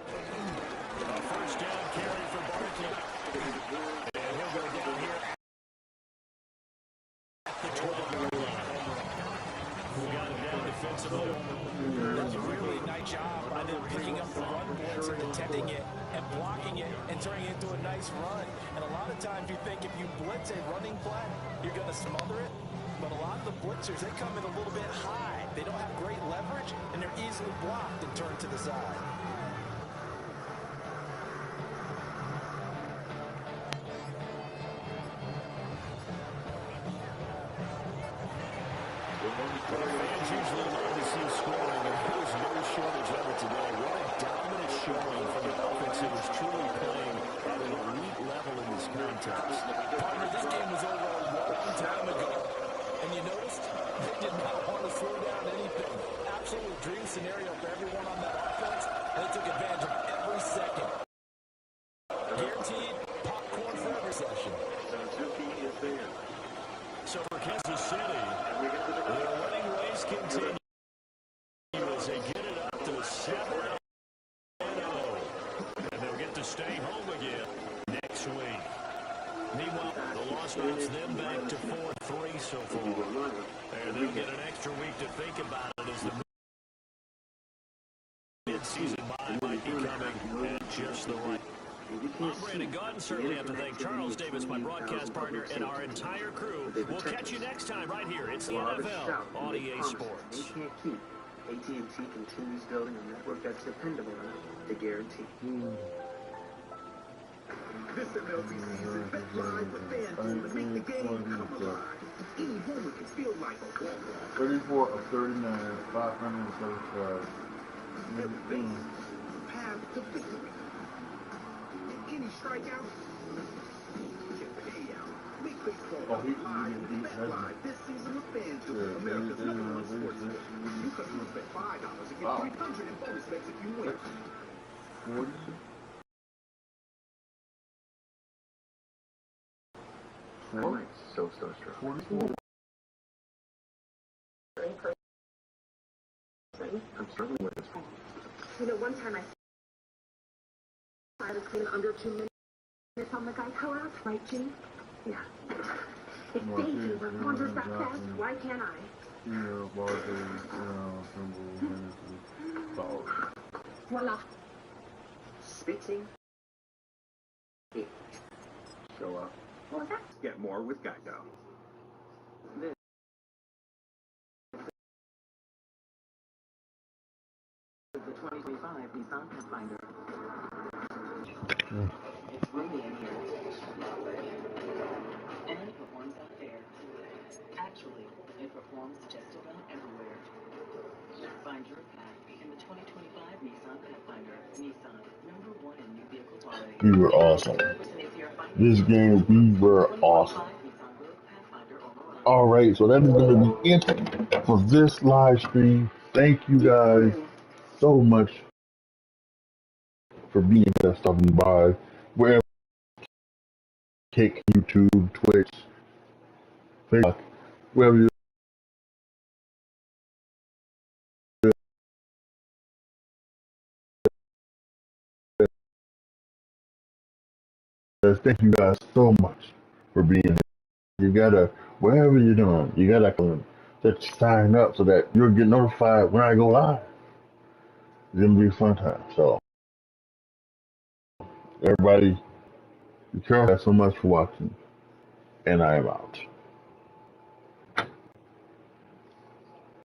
A 1st down carry for Barkley. And he'll go down here at the 12-yard line. We got him down defensively. That's a really nice job by them picking up the run blitz and detecting it and blocking it and turning it into a nice run. And a lot of times you think if you blitz a running play, you're going to smother it. But a lot of the blitzers, they come in a little bit high. They don't have great leverage, and they're easily blocked and turned to the side. Fans usually love to see scoring, and there was no shortage of it today. What a dominant showing from an offense that was truly playing at an elite level in this contest. Partner, this game was over a long time ago. And you noticed they did not want to slow down anything. Absolute dream scenario for everyone on that offense. And they took advantage of every second. Guaranteed popcorn for every session. So for Kansas City, their winning ways continue as they get it up to 7-0. And they'll get to stay home again next week. Meanwhile, the loss knocks them back to 4-3 so far. And they'll get an extra week to think about it as the mid-season bye might be coming at just the right. I'm Brandon Gaunt. Certainly have to thank Charles Davis, my broadcast partner, and our entire crew. We'll catch you next time right here. It's the NFL on EA Sports. AT&T continues building a network that's dependable enough to guarantee. This MLB season, bet live with FanDuel to make the game come alive. Any homer can feel like a walk-off. 34 of 39, 575. Path to victory. Any strikeout, payout. Make baseball live. Bet live this season with FanDuel, America's #1 sports book. You customers bet $5 and get $300 in bonus bets if you win. 40. So starstruck. 44. I'm struggling with this one. You know, one time I was clean under 2 minutes on the Geico app, right, Jimmy? Yeah. If Daisy wanders that fast, why can't I? Voila. Spitting. Show up. What was that? Get more with Geico. This is the 2025 Nissan Pathfinder. It's roomy in here. And it performs out there. Actually, it performs just about everywhere. Find your path in the 2025 Nissan Pathfinder. Nissan, #1 in new vehicle quality. We were awesome. This game, we were awesome. Alright, so that is going to be it for this live stream. Thank you guys so much for being there, stopping by, wherever, Kick, YouTube, Twitch, Facebook, wherever you thank you guys so much for being here. You gotta, wherever you're doing, you gotta sign up so that you'll get notified when I go live. It's gonna be a fun time. So, everybody, be careful. Thanks so much for watching, and I am out.